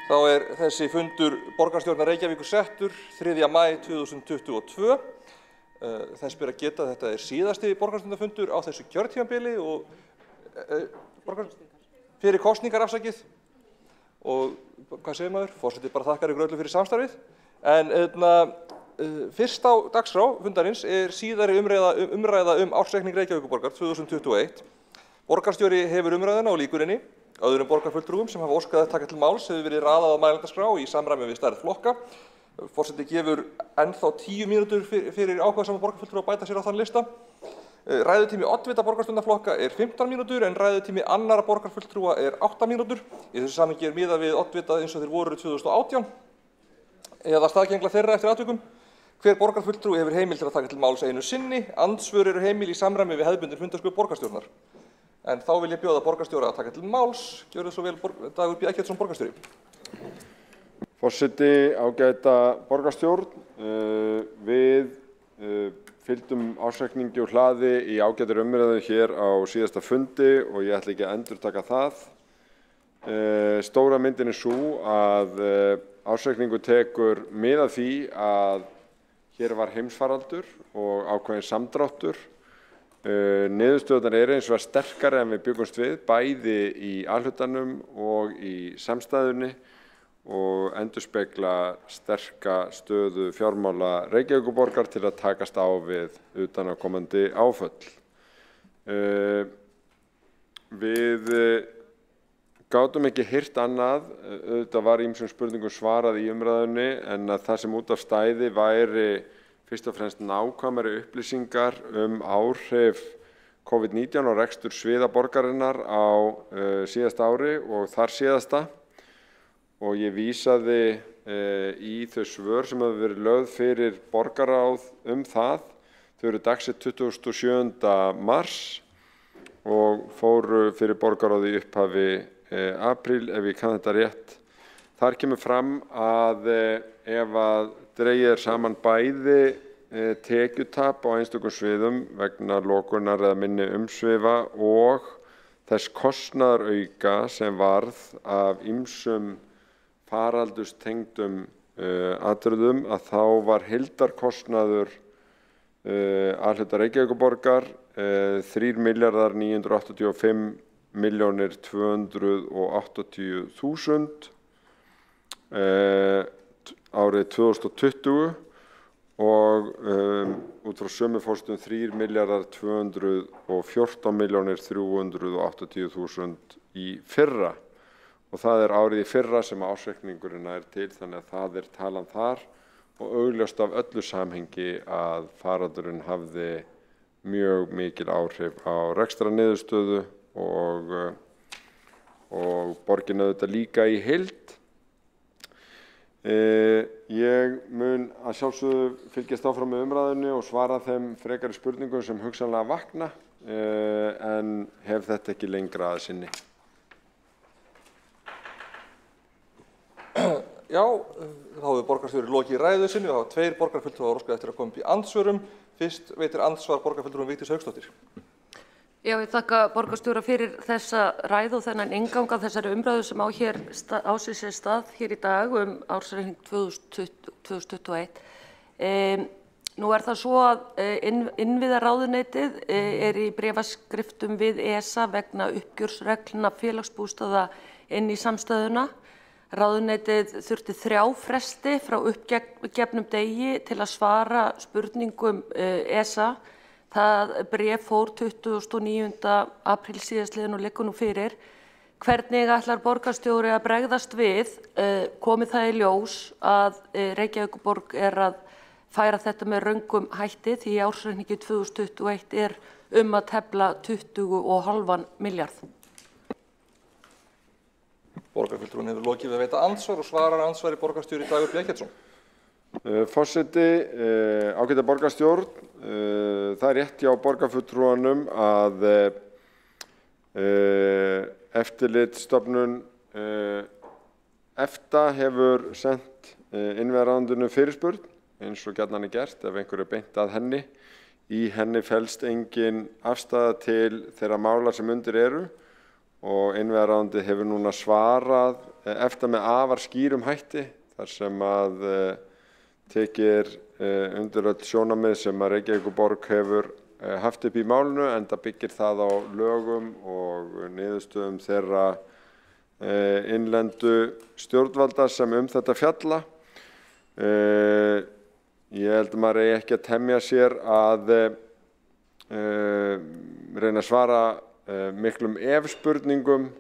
Þá þessi fundur borgarstjórnar Reykjavíkur settur 3. maí 2022. Þess ber að geta að þetta síðasti borgarstjórnarfundur á þessu kjörtímabili og fyrir kosningar afsakið. Og hvað segir maður? Forseti bara þakkar ykkur öllu fyrir samstarfið. En fyrst á dagskrá fundarins síðari umræða ársreikning Reykjavíkurborgar 2021. Borgarstjóri hefur umræðuna og lýkur henni. Öðrum borgarfulltrúum sem hafa óskað að taka til máls hefur verið raðað á mælendaskrá í samræmi við stærð flokka. Forseti gefur ennþá 10 mínútur fyrir ákveðsama borgarfulltrúa að bæta sér á þann lista. Ræðutími oddvita borgarstjórnarflokka 15 mínútur en ræðutími annarra borgarfulltrúa 8 mínútur. Í þessu samhengi miðað við oddvita eins og þeir voru 2018 eða staðgengla þeirra eftir atvikum. Hver borgarfulltrúi hefur heimild til að taka til máls einu sinni. Andsvör eru heimil í samræmi við hefðbundin fundarskrá borgarstjórnar. En þá vil ég bjóða borgarstjóra að taka til máls. Gjörðu svo vel Dagur B. Eggertsson borgarstjóri. Forseti, ágæta borgarstjórn. Við fylgdum ársreikningi og hlaði í ágætri umræðu hér á síðasta fundi og ég ætla ekki að endurtaka það. Stóra myndin sú að ársreikningur tekur mið af því að hér var heimsfaraldur og ákveðinn samdráttur. Niðurstöðurnar eins og sterkari en við bjuggumst við, bæði í A-hlutanum og í samstæðunni og endurspegla sterka stöðu fjármála Reykjavíkurborgar til að takast á við utanaðkomandi áföll. Við gátum ekki heyrt annað, auðvitað var ýmsum spurningum svarað í umræðunni en að það sem út af stæði væri fyrst og fremst nákvæmari upplýsingar áhrif COVID-19 og rekstur sviða borgarinnar á síðasta ári og þar síðasta. Og ég vísaði í þau svör sem hafa verið lögð fyrir borgarráð það. Þau eru dagsett 27. mars og fóru fyrir borgarráð í upphafi apríl, ef ég kann þetta rétt. Þar kemur fram að ef að dregið saman bæði tekjutap á einstökum sviðum vegna lokunar eða minni umsvifa og þess kostnaðarauka sem varð af ýmsum faraldurstengdum atriðum að þá var heildarkostnaður A-hluta Reykjavíkurborgar 3.985.280.000 árið 2020 og út frá sömu forsendum 3.214.380.000 í fyrra. Og það árið í fyrra sem ársreikningurinn til, þannig að það talan þar og augljóst af öllu samhengi að faraldurinn hafði mjög mikil áhrif á rekstrarniðurstöðu og borgin auðvitað líka í heild. Ég mun að sjálfsögðu fylgjast áfram með umræðunni og svara þeim frekari spurningum sem hugsanlega vakna en hef þetta ekki lengra að sinni. Já, þá hefur borgarstjóri lokið ræðu sinni og hafa 2 borgarfulltrúar óskað eftir að koma upp í andsvörum. Fyrst veitir andsvar borgarfulltrúum Vigdís Hauksdóttir. Já, ég þakka borgarstjóra fyrir þessa ræðu og þennan inngang að þessari umræðu sem á sér stað hér í dag ársreikning 2021. Nú það svo að innviðaráðuneytið í bréfaskriftum við ESA vegna uppgjörsreglna félagsbústaða inn í samstæðuna. Ráðuneytið þurfti 3 fresti frá uppgefnum degi til að svara spurningum ESA. Það bréf fór 29. apríl síðastliðinn og liggur nú fyrir. Hvernig ætlar borgarstjóri að bregðast við? Komi það í ljós að Reykjavíkurborg að færa þetta með röngum hætti því ársreikningi 2021 að tefla 20,5 milljarð. Borgarfulltrúinn hefur lokið við að veita andsvar og svarar andsvari borgarstjóri Dagur B. Eggertsson. Forseti, ágæta borgarstjórn, það rétt hjá borgarfulltrúanum að eftirlitsstofnun EFTA hefur sent innviðaráðuneytinu fyrirspurn eins og gjarnan gert ef einhver beint að henni. Í henni felst engin afstaða til þeirra mála sem undir eru og innviðaráðuneytið hefur núna svarað EFTA með afar skýrum hætti þar sem að tekið undir öll sjónarmið sem að Reykjavíkurborg hefur haft upp í málinu, enda byggir það á lögum og niðurstöðum þeirra innlendu stjórnvalda sem þetta fjalla. Ég held að maður eigi ekki að temja sér að reyna að svara miklum ef-spurningum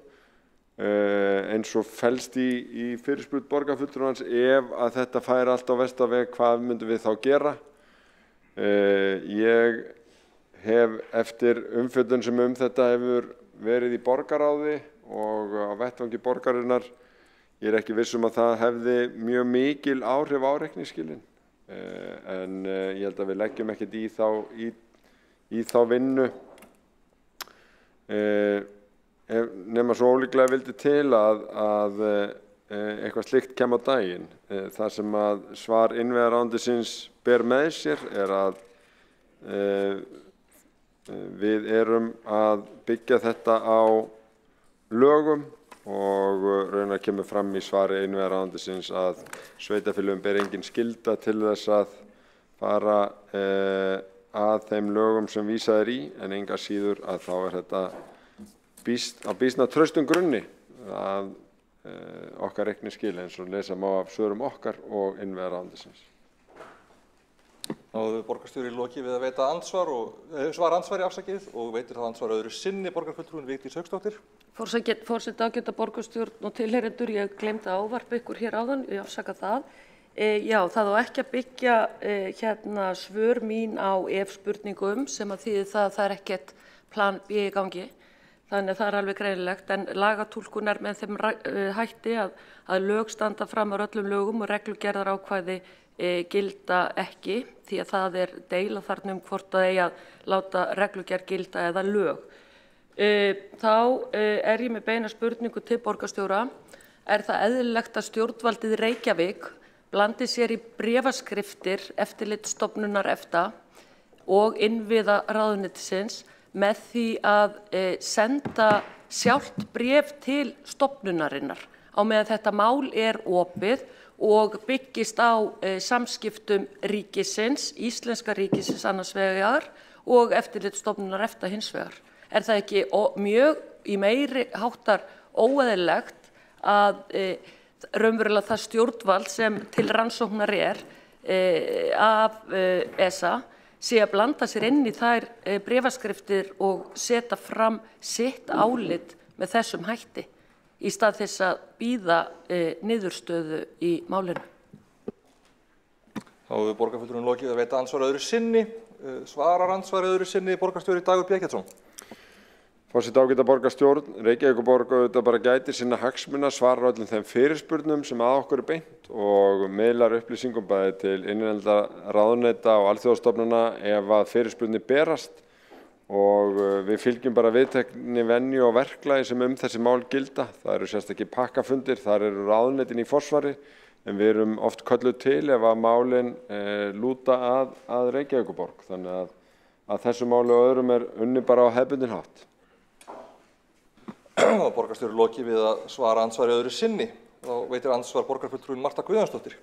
eins og felst í fyrirspurn borgarfulltrúans ef að þetta færi allt á versta veg, hvað myndum við þá gera? Ég hef eftir umfjöllun sem þetta hefur verið í borgarráði og á vettvangi borgarinnar, ég ekki viss að það hefði mjög mikil áhrif á reikningsskilin. En ég held að við leggjum ekkert í þá vinnu. Nema svo ólíklega vildi til að eitthvað slíkt kemur á daginn. Það sem að svar innviðaráðuneytisins ber með sér að við erum að byggja þetta á lögum og raunar kemur fram í svari innviðaráðuneytisins að sveitarfélögum ber engin skylda til þess að fara að þeim lögum sem vísað í, en enga síður að þá þetta á býsna traustum grunni að okkar reikningsskil eins og lesa má af svörum okkar og innviðaráðuneytisins. Nú hefur borgarstjóri lokið við að veita svara andsvari og veitir það ansvar öðru sinni borgarfulltrúinn Vigdís Hauksdóttir. Forseti, ágæta borgarstjórn og tilheyrendur, ég gleymdi að ávarpa ykkur hér áðan, ég afsaka það. Já, það á ekki að byggja svör mín á ef-spurningum sem að þýðir það að það ekkert plan B í gangi. Þannig að það alveg greinilegt, en lagatúlkun með þeim hætti að lög standa fram á öllum lögum og reglugerðarákvæði gilda ekki, því að það deila þarna hvort það eigi að láta reglugerð gilda eða lög. Þá ég með beina spurningu til borgarstjóra. Það eðlilegt að stjórnvaldið Reykjavík blandi sér í bréfaskriftir eftirlitsstofnunar EFTA og innviðaráðuneytisins með því að senda sjálft bréf til stofnunarinnar á meðan þetta mál opið og byggist á samskiptum ríkisins, íslenska ríkisins annars vegar og eftirlitsstofnunar EFTA hins vegar. Það ekki mjög í meiri háttar óeðlilegt að raunverulega það stjórnvald sem til rannsóknar af ESA sé að blanda sér inn í þær bréfaskriftir og setja fram sitt álit með þessum hætti í stað þess að bíða niðurstöðu í málinu. Þá hefur borgarfulltrúinn lokið að veita ansvar öðru sinni. Svarar ansvar öðru sinni borgarstjóri Dagur B. Eggertsson. Forseti, ágæta borgarstjórn, Reykjavíkurborg auðvitað bara gætir sinna hagsmuna, svarar öllum þeim fyrirspurnum sem að okkur beint og miðlar upplýsingum bæði til innlendra ráðuneyta og alþjóðastofnana ef að fyrirspurnir berast og við fylgjum bara viðtekni venju og verklagi sem þessi mál gilda. Það eru sérstakir pakkafundir, þar eru ráðuneytin í forsvari, en við erum oft kölluð til ef að málin lúta að Reykjavíkurborg. Þannig að þessu máli og öðrum unni bara á hefðbundinn hátt. Borgarstjóri lokið við að svara ansvari öðru sinni. Þá veitir ansvar borgarfulltrúinn Marta Guðjónsdóttir.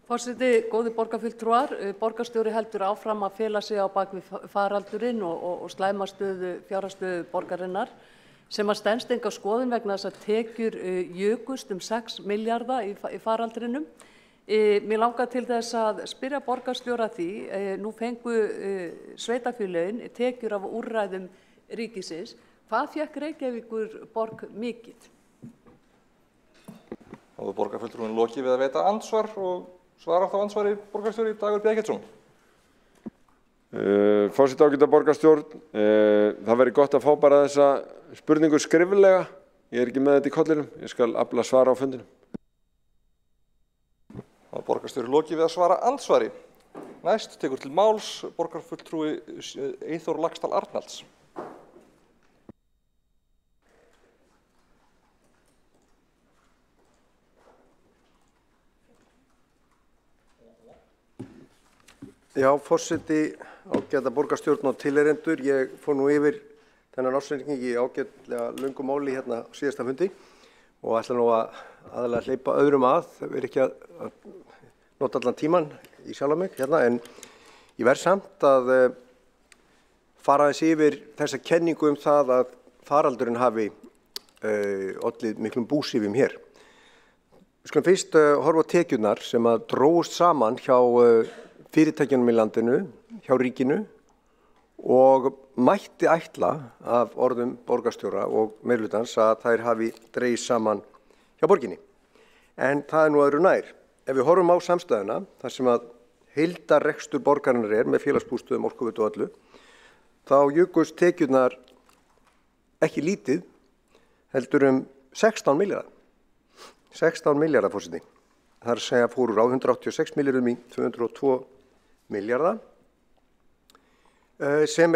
Forseti, góðir borgarfulltrúar, borgarstjóri heldur áfram að fela sig á bak við faraldurinn og slæma fjárhagsstöðu borgarinnar sem að stenst enga skoðun vegna þess að tekjur jukust 6 milljarða í faraldrinum. Mér langar til þess að spyrja borgarstjóra því, nú fengu sveitarfélögin tekjur af úrræðum ríkisins. Hvað fékk Reykjavíkurborg mikið? Þá hefur borgarfulltrúinn lokið við að veita ansvar og svarar þá ansvari borgarstjóri Dagur B. Eggertsson. Forseti, ágæta borgarstjórn, það væri gott að fá bara þessa spurningu skriflega. Ég ekki með þetta í kollinum, ég skal afla svara á fundinum. Þá hefur borgarstjóri lokið við að svara ansvari. Næst tekur til máls borgarfulltrúi Eyþór Laxdal Arnalds. Já, forseti, ágæta borgarstjórn og tilheyrendur, ég fór nú yfir þennan ársreikning í ágætlega löngu máli hérna á síðasta fundi og ætla nú að aðalega hleypa öðrum að, það er ekki að nota allan tíman í sjálfa mig hérna, en ég verð samt að fara aðeins yfir þessa kenningu það að faraldurinn hafi ollið miklum búsifjum hér. Við skulum fyrst horfa á tekjurnar sem að drógust saman hjá fyrirtækjunum í landinu, hjá ríkinu og mætti ætla af orðum borgarstjóra og meirihlutans að þær hafi dregist saman hjá borginni. En það nú öðru nær. Ef við horfum á samstæðuna, þar sem að heildarrekstur borgarinnar með félagsbústöðum, Orkuveitu og öllu, þá jukust tekjurnar ekki lítið, heldur 16 milljarða. 16 milljarða, forseti. Það er að segja fóru úr 186 milljörðum í 202 milljarða, sem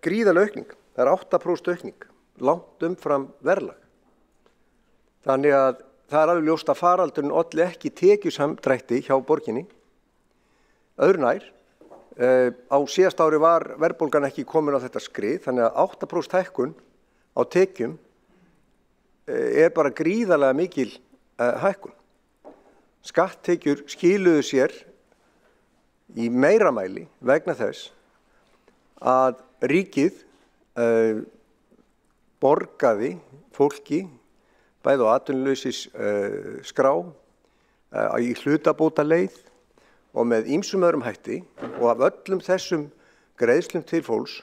gríðarleg aukning. Það 8% aukning, langt umfram verðlag. Þannig að það alveg ljóst að faraldurinn olli ekki tekjusamdrætti hjá borginni. Öðru nær, á síðasta ári var verðbólgan ekki komin á þetta skrið, þannig að 8% hækkun á tekjum bara gríðarlega mikil hækkun. Skatttekjur skiluðu sér í meira mæli vegna þess að ríkið borgaði fólki bæði á atvinnuleysis skrá í hlutabótaleið og með ýmsum öðrum hætti, og af öllum þessum greiðslum til fólks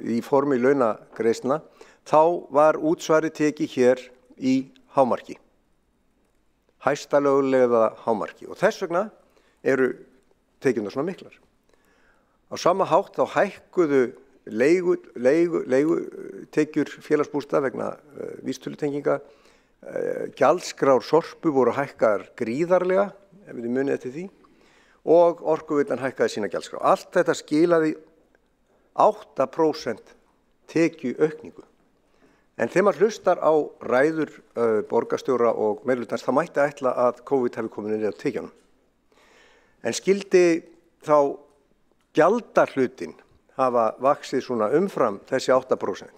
í formi launagreiðslna þá var útsvarið tekið hér í hámarki, hæsta löglega hámarki, og þess vegna eru tekjurnar svona miklar. Á sama hátt þá hækkuðu leigutekjur félagsbústaða vegna vísitölutenginga, gjaldskrár Sorpu voru hækkaðar gríðarlega, ef við munið eftir því, og Orkuveitan hækkaði sína gjaldskrá. Allt þetta skilaði 8% tekjuaukningu. En þegar maður hlustar á ræður borgarstjóra og meirihlutans, þá mætti ætla að COVID hafi komið niður á tekjunum. En skildi þá gjaldarhlutin hafa vaxið svona umfram þessi 8%?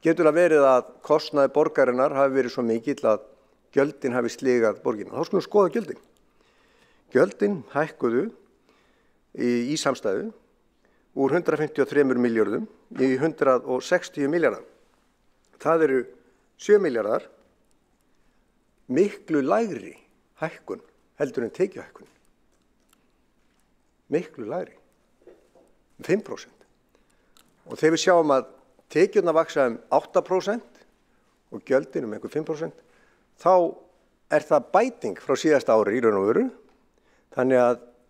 Getur það verið að kostnaði borgarinnar hafi verið svo mikill að gjöldin hafi sligað borgina? Þá skulum við skoða gjöldin. Gjöldin hækkuðu í samstæðu úr 153 milljörðum í 160 milljarða. Það eru 7 milljarðar miklu lægri hækkun heldur en tekjuhækkun. Miklu lægri. 5%. Og þegar við sjáum að tekjurnar vaksa 8% og gjöldin einhver 5%, þá það bæting frá síðasta ári í raun og veru. Þannig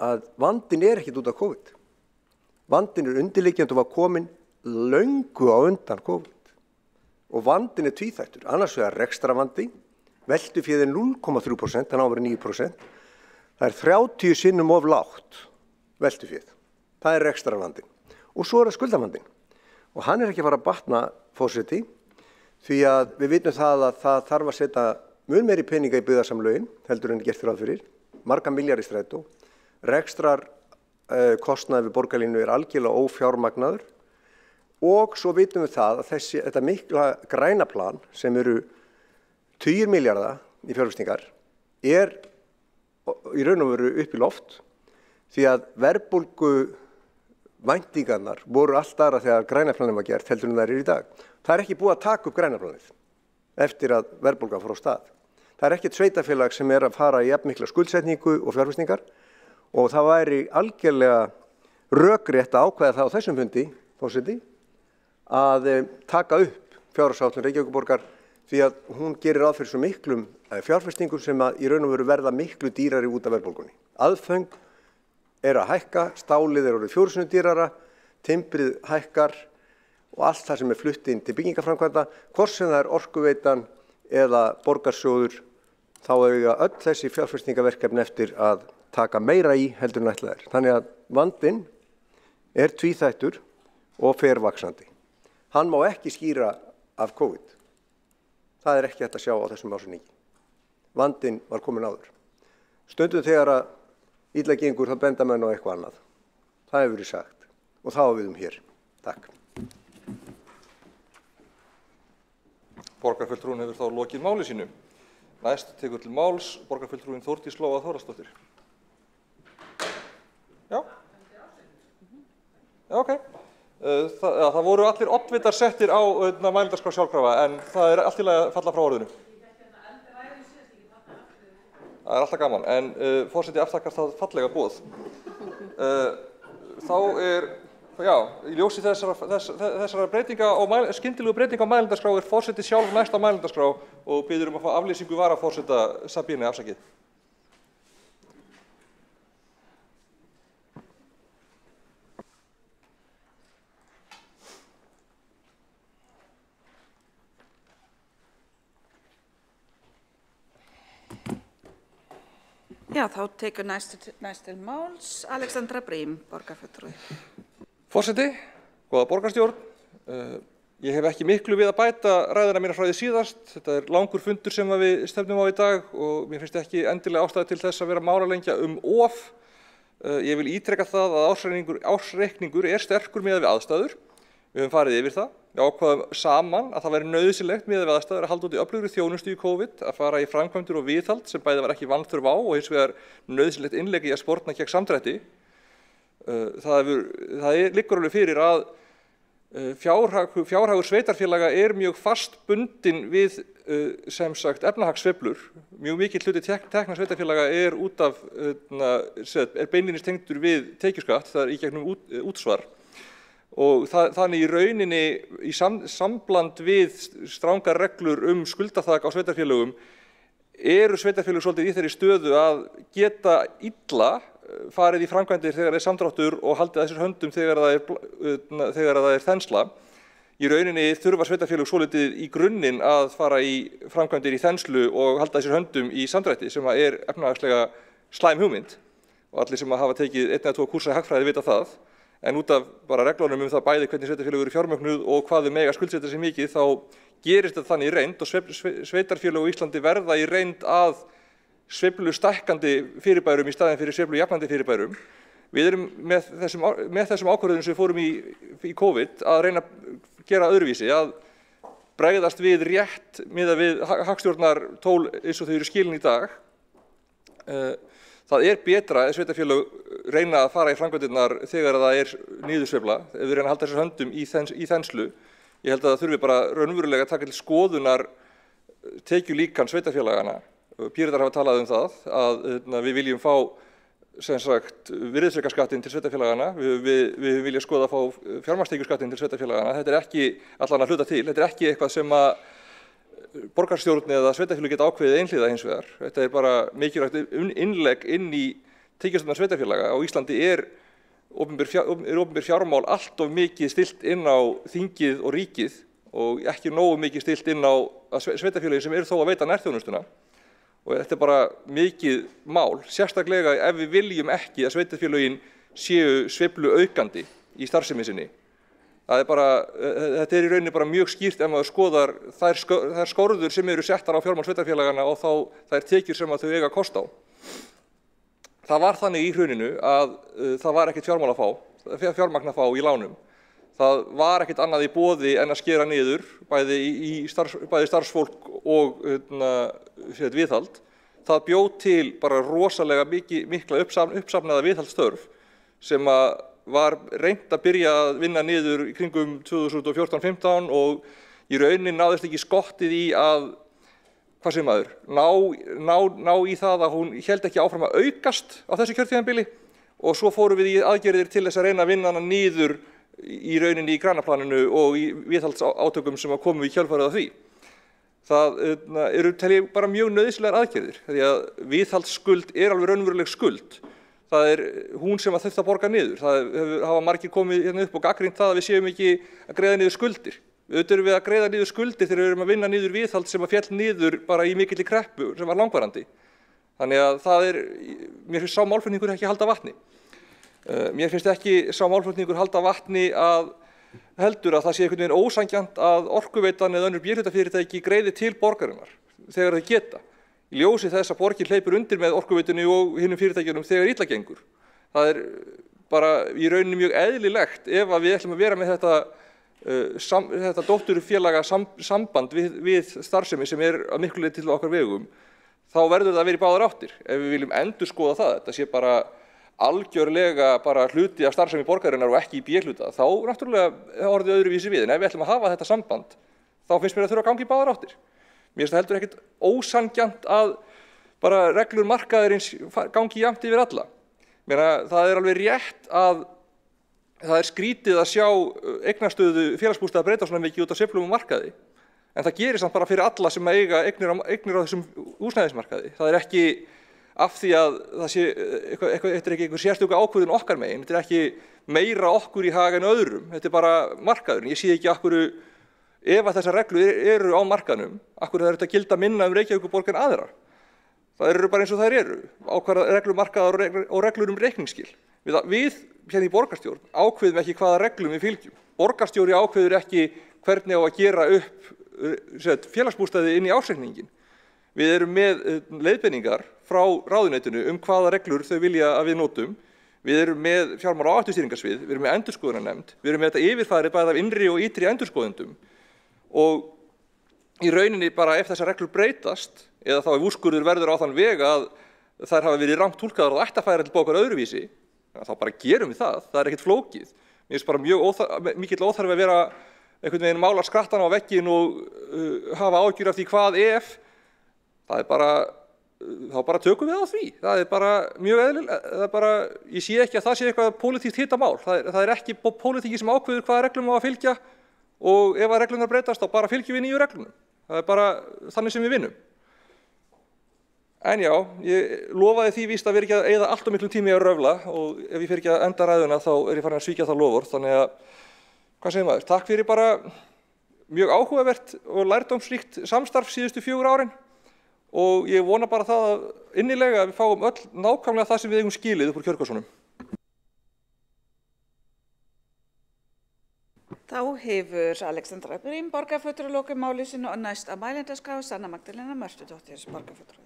að vandinn ekkert út af COVID. Vandinn undirliggjandi og var komin löngu á undan COVID. Og vandinn tvíþættur. Annars vegar rekstrarvandi, veltuféð 0,3%, þannig á að vera 9%. Það 30 sinnum of lágt veltuféð. Það rekstrarvandinn. Og svo það skuldavandinn. Og hann ekki að fara að batna, forseti, því að við vitum það að það þarf að setja mun meiri peninga í byggðasamlögin, heldur en gert ráð fyrir, marga milljarða í strætó, rekstrar kostnaði við borgarlínu algjörlega ófjármagnaður, og svo vitum við það að þetta mikla græna plan sem eru 10 milljarða í fjárfestingar í raun og veru upp í loft, því að verðbólgu væntingarnar voru allt aðra þegar grænaplanið var gert heldur en það í dag. Það ekki búið að taka upp grænaplanið eftir að verðbólgan fór á stað. Það ekkert sveitarfélag sem að fara í jafn mikla skuldsetningu og fjárfestingar, og það væri algjörlega rökrétt að ákveða það á þessum fundi, forseti, að taka upp fjárhagsáætlun Reykjavíkurborgar, því að hún gerir ráð fyrir svo miklum fjárfestingum sem að í raun og veru verða miklu dýrari út af verðbólgunni. Aðföng að hækka, stálið orðið 4 sinnum dýrara, timbrið hækkar og allt það sem flutt inn til byggingaframkvæmda, hvort sem það Orkuveitan eða borgarsjóður, þá eiga öll þessi fjárfestingaverkefni eftir að taka meira í heldur en ætlað er. Þannig að vandinn tvíþættur og fer vaxandi. Hann má ekki skýra af COVID. Það ekki hægt að sjá á þessum ársynningi. Vandinn var komin áður. Stundum þegar að illa gengur, þá benda menn á eitthvað annað. Það hefur verið sagt og þá við hér. Takk. Borgarfulltrúinn hefur þá lokið máli sínu. Næst tekur til máls borgarfulltrúinn Þórdís Lóa Þórhallsdóttir. Já? Já, ok. Það voru allir oddvitar settir á mælendaskrá sjálfkrafa, en það allt í lagi að falla frá orðinu. Það alltaf gaman, en forseti afþakkar það fallega boð. Þá í ljósi þessara breytinga skyndilegu breytinga á mælendaskrá forseti sjálf næst á mælendaskrá og biður að fá aflýsingu varaforseta Sabínu afsakið. Já, þá tekur næst til máls Alexandra Brím, borgarfulltrúi. Forseti, góða borgarstjórn, ég hef ekki miklu við að bæta ræðuna mína frá því síðast. Þetta langur fundur sem við stefnum á í dag og mér finnst ekki endilega ástæða til þess að vera málalengja of. Ég vil ítreka það að ársreikningur sterkur miðað við aðstæður. Við höfum farið yfir það. Við ákváðum saman að það væri nauðsynlegt miðað við aðstæður að halda út í öflugri þjónustu í COVID, að fara í framkvæmdir og viðhald sem bæði var ekki vanþörf á og hins vegar nauðsynlegt innlegg í að sporna gegn samdrætti. Það liggur alveg fyrir að fjárhagur sveitarfélaga mjög fast bundinn við sem sagt efnahagssveiflur. Mjög mikill hluti tekna sveitarfélaga út af beinlínis tengdur við tekjuskatt, það í gegnum útsvar. Og þannig í rauninni í sambland við strangar reglur skuldaþak á sveitarfélögum sveitarfélög svolítið í þeirri stöðu að geta illa farið í framkvæmdir þegar samdráttur og haldið að þessir höndum þegar það þensla. Í rauninni þurfa sveitarfélög svolítið í grunninn að fara í framkvæmdir í þenslu og halda þessir höndum í samdrætti sem efnahagslega slæm hugmynd og allir sem hafa tekið 1 eða 2 kúrsa í hagfræði vita það. En út af bara reglunum það bæði hvernig sveitarfélög eru fjármögnuð og hvað mega skuldsetja sig mikið, þá gerist þetta þannig í reynd og sveitarfélög á Íslandi verða í reynd að sveiflu stækkandi fyrirbærum í staðinn fyrir sveiflu jafnandi fyrirbærum. Við erum með þessum ákvörðunum sem við fórum í COVID að reyna að gera öðruvísi, að bregðast við rétt miðað við hagstjórnartól eins og þau eru skilin í dag. Það betra ef sveitarfélög reyna að fara í framkvæmdirnar þegar það niðursveifla, ef þau reyna að halda þessar höndum í þenslu. Ég held að það þurfi bara raunverulega að taka til skoðunar tekjulíkan sveitarfélagana. Píratar hafa talað það að við viljum fá sem sagt virðisaukaskattinn til sveitarfélagana, við viljum skoða að fá fjármagnstekjuskattinn til sveitarfélagana. Þetta ekki allan að hluta til, þetta ekki eitthvað sem að borgarstjórn eða sveitarfélög geta ákveðið einhliða hins vegar. Þetta bara mikilvægt innlegg inn í tekjustofna sveitarfélaga. Á Íslandi opinber fjármál allt of mikið stillt inn á þingið og ríkið og ekki nógu mikið stillt inn á sveitarfélögin sem þó að veita nærþjónustuna. Og þetta bara mikið mál, sérstaklega ef við viljum ekki að sveitarfélögin séu sveiflu aukandi í starfsemi sinni. Þetta í rauninni bara mjög skýrt ef maður skoðar þær skorður sem eru settar á fjármál sveitarfélagana og þá þær tekjur sem þau eiga kost á. Það var þannig í hruninu að það var ekkert fjármagn að fá í lánum. Það var ekkert annað í boði en að skera niður, bæði starfsfólk og viðhald. Það bjó til bara rosalega mikla uppsafnaða viðhaldsstörf sem var reynt að byrja að vinna niður í kringum 2014-15 og í rauninni náðist ekki skottið í að, ná í það að hún hélt ekki áfram að aukast á þessu kjörtímabili og svo fórum við í aðgerðir til þess að reyna að vinna hana niður í rauninni í grannaplaninu og í viðhaldsátökum sem komu í kjölfarið af því. Það tel ég bara mjög nauðsynlegar aðgerðir, því að viðhaldsskuld alveg raunveruleg skuld. Það hún sem þurfti að borga niður. Það hafa margir komið hérna upp og gagnrýnt það að við séum ekki að greiða niður skuldir. Auðvitað erum við að greiða niður skuldir þegar við erum að vinna niður viðhald sem féll niður bara í mikilli kreppu sem var langvarandi. Þannig að mér finnst sá málflutningur ekki halda vatni. Mér finnst ekki sá málflutningur halda vatni að heldur að það sé einhvern veginn ósanngjarnt að Orkuveitan eða önnur b-hlutafyrirtæki greiði til borgarinnar þegar þau geta. Í ljósi þess að borgin hleypur undir með Orkuveitunni og hinum fyrirtækjunum þegar illa gengur. Það bara í rauninni mjög eðlilegt ef að við ætlum að vera með þetta dótturfélaga samband við starfsemi sem að miklu leyti til okkar vegum, þá verður það að vera í báðar áttir. Ef við viljum endurskoða það, þetta sé bara algjörlega bara hluti af starfsemi borgarinnar og ekki í B-hluta, þá náttúrulega orðið öðruvísi við. En ef við ætlum að hafa þetta samband, þá finnst mér að þurfa að ganga í báðar áttir. Mér finnst það heldur ekkert ósanngjarnt að bara reglur markaðarins gangi jafnt yfir alla. Það er alveg rétt að það er skrítið að sjá eignastöðu félagsbústaða breyta svona mikið út af sveiflum á markaði. En það gerir samt bara fyrir alla sem eiga eignir á þessum húsnæðismarkaði. Það er ekki af því að það sé þetta er ekki einhver sérstök ákvörðun okkar megin. Þetta er ekki meira okkur í hag en öðrum. Þetta er bara markaðurinn. Ég sé ekki af hverju, ef að þessar reglur eru á markaðnum, af hverju það er þetta að gilda minna Reykjavíkurborg en aðrar. Það eru bara eins og þær eru. Ákvarða reglur markaðar og reglur reikningsskil. Við hérna í borgarstjórn ákveðum ekki hvaða reglum við fylgjum. Borgarstjóri ákveður ekki hvernig á að gera upp félagsbústaði inn í ársreikningin. Við erum með leiðbeiningar frá ráðuneytinu hvaða reglur þau vilja að við notum. Við erum með fjármála- og áhættustýringarsvið, við erum með endurskoðunarnefnd, við erum með þetta yfirfarið bæði af innri og ytri endurskoðendum. Og í rauninni bara ef þessar reglur breytast, eða þá ef úrskurður verður á þann veg að þær hafa verið rangt túlkaðar og ætti að færa til bókar öðruvísi, þá bara gerum við það. Það er ekkert flókið. Mér finnst bara mikill óþarfi að vera einhvern veginn mála skrattan á vegginn og hafa áhyggjur af því hvað ef. Það er bara, þá bara tökum við á því. Það er bara mjög eðlilega. Ég sé ekki að það sé eitthvað pólitískt hitamál. Það er ekki pólitíki sem ákveður hvaða reglum á að fylgja og ef að reglunar breytast þá bara fylgjum við nýju reglunum. Það er bara þannig sem við vinnum. En já, ég lofaði því víst að vera ekki að eyða allt of miklum tími að röfla og ef ég fer ekki að enda ræðuna þá er ég farin að svíkja það loforð. Þannig að, hvað segir maður, takk fyrir bara mjög áhugavert og lærdómsríkt samstarf síðustu 4 árin og ég vona bara það innilega að við fáum öll nákvæmlega það sem við eigum skilið upp úr kjörgössunum. Þá hefur Alexandra Brím borgarfulltrúi lokið máli sínu og næst á mælendaskrá Sanna Magdalena Mörtudóttir borgarfulltrúi.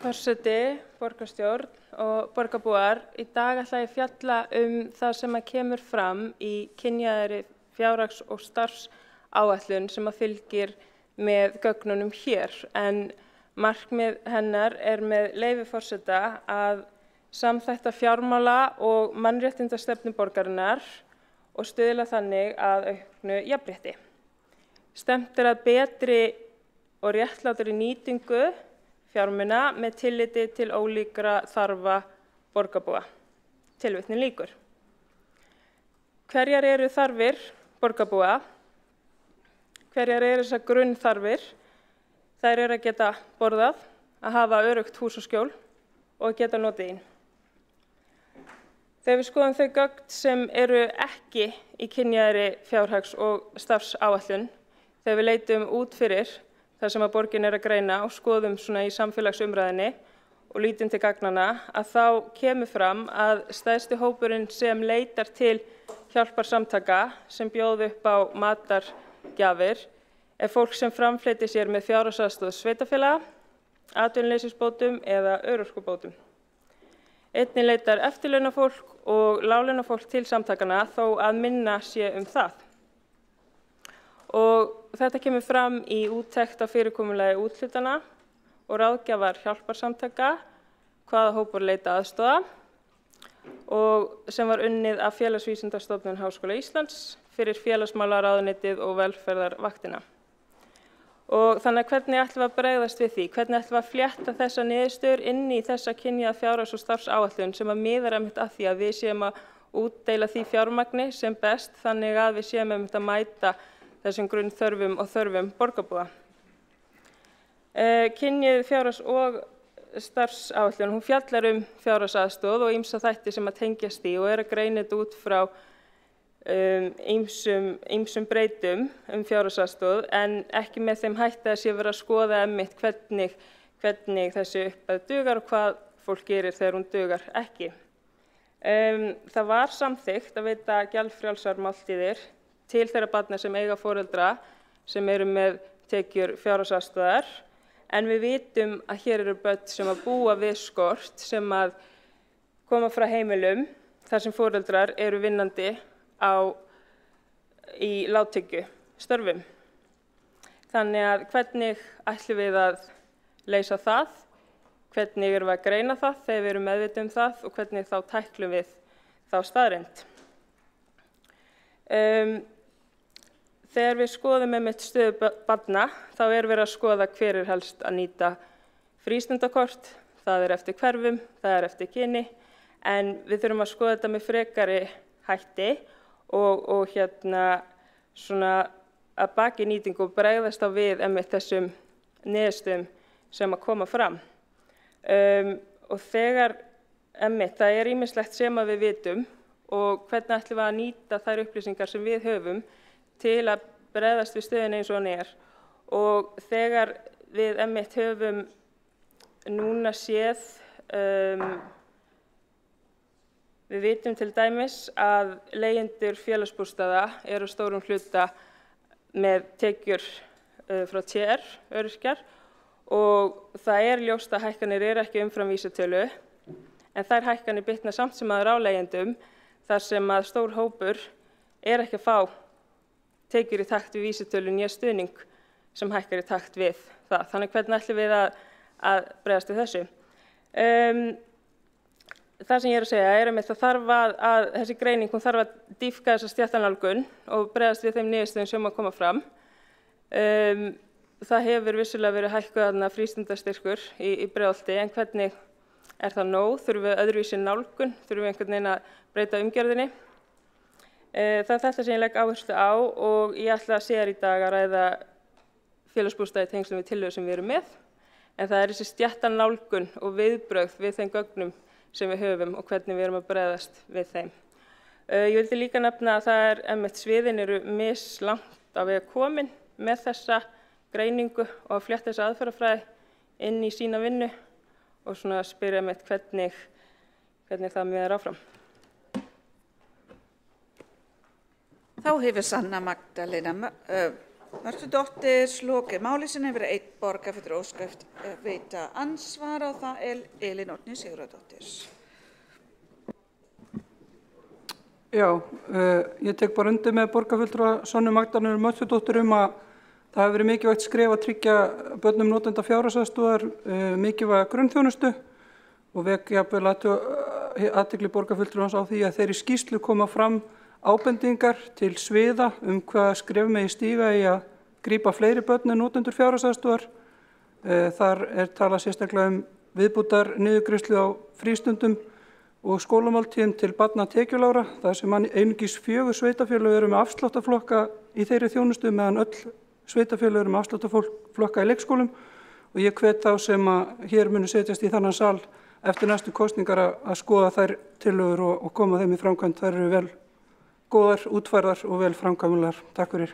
Forseti, borgarstjórn og borgarbúar, í dag ætla ég að fjalla það sem að kemur fram í kynjaðri fjárhags- og starfsáætlun sem að fylgir með gögnunum hér. En markmið hennar er með leyfi forseta að samþætta fjármála- og mannréttindastefnu borgarinnar og stuðla þannig að auknu jafnrétti. Stefnt er að betri og réttlátari nýtingu fjármuna með tilliti til ólíkra þarfa borgarbúa. Tilvitnun lýkur. Hverjar eru þarfir borgarbúa? Hverjar eru þessar grunnþarfir? Þær eru að geta borðað, að hafa öruggt hús og skjól og að geta notið þín. Þegar við skoðum þau gögn sem eru ekki í kynjaðri fjárhags- og starfsáætlun, þegar við leitum út fyrir þar sem að borgin er að greina og skoðum svona í samfélagsumræðinni og lítum til gagnanna, að þá kemur fram að stærsti hópurinn sem leitar til hjálparsamtaka sem bjóð upp á matargjafir er fólk sem framfleytir sér með fjárhagsaðstoð sveitarfélaga, atvinnuleysisbótum eða örorkubótum. Einnig leitar eftirlaunafólk og láglaunafólk til samtakana þó að minna sé það. Og þetta kemur fram í úttekt á fyrirkomulagi úthlutana og ráðgjafar hjálparsamtaka, hvaða hópur leita aðstoða og sem var unnið af Félagsvísindastofnun Háskóla Íslands fyrir félagsmálaráðuneytið og velferðarvaktina. Og þannig að hvernig ætlum við að bregðast við því? Hvernig ætlum við að flétta þessa niðurstöður inn í þessa kynjaða fjárhags- og starfsáætlun sem að miðar einmitt að því að við séum að útdeila því fjármagni sem best þannig að við séum einmitt að mæta þessum grunnþörfum og þörfum borgarbúa. Kynjuð fjárhags- og starfsáætlun, hún fjallar fjárhagsaðstoð og ýmsa þætti sem að tengjast því og er að greina þetta út frá ýmsum breytum fjárhagsaðstoð en ekki með þeim hætti að sé verið að skoða einmitt hvernig þessi upphæð dugar og hvað fólk gerir þegar hún dugar ekki. Það var samþykkt að veita gjaldfrjálsar máltíðir til þeirra barna sem eiga foreldra sem eru með tekjur fjárhagsaðstoðar, en við vitum að hér eru börn sem að búa við skort, sem að koma frá heimilum þar sem foreldrar eru vinnandi í lágtekjustörfum. Þannig að hvernig ætlum við að leysa það, hvernig erum við að greina það þegar við erum meðvituð það og hvernig þá tæklum við þá staðreynd. Þegar við skoðum einmitt stöðu barna, þá er verið að skoða hver er helst að nýta frístundakort, það er eftir hverfum, það er eftir kyni, en við þurfum að skoða þetta með frekari hætti og svona að baki nýtingu og bregðast á við einmitt þessum niðurstöðum sem að koma fram. Og þegar einmitt, það er ýmislegt sem að við vitum og hvernig ætlum við að nýta þær upplýsingar sem við höfum til að bregðast við stöðunni eins og hann er. Og þegar við einmitt höfum núna séð, við vitum til dæmis að leigjendur félagsbústaða eru stórum hluta með tekjur frá TR öryrkjar og það er ljóst að hækkanir eru ekki umfram vísitölu, en þær hækkanir bitna samt sem áður á leigjendum þar sem að stór hópur er ekki að fá tekjur í takt við vísitölu né stuðning sem hækkar í takt við það. Þannig hvernig ætlum við að bregðast við þessu? Það sem ég er að segja er að þarf að þessi greining þarf að dýpka þessa stéttanálgun og bregðast við þeim niðurstöðum sem að koma fram. Það hefur vissulega verið hækkuð frístundastyrkur í Breiðholti, en hvernig er það nóg? Þurfum við öðruvísi nálgun? Þurfum við einhvern veginn að breyta umgjörðinni? Það er þetta sem ég legg áherslu á og ég ætla að segja í dag að ræða félagsbústaði í tengslum við tillögur sem við erum með, en það er þessi stéttanálgun og viðbrögð við þeim gögnum sem við höfum og hvernig við erum að bregðast við þeim. Ég vildi líka nefna að það er einmitt sviðin eru mislangt á veg komin með þessa greiningu og að flétta þessa aðferðafræði inn í sína vinnu og svona spyrja einmitt hvernig það miðar áfram. Þá hefur Sanna Magdalena Mörtudóttir lokið máli sinni yfir einn borgarfulltrúi óska eftir að veita ansvar og það er Elín Oddný Sigurðardóttir. Já, ég tek bara undir með borgarfulltrúa Sannu Magdalenu Mörtudóttur að það hefur verið mikilvægt skref að tryggja börnum notenda fjárhagsaðstoðar mikilvæga grunnþjónustu og vek jafnvel athygli borgarfulltrúans á því að þeirri skýrslu koma fram ábendingar til sviða hvað skref megi stíga í að grípa fleiri börn en notendur fjárhagsaðstoðar. Þar er talað sérstaklega viðbútar niðurgreiðslu á frístundum og skólamáltíðum til barna tekjulágra, þar sem einungis 4 sveitarfélög eru með afsláttaflokka í þeirri þjónustu meðan öll sveitarfélög eru með afsláttaflokka í leikskólum og ég hvet þá sem að hér munu setjast í þannan sal eftir næstu kosningar að skoða þær tillögur og koma þeim í framkvæmd. Þær eru vel góðar, útfærðar og vel framkvæmanlegar. Takk fyrir.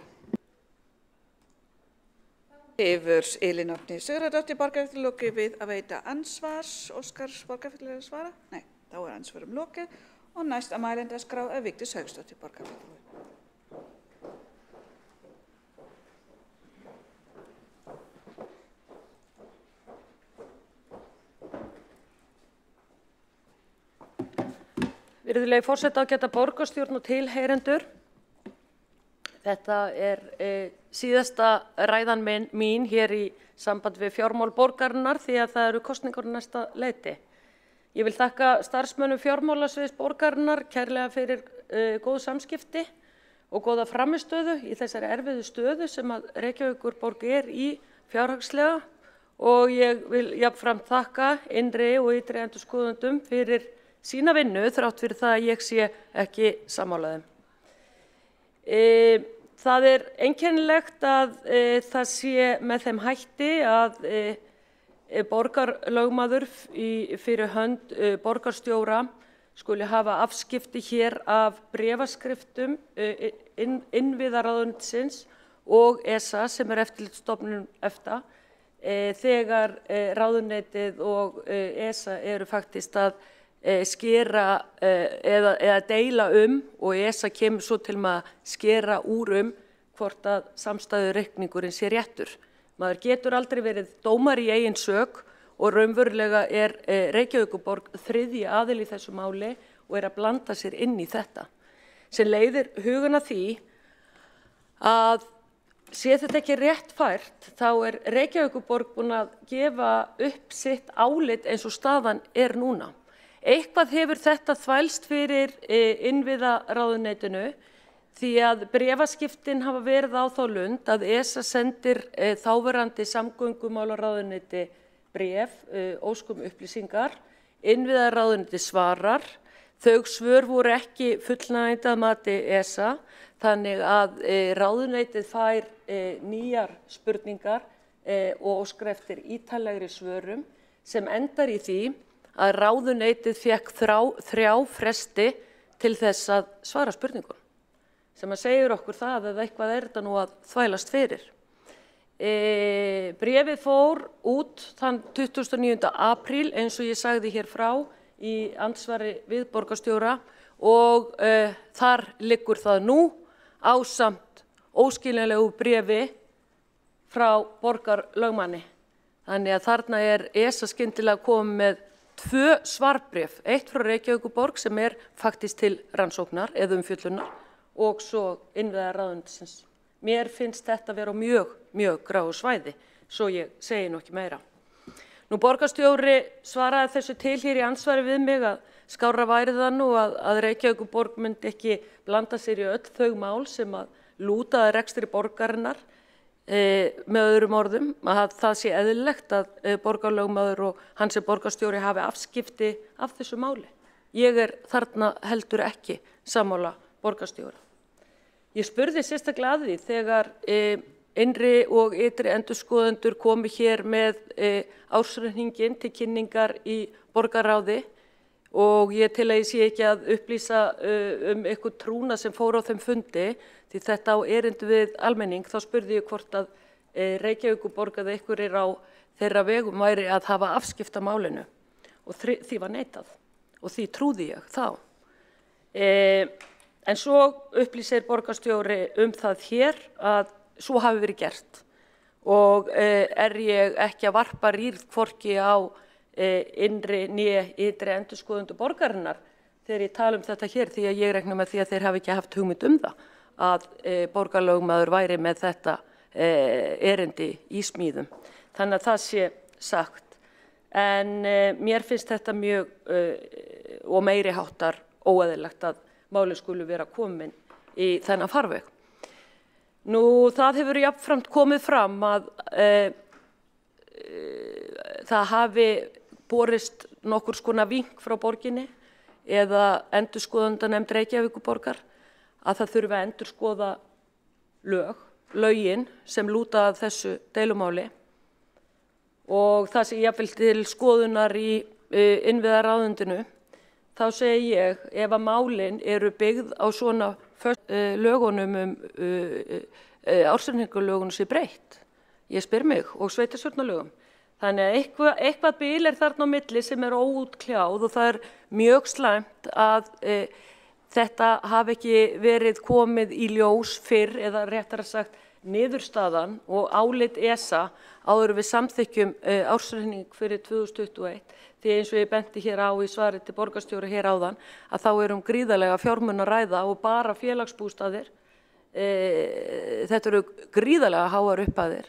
Hefur Elín Oddný Sigurðardóttir borgarfulltrúi lokið við að veita ansvars. Óskar borgarfulltrúi að svara? Nei, þá er ansvarum lokið og næst að mælendaskrá er Vigdís Hauksdóttir borgarfulltrúi. Virðulegi forseti, ágæta borgarstjórn og tilheyrendur. Þetta er síðasta ræðan mín hér í samband við fjármál borgarinnar því að það eru kosningar næsta leyti. Ég vil þakka starfsmönnum fjármálasviðs borgarinnar kærlega fyrir góð samskipti og góða frammistöðu í þessari erfiðu stöðu sem að Reykjavíkurborg er í fjárhagslega og ég vil jafnframt þakka innri og ytri endurskoðendum fyrir sína vinnu þrátt fyrir það að ég sé ekki sammála þeim. Það er einkennilegt að það sé með þeim hætti að borgarlögmaður fyrir hönd borgarstjóra skuli hafa afskipti hér af bréfaskriftum innviðaráðuneytisins og ESA sem er eftirlitsstofnun EFTA þegar ráðuneytið og ESA eru faktist að skera eða deila og ESA kemur svo til með að skera úr hvort að samstæðureikningurinn sé réttur. Maður getur aldrei verið dómari í eigin sök og raunverulega Reykjavíkurborg þriðji aðili í þessu máli og að blanda sér inn í þetta. Sem leiðir hugun að því að sé þetta ekki réttfært, þá Reykjavíkurborg búin að gefa upp sitt álit eins og staðan núna. Eitthvað hefur þetta þvælst fyrir innviðaráðuneytinu því að bréfaskiptin hafa verið á þá lund að ESA sendir þáverandi samgöngumálaráðuneyti bréf, ósk upplýsingar, innviðaráðuneyti svarar, þau svör voru ekki fullnægjandi að mati ESA, þannig að ráðuneytið fær nýjar spurningar og óskar eftir ítarlegri svörum sem endar í því að ráðuneytið fékk þrjá fresti til þess að svara spurningum, sem að segir okkur það að eitthvað þetta nú að þvælast fyrir. Bréfið fór út þann 29. apríl eins og ég sagði hér frá í andsvari við borgarstjóra og þar liggur það nú ásamt óskiljanlegu bréfi frá borgarlögmanni. Þannig að þarna ESA skyndilega komið með 2 svarbréf, eitt frá Reykjavíkurborg sem faktist til rannsóknar eða umfjöllunar og svo innviðaráðuneytisins. Mér finnst þetta vera mjög gráu svæði, svo ég segi nú ekki meira. Nú borgarstjóri svaraði þessu til hér í andsvari við mig að skárra væri það nú að Reykjavíkurborg myndi ekki blanda sér í öll þau mál sem að lúta að rekstri borgarinnar, með öðrum orðum að það sé eðlilegt að borgarlögmaður og hans borgarstjóri hafi afskipti af þessu máli. Ég þarna heldur ekki sammála borgarstjóra. Ég spurði sérstaklega að því þegar innri og ytri endurskoðendur komu hér með ársreikninginn til kynningar í borgarráði og ég til að ég sé ekki að upplýsa eitthvað trúna sem fór á þeim fundi því þetta á erindi við almenning, þá spurði ég hvort að Reykjavíkurborg eða einhverjir á þeirra vegum væri að hafa afskipta málinu og því var neitað og því trúði ég þá. En svo upplýsir borgarstjóri það hér að svo hafi verið gert og ég ekki að varpa rýrð hvorki á innri né ytri endurskoðendur borgarinnar þegar ég tala þetta hér því að ég reikna með því að þeir hafi ekki haft hugmynd það að borgarlögmaður væri með þetta erindi í smíðum. Þannig að það sé sagt. En mér finnst þetta mjög og meiri háttar óeðlilegt að málið skulu vera komin í þennan farveg. Nú það hefur jafnframt komið fram að það hafi borist nokkurs konar vink frá borginni eða endurskoðendanefnd Reykjavíkurborgar að það þurfi að endurskoða lögin sem lúta að þessu deilumáli og það sé jafnvel til skoðunar í innviðaráðuneytinu, þá segi ég ef að málin byggð á svona lögunum ársreikningalögunum sé breytt. Ég spyr mig og sveitarstjórnarlögum. Þannig að eitthvað bil þarna á milli sem óútkljáð og það mjög slæmt að þetta hafi ekki verið komið í ljós fyrr eða réttara sagt niðurstaðan og álit ESA áður við samþykkjum ársreikning fyrir 2021 því eins og ég benti hér á í svari til borgarstjóra hér áðan að þá gríðarlega fjármuni að ræða og bara félagsbústaðir, þetta gríðarlega háar upphæðir,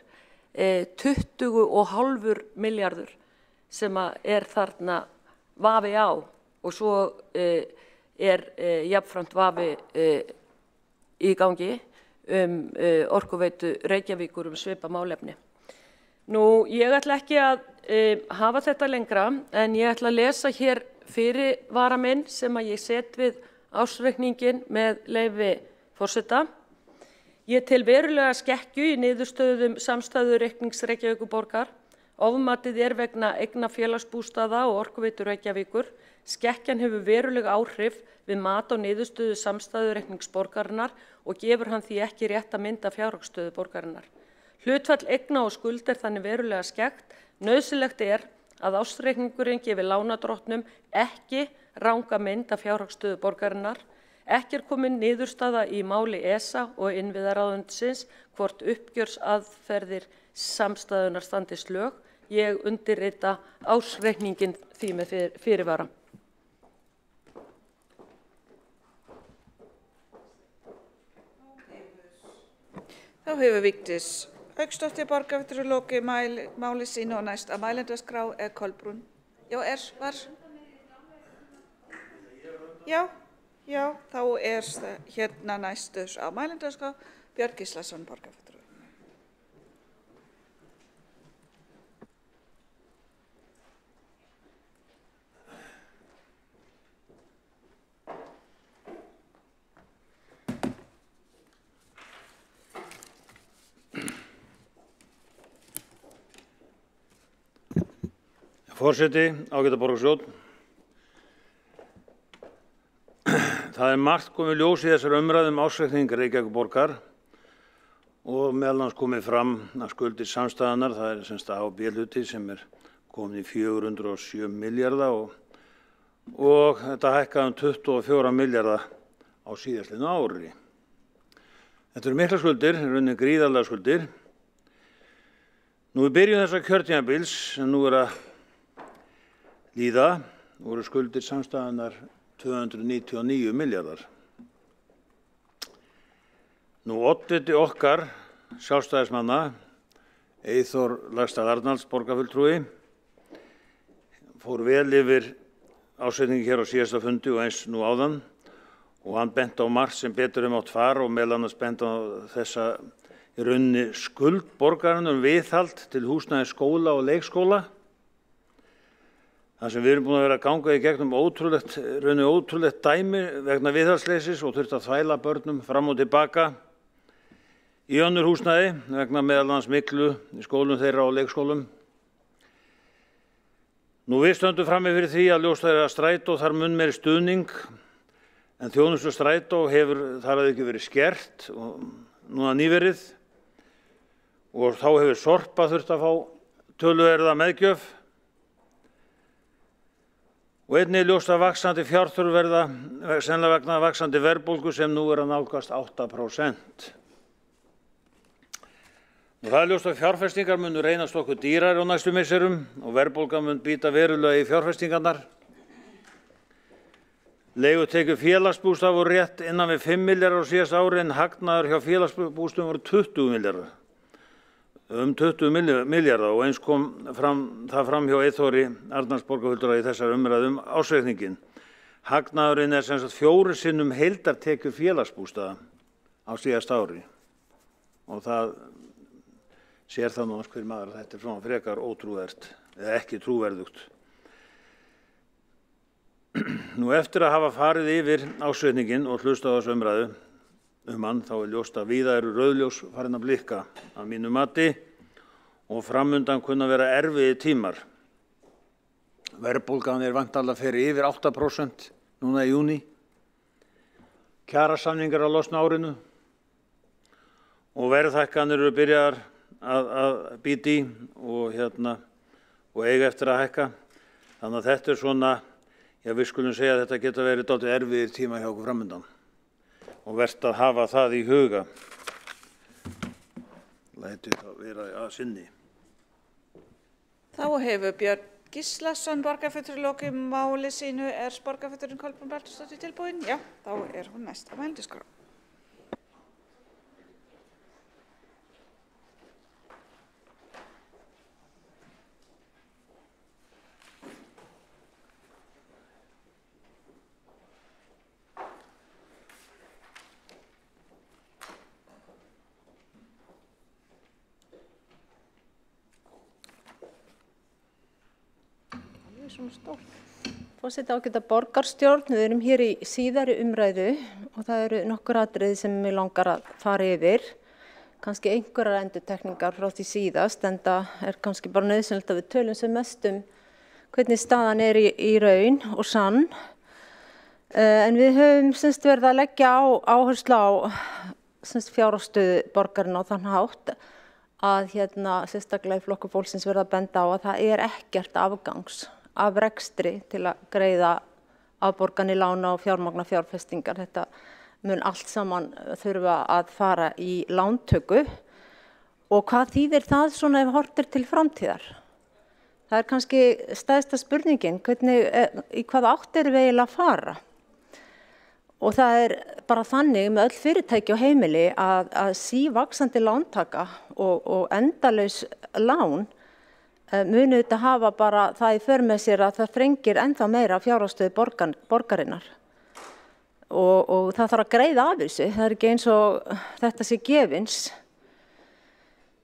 20,5 milljarður sem þarna vafi á og svo jafnframt vafi í gangi Orkuveitu Reykjavíkur svipað málefni. Nú, ég ætla ekki að hafa þetta lengra en ég ætla að lesa hér fyrirvara minn sem að ég set við ársreikninginn með leyfi forseta. Ég tel verulega skekkju í niðurstöðum samstæðureiknings Reykjavíkurborgar. Ofmatið vegna eigna félagsbústaða og Orkuveitu Reykjavíkur. Skekkjan hefur veruleg áhrif við mat á niðurstöðu samstæðureiknings borgarinnar og gefur hann því ekki rétta mynd af fjárhagsstöðu borgarinnar. Hlutfall eigna og skuld þannig verulega skekkt. Nauðsynlegt að ársreikningurinn gefi lánardrottnum ekki ranga mynd af fjárhagsstöðu borgarinnar. Ekki komin niðurstaða í máli ESA og innviðaráðuneytisins hvort uppgjörsaðferðir samstæðunar standist lög. Ég undirrita ársreikningin því með fyrirvara. Þá hefur Vigdís Hauksdóttir borgarfulltrúi lokið máli sínu og næst að mælendaskrá Kolbrún. Var? Já, þá hérna næstus á mælendaskrá Björn Gíslason borgarfulltrúi. Forseti, ágæta borgarstjórn. Það margt komið ljós í þessari umræðu ársreikning Reykjavíkurborgar og meðal annars komið fram að skuldir samstæðunnar, það semst A- og B-hluti sem komin í 407 milljarða og þetta hækkaði 24 milljarða á síðastliðnu ári. Þetta eru miklar skuldir, rauninni gríðarlega skuldir. Nú við byrjum þessa kjörtímabils sem nú að líða voru skuldir samstæðunnar 299 milljarðar. Nú oddviti okkar sjálfstæðismanna, Eyþór Laxdal Arnalds borgarfulltrúi, fór vel yfir ársreikningi hér á síðasta fundi og eins nú áðan og hann benti á margt sem betur mátt fara og meðal annars benti á þessa í rauninni skuld borgarinnar viðhald til húsnæðis skóla og leikskóla. Það sem við erum búin að vera að ganga í gegnum ótrúlegt dæmi vegna viðhaldsleysis og þurft að þvæla börnum fram og tilbaka í önnur húsnæði vegna meðal annars myglu í skólum þeirra og leikskólum. Nú við stöndum frammi fyrir því að ljóst er að strætó þarf mun meiri stuðning en þjónustu strætó hefur þar að ekki verið skert og núna nýverið og þá hefur Sorpa þurft að fá töluverða meðgjöf. Og einnig ljóst að vaxandi fjárþörf verða sennilega vegna vaxandi verðbólgu sem nú að nálgast 8%. Það er ljóst að fjárfestingar munu reynast okkur dýrari á næstu misserum og verðbólgan mun bíta verulega í fjárfestingarnar. Leigutekjur félagsbústaða voru rétt innan við 5 milljarðar á síðasta ári en hagnaður hjá félagsbústöðum voru 20 milljarðar. 20 milljarða og eins kom það fram hjá Eyþóri Arnalds borgarfulltrúa í þessari umræðu ársreikningin. Hagnaðurinn sem sagt 4 sinnum heildartekjur félagsbústaða á síðasta ári og það sér það nú hver maður að þetta svona frekar ótrúvert eða ekki trúverðugt. Nú eftir að hafa farið yfir ársreikningin og hlustað á þessu umræðu hann þá ljóst að víða eru rauðljós farin að blikka að mínu mati og framundan kunna vera erfiðir tímar. Verðbólgan væntanlega fyrir yfir 8% núna í júní. Kjarasamningar að losna árinu og verðhækkanir eru byrjaðar að bíta í og eiga eftir að hækka. Þannig að þetta svona, við skulum segja að þetta geta verið dálítið erfiðir tíma hjá okkur framundan. Og vert að hafa það í huga. Lætur það vera að sinni. Þá hefur Björn Gíslason borgarfulltrúi lokið máli sínu. Borgarfulltrúin Kolbrún Baldursdóttir tilbúin? Já, þá hún næst á mælendaskrá. Forseti, ágæta borgarstjórn, við erum hér í síðari umræðu og það eru nokkur atriði sem mig langar að fara yfir. Kannski einhverjar endurtekningar frá því síðast, en það kannski bara nauðsynlegt að við tölum sem mest hvernig staðan í raun og sann. En við höfum verið að leggja áherslu á fjárhagsstöðu borgarinn á þann hátt að sérstaklega í Flokki fólksins verið að benda á að það er ekkert afgangs af rekstri til að greiða afborganir lána og fjármagna fjárfestingar. Þetta mun allt saman þurfa að fara í lántöku Og hvað þýðir það svona ef horft til framtíðar? Það kannski stærsta spurningin, í hvaða átt erum við eiginlega að fara? Og það bara þannig með öll fyrirtæki og heimili að sívaxandi lántaka og endalaus lán munu þetta hafa bara það í för með sér að það þrengir ennþá meira fjárhagsstöðu borgarinnar. Og það þarf að greiða af þessu, það ekki eins og þetta sé gefins.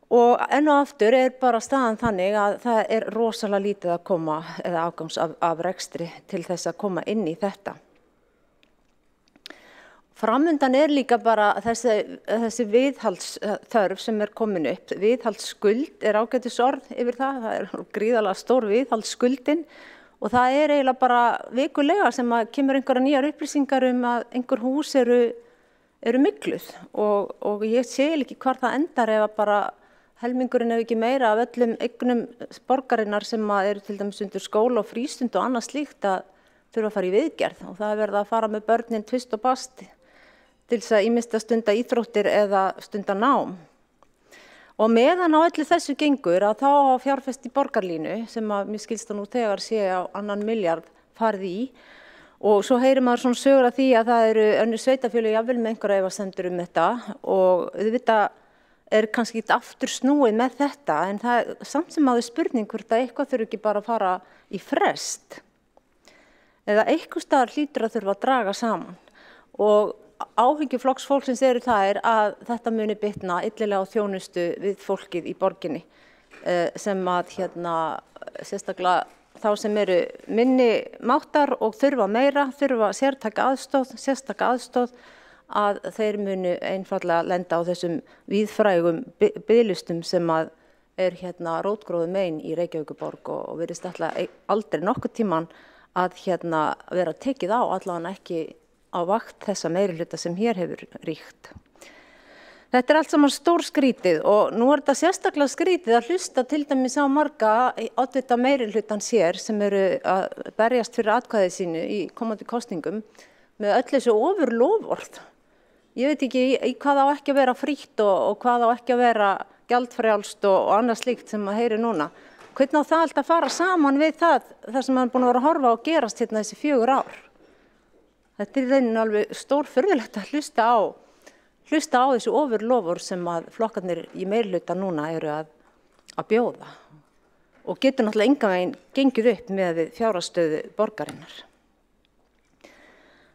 Og enn og aftur bara staðan þannig að það rosalega lítið að koma eða afgangs af rekstri til þess að koma inn í þetta. Framundan líka bara þessi viðhaldsþörf sem komin upp. Viðhaldsskuld ágætis orð yfir það gríðarlega stór viðhaldsskuldin og það eiginlega bara vikulega sem að kemur einhverja nýjar upplýsingar að einhver hús eru mygluð og ég sé ekki hvar það endar ef bara helmingurinn ef ekki meira af öllum eignum borgarinnar sem eru til dæmis undir skóla og frístund og annað slíkt að þurfa að fara í viðgerð og það verða að fara með börnin tvist og bast til þess að ýmist að stunda íþróttir eða stunda nám. Og meðan á öllu þessu gengur að þá á fjárfest í borgarlínu sem að mér skilst að nú þegar sé á 2 milljarð farið í og svo heyrir maður svona sögur af því að það eru önnur sveitarfélög jafnvel með einhverja efasemdir þetta og auðvitað kannski ekki aftur snúið með þetta en það samt sem áður spurning hvort að eitthvað þurfi ekki bara að fara í frest eða eitthvað staðar hlýtur að þurfa að draga saman og áhyggjur Flokks fólksins það að þetta muni bitna illilega á þjónustu við fólkið í borginni sem að sérstaklega þá sem eru minni máttar og þurfa meira, þurfa sérstaka aðstoð að þeir munu einfaldlega lenda á þessum víðfrægum biðlistum sem að rótgróðum megin í Reykjavíkurborg og virðist alltaf aldrei nokkurn tímann að vera tekið á allavega ekki á vakt þessa meirihluta sem hér hefur ríkt. Þetta allt saman stór skrítið og nú þetta sérstaklega skrítið að hlusta til dæmis á marga oddvita meirihlutans hér sem eru að berjast fyrir atkvæði sínu í komandi kosningum með öll þessu ofurlofvörð. Ég veit ekki í hvað á ekki að vera frítt og hvað á ekki að vera gjaldfrjálst og annað slíkt sem að heyri núna. Hvernig á það allt að fara saman við það sem hann búin að vera að horfa og gerast þessi 4 ár? Þetta rauninni alveg stórfurðulegt að hlusta á þessu ofurlofvörð sem að flokkarnir í meirihluta núna eru að bjóða og getur náttúrulega engan veginn gengið upp með fjárhagsstöðu borgarinnar.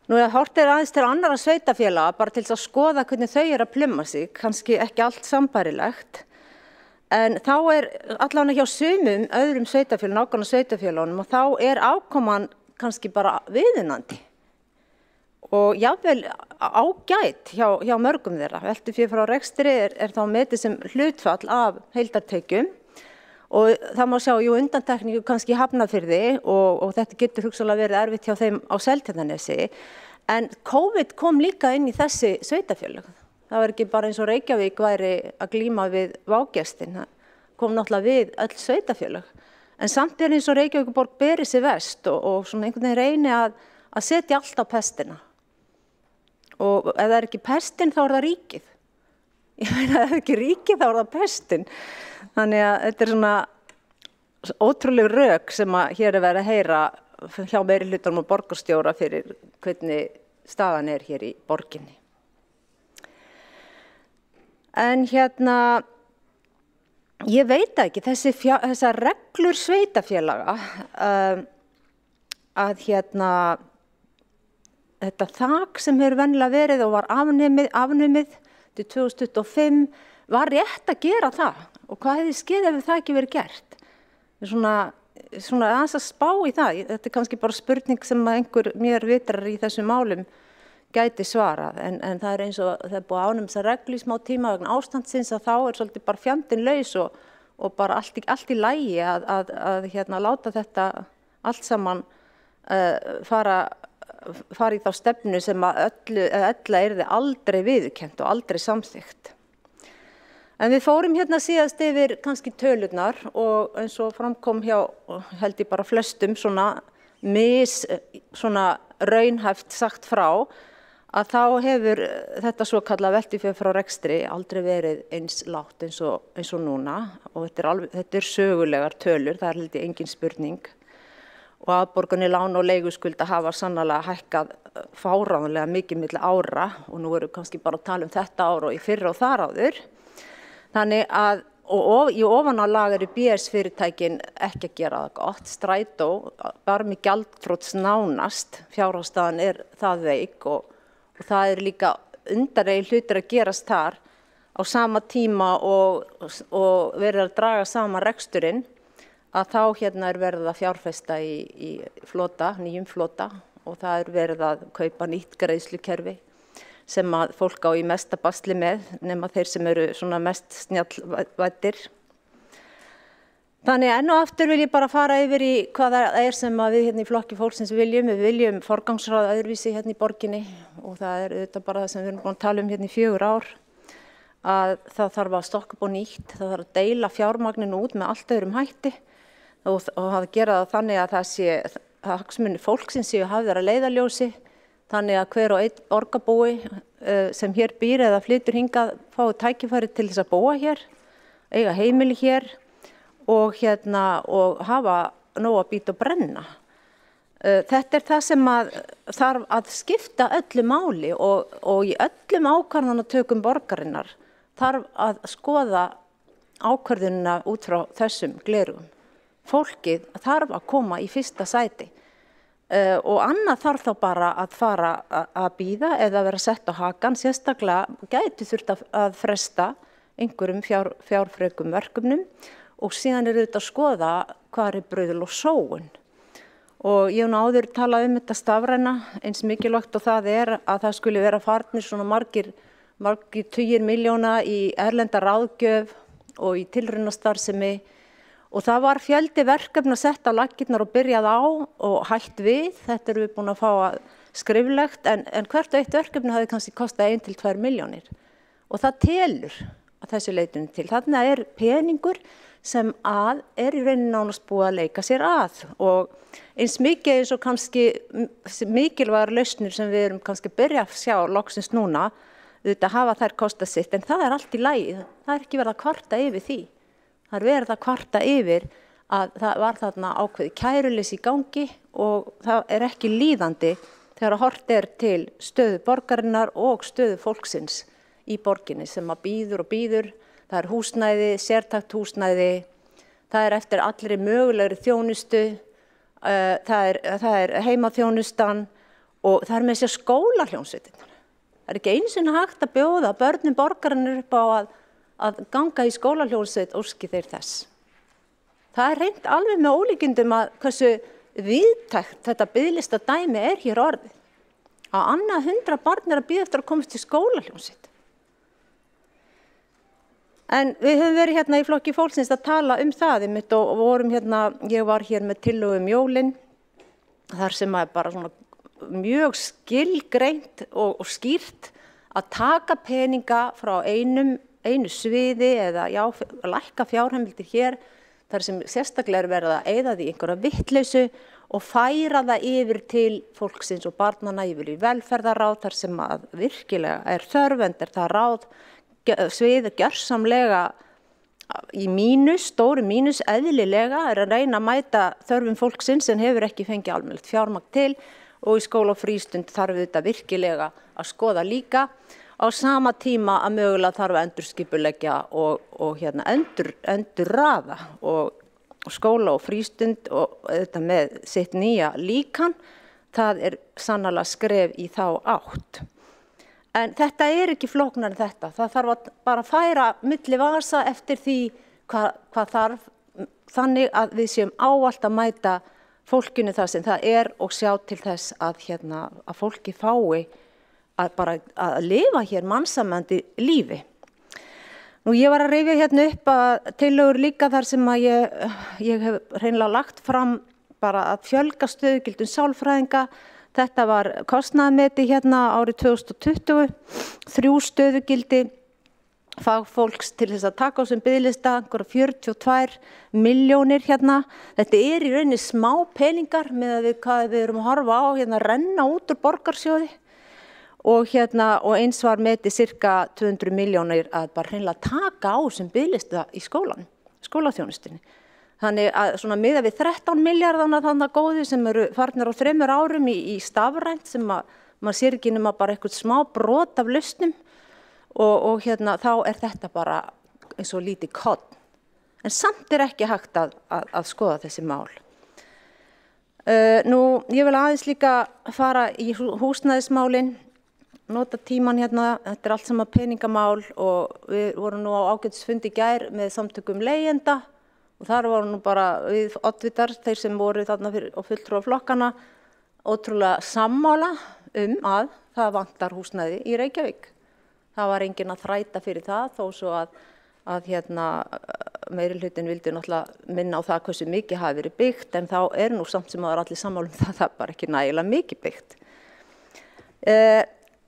Nú horft aðeins til annarra sveitarfélaga bara til þess að skoða hvernig þau að pluma sig, kannski ekki allt sambærilegt, en þá allavega hjá sumum öðrum sveitarfélagum, nákvæmlega sveitarfélagunum og þá afkoman kannski bara viðunandi. Og jafnvel ágætt hjá mörgum þeirra. Veltufé frá rekstri þá metið sem hlutfall af heildartekjum og það má sjá undantekningu kannski í Hafnarfirði og þetta getur hugsanlega verið erfitt hjá þeim á Seltjarnarnesi. En COVID kom líka inn í þessi sveitarfélög. Það var ekki bara eins og Reykjavík væri að glíma við vágestin. Það kom náttúrulega við öll sveitarfélög. En samt eins og Reykjavíkurborg beri sig verst og svona einhvern veginn reyni að setja allt á pestina. Og ef það ekki pestin þá það ríkið. Ég meina ef það ekki ríkið þá það pestin. Þannig að þetta svona ótrúleg rök sem að hér verið að heyra hjá meirihlutanum og borgarstjóra fyrir hvernig staðan hér í borginni. En ég veit ekki, þessar reglur sveitarfélaga að þetta þak sem hefur venjulega verið og var afnumið til 2025 var rétt að gera það og hvað hefði skeið ef það ekki verið gert? Svona aðeins að spá í það, þetta kannski bara spurning sem einhver mér vitrar í þessum málum gæti svarað en það eins og það búið ánum þessar reglu í smá tíma vegna ástandsins að þá svolítið bara fjandinn laus og bara allt í lagi að láta þetta allt saman fara í þá stefnu sem að ella yrði aldrei viðurkennt og aldrei samþykkt. En við fórum síðast yfir kannski tölurnar og eins og framkom hjá held ég bara flestum svona raunhæft sagt frá að þá hefur þetta svo kallað veltufé frá rekstri aldrei verið eins lágt eins og núna og þetta er sögulegar tölur, það held ég engin spurning og afborganir lána og leiguskulda hafa sannarlega hækkað fáránlega mikið milli ára og nú erum við kannski bara að tala um þetta ár og í fyrra og þar áður. Þannig að og í ofanálag eru BS fyrirtækin ekki að gera það gott. Strætó bara með gjaldþrots nánast, fjárhagsstaðan það veik og það líka undarlegir hlutir að gerast þar á sama tíma og verið að draga saman reksturinn að þá hérna verið að fjárfesta í flota, nýjum flota og það verið að kaupa nýtt greiðslukerfi sem að fólk á í mesta basli með nema þeir sem eru svona mest snjallvæddir. Þannig enn og aftur vil ég bara fara yfir í hvað það sem að við hérna í flokki fólksins viljum. Við viljum forgangsraða öðruvísi hérna í borginni og það auðvitað bara það sem við erum búin að tala um hérna í 4 ár að það þarf að stokka upp á nýtt, það þarf að deila fjármagninu út með allt öðrum hætti og að gera það þannig að það sé að hagsmunir fólksins séu hafðir að leiðarljósi þannig að hver og einn borgarbúi sem hér býr eða flytur hingað fái tækifæri til þess að búa hér, eiga heimili hér og hafa nóg að bíta og brenna. Þetta er það sem þarf að skipta öllu máli og í öllum ákvarðanatökum borgarinnar þarf að skoða ákvörðunina út frá þessum gleraugum. Fólkið þarf að koma í fyrsta sæti og annað þarf þá bara að fara að bíða eða vera sett á hakan, sérstaklega gæti þurft að fresta einhverjum fjárfrekum verkefnum og síðan auðvitað að skoða hvað brauðul og sóun. Og ég hef áður talað þetta stafræna eins mikilvægt og það að það skuli vera farnir svona margir tugir milljóna í erlenda ráðgjöf og í tilraunastarfsemi og það var fjöldi verkefna sett á laggirnar og byrjað á og hætt við. Þetta erum við búin að fá skriflegt en hvert og eitt verkefni hafði kannski kostað 1 til 2 milljónir og það telur að þessu leitinu til. Þarna peningur sem í rauninni nánast búið að leika sér að og eins mikið eins og kannski mikilvægar lausnir sem við erum kannski byrja að sjá loksins núna, þetta hafa þær kostað sitt en það allt í lagi, það ekki verið að kvarta yfir því. Það verið að kvarta yfir að það var þarna ákveðið kæruleysi í gangi og það ekki líðandi þegar horft til stöðu borgarinnar og stöðu fólksins í borginni sem að bíður og bíður. Það húsnæði, sértækt húsnæði, það eftir allri mögulegri þjónustu, það heimaþjónustan og það með sér skólahljómsveitirnar. Það ekki einu sinni hægt að bjóða börnum borgarinnar upp á að ganga í skólahljómsveit óski þeir þess. Það reynt alveg með ólíkindum að hversu víðtækt þetta biðlista dæmi hér orðið. Að annað 100 barn að bíða eftir að komast í skólahljómsveit. En við höfum verið hérna í flokki fólksins að tala það og vorum ég var hér með tillögu jólin, þar sem bara svona mjög skilgreint og skýrt að taka peninga frá einu sviði eða lækka fjárheimildir hér, þar sem sérstaklega verið að eyða því einhverja vitleysu og færa það yfir til fólksins og barnanna yfir í velferðarráð, þar sem að virkilega þörf, en það ráð sviði gjörsamlega í mínus, stóru mínus, eðlilega að reyna að mæta þörfum fólksins sem hefur ekki fengið almennilegt fjármagn til og í skóla og frístund þarf þetta virkilega að skoða líka. Á sama tíma að mögulega þarf að endurskipuleggja og endurraða og skóla og frístund og þetta með sitt nýja líkan, það sannarlega skref í þá átt. En þetta ekki flóknar en þetta. Það þarf að bara færa milli vasa eftir því hvað þarf, þannig að við séum ávallt að mæta fólkinu það sem það og sjá til þess að fólki fái að lifa hér mannsæmandi lífi. Nú ég var að rifja upp að tillögur líka þar sem að ég hef hreinlega lagt fram bara að fjölga stöðugildum sálfræðinga. Þetta var kostnaðarmeti árið 2020, 3 stöðugildi fagfólks til þess að taka á sem biðlista, 42 milljónir Þetta í rauninni smá peningar með við hvað við erum að horfa á renna út úr borgarsjóði og eins var metið cirka 200 milljónir að bara hreinlega taka á sem biðlista í skólaþjónustunni. Þannig að svona miðað við 13 milljarðana þannig góðu sem eru farnir á 3 árum í stafrænt sem maður sér ekki nema bara eitthvað smá brot af lausnum og þá þetta bara eins og lítið korn. En samt ekki hægt að skoða þessi mál. Ég vil aðeins líka fara í húsnæðismálin, nota tíman þetta allt saman peningamál og við vorum nú á ágætisfundi í gær með samtökum leigjenda og þar voru nú bara við oddvitar, þeir sem voru þarna og fulltrúar flokkana, ótrúlega sammála að það vantar húsnæði í Reykjavík. Það var enginn að þræta fyrir það þó svo að meirihlutin vildi náttúrulega minna á það hversu mikið hafi verið byggt en þá nú samt sem það allir sammála það er bara ekki nægilega mikið byggt.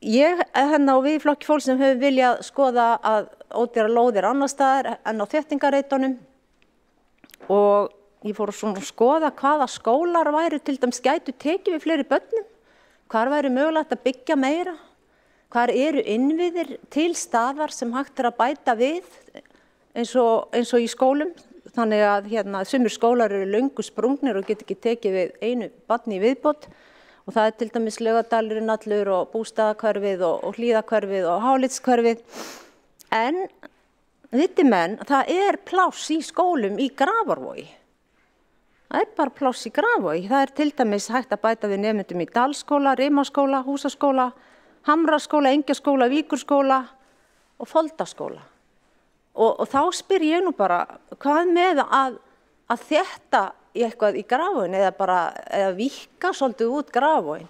Ég og við í Flokki fólksins höfum viljað skoða að ódýra lóðir annars staðar en á þéttingarreitunum og ég fór svona að skoða hvaða skólar væru til dæmis gætu tekið við fleiri börnum, hvar væri mögulegt að byggja meira, hvar eru innviðir til staðar sem hægt að bæta við eins og í skólum. Þannig að sumir skólar eru löngu sprungnir og get ekki tekið við einu barni í viðbót og það til dæmis Laugardalurinn allur og Bústaðahverfið og Hlíðahverfið og Hálitshverfið. En viti menn, það pláss í skólum í Grafarvogi. Það bara pláss í Grafarvogi. Það til dæmis hægt að bæta við nemendum í Dalsskóla, Rimaskóla, Húsaskóla, Hamraskóla, Engjaskóla, Víkurskóla og Foldaskóla. Og þá spyr ég nú bara, hvað með að þétta eitthvað í Grafarvoginn eða víkka svolítið út Grafarvoginn?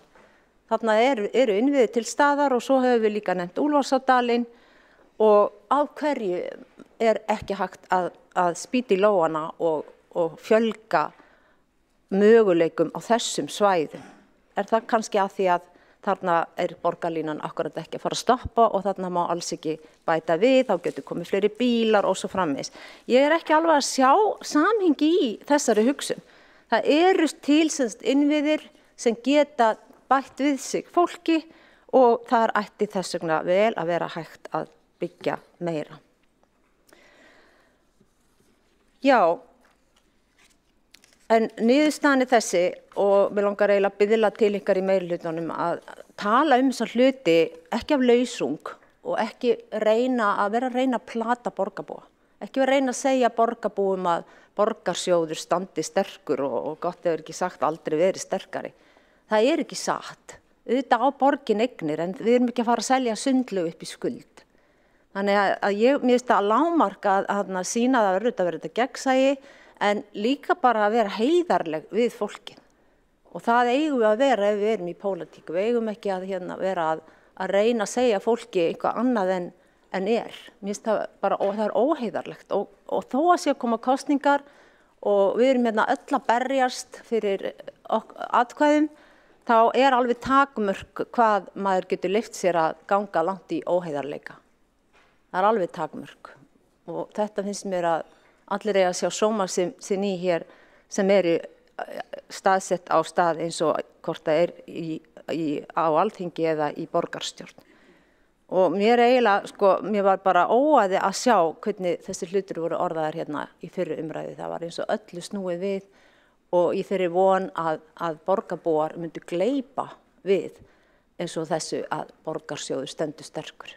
Þarna eru innviðir til staðar og svo höfum við líka nefnt Úlfarsárdalinn og af hverju ekki hægt að spýta í lófana og fjölga möguleikum á þessum svæðum. Það kannski að því að þarna borgarlínan akkurat ekki að fara að stoppa og þarna má alls ekki bæta við, þá getur komið fleiri bílar og svo framvegis. Ég ekki alveg að sjá samhengi í þessari hugsun. Það eru til innviðir sem geta bætt við sig fólki og það ætti þess vegna vel að vera hægt að byggja meira. Já, en niðurstaðan þessi og mig langar eiginlega að biðla til ykkar í meirihlutanum að tala þessa hluti ekki af lausung og ekki reyna að plata borgarbúa. Ekki reyna að segja borgarbúum að borgarsjóður standi sterkur og gott hefur ekki sagt aldrei verið sterkari. Það ekki satt. Auðvitað á borgin eignir en við erum ekki að fara að selja sundlaug upp í skuld. Þannig að mér finnst að lágmarka að sýna það verður þetta gegnsæi en líka bara að vera heiðarleg við fólkin. Og það eigum við að vera ef við erum í pólitík. Við eigum ekki að vera að reyna að segja fólki eitthvað annað en Mér finnst það bara, og það óheiðarlegt og þó að sé að koma kosningar og við erum öll að berjast fyrir atkvæðum, þá alveg takmörk hvað maður getur leyft sér að ganga langt í óheiðarleika. Það alveg takmörk og þetta finnst mér að allir eiga að sjá sóma sinn í hér sem staðsett á stað eins og hvort það á Alþingi eða í borgarstjórn. Og mér eiginlega, mér var bara óæði að sjá hvernig þessi hlutir voru orðaðir hérna í fyrri umræðu. Það var eins og öllu snúið við og í þeirri von að borgarbúar myndu gleypa við eins og þessu að borgarsjóður stendur sterkur.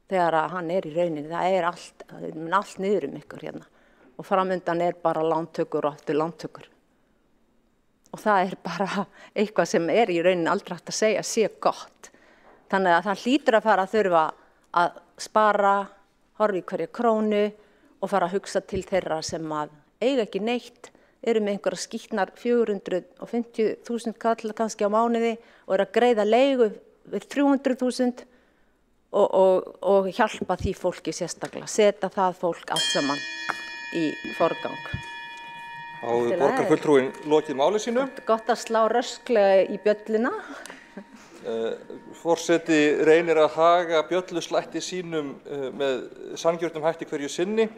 Þegar að hann í rauninni, það allt niður ykkur hérna og framundan bara lántökur og aftur lántökur. Og það bara eitthvað sem í rauninni aldrei hægt að segja sé gott. Þannig að það hlýtur að fara að þurfa að spara, horfa í hverja krónu og fara að hugsa til þeirra sem að eiga ekki neitt, eru með einhverja skítnar 450.000 kall kannski á mánuði og að greiða leigu við 300.000 og hjálpa því fólki sérstaklega, setja það fólk allt saman í forgang. Áður borgarfulltrúinn lokið máli sínu. Gott að slá rösklega í bjölluna. Forseti reynir að haga bjölluslætti sínum með sanngjörnum hætti hverju sinni.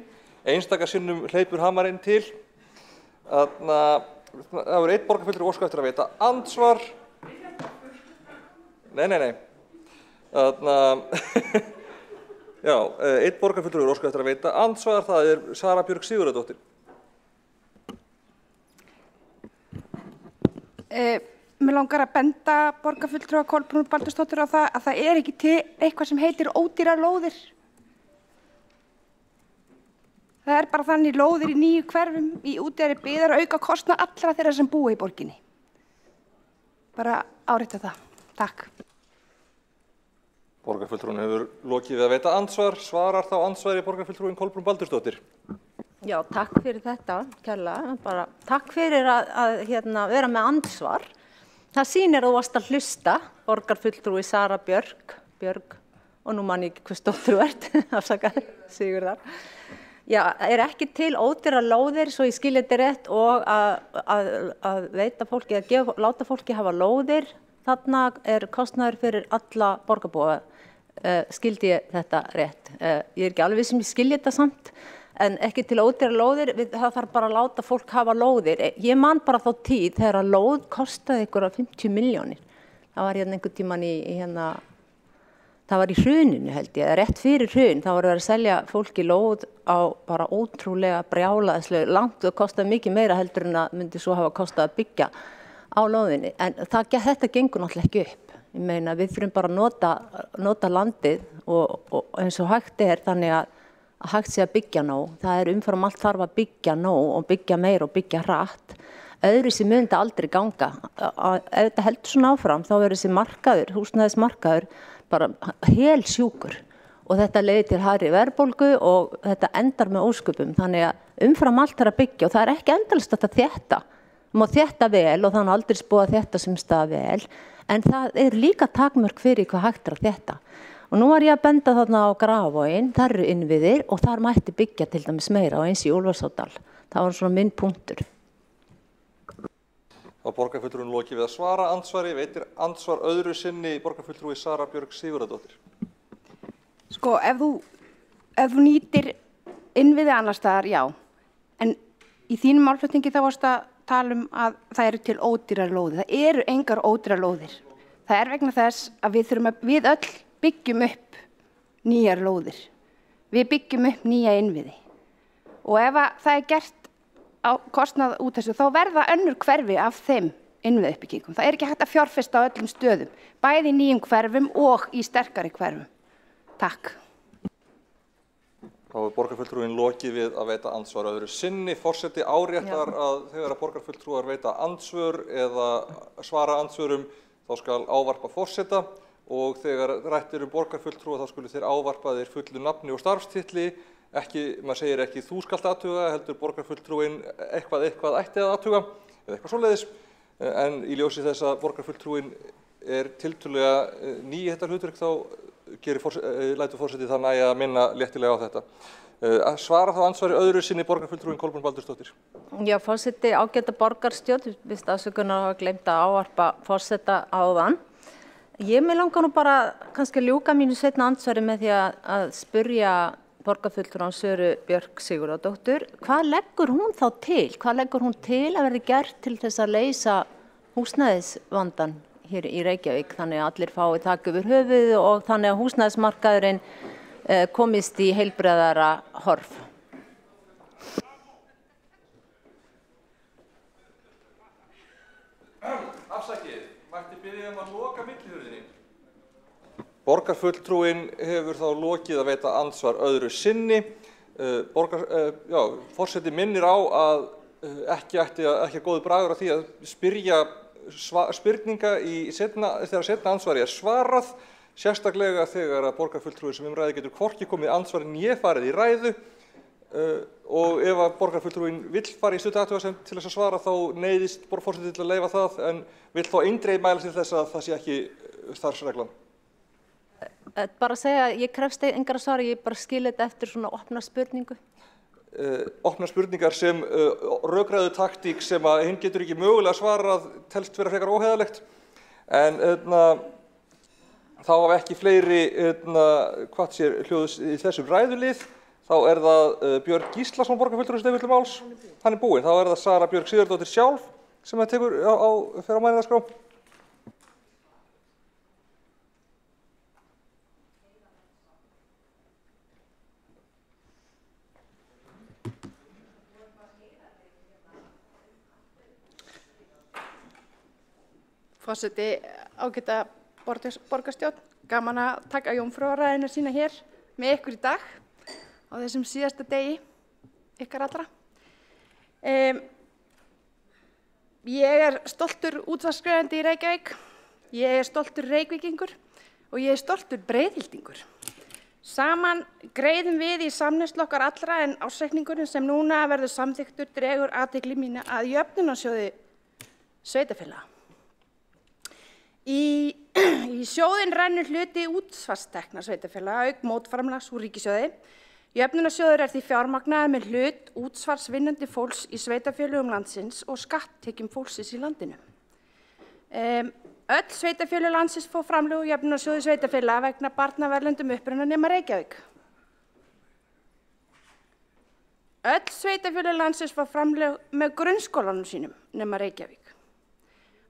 Einstaka sinnum hleypur hamarinn til. Það einn borgarfulltrúi óskað eftir að veita andsvar. Nei. Já, einn borgarfulltrúi er óskað eftir að veita andsvar, það er Sara Björk Sigurðardóttir. Mér langar að benda borgarfulltrúa Kolbrúnu Baldursdóttur á það að það er ekki til eitthvað sem heitir ódýrar lóðir. Það er bara þannig lóðir í 9 hverfum í útjaðri byggðar og auka kostnað allra þeirra sem búa í borginni. Bara árétta það. Takk. Borgarfulltrúin hefur lokið við að veita andsvar. Svarar þá andsvari borgarfulltrúin Kolbrún Baldursdóttir. Já, takk fyrir þetta, kærlega. Bara takk fyrir að vera með andsvar. Það sýnir að þú varst að hlusta, borgarfulltrúi Sara Björk, og nú man ég ekki hvers dóttir þú ert, afsakaðu, Sigurðar. Já, er ekki til ódýrar lóðir, svo ég skilja þetta rétt, og að veita fólki, láta fólki hafa lóðir. Þarna er kostnaður fyrir alla borgarbúa, skildi ég þetta rétt. Ég er ekki alveg sem ég skilja þetta samt, en ekki til ódýrar lóðir, það þarf bara að láta fólk hafa lóðir. Ég man bara þá tíð þegar að lóð kostaði ykkur 50 milljónir. Það var einhvern tímann það var í hruninu held ég, rétt fyrir hrun, þá var verið að selja fólki lóð á bara ótrúlega brjálaðislega langt og kostaði mikið meira heldur en að myndi svo hafa kostað að byggja á lóðinni. En þetta gengur náttúrulega ekki upp. Ég meina við þurfum bara að nota landið og eins og hægt er þannig að hægt sé að byggja nóg. Það er umfram allt þarf að byggja nóg og byggja meir og byggja hratt. Öðru sem mun þetta aldrei ganga. Ef þetta heldur svona áfram þá verður þessi markaður, húsnæðismarkaður, bara helsjúkur. Og þetta leiðir til hærri verðbólgu og þetta endar með ósköpum. Þannig að umfram allt er að byggja og það er ekki endalaust að þétta. Það má þétta vel og þannig aldrei spóa þétta sem stað vel. En það er líka takmörk fyrir hvað hægt er að þétta. Og nú var ég að benda þarna á Grafavoginn, þar eru innviðir og þar mætti byggja til dæmis meira og eins í Úlfarsárdal. Það var svona minn punktur. Þá borgarfulltrúin lokið við að svara andsvari, veitir andsvar öðru sinni borgarfulltrúi Sara Björk Sigurðardóttir. Sko, ef þú nýtir innviði annars staðar, já. En í þínum málflutningi þá varst að tala að það eru til ódýrar lóðir. Það eru engar ódýrar lóðir. Það er vegna þess að við öll byggjum upp nýjar lóðir. Við byggjum upp nýja innviði. Og ef það er gert á kostnað út þessu, þá verða önnur hverfi af þeim innviðuppbyggingum. Það er ekki hægt að fjárfesta á öllum stöðum, bæði í nýjum hverfum og í sterkari hverfum. Takk. Þá er borgarfulltrúin lokið við að veita andsvar öðru sinni. Forseti áréttar að þegar að borgarfulltrúar veita andsvör eða svara andsvörum, þá skal ávarpa forseta og þegar rætt borgarfulltrúa þá skulu þeir ávarpa þeir fullu nafni og starfstitli. Maður segir ekki þú skalt athuga, heldur borgarfulltrúin eitthvað ætti að athuga eða eitthvað svoleiðis. En í ljósi þess að borgarfulltrúin er tiltölulega ný í þetta hlutverk þá lætur forsetið það nægja að minna léttilega á þetta. Svara þá andsvari öðru sinni borgarfulltrúin Kolbrún Baldursdóttir. Já, forseti ágæta borgarstjórn, við afsökunar hafa gleymt að ávarpa forseta áðan. Ég mig langar nú bara kannski að ljúka mínu seinna andsvari með því að spyrja borgarfulltrúan Söru Björk Sigurðardóttur, hvað leggur hún þá til? Hvað leggur hún til að verði gert til þess að leysa húsnæðisvandann hér í Reykjavík þannig að allir fái þak yfir höfuð og þannig að húsnæðismarkaðurinn komist í heilbrigðara horf? Afsakið, mætti biðja að loka millihurðinni. Borgarfulltrúin hefur þá lokið að veita andsvar öðru sinni. Forseti minnir á að ekki góður bragur á því að spyrja spurninga þegar seinna ansvari er svarað, sérstaklega þegar að borgarfulltrúi sem ræði getur hvorki komið ansvari né farið í ræðu og ef að borgarfulltrúin vill fara í stuttathugasemd til þess að svara þá neyðist forseti til að leyfa það en vill þá eindregið mæla til þess að það sé ekki starfsreglan. Bara að segja, ég krefst engra svara, ég bara skil þetta eftir svona opna spurningu. Opna spurningar sem rökræðu taktík sem að hinn getur ekki mögulega svarað telst vera frekar óheiðalegt. En þá hafa ekki fleiri hljóðs í þessum ræðulið. Þá er það Björn Gíslason, borgarfulltrúi Stefnillu máls. Hann er búinn. Þá er það Sara Björk Sigurðardóttir sjálf sem það tekur fer á mælendaskrá. Forseti, ágæta borgarstjórn, gaman að taka jómfrúarræðina sína hér með ykkur í dag á þessum síðasta degi ykkar allra. Ég stoltur útvarpsgreiðandi í Reykjavík, ég stoltur Reykvíkingur og ég stoltur Breiðhyltingur. Saman greiðum við í samneyslu okkar allra en ársreikningurinn sem núna verður samþykktur dregur athygli mína að jöfnunarsjóði sveitarfélaga. Í sjóðinn rennur hluti útsvarstekna sveitarfélaga auk mótframlags úr ríkissjóði. Jöfnunarsjóður því fjármagnaður með hlut útsvarsvinnandi fólks í sveitarfélögum landsins og skatttekjum fólksins í landinu. Öll sveitarfélög landsins fá framlög úr jöfnunarsjóði sveitarfélaga vegna barna af erlendum uppruna nema Reykjavík. Öll sveitarfélög landsins fá framlög með grunnskólanum sínum nema Reykjavík.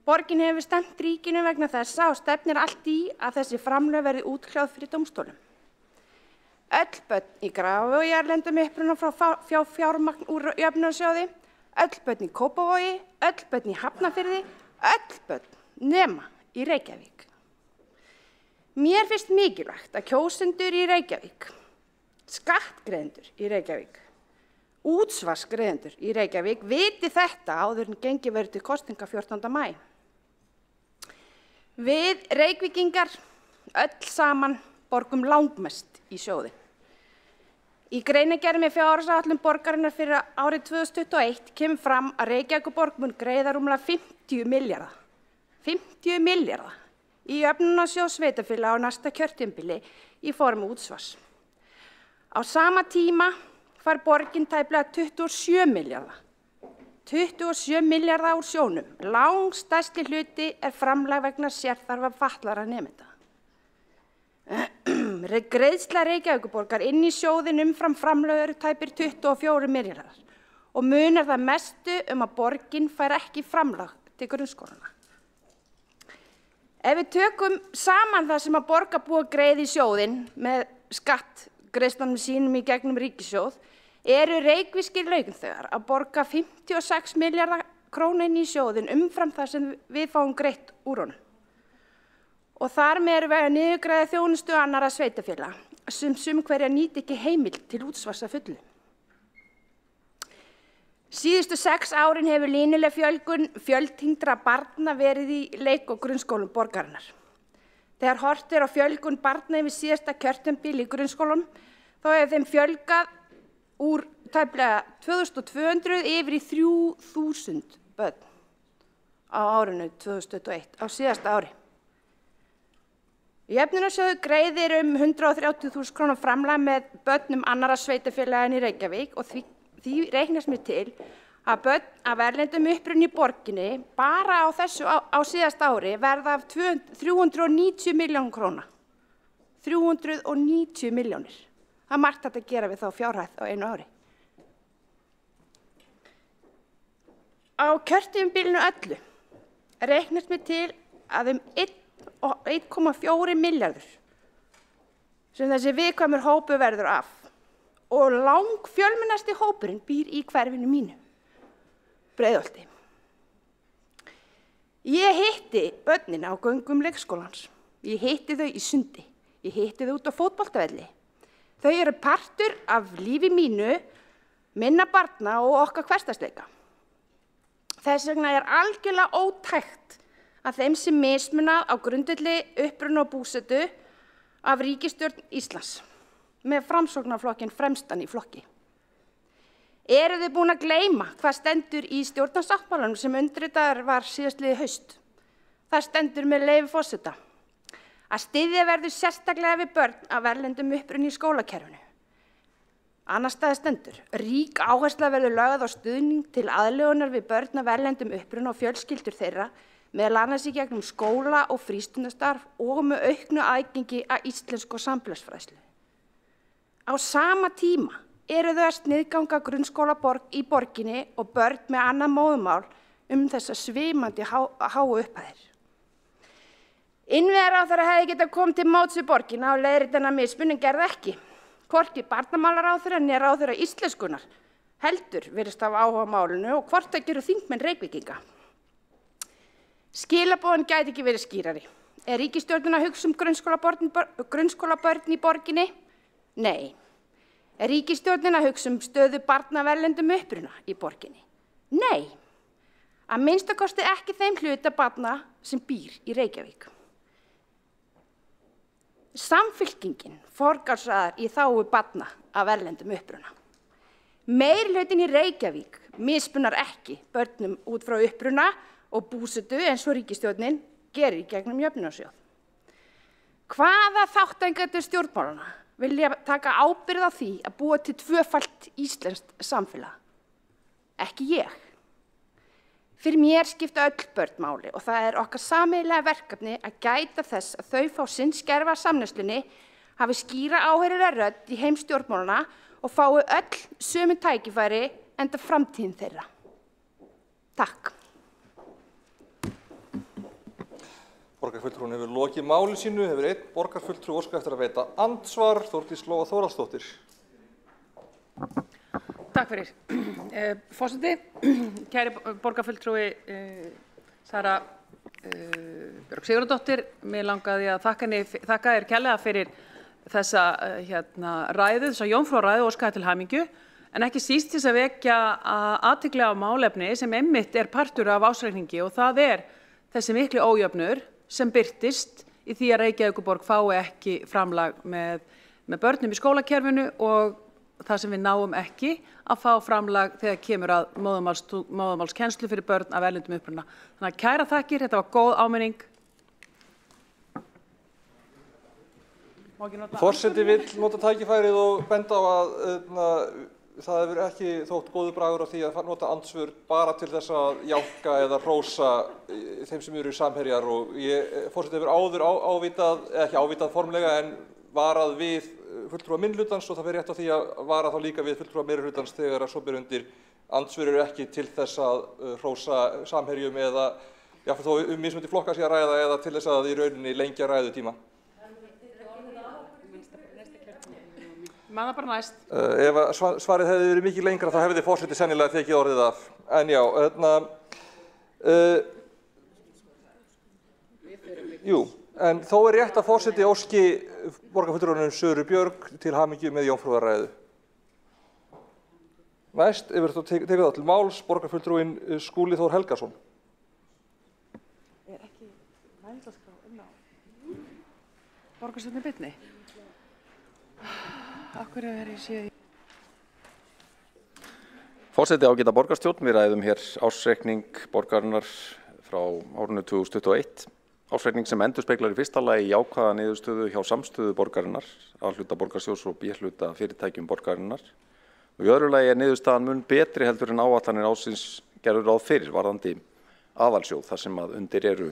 Borgin hefur stemt ríkinu vegna þessa og stefnir allt í að þessi framlög verði útkljáð fyrir dómstólum. Öll börn í Grafarvogi í erlendum uppruna frá fjármagn úr jöfnunarsjóði, öll börn í Kópavogi, öll börn í Hafnarfirði, öll börn nema í Reykjavík. Mér finnst mikilvægt að kjósendur í Reykjavík, skattgreiðendur í Reykjavík, útsvarsgreiðendur í Reykjavík viti þetta áður en gengið verður til kosninga 14. maí. Við Reykvíkingar öll saman borgum langmest í sjóðinn. Í greinargerð með fjárhagsáætlun borgarinnar fyrir árið 2021 kemur fram að Reykjavíkurborg mun greiða rúmlega 50 milljarða. 50 milljarða í jöfnunarsjóð sveitarfélaga á næsta kjörtímabili í formi útsvars. Á sama tíma fær borgin tæplega 27 milljarða. 27 milljarða úr sjónum. Langstærsti hluti framlag vegna sérþarfa fatlaðra nemenda. Greiðsla Reykjavíkurborgar inn í sjóðinn umfram framlög eru tæpir 24 milljarðar og munar það mestu að borgin fær ekki framlag til grunnskólana. Ef við tökum saman það sem borgarbúar greiða í sjóðinn með skattgreiðslunum sínum í gegnum ríkissjóð, eru reykvískir launþegar að borga 56 milljarða króna inn í sjóðinn umfram það sem við fáum greitt úr honum. Og þar með erum við að niðurgreiða þjónustu annarra sveitarfélaga sem sum hverja nýta ekki heimild til útsvars að fullu. Síðustu 6 árin hefur línuleg fjölgun fjöltengdra barna verið í leik- og grunnskólum borgarinnar. Þegar horft á fjölgun barna yfir síðasta kjörtímabil í grunnskólum, þá hefur þeim fjölgað úr tæplega 2200 yfir í 3000 börn á árinu 2021, á síðasta ári. Jöfnunarsjóður greiðir 130.000 króna framlag með börnum annarra sveitarfélaga en í Reykjavík og því reiknast mér til að börn af erlendum uppruna í borginni bara á síðasta ári verða af 390 milljónum króna. 390 milljónir. Það er margt hægt að gera við þá fjárhæð á einu ári. Á kjörtímabilinu öllu reiknast mér til að 1,4 milljarður sem þessi viðkvæmur hópur verður af og langfjölmennasti hópurinn býr í hverfinu mínu, Breiðholti. Ég hitti börnin á göngum leikskólans, ég hitti þau í sundi, ég hitti þau út á fótboltavelli. Þau eru partur af lífi mínu, minna barna og okkar hversdagsleika. Þess vegna algjörlega ótækt að þeim sem mismunað á grundvelli uppruna og búsetu af ríkisstjórn Íslands með Framsóknarflokkinn fremstan í flokki. Eru þið búin að gleyma hvað stendur í stjórnarsáttmálanum sem undirritaður var síðastliðið haust? Það stendur með leyfi forseta að styðja verður sérstaklega við börn af erlendum uppruna í skólakerfinu. Annars staðar stendur, rík áhersla verður lögð á stuðning til aðlögunar við börn af erlendum uppruna og fjölskyldur þeirra meðal annars í gegnum skóla og frístundastarf og með auknu aðgengi að íslensku og samfélagsfræðslu. Á sama tíma eru þau að sniðganga grunnskóla í borginni og börn með annað móðurmál þessa svimandi háu upphæðir. Innviðaráðherra hefði getað komið til móts við borgina og leiðrétt þennan mismun en gerði ekki. Hvorki barnamálaráðherra né ráðherra íslenskunnar heldur virðist hafa áhuga á málinu og hvort það gerir þingmenn Reykvíkinga. Skilaboðin gæti ekki verið skýrari. Er ríkisstjórnin að hugsa grunnskólabörn í borginni? Nei. Er ríkisstjórnin að hugsa stöðu barna af erlendum uppruna í borginni? Nei. Að minnsta kosti ekki þeim hluta barna sem býr í Reykjavík. Samfylkingin forgangsraðar í þágu barna af erlendum uppruna. Meirihlutinn í Reykjavík mismunar ekki börnum út frá uppruna og búsetu eins og ríkisstjórnin gerir í gegnum jöfnunarsjóð. Hvaða þátttakendur stjórnmálanna vilja taka ábyrgð á því að búa til tvöfalt íslenskt samfélag? Ekki ég. Fyrir mér skipta öll börn máli og það er okkar sameiginlega verkefni að gæta þess að þau fá sinn skerf af samneyslunni, hafi skýra áheyrilega rödd í heim stjórnmálanna og fái öll sömu tækifæri enda framtíðin þeirra. Takk. Borgarfulltrúin hefur lokið máli sínu, hefur einn borgarfulltrú óskað eftir að veita andsvar, Þórdís Lóa Þórhallsdóttir. Takk fyrir. Forseti, kæri borgarfulltrúi Sara Björk Sigurðardóttir, mig langaði að þakka þér kærlega fyrir þessa ræðu, þessa jómfrúrræðu og óskaði til hamingju, en ekki síst til að vekja athygli á málefni sem einmitt er partur af ásreikningi og það er þessi mikli ójöfnur sem birtist í því að Reykjavíkurborg fái ekki framlag með börnum í skólakerfinu og það sem við náum ekki að fá framlag þegar kemur að móðurmálskennslu fyrir börn af erlendum uppruna. Þannig að kæra þakkir, þetta var góð áminning. Forseti vill nota tækifærið og benda á að það hefur ekki þótt góður bragur á því að nota andsvör bara til þess að jánka eða hrósa þeim sem eru samherjar og forseti hefur áður ávitað, ekki ávitað formlega en varað við fulltrúa minnihlutans og það fer rétt á því að vara þá líka við fulltrúa meirihlutans þegar að svo ber undir andsvör eru ekki til þess að hrósa samherjum eða jafnvel þó mismunandi flokka sé að ræða eða til þess að í rauninni lengja ræðutíma. Maður bara næst. Ef svarið hefði verið mikið lengra þá hefði forseti sennilega tekið orðið af. En já, en þó er rétt að forseti óski borgarfulltrúanum Söru Björk til hamingju með jómfrúrræðu. Næst yfir þá tekur það til máls borgarfulltrúinn Skúli Þór Helgason. Er ekki mælendaskrá inn á borgarstjórn í beinni? Forseti, ágæta borgarstjórn, við ræðum hér ársreikning borgarinnar frá árinu 2021. Ársreikning sem endurspeglar í fyrsta lagi jákvæða niðurstöðu hjá samstöðu borgarinnar, A-hluta borgarstjórs og B-hluta fyrirtækjum borgarinnar. Og í öðru lagi er niðurstaðan mun betri heldur en áætlanir ársins gerðu ráð fyrir varðandi aðalsjóð þar sem að undir eru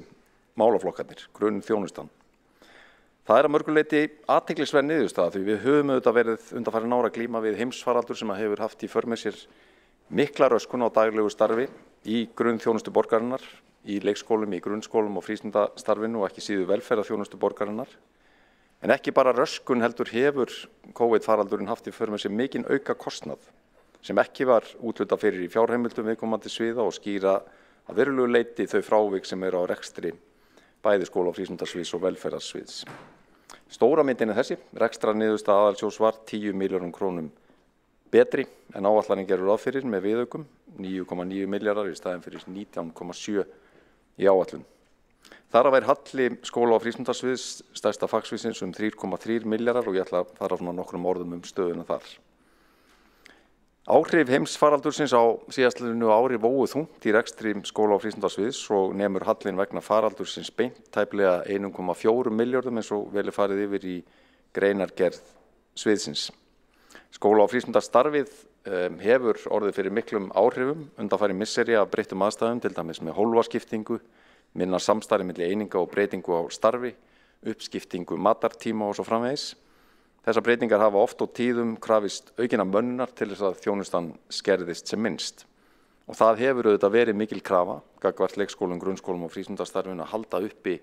málaflokkarnir, grunnþjónustan. Það er að mörgu leyti athyglisverð niðurstaða því við höfum auðvitað verið undanfarin ár að glíma við heimsfaraldur sem hefur haft í för með sér mikla röskun á daglegu starfi í grunnþjónustu borgarinnar, í leikskólum, í grunnskólum og frístundastarfinu og ekki síður velferðarþjónustu borgarinnar. En ekki bara röskun heldur hefur COVID-faraldurinn haft í för með sér mikinn auka kostnað sem ekki var úthlutað fyrir í fjárheimildum viðkomandi sviða og skýra að verulegu leyti þau frávik sem eru á rekstri bæði skóla- og frístundasviðs og velferðarsviðs. Stóra myndin er þessi, rekstrar niðurstaða aðalsjóðs var 10 milljörðum krónum betri en áætlanir gerðu ráð fyrir með viðaukum, 9,9 milljarðar í staðinn fyrir 19,7 í áætlun. Þar af er halli skóla- og frístundasviðs stærsta fagsviðsins 3,3 milljarðar og ég ætla að fara svona nokkrum orðum stöðuna þar. Áhrif heimsfaraldursins á síðastliðnu ári vógu þungt í rekstri skóla- og frístundasviðs og nemur hallinn vegna faraldursins beint tæplega 1,4 milljörðum eins og vel er farið yfir í greinargerð sviðsins. Skóla- og frístundastarfið hefur orðið fyrir miklum áhrifum undanfarin misseri af breyttum aðstæðum, til dæmis með hólfaskiptingu, minna samstarfi milli eininga og breytingu á starfi, uppskiptingu matartíma og svo framvegis. Þessar breytingar hafa oft og tíðum krafist aukina mönnunar til þess að þjónustan skerðist sem minnst. Og það hefur auðvitað verið mikil krafa, gagnvart leikskólum, grunnskólum og frístundastarfinu að halda uppi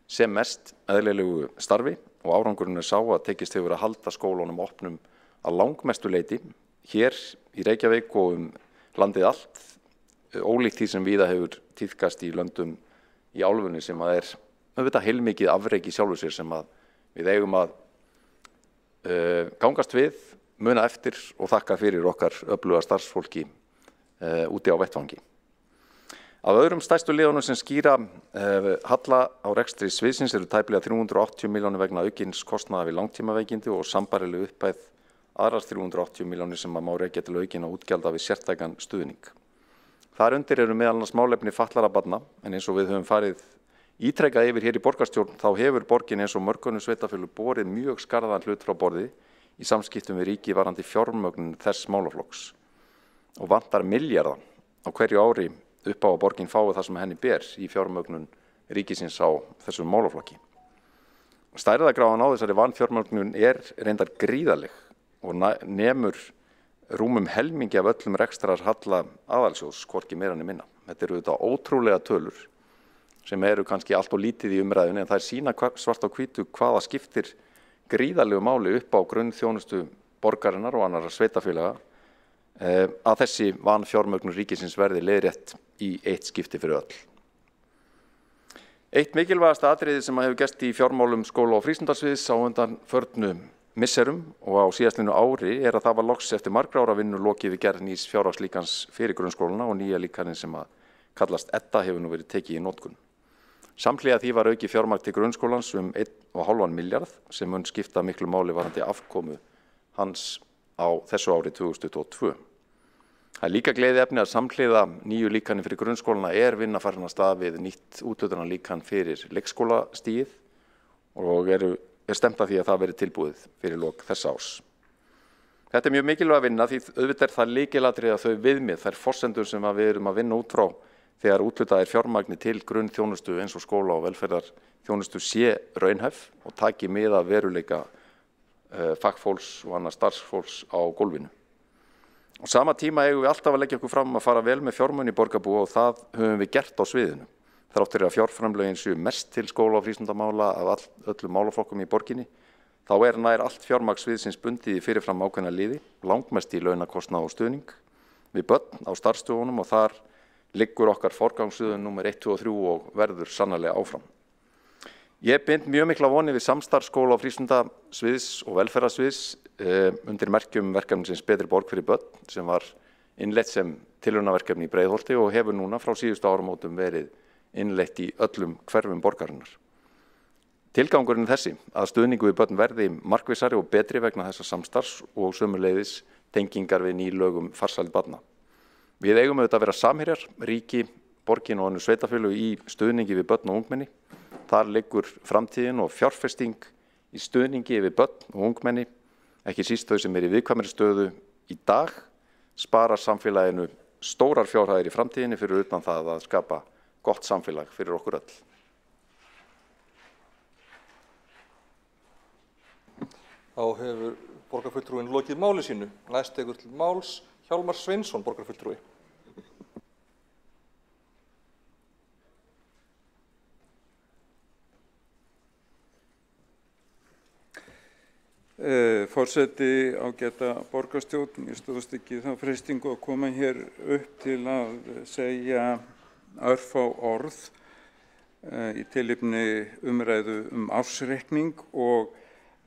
sem mest eðlilegu starfi og árangurinn er sá að tekist hefur að halda skólunum opnum að langmestu leyti hér í Reykjavík og landið allt, ólíkt því sem víða hefur tíðkast í löndum í álfunni sem að auðvitað heilmikið afrek í sjálfu sér sem að við eigum að gangast við, muna eftir og þakka fyrir okkar öfluga starfsfólki úti á vettvangi. Af öðrum stærstu liðunum sem skýra halla á rekstri sviðsins eru tæplega 380 milljónir vegna aukins kostnaðar við langtímaveikindi og sambærileg upphæð aðrar 380 milljónir sem að má rekja til aukinna útgjalda við sértækan stuðning. Þar undir eru meðal annars málefni fatlaðra barna, en eins og við höfum farið ítrekað yfir hér í borgarstjórn þá hefur borgin eins og mörgunum sveitarfélög borið mjög skarðan hlut frá borði í samskiptum við ríki varðandi fjármögnun þess málaflokks og vantar milljarða á hverju ári upp á að borgin fái það sem henni ber í fjármögnun ríkisins á þessum málaflokki. Stærðargráðan á þessari vanfjármögnun reyndar gríðarleg og nemur rúmum helmingi af öllum rekstrar halla aðalsjóðs, hvorki meira né minna. Þetta eru auðvitað ótrúlega tölur sem eru kannski allt og lítið í umræðunni en það sína svart á hvítu hvaða skiptir gríðarlegu máli upp á grunnþjónustu borgarinnar og annarra sveitarfélaga að þessi vanfjármögnun ríkisins verði leiðrétt í eitt skipti fyrir öll. Eitt mikilvægasta atriði sem hefur gerst í fjármálum skóla- og frístundarsviðs á undanförnum misserum og á síðastlinu ári að það var loks eftir margra ára vinnu lokið við gerð nýs fjárhagslíkans fyrir grunnskólana og nýja líkaninn sem að kallast EDDA hefur nú verið tekið í notkun. Samhliða því var aukið fjármagn til grunnskólans 1,5 milljarð sem mun skipta miklu máli varðandi afkomu hans á þessu ári 2022. Það líka gleðiefni að samhliða nýju líkaninn fyrir grunnskólana vinna farin að stað við nýtt úthlutunarlíkan fyrir leikskólastigið og stemt að því að það verið tilbúið fyrir lok þessa árs. Þetta mjög mikilvæg að vinna því auðvitað það lykilatriði að þau viðmið, þær forsendur sem við erum að vinna út frá þegar úthlutað fjármagni til grunnþjónustu eins og skóla- og velferðarþjónustu sé raunhæf og taki mið af veruleika fagfólks og annars starfsfólks á gólfinu. Á sama tíma eigum við alltaf að leggja okkur fram að fara vel með fjármuni í borgarbúa og það höfum við gert á sviðinu. Þrátt fyrir að fjárframlögin séu mest til skóla- og frístundamála af öllum málaflokkum í borginni, þá nær allt fjármagn sviðsins bundið í fyrirfram ákveðna liði, langmest í launakostnað og stuðning við börn á starfsstofunum og þar liggur okkar forgangssviðun númer 1, 2 og 3 og verður sannarlega áfram. Ég bind mjög mikla vonir við samstarf skóla- og frístundasviðs og velferðarsviðs undir merkjum verkefnisins Betri borg fyrir börn sem var innleitt sem tilraunaverkefni í Breiðholti og hefur núna frá síðustu áramótum verið innleitt í öllum hverfum borgarinnar. Tilgangurinn þessi að stuðningu við börn verði markvissari og betri vegna þessa samstarfs og sömuleiðis tengingar við ný lög farsæld barna. Við eigum auðvitað að vera samherjar, ríki, borgin og önnur sveitarfélög í stuðningi við börn og ungmenni. Þar liggur framtíðin og fjárfesting í stuðningi við börn og ungmenni, ekki síst þau sem í viðkvæmri stöðu í dag, sparar samfélaginu stórar fjárhæðir í framtíðinni fyrir utan það að skapa gott samfélag fyrir okkur öll. Þá hefur borgarfulltrúinn lokið máli sínu. Næst tekur til máls Hjálmar Sveinsson, borgarfulltrúi. Forseti ágæta borgarstjórn, ég stóðst ekki þá freistingu að koma hér upp til að segja örfá orð í tilefni umræðu ársreikning og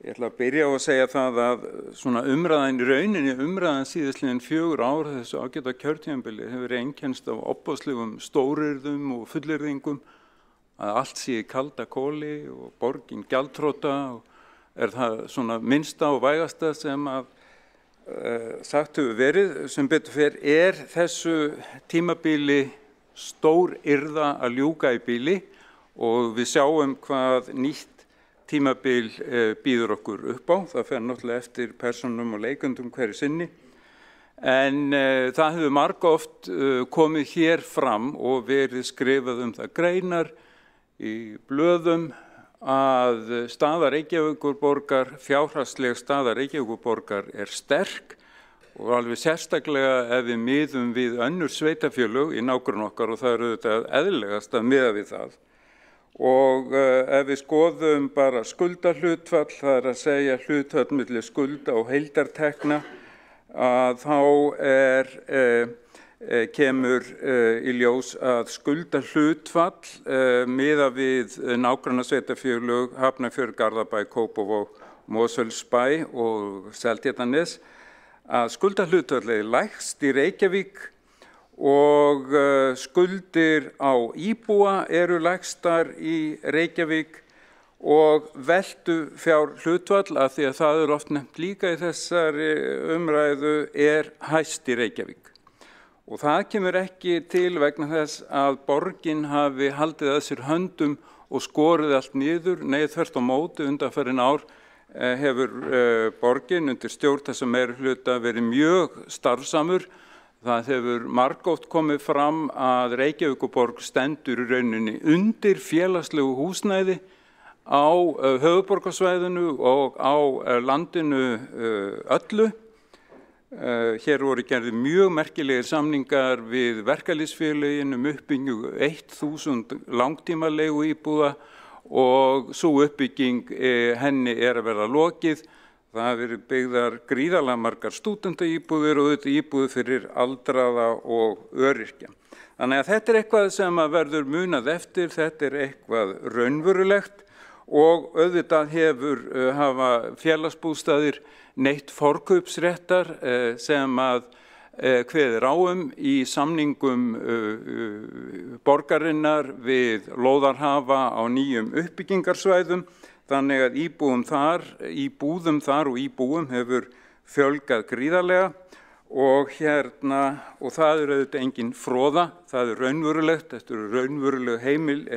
ég ætla að byrja á að segja það að svona umræðan í rauninni, umræðan síðastliðin 4 ár þessu ágæta kjörtímabili hefur einkennst af opboðslegum stóryrðum og fullyrðingum að allt sé í kalda koli og borgin gjaldþrota og það svona minnsta og vægasta sem að sagt hefur verið. Sem betur fer þessu tímabili stór yrða að ljúka í bíli og við sjáum hvað nýtt tímabil býður okkur upp á. Það fer náttúrulega eftir persónum og leikendum hverju sinni. En það hefur margoft komið hér fram og verið skrifað það greinar í blöðum að staða Reykjavíkurborgar, fjárhagsleg staða Reykjavíkurborgar sterk og alveg sérstaklega ef við miðum við önnur sveitarfélög í nágrunn okkar og það auðvitað eðlilegast að miða við það. Og ef við skoðum bara skuldahlutfall, það að segja hlutfall milli skulda og heildartekna, þá kemur í ljós að skuldahlutfall miðað við nágrannasveitarfélög Hafnarfjörð, Garðabæ, Kópavog, Mosfellsbæ og Seltjarnarnes, að skuldahlutfall er lægst í Reykjavík og skuldir á íbúa eru lægstar í Reykjavík og veltufjárhlutfall, af því að það er oft nefnt líka í þessari umræðu, er hæst í Reykjavík. Og það kemur ekki til vegna þess að borgin hafi haldið að sér höndum og skorið allt niður. Nei, þvert á móti undanfarin ár hefur borgin undir stjórn þessa meirihluta verið mjög starfsamur. Það hefur margoft komið fram að Reykjavíkurborg stendur í rauninni undir félagslegu húsnæði á höfuðborgarsvæðinu og á landinu öllu. Hér voru gerðir mjög merkilegir samningar við verkalýðsfélögin uppbyggingu 1000 langtímalegu íbúða og svo uppbygging henni er að verða lokið. Það hafa verið byggðar gríðarlega margar stúdentaíbúðir og auðvitað íbúðir fyrir aldraða og öryrkja. Þannig að þetta er eitthvað sem að verður munað eftir, þetta er eitthvað raunverulegt og auðvitað hafa félagsbústaðir neytt forkaupsréttar sem að kveðir á í samningum borgarinnar við lóðarhafa á nýjum uppbyggingarsvæðum, þannig að íbúðum þar og íbúum hefur fjölgað gríðarlega og það er auðvitað engin froða, það er raunverulegt, þetta eru raunveruleg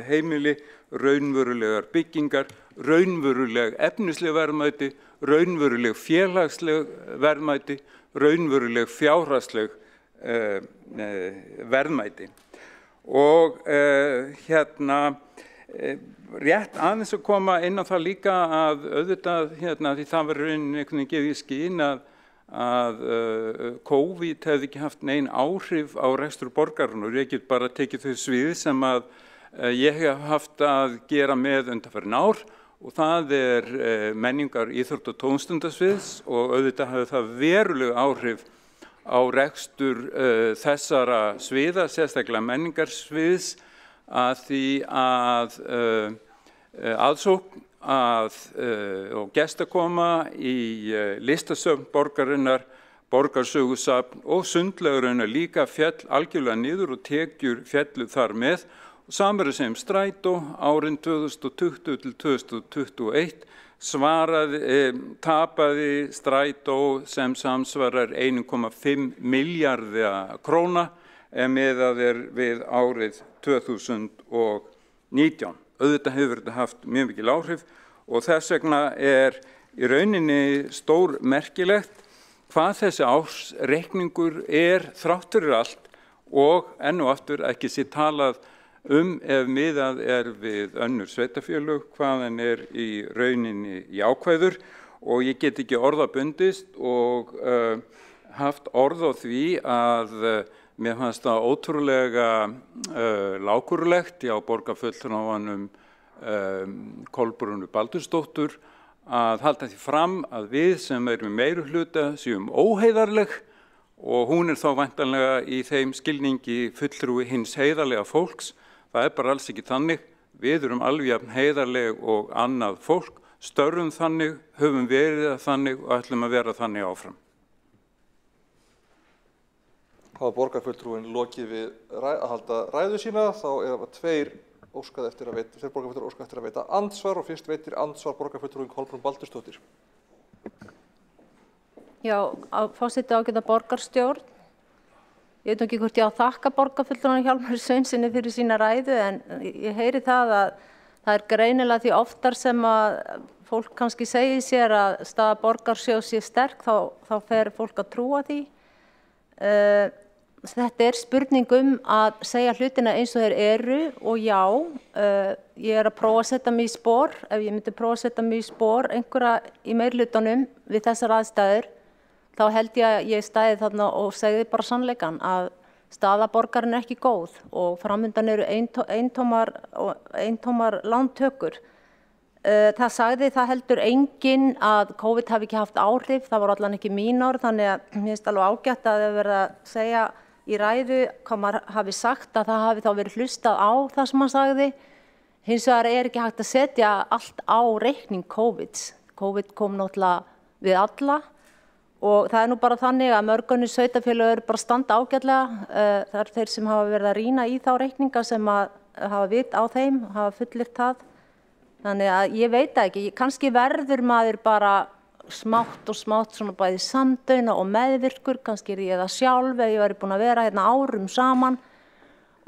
heimili, raunverulegar byggingar, raunveruleg efnisleg verðmæti, raunveruleg félagsleg verðmæti, raunveruleg fjárhagsleg verðmæti. Og rétt aðeins að koma inn á það líka að auðvitað, því það var rauninni einhvern veginn gefið í skyn að COVID hefði ekki haft nein áhrif á rekstur borgarinnar. Ég get bara tekið þau svið sem að ég hef haft að gera með undanfarin ár og það er menningar, íþrótta og tómstundasviðs og auðvitað hafði það veruleg áhrif á rekstur þessara sviða, sérstaklega menningarsviðs, að því að aðsókn og gestakoma í listasöfn borgarinnar, borgarsögusafn og sundlaugurinn líka fjall algjörlega niður og tekjur fjallu þar með. Samverið sem Strætó árin 2020 til 2021 tapaði Strætó sem samsvarar 1,5 milljarða króna meðað við árið 2019. Auðvitað hefur þetta haft mjög mikil áhrif og þess vegna er í rauninni stór merkilegt hvað þessi ársreikningur er þrátt fyrir allt og enn og aftur ekki sé talað ef miðað er við önnur sveitarfélög, hvaðan er í rauninni jákvæður og ég get ekki orða bundist og haft orð á því að mér fannst það ótrúlega lágkúrulegt hjá borgarfulltrúanum Kolbrúnu Baldursdóttur að halda því fram að við sem erum í meirihluta séum óheiðarleg og hún er þá væntanlega í þeim skilningi fulltrúi hins heiðarlega fólks. Það er bara alls ekki þannig. Við erum alveg jafn heiðarleg og annað fólk, störfum þannig, höfum verið þannig og ætlum að vera þannig áfram. Hafa borgarfulltrúin lokið við að halda ræðu sína, þá er tveir borgarfulltrúar óskað eftir að veita andsvar og fyrst veitir andsvar borgarfulltrúin Kolbrún Baldursdóttir. Já, forseti ágæta borgarstjórn. Ég veit ekki hvort ég á að þakka borgarfulltrúanum Hjálmari Sveinssyni fyrir sína ræðu en ég heyri það að það er greinilega því oftar sem að fólk kannski segir sér að staða borgarsjóðs sé sterk þá fer fólk að trúa því. Þetta er spurning að segja hlutina eins og þeir eru og já, ég er að prófa að setja mig í spor, ef ég myndi prófa að setja mig í spor einhverja í meirihlutanum við þessar aðstæður, þá held ég að ég stæði þarna og segði bara sannleikann að staða borgarinn er ekki góð og framundan eru eintómar lántökur. Það sagði það heldur enginn að COVID hafi ekki haft áhrif, það var allan ekki mín orð, þannig að mér finnst alveg ágætt að það verið að segja í ræðu hvað maður hafi sagt að það hafi þá verið hlustað á það sem hann sagði. Hins vegar ekki hægt að setja allt á reikning COVID. COVID kom náttúrulega við alla og það nú bara þannig að mörgunni sveitarfélög eru bara standa ágætlega. Það eru þeir sem hafa verið að rýna í þá reikninga sem að hafa vit á þeim, hafa fullyrt það. Þannig að ég veit ekki, kannski verður maður bara smátt og smátt svona bæði samdauna og meðvirkur, kannski ég það sjálf ef ég væri búin að vera hérna árum saman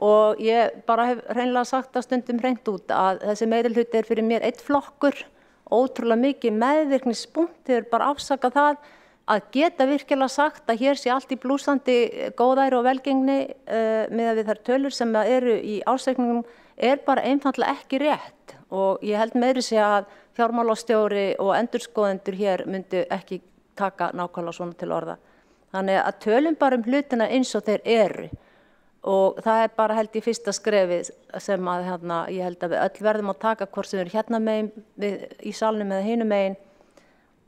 og ég bara hef hreinlega sagt að stundum hreint út að þessi meirihluti fyrir mér einn flokkur, ótrúlega mikið meðvirknispunkt, þeir bara afsaka það að geta virkilega sagt að hér sé allt í blúsandi góðæri og velgengni með við þær tölur sem eru í ársreikningum bara einfaldlega ekki rétt og ég held meiri sé að fjármálastjóri og endurskoðendur hér myndu ekki taka nákvæmlega svona til orða. Þannig að tölum bara hlutina eins og þeir eru og það bara held ég fyrsta skrefið sem að ég held að við öll verðum að taka hvort sem við erum hérna megin í salnum eða hinum megin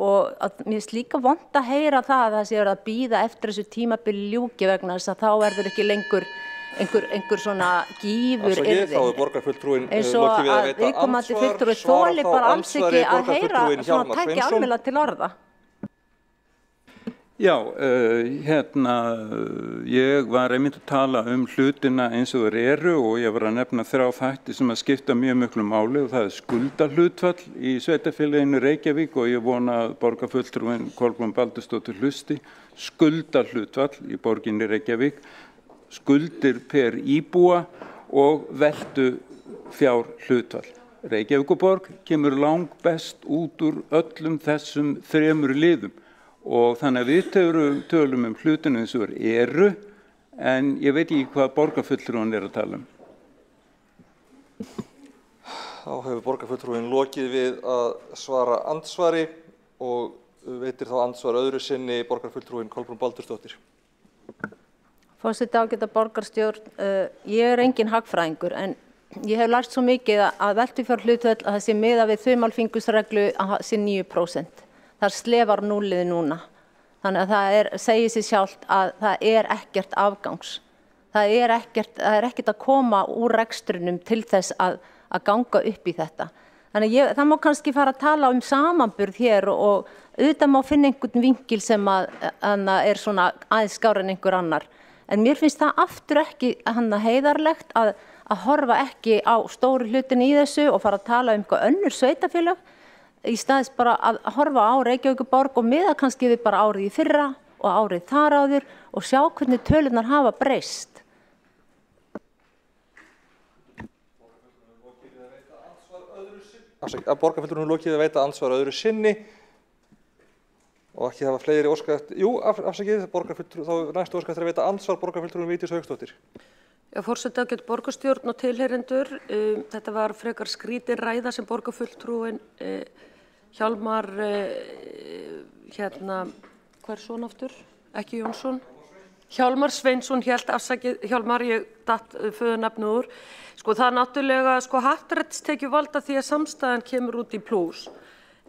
og að mér finnst líka vont að heyra það að það sé verið að bíða eftir þessu tímabili ljúki vegna þess að þá verður ekki lengur einhver svona gífur borgarfulltrúinn eins og að viðkomandi fulltrúi þoli bara alls ekki að heyra svona tækja almennilega til orða. Já, ég var einmitt að tala hlutina eins og þeir eru og ég var að nefna 3 þætti sem að skipta mjög miklu máli og það skuldahlutfall í sveitarfélaginu Reykjavík og ég vona að borgarfulltrúinn Kolbrún Baldursdóttir hlusti. Skuldahlutfall í borginni Reykjavík, skuldir per íbúa og veltu fjárhlutfall. Reykjavíkurborg kemur langbest út úr öllum þessum 3 liðum og þannig að við tölum hlutinu eins og eru en ég veit ekki hvað borgarfulltrúinn að tala Þá hefur borgarfulltrúinn lokið við að svara andsvari og veitir þá andsvar öðru sinni borgarfulltrúinn Kolbrún Baldursdóttir. Forseti ágæta borgarstjórn, ég engin hagfræðingur en ég hef lært svo mikið að veltufjárhlutfall að það sé miðað við þumalfingursreglu að það sé 9%. Það slefar núllið núna. Þannig að það segir sig sjálft að það ekkert afgangs. Það ekkert að koma úr rekstrinum til þess að ganga upp í þetta. Þannig að það má kannski fara að tala samanburð hér og auðvitað má finna einhvern vinkil sem að svona aðeins skárri en einhver annar. En mér finnst það aftur ekki heiðarlegt að horfa ekki á stóru hlutin í þessu og fara að tala eitthvað önnur sveitarfélög í staðis bara að horfa á Reykjavíkurborg og miða kannski við bara árið í fyrra og árið þar áður og sjá hvernig tölurnar hafa breyst. Borgarfulltrúinn lokið að veita andsvar öðru sinni og ekki hafa fleiri óskað afsakið, borgarfulltrúinn, þá næstu óskað eftir að veita andsvar borgarfulltrúinn Vigdís Hauksdóttir. Já, forseti ágætu borgarstjórn og tilheyrendur, þetta var frekar skrítin ræða sem borgarfulltrúinn Hjálmar, hver son aftur? Ekki Jónsson? Hjálmar Sveinsson hélt, afsakið, Hjálmar, ég datt föðurnafnið úr. Sko það náttúrulega, happdrættistekju valda því að samstæðan kemur út í plús.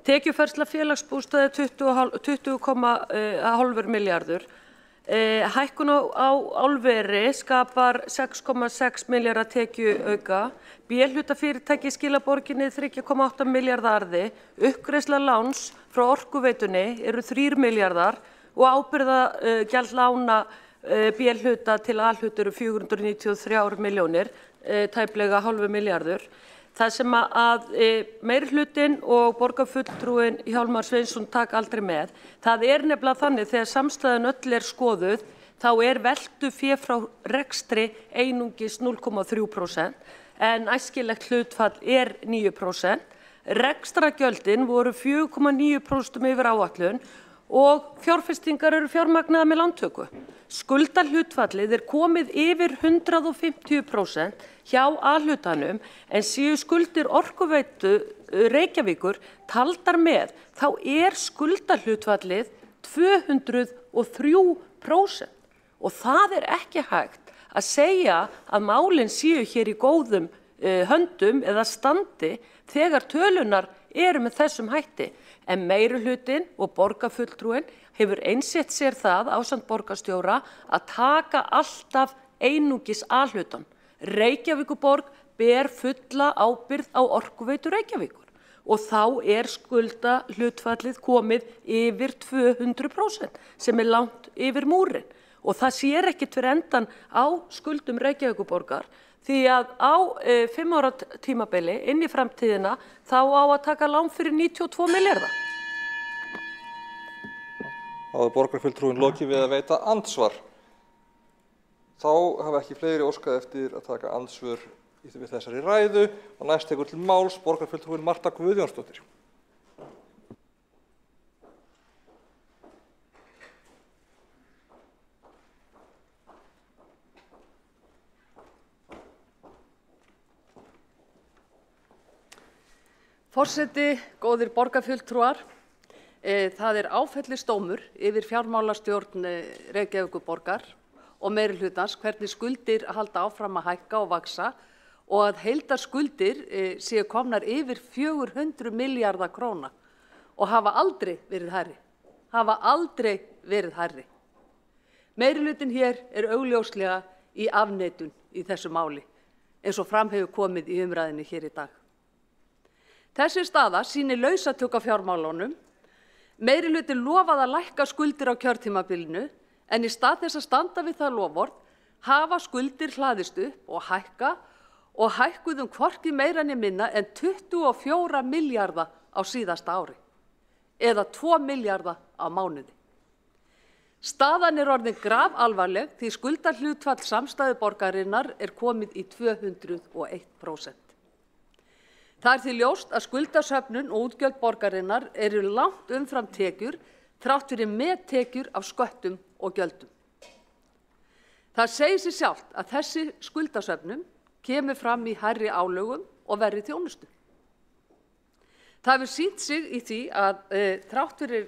Tekjufærsla félagsbústaði 20,5 milljarður. Hækkun á álveri skapar 6,6 milljarða tekjuauka. B-hlutafyrirtæki skila borginni 3,8 milljarða arði. Uppgreiðsla láns frá Orkuveitunni eru 3 milljarðar og ábyrgðagjald lána B-hluta til A-hluta eru 493 milljónir, tæplega 0,5 milljarður. Það sem að meirihlutinn og borgarfulltrúinn Hjálmar Sveinsson taka aldrei með. Það nefnilega þannig þegar samstæðan öll skoðuð, þá veltufé frá rekstri einungis 0,3% en æskilegt hlutfall 9%. Rekstragjöldin voru 4,9% yfir áætlun og fjárfestingar eru fjármagnaðar með lántöku. Skuldahlutfallið komið yfir 150% hjá A-hlutanum en séu skuldir Orkuveitu Reykjavíkur taldar með, þá skuldahlutfallið 203% og það ekki hægt að segja að málin séu hér í góðum höndum eða standi þegar tölunar eru með þessum hætti. En meirihlutinn og borgarfulltrúinn hefur einsett sér það ásamt borgarstjóra að taka alltaf einungis A-hlutann. Reykjavíkurborg ber fulla ábyrgð á Orkuveitu Reykjavíkur og þá skulda hlutfallið komið yfir 200% sem langt yfir múrin og það sér ekkert fyrir endan á skuldum Reykjavíkurborgar því að á 5 ára tímabili inn í framtíðina þá á að taka lán fyrir 92 milljarða. Þá borgarfulltrúinn lokið við að veita andsvar. Þá hafa ekki fleiri óskað eftir að taka andsvör við þessari ræðu og næst tekur til máls borgarfulltrúinn Marta Guðjónsdóttir. Forseti, góðir borgarfulltrúar, það áfellisdómur yfir fjármálastjórn Reykjavíkurborgar og meirihlutans hvernig skuldir halda áfram að hækka og vaxa og að heildarskuldir séu komnar yfir 400 milljarða króna og hafa aldrei verið hærri. Meirihlutinn hér augljóslega í afneitun í þessu máli, eins og fram hefur komið í umræðinni hér í dag. Þessi staða sýnir lausatök á fjármálunum. Meirihlutinn lofaði að lækka skuldir á kjörtímabilinu, en í stað þess að standa við það loforð hafa skuldir hlaðist upp og hækkuðu hvorki meira né minna en 24 milljarða á síðasta ári, eða 2 milljarða á mánuði. Staðan orðin grafalvarleg því skuldahlutfall samstæðu borgarinnar komið í 201%. Það því ljóst að skuldasöfnun og útgjöld borgarinnar eru langt umfram tekjur, þrátt fyrir mettekjur af sköttum og gjöldum. Það segir sig sjálft að þessi skuldasöfnun kemur fram í hærri álögum og verri þjónustu. Það hefur sýnt sig í því að þrátt fyrir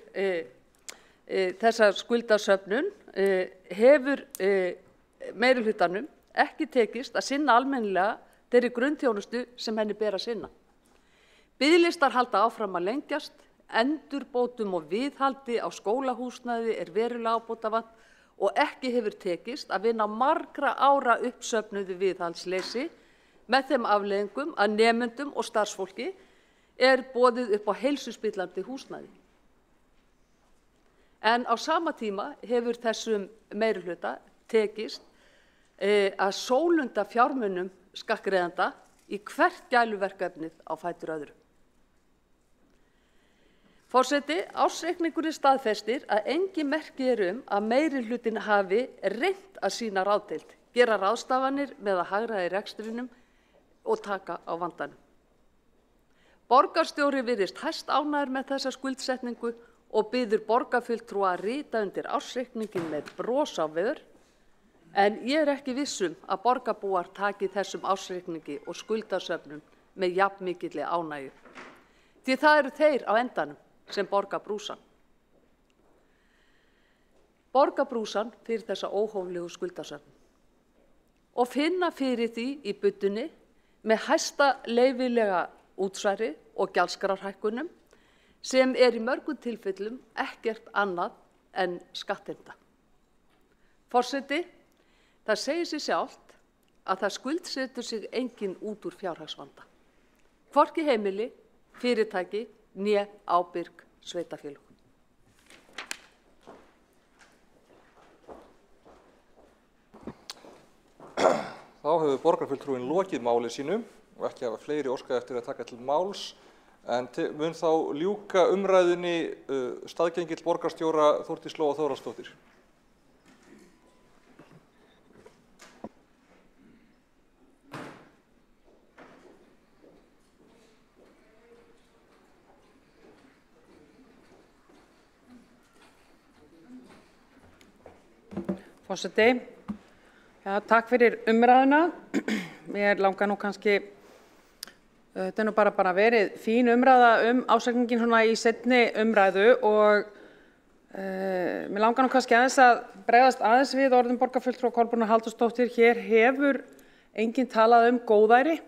þessa skuldasöfnun hefur meirihlutanum ekki tekist að sinna almennilega þeirri grunnþjónustu sem henni ber að sinna. Biðlistar halda áfram að lengjast, endurbótum og viðhaldi á skólahúsnæði verulega ábótavant og ekki hefur tekist að vinna margra ára uppsöfnuðu viðhaldsleysi með þeim afleiðingum að nemendum og starfsfólki boðið upp á heilsuspillandi húsnæði. En á sama tíma hefur þessum meirihluta tekist að sólunda fjármunum skattgreiðenda í hvert gæluverkefnið á fætur öðru. Forseti, ársreikningurinn staðfestir að engin merki að meirihlutinn hafi reynt að sýna ráðdeild, gera ráðstafanir með að hagræða í rekstrinum og taka á vandanum. Borgarstjóri virðist hæst ánægður með þessa skuldsetningu og biður borgarfulltrúa að rita undir ársreikninginn með bros á vör, en ég ekki viss að borgarbúar taki þessum ársreikningi og skuldasöfnun með jafnmikilli ánægju. Því það eru þeir á endanum sem borga brúsann. Borga brúsann fyrir þessa óhóflegu skuldasöfnun og finna fyrir því í buddunni með hæsta leyfilega útsvari og gjaldskrárhækkunum sem í mörgum tilfellum ekkert annað en skattheimta. Forseti, það segir sig sjálft að það skuldsetur sig enginn út úr fjárhagsvanda. Hvorki heimili, fyrirtæki né ábyrg sveitarfélög. Þá hefur borgarfulltrúinn lokið máli sínu og ekki hafa fleiri óskað eftir að taka til máls, en mun þá ljúka umræðunni staðgengill borgarstjóra Þórdís Lóa Þórhallsdóttir. Forseti, takk fyrir umræðuna. Mér langar nú kannski, þetta nú bara verið fín umræða ársreikninginn svona í seinni umræðu og mér langar nú kannski aðeins að bregðast aðeins við orðum borgarfulltrúa Kolbrúnar Halldórsdóttur. Hér hefur enginn talað góðæri.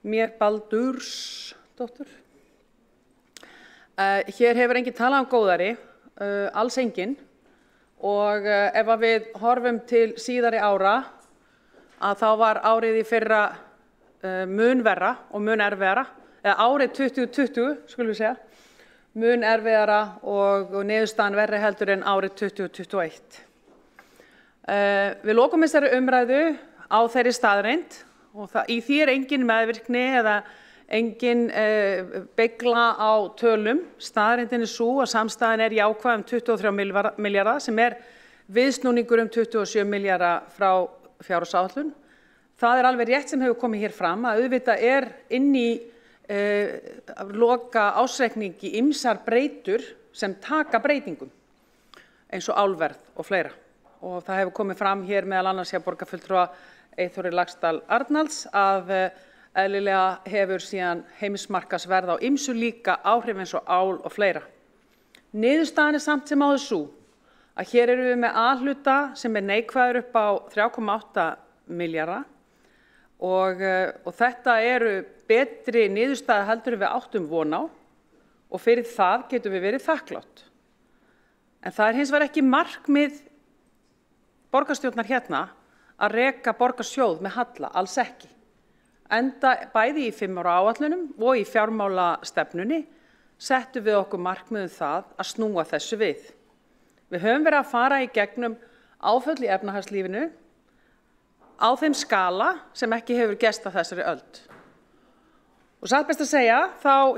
Mér baldurs Ólafsdóttur. Hér hefur enginn talað um góðæri, alls enginn, og ef að við horfum til síðari ára að þá var árið í fyrra mun verra og mun erfiðara, eða árið 2020 skulum við segja, mun erfiðara og niðurstaðan verri heldur en árið 2021. Við lokum þessari umræðu á þeirri staðreynd og í því engin meðvirkni eða engin beygla á tölum. Staðreyndin sú að samstæðan jákvæð 23 milljarða sem viðsnúningur 27 milljarða frá fjárhagsáætlun. Það alveg rétt sem hefur komið hér fram að auðvitað inn í loka ársreikningi ýmsar breytur sem taka breytingum eins og álverð og fleira. Og það hefur komið fram hér meðal annars hjá borgarfulltrúa Eyþóri Laxdal Arnalds að eðlilega hefur síðan heimsmarkaðsverð á ýmsu líka áhrif eins og ál og fleira. Niðurstaðan samt sem áður sú að hér erum við með A-hluta sem neikvæður upp á 3,8 milljarða og þetta betri niðurstaða heldur við áttum von á og fyrir það getum við verið þakklátt. En það hins vegar ekki markmið borgarstjórnar hérna að reka borgarsjóð með halla, alls ekki. Enda bæði í 5 ára áætlunum og í fjármálastefnunni settum við okkur markmiðum það að snúa þessu við. Við höfum verið að fara í gegnum áföll í efnahagslífinu á þeim skala sem ekki hefur gerst á þessari öld. Og satt best að segja, þá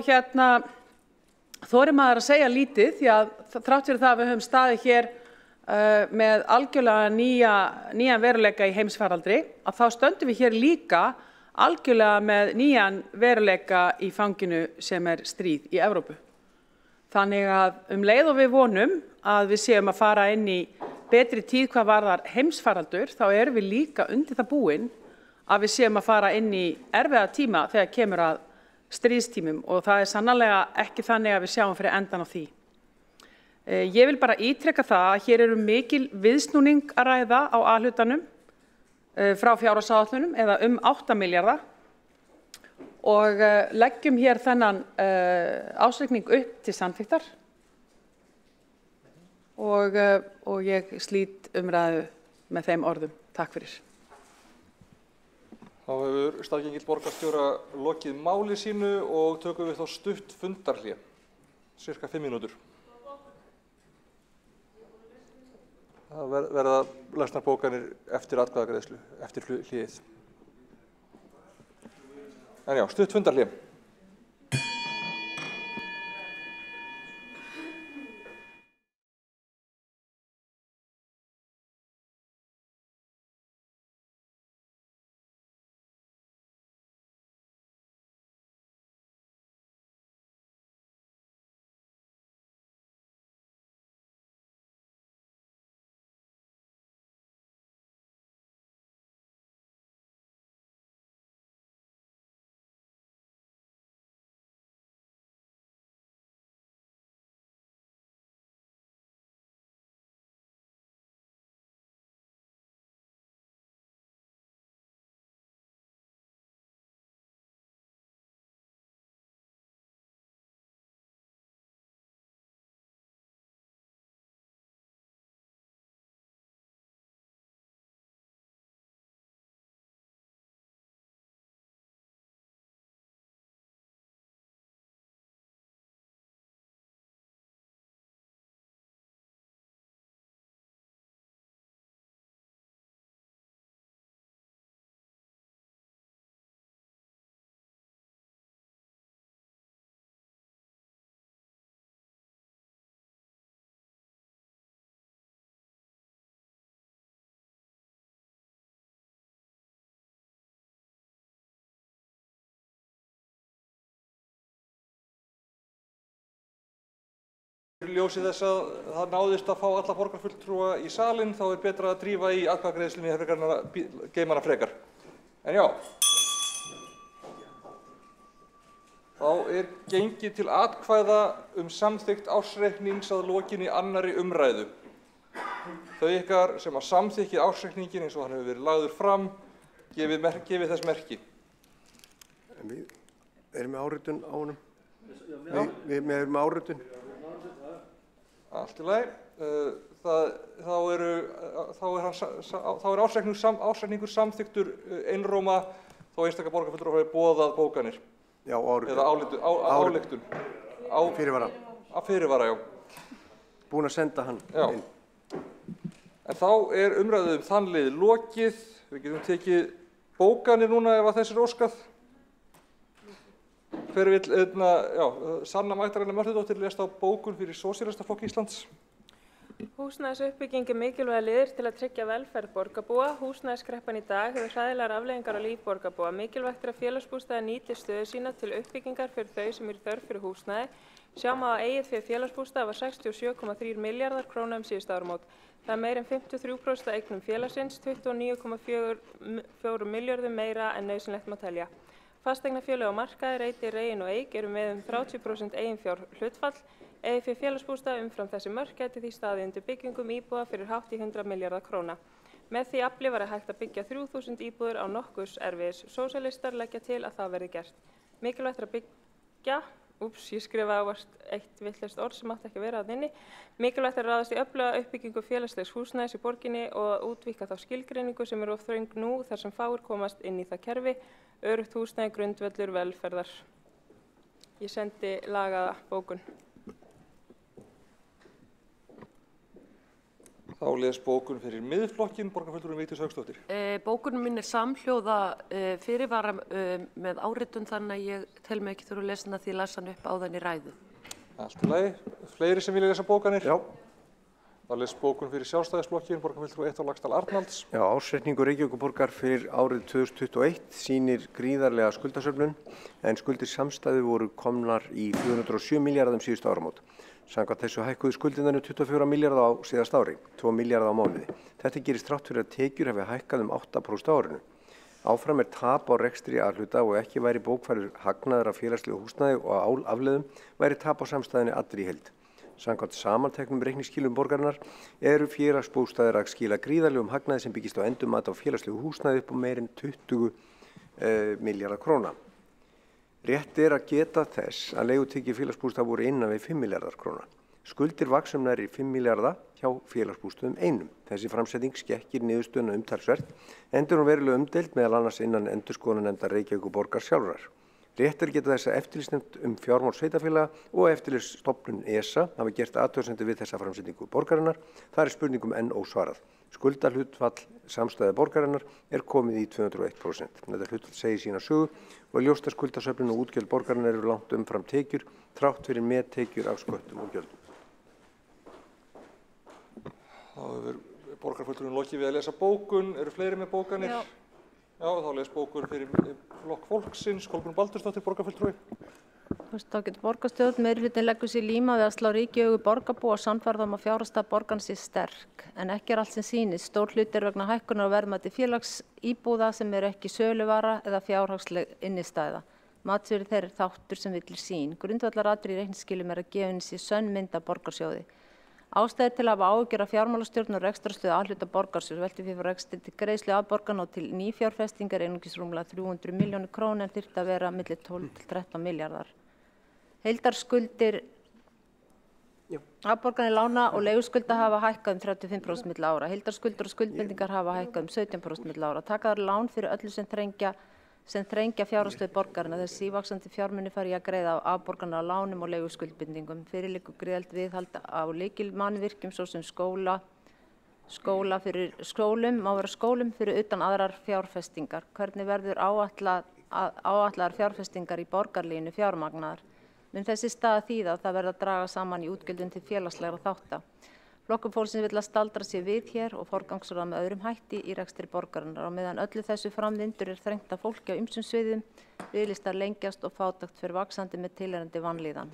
þorir maður að segja lítið því að þrátt fyrir það að við höfum staðið hér með algjörlega nýjan veruleika í heimsfaraldri, að þá stöndum við hér líka algjörlega með nýjan veruleika í fanginu sem stríð í Evrópu. Þannig að leið og við vonum að við séum að fara inn í betri tíð hvað varðar heimsfaraldur, þá erum við líka undir það búin að við séum að fara inn í erfiða tíma þegar kemur að stríðstímum og það sannarlega ekki þannig að við sjáum fyrir endan á því. Ég vil bara ítreka það að hér mikil viðsnúning að ræða á A-hlutanum frá fjárhagsáætlunum eða 8 milljarða og leggjum hér þennan ársreikning upp til samþykktar og ég slít umræðu með þeim orðum. Takk fyrir. Þá hefur staðgengill borgarstjóra lokið máli sínu og tökum við þá stutt fundarhlé, cirka 5 mínútur. Það verða lesnar bókanir eftir atkvæðagreiðslu, eftir hléið. En já, stutt fundarhlé. Í ljósi þess að það náðist að fá alla borgarfulltrúa í salinn, þá betra að drífa í atkvæðagreiðslunni frekar en að geyma hana frekar. En já, þá gengið til atkvæða samþykkt ársreiknings að lokinni annarri umræðu. Þau ykkar sem að samþykkið ársreikningin eins og hann hefur verið lagður fram, gefið þess merki. Erum við áritun á honum? Við erum með áritun. Allt í lagi. Þá er ársreikningur samþyktur einróma þó einstakar borgarfulltrúar hafi boðað bókanir. Já, áritun. Eða ályktun. Fyrirvara. Á fyrirvara, já. Búin að senda hann inn. En þá er umræðið þann lið lokið. Við getum tekið bókanir núna ef að þess er óskað. Hver vill, Sanna Magdalena Mörtudóttir lést á bókun fyrir Sósíalistaflokk Íslands. Húsnæðisuppbygging er mikilvægur liður til að tryggja velferð borgarbúa. Húsnæðiskreppan í dag hefur hræðilegar afleiðingar á líf borgarbúa. Mikilvægt er að félagsbústaðir nýti stöðu sína til uppbyggingar fyrir þau sem eru í þörf fyrir húsnæði. Sjá má að eigið fé félagsbústaða var 67,3 milljarðar króna síðustu áramót. Það er meira en 53% af eignum félagsins, 29,4 milljörðum meira en nauðsynlegt má telja. Fasteignafélög á markaði, Reiti, Regin og Eik eru með 30% eiginfjár hlutfall. Eigið fé félagsbústaða umfram þessi mörk gæti því staðið undir byggingum íbúða fyrir hátt í 100 milljarða króna. Með því afli var hægt að byggja 3000 íbúður á nokkurs erfiðis. Sósíalistar leggja til að það verði gert. Mikilvægt er að byggja, ég skrifaði ávart eitt vitlaust orð sem átti ekki að vera að inni. Mikilvægt er að ráðast í öfluga uppbyggingu félagslegs húsnæðis í borginni og að útvíkka þá skilgreiningu sem of þröng nú þar sem fáir komast inn í það kerfi. Öruggt húsnæði grundvöllur velferðar. Ég sendi lagaða bókun. Þá les bókun fyrir miðflokkin, borgarfulltrúinn Vigdís Hauksdóttir. Bókunin mín samhljóða fyrirvara með áritun þannig að ég tel mig ekki þurfa að lesa hana því ég las hann upp áðan í ræðu. Allt í lagi. Fleiri sem vilja lesa bókanir? Já. Þá les bókun fyrir Sjálfstæðisflokkin, borgarfulltrúi 1 á Laxdal Arnalds. Já, ársreikningur Reykjavíkurborgar fyrir árið 2021 sýnir gríðarlega skuldasöfnun en skuldir samstæðu voru komnar í 407 milljarðum síðustu áramót. Samkvæmt þessu hækkuðu skuldinarnir 24 milljarða á síðast ári, 2 milljarða á mánuði. Þetta gerist þrátt fyrir að tekjur hafi hækkað 8% á árinu. Áfram er tap á rekstri A-hluta og ekki væri bókfærður hagnaður af félagslegu húsnæði og afleiðum væri tap á samstæðunni allri í heild. Samkvæmt samanteknum reikningsskilum borgarinnar eru félagsbústaðir að skila gríðarlegum hagnaði sem byggist á endurmat á félagslegu húsnæði upp á meir en 20 milljarða króna. Rétt er að geta þess að leigutekjur félagsbústaða voru innan við 5 milljarðar króna. Skuldir vaxa nærri 5 milljarða hjá félagsbústöðum einum. Þessi framsetning skekkir niðurstöðuna umtalsvert enda hún verulega umdeild meðal annars innan endurskoðunarnefndar Reykjavíkurborgar sjálfrar. Rétt er að geta þess að eftirlitsnefnd fjármál sveitarfélaga og eftirlitsstofnun ESA hafa gert athugasemdir við þessa framsetningu borgarinnar. Það er spurningum enn ósvarað. Skuldahlutfall samstæðu borgarinnar er komið í 201%. Þetta hlutfall segir sína sögu og ljóst að skuldasöfnun og útgjöld borgarinnar eru langt umfram tekjur, þrátt fyrir mettekjur af sköttum og gjöldum. Þá hefur borgarfulltrúinn lokið við að lesa bókun. Eru fleiri með bókanir? Já, þá les bókun fyrir flokk fólksins, Kolbrún Baldursdóttir, borgarfulltrúi. Ágæta borgarstjórn, meirihlutinn leggur sér líma við að slá ríki í augu borgarbúa og sannfærða að fjárhagsstaða borgarans sé sterk. En ekki er allt sem sýnist. Stór hluti er vegna hækkunar á verðmæti félagsíbúða sem eru ekki söluvara eða fjárhagsleg innistæða. Matsverði þeirra er þáttur sem villir sýn. Grundvallaratriði í reikningsskilum er að gefa henni sér sönn mynd af borgarsjóði. Ástæður til að hafa áhyggjur af fjármálastjórn og rekstrarstöðu A-hluta borgarsjóðs velti fyrir rekstri til greiðslu afborgana og til nýfjárfestingar einungis rúmlega 300 milljónir króna en þyrfti að vera milli 12 til 13 milljarðar. Heildarskuldir afborganir lána og leiguskulda hafa hækkað 35% milli ára. Heildarskuldir og skuldbindingar hafa hækkað 17% milli ára. Taka þar lán fyrir öllu sem þrengja fjárhagsstöðu borgarinnar. Þessi sívaxandi fjármuni fari í að greiða afborganir á lánum og leiguskuldbindingum. Fyrir liggur gríðarlegt viðhald á lykilmannvirkjum svo sem skólum má vera skólum fyrir utan aðrar fjárfestingar. Hvernig verður áætlaðar fjárfestingar í borgarlínu fjármagnaðar? Mun þessi staða þýða að það verða að draga saman í útgjöldum til félagslegra þátta. Flokkur fólksins vill að staldra sér við hér og forgangsraða með öðrum hætti í rekstri borgarinnar. Á meðan öllu þessu framvindur er þrengt að fólki á ýmsum sviðum, biðlistar lengjast og fátækt fyrir vaxandi með tilheyrandi vanlíðan.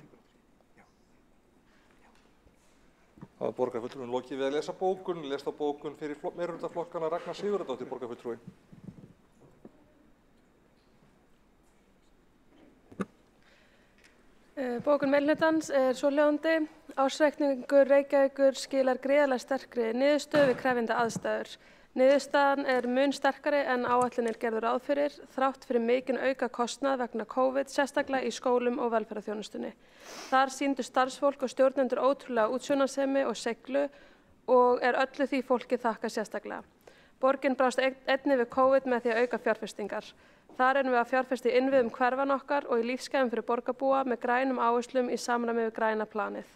Það var borgarfulltrúinn lokið við að lesa bókun. Lest á bókun fyrir meirihlutaflokkana Ragnar Sigurðardóttir, borgarfulltrúi. Bókun meirihlutans er svohljóðandi. Ársreikningur Reykjavíkur skilar gríðarlega sterkri niðurstöðu við krefjandi aðstæður. Niðurstaðan mun sterkari en áætlun gerðu ráð fyrir, þrátt fyrir mikinn auka kostnað vegna COVID, sérstaklega í skólum og velferðarþjónustunni. Þar sýndu starfsfólk og stjórnendur ótrúlega útsjónarsemi og seiglu og öllu því fólki þakka sérstaklega. Borgin brást einnig við COVID með því að auka fjárfestingar. Þar erum við að fjárfesta í innviðum hverfan okkar og í lífsgæðum fyrir borgarbúa með grænum áherslum í samræmi við græna planið.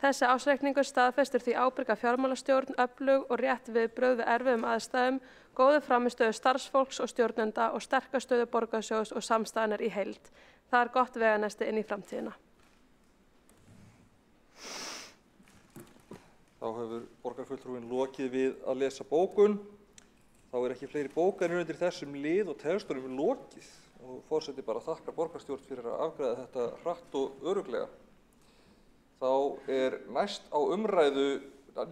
Þessi ársreikningur staðfestir því ábyrga fjármálastjórn, öflug og rétt viðbrögð við erfiðum aðstæðum, góðu frammistöðu starfsfólks og stjórnenda og sterka stöðu borgarsjóðs og samstæðanar í heild. Það gott veganesti inn í framtíðina. Þá hefur borgarfulltrúinn lokið við að lesa bókun. Þá ekki fleiri bókanir undir þessum lið og textunum lokið. Og forseti bara þakkar borgarstjórn fyrir að afgreiða þetta hratt og örugglega. Þá næst á umræðu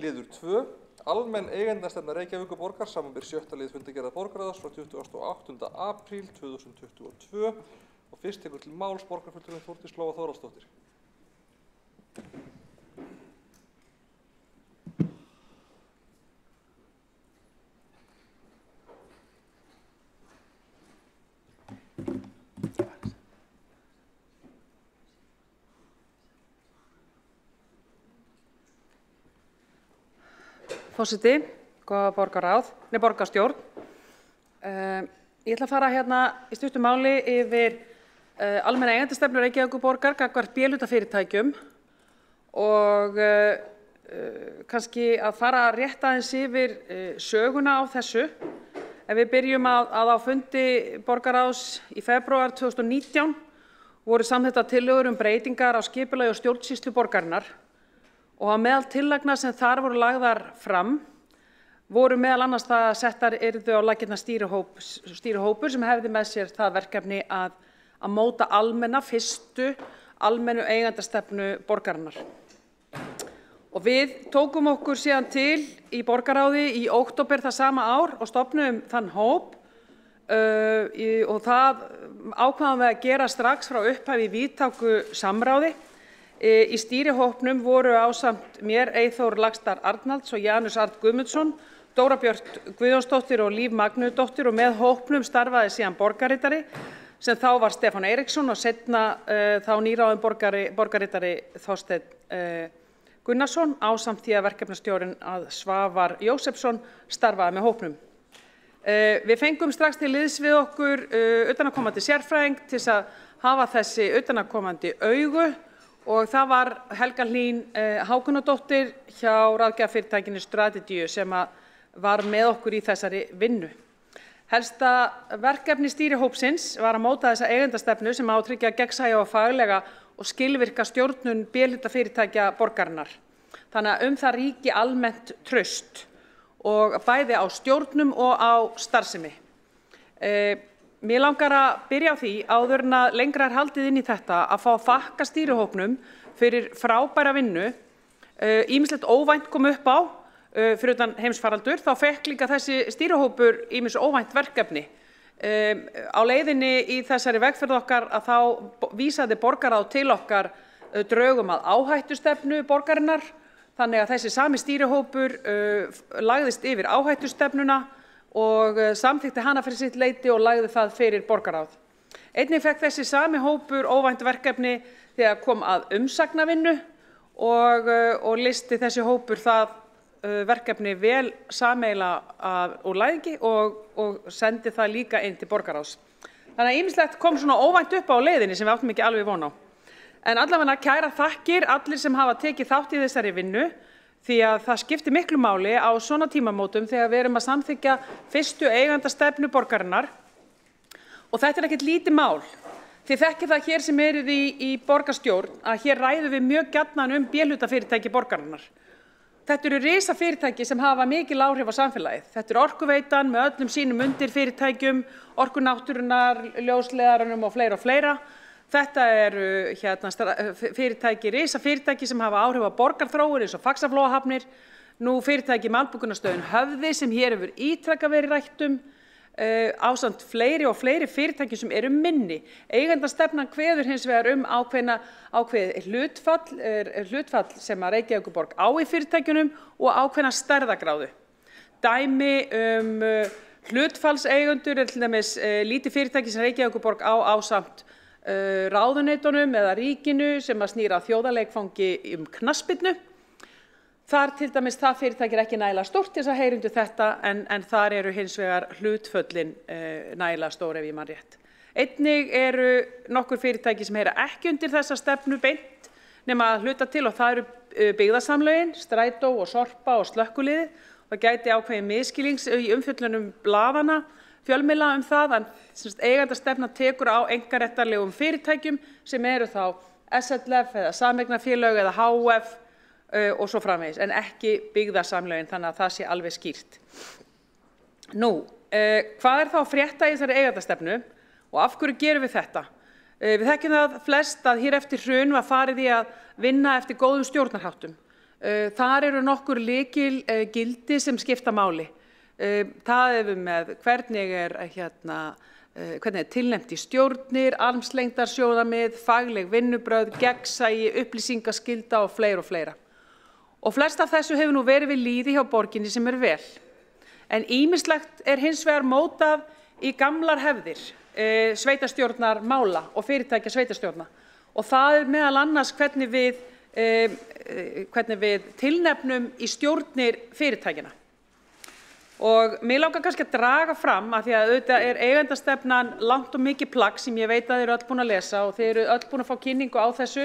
liður 2, almenn eigendastefna Reykjavíkurborgar, samanber 7. lið fundargerðar borgarráðs frá 28. apríl 2022 og fyrst tekur til máls borgarfulltrúinn Þórdís Lóa Þórhallsdóttir. Forseti, góða borgarstjórn. Ég ætla að fara hérna í stuttu máli yfir almenna eigendastefnu Reykjavíkurborgar gagnvart B-hlutafyrirtækjum og kannski að fara rétt aðeins yfir söguna á þessu. Ef við byrjum að á fundi borgarráðs í febrúar 2019 voru samþykktar tillögur breytingar á skipulagi og stjórnsýslu borgarinnar. Og á meðal tillagna sem þar voru lagðar fram voru meðal annars það að settar yrðu á laggirnar stýrihópur sem hefði með sér það verkefni að móta fyrstu almennu eigendastefnu borgarinnar. Og við tókum okkur síðan til í borgarráði í október það sama ár og stofnuðum þann hóp og það ákváðum við að gera strax frá upphafi í víðtæku samráði. Í stýrihópnum voru ásamt mér Eyþór Laxdal Arnalds og Janus Arn Guðmundsson, Dóra Björt Guðjónsdóttir og Líf Magnúsdóttir og með hópnum starfaði síðan borgarritari sem þá var Stefán Eiríksson og seinna þá nýráðinn borgarritari Þorsteinn Gunnarsson ásamt því að verkefnastjórinn að Svavar Jósefsson starfaði með hópnum. Við fengum strax til liðs við okkur utanaðkomandi sérfræðing til þess að hafa þessi utanaðkomandi augu og það var Helga Hlín Hákonardóttir hjá ráðgjafarfyrirtækinu Strategíu sem var með okkur í þessari vinnu. Helsta verkefni stýrihópsins var að móta þessa eigendastefnu sem á að tryggja gegnsæja og faglega og skilvirka stjórnun B-hlutafyrirtækja borgarinnar. Þannig að það ríki almennt traust og bæði á stjórnum og á starfsemi. Mér langar að byrja á því áður en að lengra haldið inn í þetta að fá að þakka stýrihópnum fyrir frábæra vinnu. Ýmislegt óvænt kom upp á fyrir utan heimsfaraldur, þá fekk líka þessi stýrihópur ýmis óvænt verkefni. Á leiðinni í þessari vegferð okkar að þá vísaði borgarráð til okkar drögum að áhættustefnu borgarinnar, þannig að þessi sami stýrihópur lagðist yfir áhættustefnuna og samþykkti hana fyrir sitt leyti og lagði það fyrir borgarráð. Einnig fekk þessi sami hópur óvænt verkefni þegar kom að umsagnavinnu og listi þessi hópur það verkefni vel sameiginlega úr læðingi og sendi það líka inn til borgarráðs. Þannig að ýmislegt kom svona óvænt upp á leiðinni sem við áttum ekki alveg von á. En allavega kærar þakkir allir sem hafa tekið þátt í þessari vinnu, því að það skiptir miklu máli á svona tímamótum þegar við erum að samþykkja fyrstu eigendastefnu borgarinnar. Og þetta ekkert lítið mál. Þið þekkið það hér sem eruð í borgarstjórn að hér ræðum við mjög gjarnan B-hlutafyrirtæki borgarinnar. Þetta eru risafyrirtæki sem hafa mikil áhrif á samfélagið. Þetta Orkuveitan með öllum sínum undirfyrirtækjum, Orkunáttúrunnar, Ljósleiðaranum og fleira. Þetta eru fyrirtæki, risafyrirtæki sem hafa áhrif á borgarþróun eins og Faxaflóahafnir, nú fyrirtæki Malbökunarstöðin Höfði sem hér hefur ítrekað verið rætt ásamt fleiri og fleiri fyrirtæki sem eru minni. Eigendastefnan kveður hins vegar ákveðið hlutfall sem að Reykjavíkurborg á í fyrirtækjunum og ákveðna stærðargráðu. dæmi hlutfallseigendur, til dæmis lítið fyrirtæki sem Reykjavíkurborg ásamt ráðuneytunum eða ríkinu sem að snýra þjóðarleikfangi knattspyrnu. Þar til dæmis það fyrirtæki ekki nægilega stórt til þess að heyra undir þetta en þar eru hins vegar hlutföllin nægilega stór ef ég man rétt. Einnig eru nokkur fyrirtæki sem heyra ekki undir þessa stefnu beint nema að hluta til og það eru byggðasamlögin, Strætó og Sorpa og Slökkviliðið. Það gæti ákveðið miskilnings í umfjöllunum blaðana, fjölmiðla það en eigendastefna tekur á einkaréttarlegum fyrirtækjum sem eru þá SLF eða sameignarfélög eða HF og svo framvegis, en ekki byggðasamlögin, þannig að það sé alveg skýrt. Nú, hvað þá að frétta í þessari eigendastefnu og af hverju gerum við þetta? Við þekkjum það flest að hér eftir hrun var farið í að vinna eftir góðum stjórnarháttum. Þar eru nokkur lykilgildi sem skipta máli. Það með hvernig er tilnefnt í stjórnir, armslengdarsjónarmið, fagleg vinnubrögð, gegnsæi, upplýsingaskylda og fleira. Og flest af þessu hefur nú verið við lýði hjá borginni sem vel. En ýmislegt hins vegar mótað í gamlar hefðir, sveitarstjórnarmála og fyrirtækja sveitarstjórna. Og það meðal annars hvernig við tilnefnum í stjórnir fyrirtækjana. Og mig langar kannski að draga fram að því að auðvitað eigendastefnan langt og mikið plagg sem ég veit að þið eru öll búin að lesa og þið eru öll búin að fá kynningu á þessu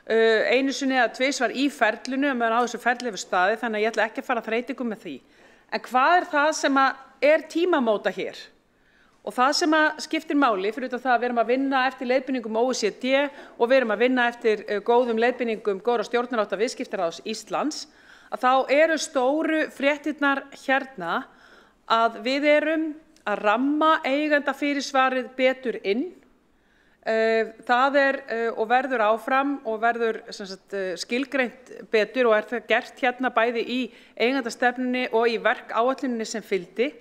einu sinni eða tvisvar í ferlinu meðan á þessu ferli hefur staðið, þannig að ég ætla ekki að fara að þreyta ykkur með því. En hvað það sem tímamóta hér? Og það sem skiptir máli, fyrir utan það að við erum að vinna eftir leiðbeiningum OECD og við erum að vinna eftir góðum leiðbeiningum góðra stjórnarhátta Viðskiptaráðs Íslands, að þá eru stóru fréttirnar hérna að við erum að ramma eigendafyrirsvarið betur inn. Það og verður áfram og verður skilgreint betur og það gert hérna bæði í eigendastefnunni og í verkáætluninni sem fylgdi.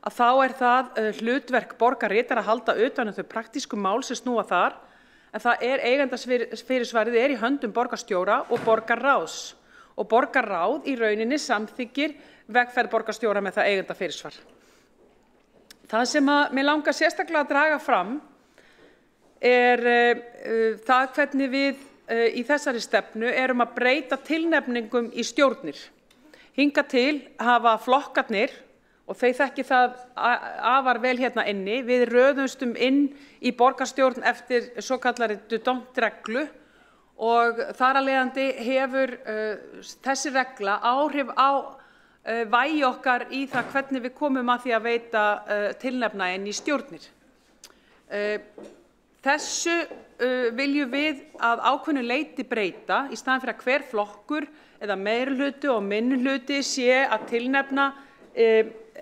Að þá það hlutverk borgarritara að halda utan þau praktísku mál sem snúa þar, en það eigendafyrirsvarið í höndum borgarstjóra og borgarráðs. Og borgarráð í rauninni samþykkir vegferð borgarstjóra með það eigendafyrirsvar. Það sem mig langar sérstaklega að draga fram það hvernig við í þessari stefnu erum að breyta tilnefningum í stjórnir. Hingað til hafa flokkarnir, og þau þekki það afar vel hérna inni, við röðumstum inn í borgarstjórn eftir svokallari Dudont-reglu og þar af leiðandi hefur þessi regla áhrif á vægi okkar í það hvernig við komum að því að veita tilnefna inn í stjórnir. Þessu viljum við að ákveðnu leyti breyta í staðinn fyrir að hver flokkur eða meirihluti og minnihluti sé að tilnefna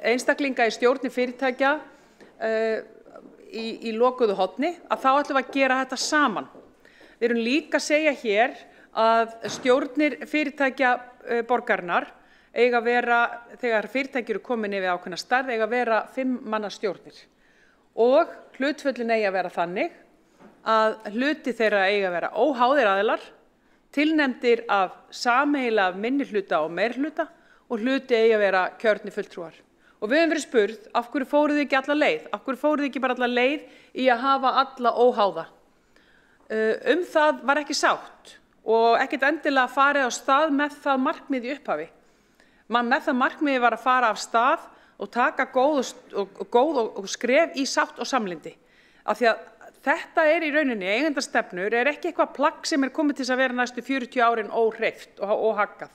einstaklinga í stjórnir fyrirtækja í lokuðu horni, að þá ætlum við að gera þetta saman. Við erum líka að segja hér að stjórnir fyrirtækja borgarinnar eiga að vera, þegar fyrirtæki eru komin yfir ákveðna stærð, eiga að vera 5 manna stjórnir. Og hlutföllin eiga að vera þannig að hluti þeirra eiga að vera óháðir aðilar, tilnefndir af sameiginlega minnihluta og meirihluta og hluti eiga að vera kjörnir fulltrúar. Og við höfum verið spurð, af hverju fóruð þið ekki alla leið? Af hverju fóruð þið ekki bara alla leið í að hafa alla óháða? Það var ekki sátt og ekkert endilega farið á stað með það markmið í upphafi. Með það markmiði var að fara af stað og taka góð og skref í sátt og samlyndi. Af því að þetta í rauninni, eigendastefnur, ekki eitthvað plagg sem komið til að vera næstu 40 árin óhreyft og óhaggað.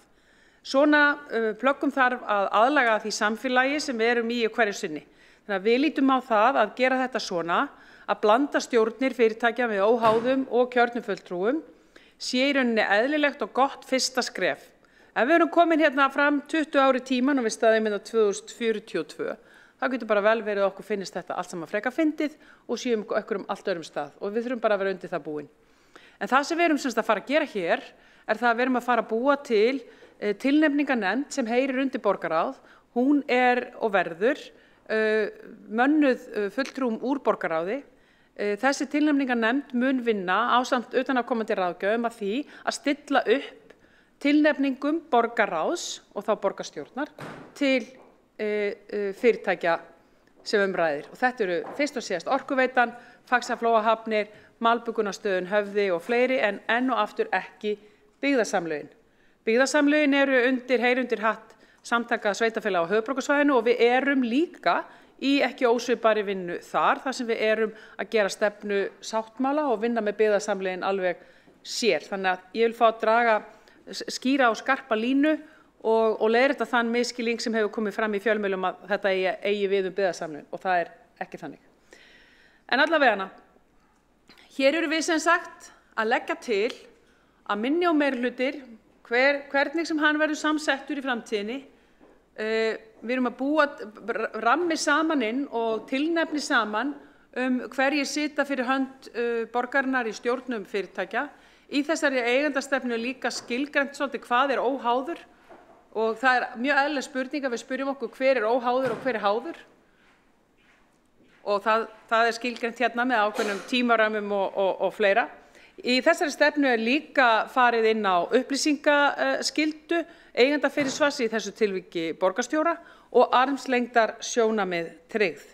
Svona plöggum þarf að aðlaga því samfélagi sem við erum í hverju sinni. Þannig að við lítum á það að gera þetta svona, að blanda stjórnir fyrirtækja með óháðum og kjörnum fulltrúum, sé í rauninni eðlilegt og gott fyrsta skref. Ef við erum komin hérna fram 20 ári tíman og við staðum 2042, þá getur bara vel verið okkur finnist þetta allt saman freka fyndið og séum okkur allt öðrum stað og við þurfum bara að vera undir það búin. En það sem við erum að fara að gera hér það að við erum að fara að búa til tilnefningarnefnd sem heyrir undir borgarráð. Hún og verður mönnuð fulltrúum úr borgarráði. Þessi tilnefningarnefnd mun vinna ásamt utanaðkomandi ráðgjöfum að því að stilla upp tilnefningum borgarráðs og þá borgarstjórnar til fyrirtækja sem ræðir. Og þetta eru fyrst og síðast Orkuveitan, Faxaflóahafnir, Malbikunarstöðin, Höfði og fleiri en enn og aftur ekki byggðasamlögin. Byggðasamlögin eru heyra undir hatt samtaka sveitarfélaga á höfuðborgarsvæðinu og við erum líka í ekki ósvipari vinnu þar sem við erum að gera stefnu sáttmála og vinna með byggðasamlögin alveg sér. Þannig að ég vil fá að draga skýra og skarpa línu og leiðrétta þann misskilning sem hefur komið fram í fjölmiðlum að þetta eigi við byggðasamlögin og það er ekki þannig. En allavega, hér eru við sem sagt að leggja til að minni og meirihlutir, hvernig sem hann verður samsettur í framtíðinni, við erum að búa rammi saman inn og tilnefni saman hverjir sita fyrir hönd borgarinnar í stjórnum fyrirtækja. Í þessari eigendastefnu er líka skilgreint svolítið hvað er óháður og það er mjög eðlileg spurning að við spyrjum okkur hver er óháður og hver er háður. Og það er skilgreint hérna með ákveðnum tímaramum og fleira. Í þessari stefnu er líka farið inn á upplýsingaskyldu eigendafyrirsvars í þessu tilviki borgarstjóra og armslengdar sjónarmið tryggð.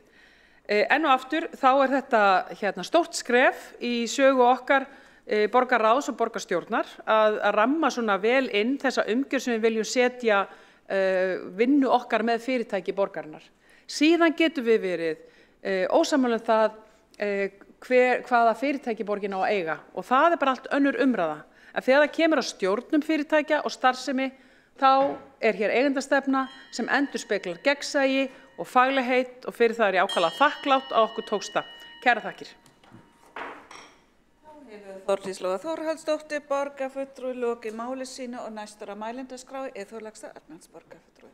Enn og aftur þá er þetta stórt skref í sögu okkar borgarráðs og borgarstjórnar að ramma svona vel inn þessa umgjörð sem við viljum setja vinnu okkar með fyrirtæki borgarinnar. Síðan getum við verið ósammála það hvaða fyrirtæki borgin á að eiga og það er bara allt önnur umræða. En þegar það kemur að stjórnum fyrirtækja og starfsemi þá er hér eigendastefna sem endurspeglar gegnsæi og faglegheit og fyrir það er ég ákaflega þakklátt að okkur tókst það. Kærar þakkir. Þórdís Lóa Þórhallsdóttir, borgarfulltrúi, lokið máli sínu og næstur á mælendaskrá Eyþór Laxdal Arnalds, borgarfulltrúi.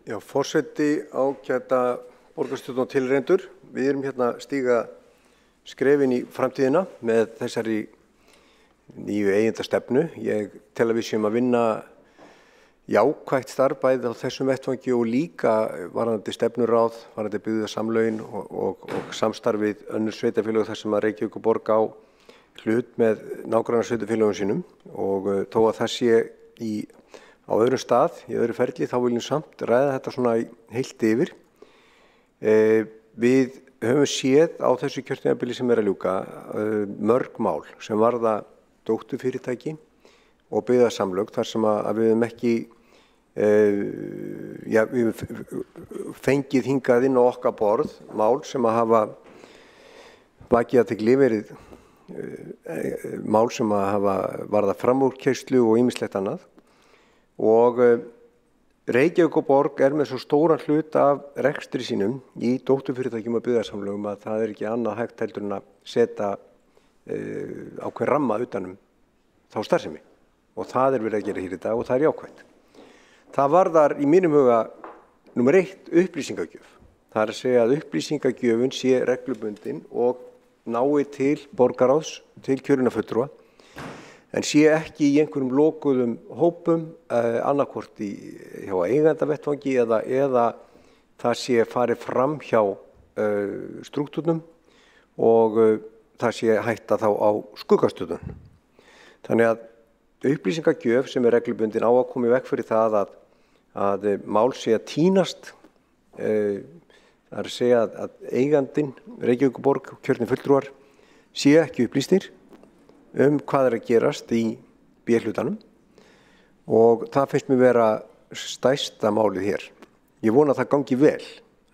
Já, forseti, ágæta borgarstjórn og tilreyndur. Við erum hérna að stíga skrefin í framtíðina með þessari nýju eigendastefnu. Ég tel að við séum að vinna jákvætt starf bæði á þessum vettvangi og líka varðandi stefnuráð, varðandi byggðasamlögin og samstarfið önnur sveitarfélög þar sem að Reykjavíkurborg á hlut með nágranna sveitarfélögum sínum og þó að það sé á öðrum stað, í öðru ferli, þá viljum samt ræða þetta svona heilt yfir. Við höfum séð á þessu kjörtímabili sem er að ljúka mörg mál sem varða dótturfyrirtæki og byggðasamlög þar sem að við höfum ekki við fengið hingað inn á okkar borð mál sem að hafa vakið athygli verið mál sem að hafa varða framúrkeyrslu og ýmislegt annað og Reykjavíkurborg er með svo stóran hlut af rekstri sínum í dótturfyrirtækjum og byggðasamlögum að það er ekki annað hægt heldur en að setja ákveðin ramma utanum þá starfsemi og það er verið að gera hér í dag og það er jákvætt. Það varðar í mínum huga númer 1 upplýsingagjöf. Það er að segja að upplýsingagjöfin sé reglubundin og nái til borgarráðs, til kjörinna fulltrúa en sé ekki í einhverjum lokuðum hópum annarkvort hjá eigendavettvangi eða það sé farið fram hjá strúktúrnum og það sé hætta þá á skuggastöðum. Þannig að upplýsingagjöf sem er reglubundin á að koma í veg fyrir það að mál sé að tínast, það er að segja að eigandinn, Reykjavíkurborg, kjörnir fulltrúar, sé ekki upplýstir hvað er að gerast í B-hlutanum og það finnst mér vera stærsta málið hér. Ég vona að það gangi vel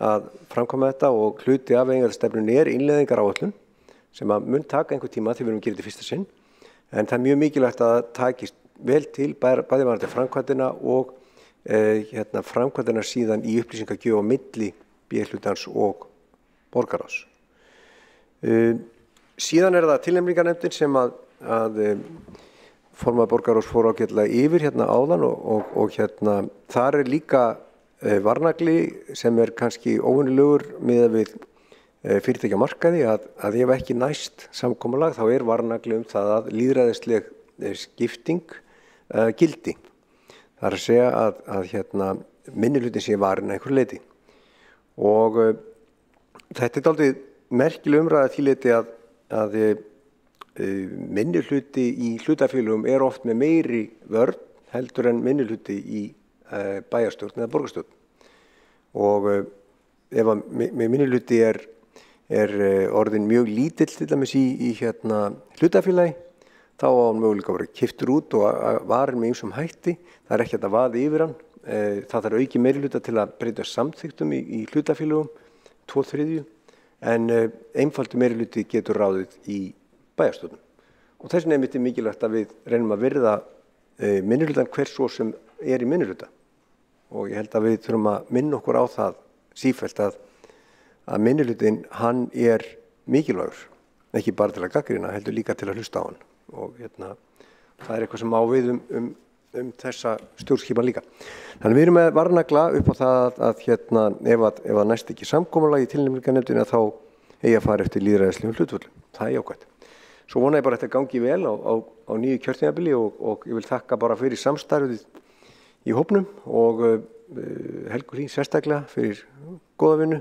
að framkvæma þetta og hluti af eigendastefnunni er innleiðingaráætlun sem að mun taka einhver tíma þegar við erum að gera þetta í fyrsta sinn en það er mjög mikilvægt að það takist vel til bæði varðandi framkvæmdina og framkvæmdina síðan í upplýsingagjöf á milli B-hlutans og borgarráðs. Síðan er það tilnefningarnefndin sem að formaður borgarráðs fór ágætlega yfir hérna áðan og hérna þar er líka varnagli sem er kannski óvenjulegur miðað við fyrirtækjamarkaði að ef ekki næst samkomulag þá er varnagli það að lýðræðisleg skipting gildi. Það er að segja að minnihlutin sé varin að einhverju leyti. Og þetta er dálítið merkileg umræða að því leyti að minnihluti í hlutafélögum oft með meiri vörn heldur en minnihluti í bæjarstjórn eða borgarstjórn. Og ef að minnihluti er orðin mjög lítill til dæmis í hlutafélagi, þá á hann möguleika að vera keyptur út og varin með ýmsum hætti. Það er ekki hægt að vaða yfir hann. Það þarf aukin meirihluta til að breyta samþykktum í hlutafélögum, 2/3, en einfaldur meirihluti getur ráðið í bæjarstjórnum. Og þess vegna er mikilvægt að við reynum að virða minnihlutann hvers svo sem í minnihluta. Og ég held að við þurfum að minna okkur á það sífellt að minnihlutinn, hann mikilvægur, ekki bara til að gagnrýna, heldur líka til að hlusta á hann. Og það er eitthvað sem á við um þessa stjórnskipan líka. Þannig við erum með varnagla upp á það að ef að næst ekki samkomulag í tilnefningarnefndinni þá eigi að fara eftir lýðræðislegum hlutföllum. Það er jákvætt. Svo vona ég bara að þetta gangi vel á nýju kjörtímabili og ég vil þakka bara fyrir samstarfið í hópnum og Helgu Hlín sérstaklega fyrir góða vinnu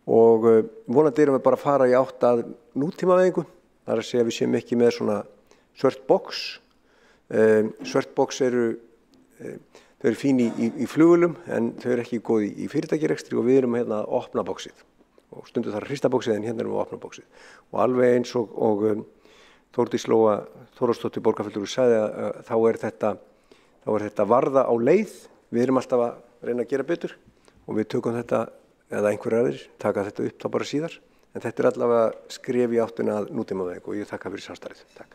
og vonandi erum við bara að fara í átt að nútímavæðingu. Það er að segja að við séum ekki með svona svört box. Svört box þau eru fín í flugvélum en þau eru ekki góð í fyrirtækjarekstri og við erum hérna að opna boxið. Og stundum þarf að hrista boxið en hérna erum við að opna boxið. Og alveg eins og Þórdís Lóa Þórðarsdóttir borgarfulltrúi sagði að þá er þetta varða á leið. Við erum alltaf að reyna að gera betur og við tökum þetta, eða einhverjir aðrir, taka þetta upp þá bara síðar. En þetta er allavega skref í áttina að nútímavæðingu og ég þakka fyrir samstarfið. Takk.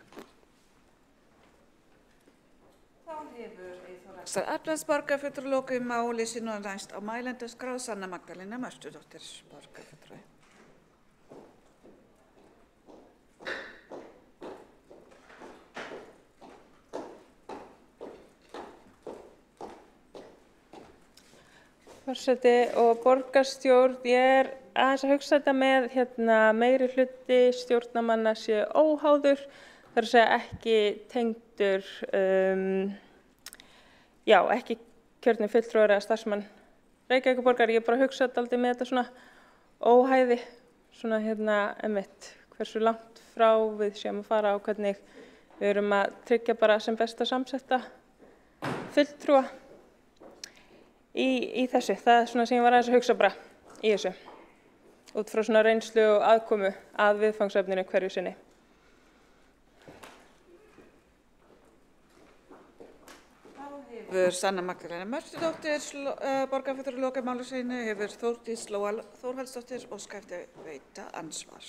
Þá hefur Eyþór Axel Arnalds lokið máli sínu og næst á mælendaskrá Sanna Magdalena Mörtudóttir borgarfulltrúi. Forseti og borgarstjórn, ég aðeins að hugsa þetta með meiri hluti stjórnarmanna sé óháður, það er að segja ekki tengdur, ekki kjörnir fulltrúar eða starfsmann Reykjavíkurborgar. Ég er bara að hugsa þetta aldrei með þetta svona óhæði, svona einmitt, hversu langt frá við séum að fara og hvernig við erum að tryggja bara sem besta samsetta fulltrúa. Í þessu, það er svona sem ég var aðeins að hugsa bara í þessu, út frá svona reynslu og aðkomu að viðfangsefninu hverju sinni. Þá hefur Sanna Magdalena Mörtudóttir borgarfulltrúi lokið máli sínu, hefur Þórdís Lóa Þórhallsdóttir óskað eftir veita ansvar.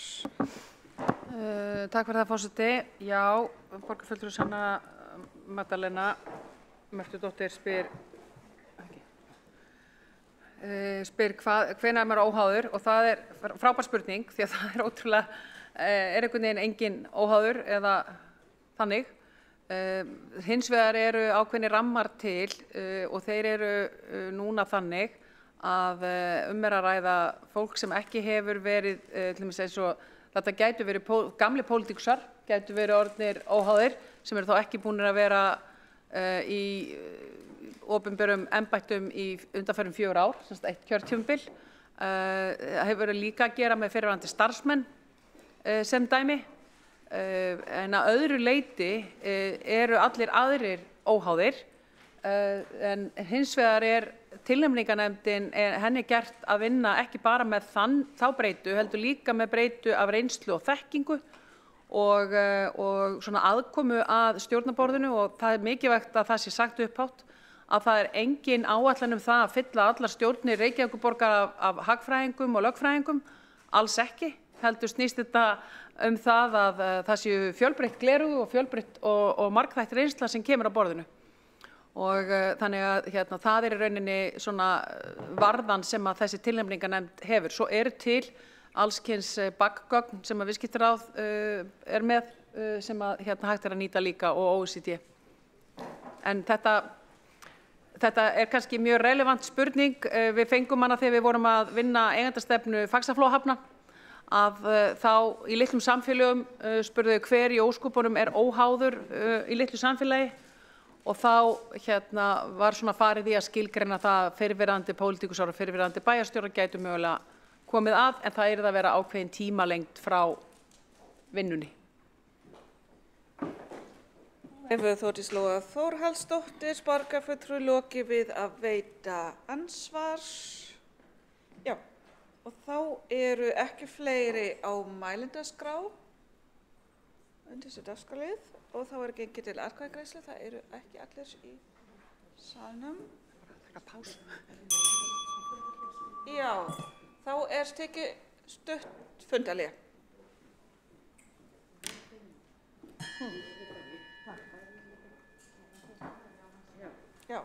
Takk fyrir það, forseti. Já, borgarfulltrúi Sanna Magdalena Mörtudóttir spyr hvenær maður er óháður og það er frábær spurning því að það er ótrúlega, einhvern veginn engin óháður eða þannig. Hins vegar eru ákveðnir rammar til og þeir eru núna þannig að að ræða fólk sem ekki hefur verið, til dæmis eins og þetta gætu verið gamli pólitíkusar, gætu verið orðnir óháðir sem eru þá ekki búnir að vera í opinberum embættum í undanfarin 4 ár, semst 1 kjörtímabil. Það hefur verið líka að gera með fyrrverandi starfsmenn sem dæmi. En að öðru leyti eru allir aðrir óháðir. En hins vegar tilnefningarnefndin henni gert að vinna ekki bara með þá breytu, heldur líka með breytu af reynslu og þekkingu og svona aðkomu að stjórnarborðinu og það er mikilvægt að það sé sagt upphátt að það er engin áætlun það að fylla allar stjórnir Reykjavíkurborgar af hagfræðingum og lögfræðingum, alls ekki. Heldur snýst þetta það að það séu fjölbreytt gleraugu og fjölbreytt og margþætt reynsla sem kemur á borðinu. Og þannig að það í rauninni svona varðan sem að þessi tilnefningarnefnd hefur. Svo til allskyns baggögn sem að Viðskiptaráð með sem að hægt að nýta líka og OECD. En þetta kannski mjög relevant spurning. Við fengum hana þegar við vorum að vinna eigendastefnu Faxaflóahafna að þá í litlum samfélögum spurðu hver í ósköpunum óháður í litlu samfélagi og þá var svona farið í að skilgreina það fyrrverandi pólitíkusar og fyrrverandi bæjarstjórar gætu mögulega komið að en það að vera ákveðin tímalengd frá vinnunni. Hefur Þórdís Lóa Þórhallsdóttir, borgarfulltrúi, lokið við að veita ansvar. Já, og þá eru ekki fleiri á mælendaskrá undir þessu dagskrárlið og þá er gengið til atkvæðagreiðslu. Það eru ekki allir í salnum. Já, þá er tekið stutt fundarhlé. Já.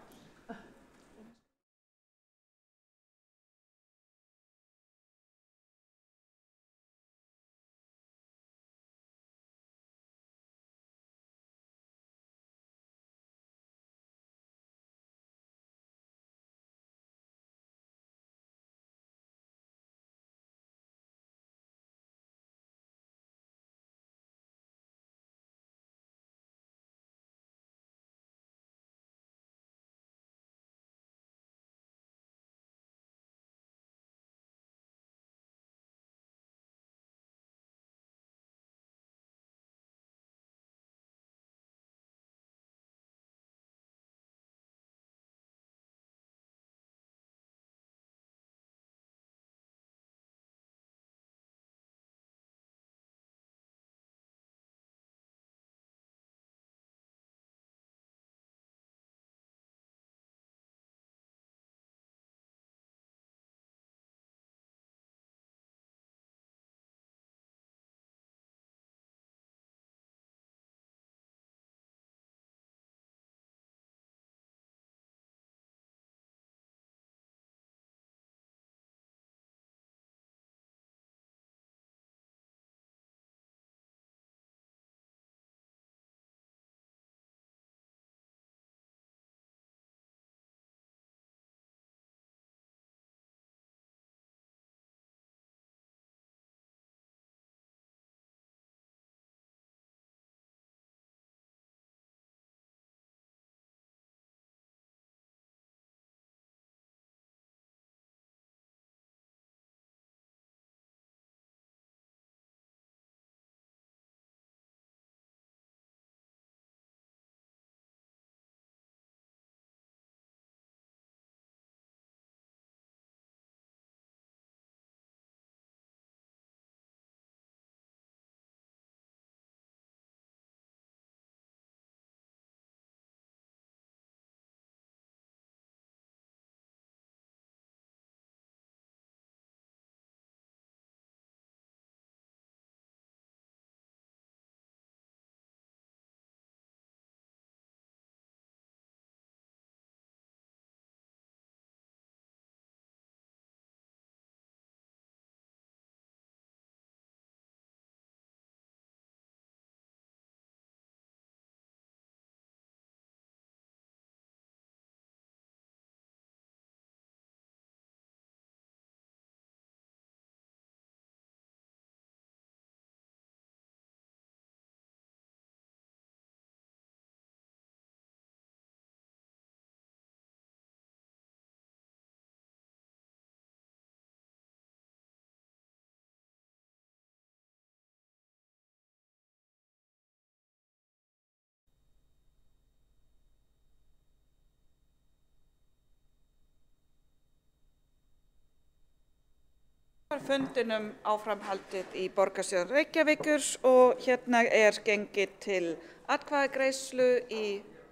Fundinum áframhaldið í borgarstjórn Reykjavíkur og hérna er gengið til atkvæðagreiðslu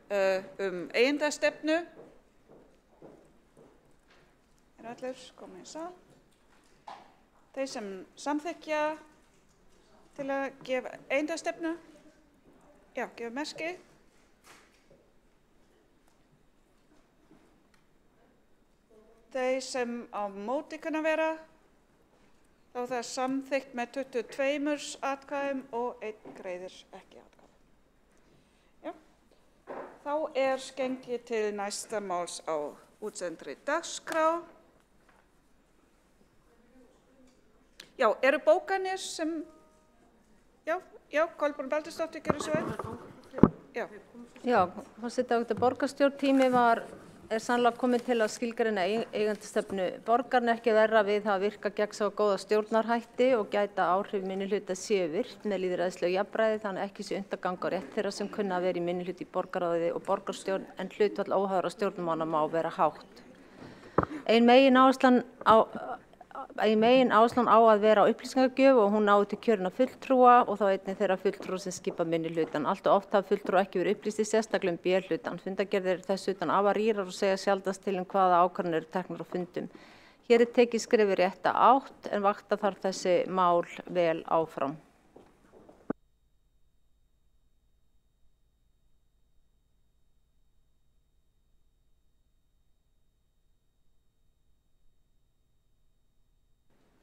eigendastefnu. Er allir komin í sal? Þeir sem samþykkja til að gefa eigendastefnu, já, gefa merki. Þeir sem á móti kunna vera, þá það er samþykkt með 22 atkvæðum og 1 greiðir ekki atkvæði. Já. Þá er gengið til næsta máls á útsendri dagskrá. Já, eru bókanir sem, já, Kolbrún Baldursdóttir gerir svo vel. Já. Já, forseti borgarstjórn tími var er sannlega komin til að skilgreina eigendastefnu borgarna, ekki verra við það að virka gegnsæja og góða stjórnarhætti og gæta áhrif minnihluta séu virt með lýðræðislegu jafnræði, þannig ekki sé unnt að ganga á rétt þeirra sem kunna að vera í minnihluta í borgarráði og borgarstjórn en hlutfall óháðra stjórnarmanna má vera hátt. Ein megin áherslan á að vera á upplýsingagjöf og hún nái til kjörinna fulltrúa og þá einnig þeirra fulltrúa sem skipa minnihlutann. Allt og oft hafa fulltrúa ekki verið upplýstir sérstaklega B-hlutann. Fundargerðir þess utan afar rýrar og segja sjaldnast til hvaða ákvarðanir eru teknar á fundum. Hér er tekið skref í rétta átt en vakta þarf þessi mál vel áfram.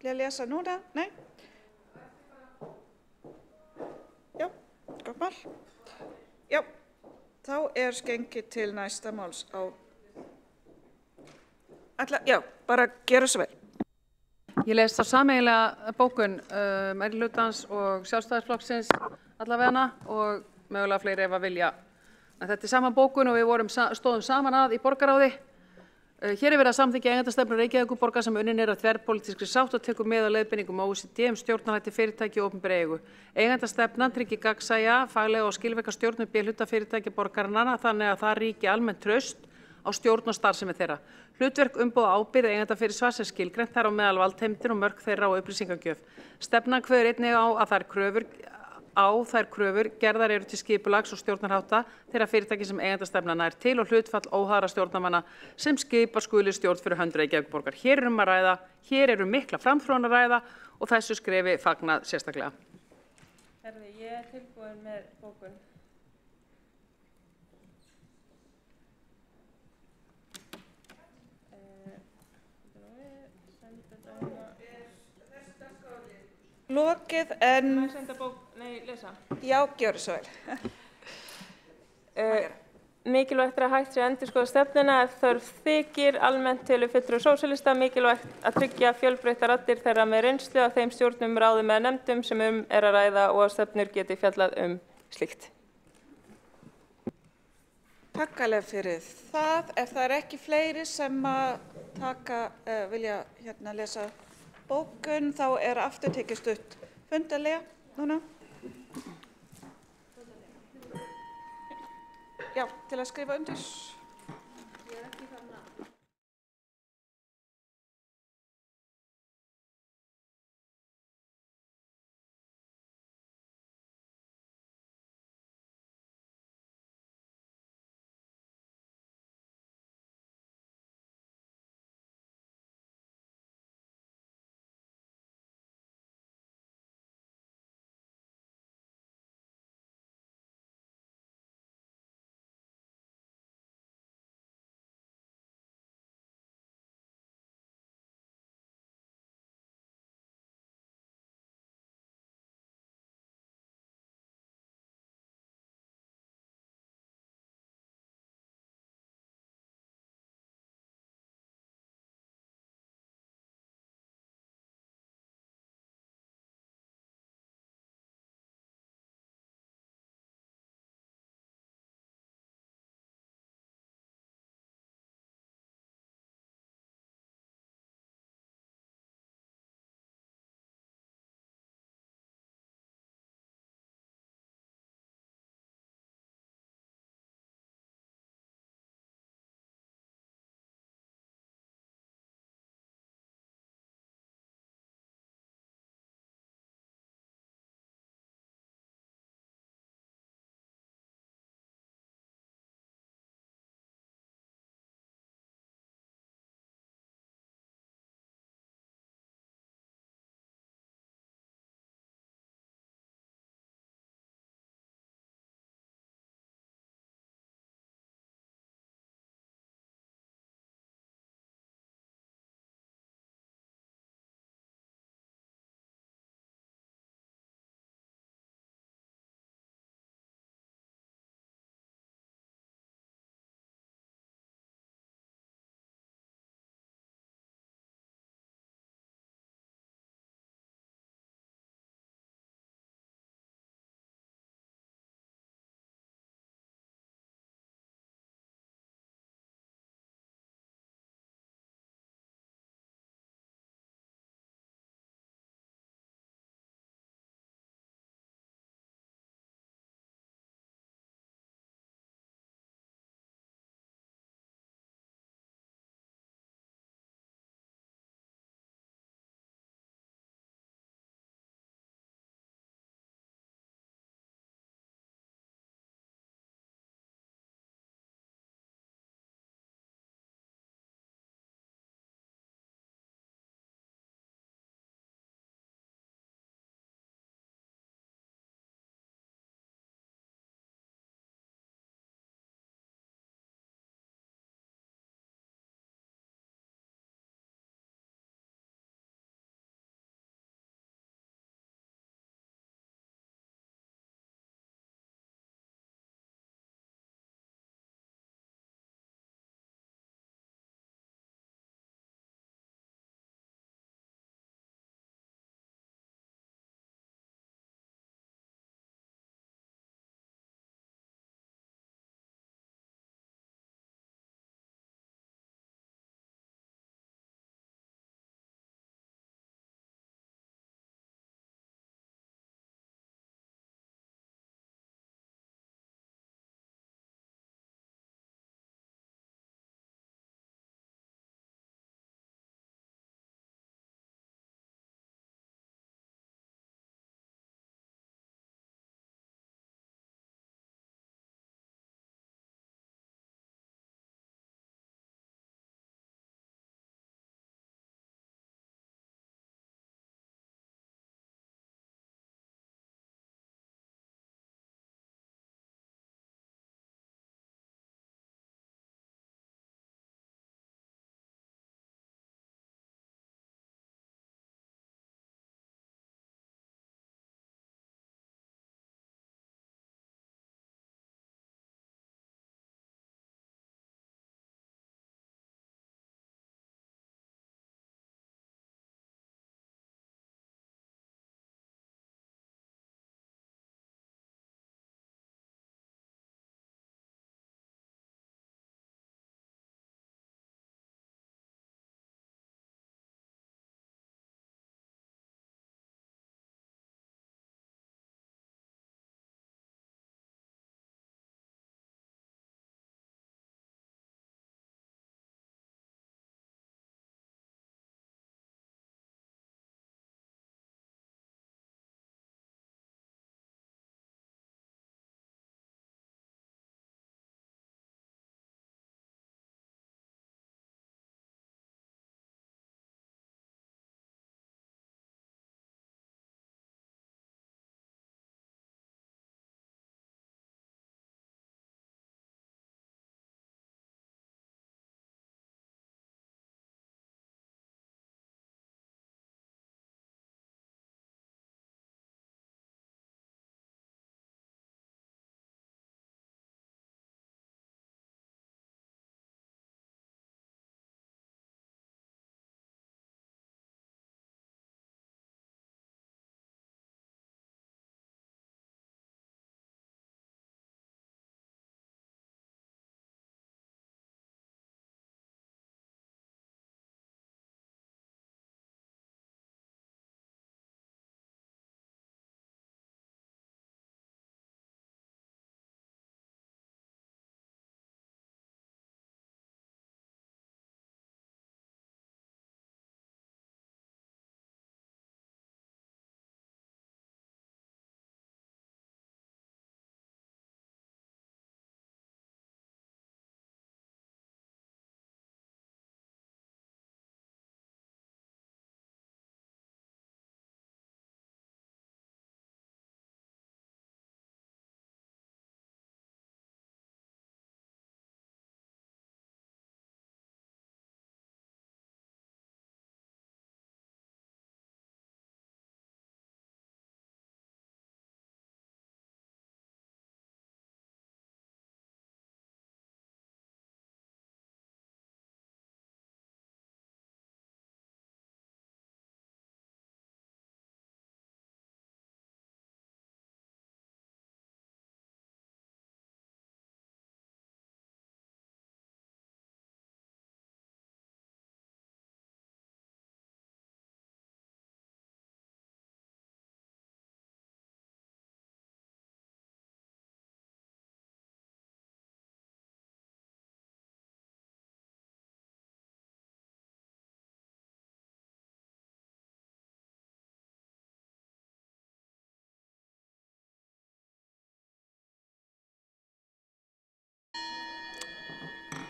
Vil jeg lese núna? Nei? Já, gott mál. Já, þá skengið til næsta máls á... Já, bara gera svo vel. Ég les þá sameiginlega bókun meirihlutans og Sjálfstæðisflokksins allavegana og mögulega fleiri ef að vilja. En þetta er sama bókun og við stóðum saman að í borgarráði. Hér er verið að samþykkja eigendastefnu Reykjavíkurborgar sem unnin að þverpólitískri sátt og tekur með á leiðbeiningum OECD stjórnarhætti fyrirtæki og opinberri eigu. Eigendastefnan tryggir gagnsæja, faglega og skilvirka stjórn B-hluta fyrirtæki borgaranna þannig að það ríki almennt traust á stjórn og starfsemi þeirra. Hlutverk umboð og ábyrgð eigendafyrirsvars er skilgreint þar á meðal valdheimildir og mörk þeirra og upplýsingagjöf. Stefnan kveður einnig á að þær kröfur gerðar eru til skipulags og stjórnarhátta þeirra fyrirtæki sem eigendastefnan nær til og hlutfall óháðra stjórnarmanna sem skipa skuli stjórn fyrir hönd Reykjavíkurborgar. Hér er mikla framþróun að ræða og þessu skrefi fagnað sérstaklega. Herði, ég tilbúin með bókun. Lokið en... Má ég senda bók? Nei, lesa. Já, gjörðu svo vel. Mikilvægt er að hægt sé að endurskoða stefnuna ef þörf þykir almennt telur fulltrúi sósíalista mikilvægt að tryggja fjölbreyttar raddir þeirra með reynslu af þeim stjórnum, ráðum eða nefndum sem er að ræða og að stefnur geti fjallað slíkt. Takk alveg fyrir það. Ef það ekki fleiri sem að vilja lesa bókun, þá aftur tekið stutt fundarlega núna. Já, til að skrifa undir.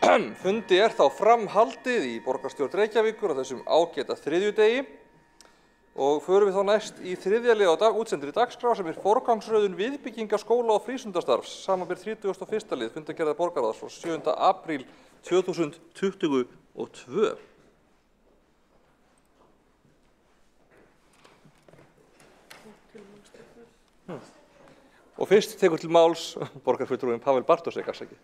Fundi þá framhaldið í borgarstjórn Reykjavíkur á þessum ágæta þriðjudegi og förum við þá næst í þriðja lið á útsendri dagskrá sem forgangsröðun viðbygginga skóla og frístundastarfs, samanber 31. lið fundargerðar borgarráðs frá 7. apríl 2022. Og fyrst tekur til máls borgarfulltrúinn Pavel Bartósek, afsakið.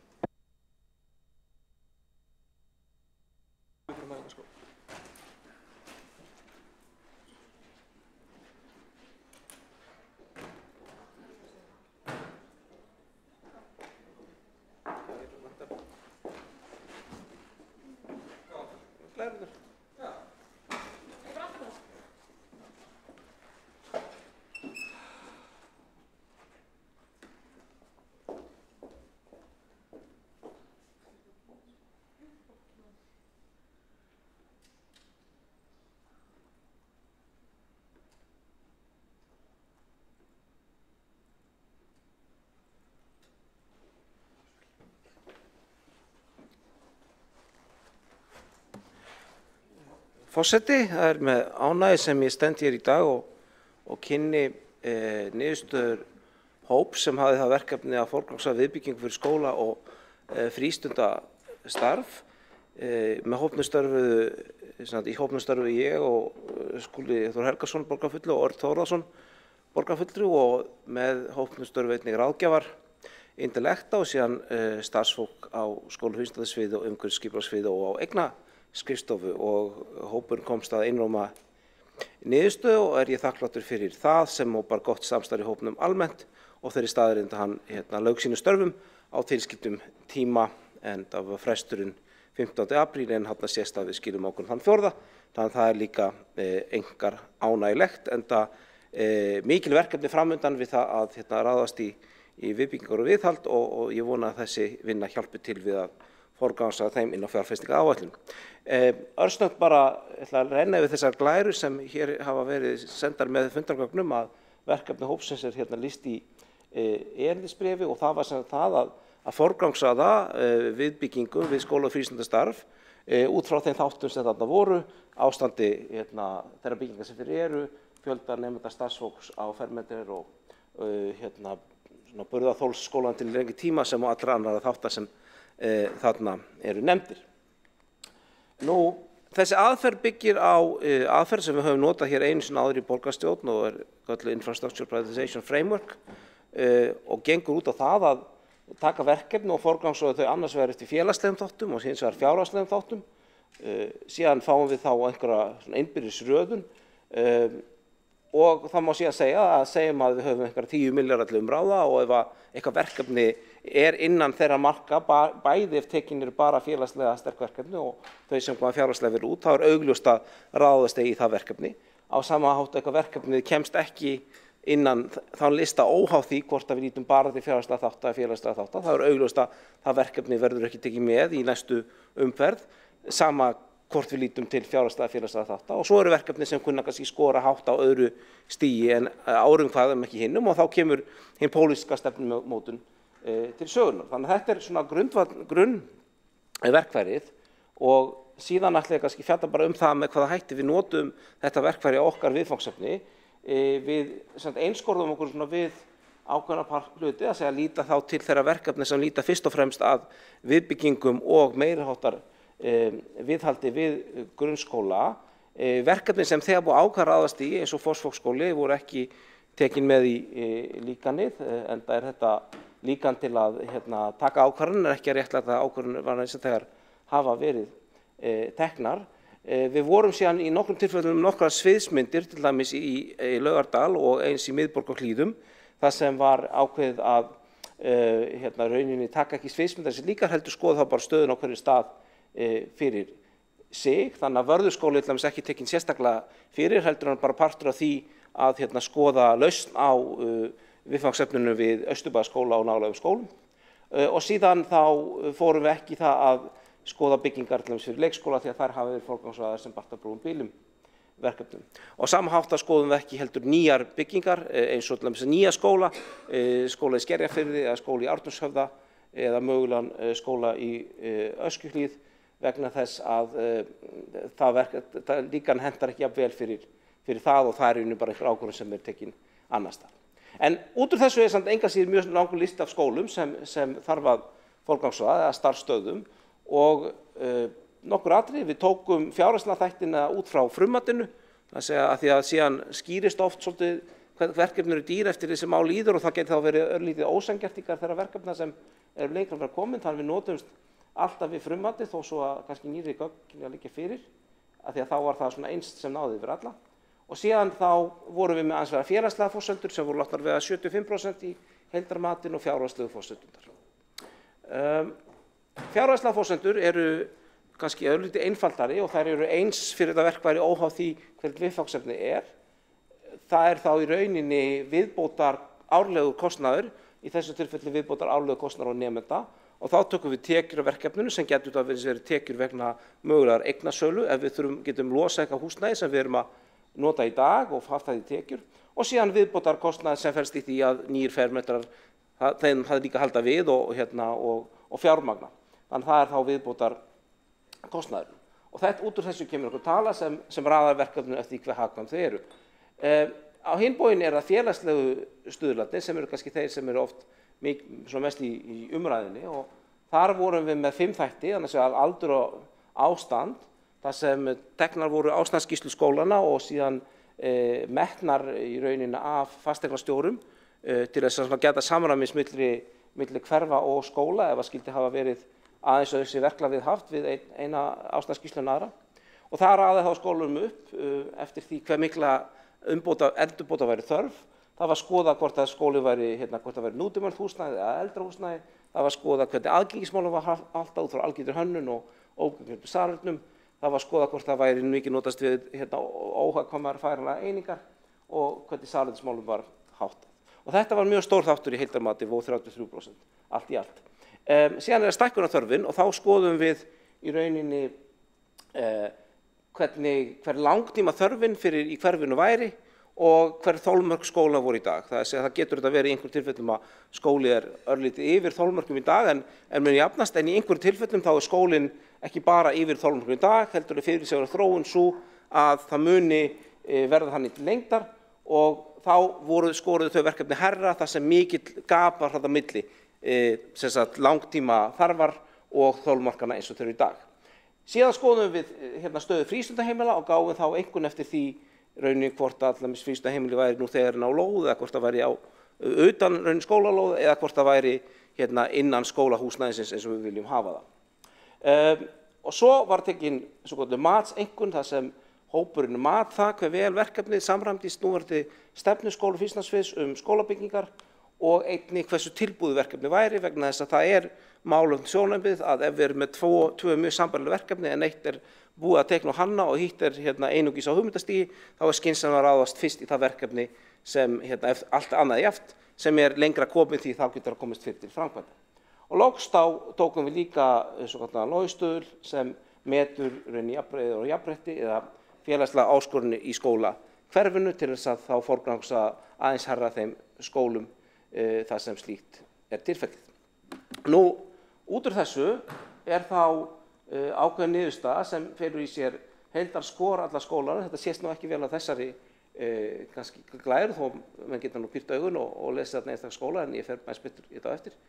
Forseti, það með ánægju sem ég stend hér í dag og kynni niðurstöður hóps sem hafði það verkefni að forgangsraða viðbyggingu fyrir skóla og frístundastarf. Með hópnum störfuðu ég og Skúli Þór Helgason borgarfulltrúi og Örn Þórðarson borgarfulltrúi og með hópnum störfuðu einnig ráðgjafar Intellekta og síðan starfsfólk á skóla- og frístundasviði og umhverfisskipulagssviði og á skrifstofu og hópurinn komst að einróma niðurstöðu og ég þakkláttur fyrir það sem og bara gott samstarf í hópnum almennt og þeirri staðreynd að hann lauk sínum störfum á tilskildum tíma en það var fresturinn 15. apríl en hann sést að við skilum okkur þann 4. Þannig að það líka einkar ánægilegt en það mikil verkefni framundan við það að ráðast í viðbyggingar og viðhald og ég vona að þessi vinna hjálpi til við að forgangsraða þeim inn á fjárfestingaráætlun. Örsnöggt bara ætla að renna yfir þessar glærur sem hér hafa verið sendar með fundargögnum að verkefni hópsins hérna lýst í erindisbréfi og það var sem það að forgangsraða viðbyggingu við skóla- og frístundastarf út frá þeim þáttum sem þarna voru, ástandi þeirra bygginga sem fyrir eru, fjölda nemenda starfsfólks á fermetrar og burðarþolsskólan til lengi tíma sem og allra annarra þáttar sem þarna eru nefndir. Þessi aðferð byggir á aðferð sem við höfum notað hér einu sinni áður í borgarstjórn og kölluð Infrastructure Prioritization Framework og gengur út á það að taka verkefni og forgangsraða þau annars vegar eftir félagslegum þáttum og hins vegar fjárhagslegum þáttum. Síðan fáum við þá einhverja innbyrðis röðun og það má síðan segja að segjum að við höfum einhverja 10 milljarða til umráða og ef eitthvað verkefni innan þeirra marka, bæði ef tekin eru bara félagslega sterk verkefni og þau sem koma fjárhagslega vel út, þá augljóst að ráðast í það verkefni. Á sama hátt eitthvað verkefni kemst ekki innan þá lista óháð því hvort að við lítum bara til fjárhagslega þátta eða félagslega þátta, þá augljóst að það verkefni verður ekki tekið með í næstu umferð, sama hvort við lítum til fjárhagslega félagslega þátta og svo eru verkefni sem kunna kannski skora hátt á öðru stigi en árum hvaðum ekki hinnum og þá kemur hin pólitíska stefnumótun til sögunar. Þannig að þetta svona grunnverkfærið og síðan ætla ég kannski fjalla bara það með hvaða hætti við notum þetta verkfæri á okkar viðfangsefni. Við einskorðum okkur svona við ákveðna hluti að segja líta þá til þeirra verkefni sem líta fyrst og fremst að viðbyggingum og meiriháttar viðhaldi við grunnskóla. Verkefni sem þegar búið ákveða ráðast í eins og Fossvogsskóli voru ekki tekin með í líkanið en það þetta líkan til að taka ákvarðanir, ekki að réttlæta ákvarðanir var eins og þegar hafa verið teknar. Við vorum síðan í nokkrum tilfellum nokkrar sviðsmyndir, til dæmis í Laugardal og eins í miðborg og Hlíðum, þar sem var ákveðið að rauninni taka ekki sviðsmyndar sem líka heldur skoða þá bara stöðun á hverju stað fyrir sig. Þannig að Vörðuskóli til dæmis ekki tekin sérstaklega fyrir, heldur hann bara partur af því að skoða lausn á viðfangsefninu við Austurbæjarskóla og nálægum skólum og síðan þá fórum við ekki það að skoða byggingar til dæmis fyrir leikskóla því að þær hafa verið forgangsraðar sem Bartabrúin bílum verkefnum. Og sama hátt að skoðum við ekki heldur nýjar byggingar eins og til dæmis nýja skóla, skóla í Skerjafirði eða skóla í Ártúnshöfða eða mögulegan skóla í Öskjuhlíð vegna þess að það líkan hentar ekki jafn vel fyrir það og það er bara einhver ákvörðun sem tekin annars staðar. En út úr þessu samt engu að síður mjög langur listi af skólum sem þarf að forgangsraða eða starfsstöðvum og nokkur atriði. Við tókum fjárhagslega þættina út frá frummatinu, að því að síðan skýrist oft svolítið hvað verkefni eru dýr eftir þessi mál líður og það geti þá verið örlítið ósanngjarnt þeirra verkefna sem eru lengra frá komin, þannig við notumst alltaf við frummatið þó svo að kannski nýrri gögn liggja fyrir, af því að þá var það svona einst sem náði yfir alla. Og síðan þá vorum við með aðeins vera félagslega forsendur sem voru látnar vega 75% í heildarmatinn og fjárhagslegu forsendurnar. Fjárhagslega forsendur eru kannski örlítið einfaldari og þær eru eins fyrir þetta verkfæri óháð því hvert viðfangsefni er. Það er þá í rauninni viðbótar árlegur kostnaður, í þessu tilfelli viðbótar árlegur kostnaður á nemenda og þá tökum við tekjur af verkefninu sem getur þetta verið tekjur vegna mögulegar eignasölu ef við getum losa eitthvað húsnæði sem við erum að nota í dag og haft það í tekjur og síðan viðbótar kostnaður sem felst í því að nýjir fermetrar, þeim hafði líka halda við og fjármagna. Þannig það er þá viðbótar kostnaður. Og þetta út úr þessu kemur okkur tala sem raðar verkefninu eftir hver hagkvæm þau eru. Á hinn bóginn er það félagslegu stuðlarnir sem eru kannski þeir sem eru oft mest í umræðinni og þar vorum við með 5 þætti, annars vegar aldur og ástand, þar sem teknar voru ástandsskýrslur skólana og síðan metnar í rauninni af fasteignastjórum til þess að geta samræmis milli hverfa og skóla ef að skyldi hafa verið aðeins þessi verklag við haft við eina ástandsskýrslu en aðra. Og það raðaði þá skólum upp eftir því hve mikla endurbóta væri þörf. Það var skoðað hvort að skóli væri, hvort það væri nútímant húsnæði eða eldra húsnæði. Það var skoðað hvernig aðgengismálum var alltaf út frá algildri hönnun og ógengum sararnum. Það var skoðað hvort það væri mikið notast við óhagkvæmar færanlega einingar og hvernig sararnsmálum var háttað. Og þetta var mjög stór þáttur í heildarmati og 33% allt í allt. Síðan er stækkunarþörfin og þá skoðum við í rauninni hver langtíma þörfin í hverfinu væri og hver þolmörk skóla voru í dag. Það getur þetta verið í einhverjum tilfellum að skóli er örlítið yfir þolmörkum í dag en mun jafnast, en í einhverjum tilfellum þá er skólinn ekki bara yfir þolmörkum í dag, heldur fyrirsjáanleg þróun sú að það muni verða þannig til lengdar og þá skoruðu þau verkefni herra þar sem mikill gap var þarna milli langtíma þarfar og þolmarkana eins og þau eru í dag. Síðan skoðum við stöðu frístundaheimila og gáum þá einkunn eftir því rauninni hvort að frístundaheimili væri nú þegar á lóð eða hvort það væri utan rauninni skólalóð eða hvort það væri innan skólahúsnæðisins eins og við viljum hafa það. Og svo var tekin matseinkunn þar sem hópurinn mat það hve vel verkefnið samræmdist núverandi stefnu skóla frístundasviðs skólabyggingar og einnig hversu tilbúið verkefni væri vegna þess að það er málum sjónarmið að ef við erum með tvö mjög sambærileg verkefni en eitt er búið að teikna og hanna og hitt er einungis á hugmyndastigi, þá er skynsamlega að ráðast fyrst í það verkefni sem allt annað jafnt sem er lengra komið því þá getur það komist fyrir til framkvæmda. Og loks þá tókum við líka loðstuðul sem metur jafnræði og jafnrétti eða félagslega áskorunni í skóla hverfinu til þess að þá forgangsa aðeins herra þeim skólum það sem slíkt er tilfellið. Nú, út úr þessu er þá ákveðin niðurstaða sem felur í sér heildarskor alla skólana. Þetta sést nú ekki vel á þessari kannski glæru þó menn geta nú pírt augun og lesa þarna einstaklega skóla en ég fer mæst betur í þetta á eftir.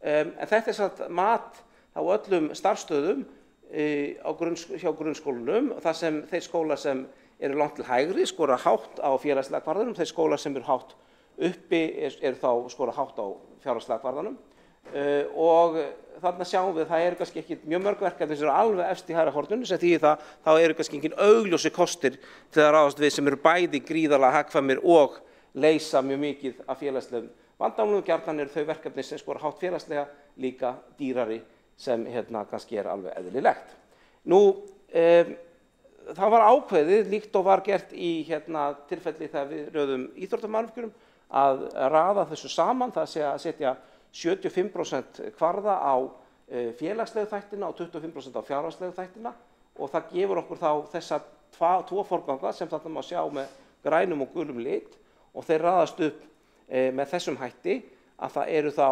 En þetta er satt mat á öllum starfsstöðum hjá grunnskólunum og það sem þeir skólar sem eru langt til hægri skora hátt á félagslega kvarðanum, þeir skólar sem eru hátt uppi eru þá skora hátt á fjárhagslega kvarðanum og þarna sjáum við að það eru kannski ekki mjög mörg verkefni sem eru alveg efst í hægra horninu sem því það þá eru kannski engin augljósi kostir til að ráðast við sem eru bæði gríðarlega hagkvæmir og leysa mjög mikið af félagslegum vandamálum. Gjarnan eru þau verkefni sem skora hátt félagslega líka dýrari sem kannski er alveg eðlilegt. Nú, það var ákveðið líkt og var gert í tilfelli þegar við röðum íþróttamannvirkjum að raða þessu saman, það sé að setja 75% kvarða á félagslegu þættina og 25% á fjárhagslegu þættina og það gefur okkur þá þessa tvo forganga sem þarna má sjá með grænum og gulum lit og þeir raðast upp með þessum hætti að það eru þá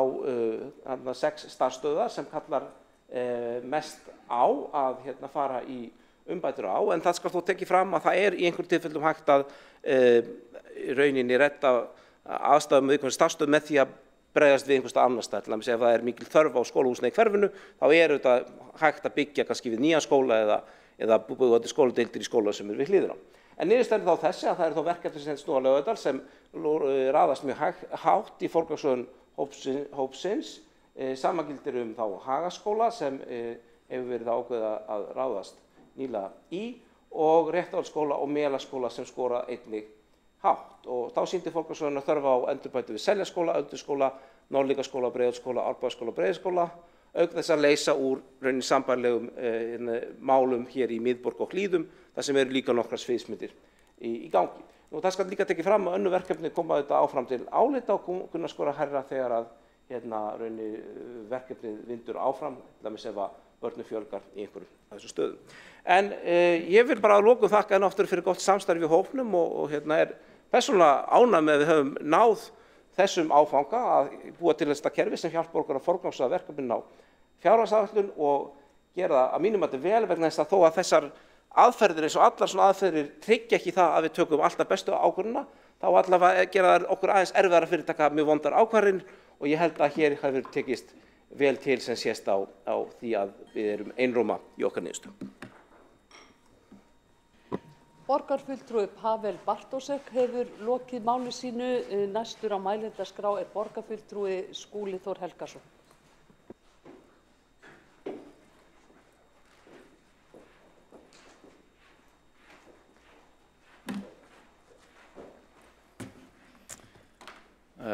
6 starfsstöðvar sem kallar mest á að fara í umbætur á, en það skal þó tekið fram að það í einhverjum tilfellum hægt að í rauninni redda aðstæðum við starfsstöð með því að bregðast við einhverstað annars staðar. Til dæmis ef það mikil þörf á skólahúsnæði í hverfinu, þá þetta hægt að byggja kannski við nýjan skóla eða búið til skóladeildir í skóla sem við hliðina á. En niðurstaðan þá þessi að það þá verkefni sem snúa á Laugardal sem raðast mjög hátt í forgangsröðun hópsins. Sama gildir þá Hagaskóla sem hefur verið ákveðið að ráðast nýlega í og Réttarholtsskóla og Melaskóla sem skora einnig hátt. Og þá sýndi forgangsröðun að þörf á endurbætur við Seljaskóla, Ölduskóla, Norðlingaskóla, Breiðholtsskóla, Árbæjarskóla og Breiðholtsskóla, auk þess að leysa úr rauninni sambærilegum málum hér í miðborg og Hlíðum, þar sem eru líka nokkrar sviðsmyndir í gangi. Og það skal líka tekið fram að önnur verkefni koma áfram til álita og kunna skora hærra þegar að rauninni verkefnið vindur áfram, til dæmis ef að börnum fjölgar í einhverjum af þessum stöðum. En ég vil bara að lokum þakka enn aftur fyrir gott samstarf í hópnum og persónulega ánægð með að við höfum náð þessum áfanga að búa til þetta kerfi sem hjálpar okkur að forgangsraða verkefnin á fjárhagsáætlun og gera að mínum mati vel vegna þess að þó að þessar aðferðir eins og allar svona aðferðir tryggja ekki það að við tökum alltaf bestu ákvörðunina, þá allavega gera það okkur aðeins erfiðara fyrir að taka mjög vondar ákvarðanir og ég held að hér hafi tekist vel til sem sést á því að við erum einróma í okkar niðurstöðum. Borgarfulltrúi Pavel Bartósek hefur lokið máli sínu. Næstur á mælendaskrá borgarfulltrúi Skúli Þór Helgason.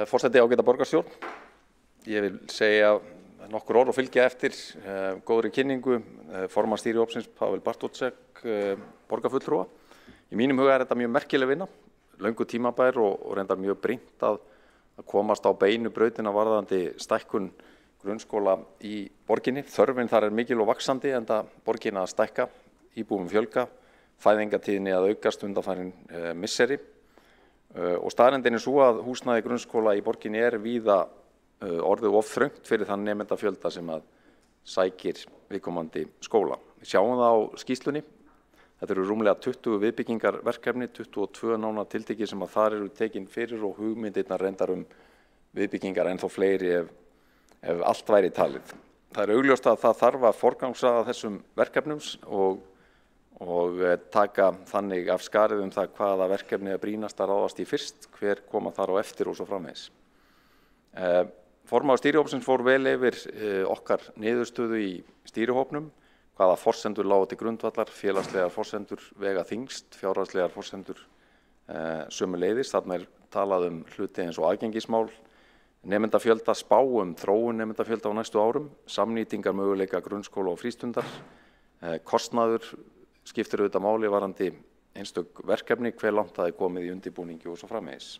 Forseti ágæta borgarstjórn. Ég vil segja nokkur orð og fylgja eftir góðri kynningu formanns stýrihópsins Pavel Bartósek, borgarfulltrúa. Í mínum huga þetta mjög merkileg vinna, löngu tímabær og reyndar mjög brýnt að komast á beinu brautina varðandi stækkun grunnskóla í borginni. Þörfin þar mikil og vaxandi enda borgin að stækka, íbúum fjölga, fæðingatíðni að aukast undanfarin misseri. Og staðreyndin svo að húsnæði grunnskóla í borginni víða orðið of þröngt fyrir þann nemendafjölda sem að sækir viðkomandi skóla. Við sjáum það á skýrslunni. Þetta eru rúmlega 20 viðbyggingarverkefni, 22 nánar tiltekið sem að þar eru tekin fyrir og hugmyndirnar reyndar viðbyggingar ennþá fleiri ef allt væri talið. Það augljóst að það þarf að forgangsraða þessum verkefnum og taka þannig af skarið það hvaða verkefni brýnast að ráðast í fyrst, hver koma þar á eftir og svo framvegis. Formaður stýrihópsins fór vel yfir okkar niðurstöðu í stýrihópnum, hvaða forsendur lágu til grundvallar, félagslegar forsendur vega þyngst, fjárhagslegar forsendur sömuleiðis. Þarna talað hluti eins og aðgengismál, nemendafjölda, spá þróun nemendafjölda á næstu árum, samnýtingar möguleika grunnskóla og frístundar, kostnaður skiptir auðvitað máli varðandi einstök verkefni, hve langt það komið í undirbúningi og svo framvegis.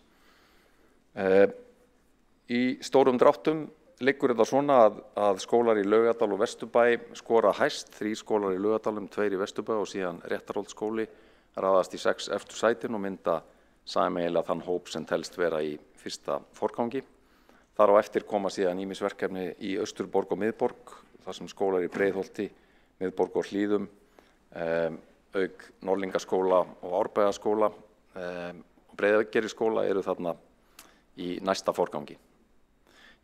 Í stórum dráttum liggur þetta svona að skólar í Laugardal og Vesturbæ skora hæst, 3 skólar í Laugardalum, 2 í Vesturbæ og síðan Réttarholtsskóli raðast í 6 efstu sætin og mynda sameiginlega þann hóp sem telst vera í fyrsta forgangi. Þar á eftir koma síðan ýmis verkefni í Austurborg og Miðborg, þar sem skólar í Breiðholti, Miðborg og Hlíðum, auk Norðlingaskóla og Árbæjarskóla og Breiðagerðisskóla eru þarna í næsta forgangi.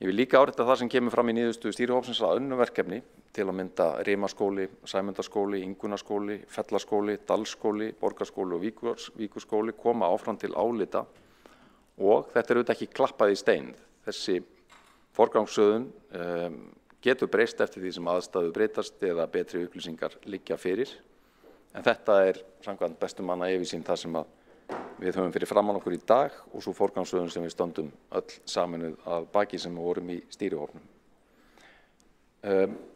Ég vil líka árétta það sem kemur fram í niðurstöðu stýrihópsins að önnur verkefni, til að mynda Rimaskóli, Sæmundarskóli, Ingunnarskóli, Fellaskóli, Dalsskóli, Borgarskóli og Víkurskóli koma áfram til álita og þetta auðvitað ekki klappað í stein. Þessi forgangsröðun getur breyst eftir því sem aðstæður breytast eða betri upplýsingar liggja fyrir, en þetta samkvæmt bestu manna yfirsýn það sem við höfum fyrir framan okkur í dag og svo forgangsröðun sem við stöndum öll saminuð að baki sem við vorum í stýrihópnum.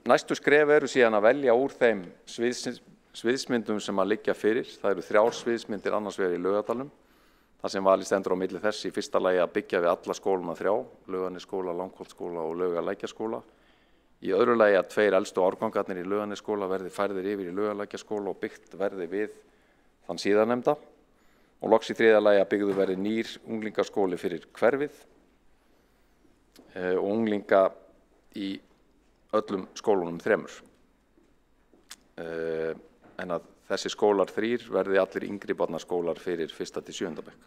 Næstu skref eru síðan að velja úr þeim sviðsmyndum sem að liggja fyrir. Það eru 3 sviðsmyndir annars vegar í Laugardalnum. Það sem valið stendur á milli þess í fyrsta lagi að byggja við alla skólana 3, Laugarnesskóla, Langholtsskóla og Laugalækjarskóla. Í öðru lagi að 2 elstu árgangarnir í Laugarnesskóla verði færðir yfir í Laugalækjarskóla og byggt verði við þann síðarnefnda. Og loks í 3. lagi að byggðu verði nýr unglingaskóli fyrir hverfið. og unglinga í öllum skólunum 3. En að þessi skólar 3 verði allir yngri barnaskólar fyrir 1. til 7. bekk.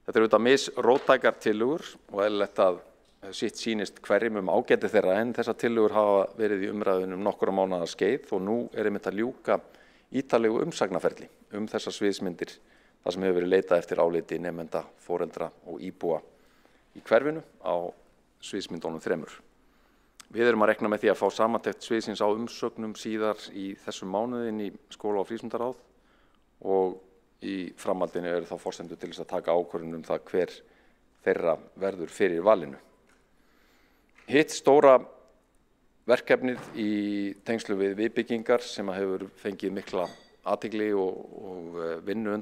Þetta eru auðvitað misróttækar tillögur og eðlilegt að sitt sýnist hverjum ágæti þeirra, en þessar tillögur hafa verið í umræðunum nokkura mánaða skeið og nú er einmitt að ljúka ítarlegu umsagnaferli þessar sviðsmyndir þar sem hefur verið leitað eftir áliti nemenda, foreldra og íbúa í hverfinu á sviðsmyndunum 3. Við erum að rekna með því að fá samantekt sviðsins á umsögnum síðar í þessum mánuðin í skóla- og frístundaráð og í framhaldinu eru þá forsendur til þess að taka ákvörðun það hver þeirra verður fyrir valinu. Hitt stóra verkefnið í tengslu við viðbyggingar sem hefur fengið mikla athygli og vinnu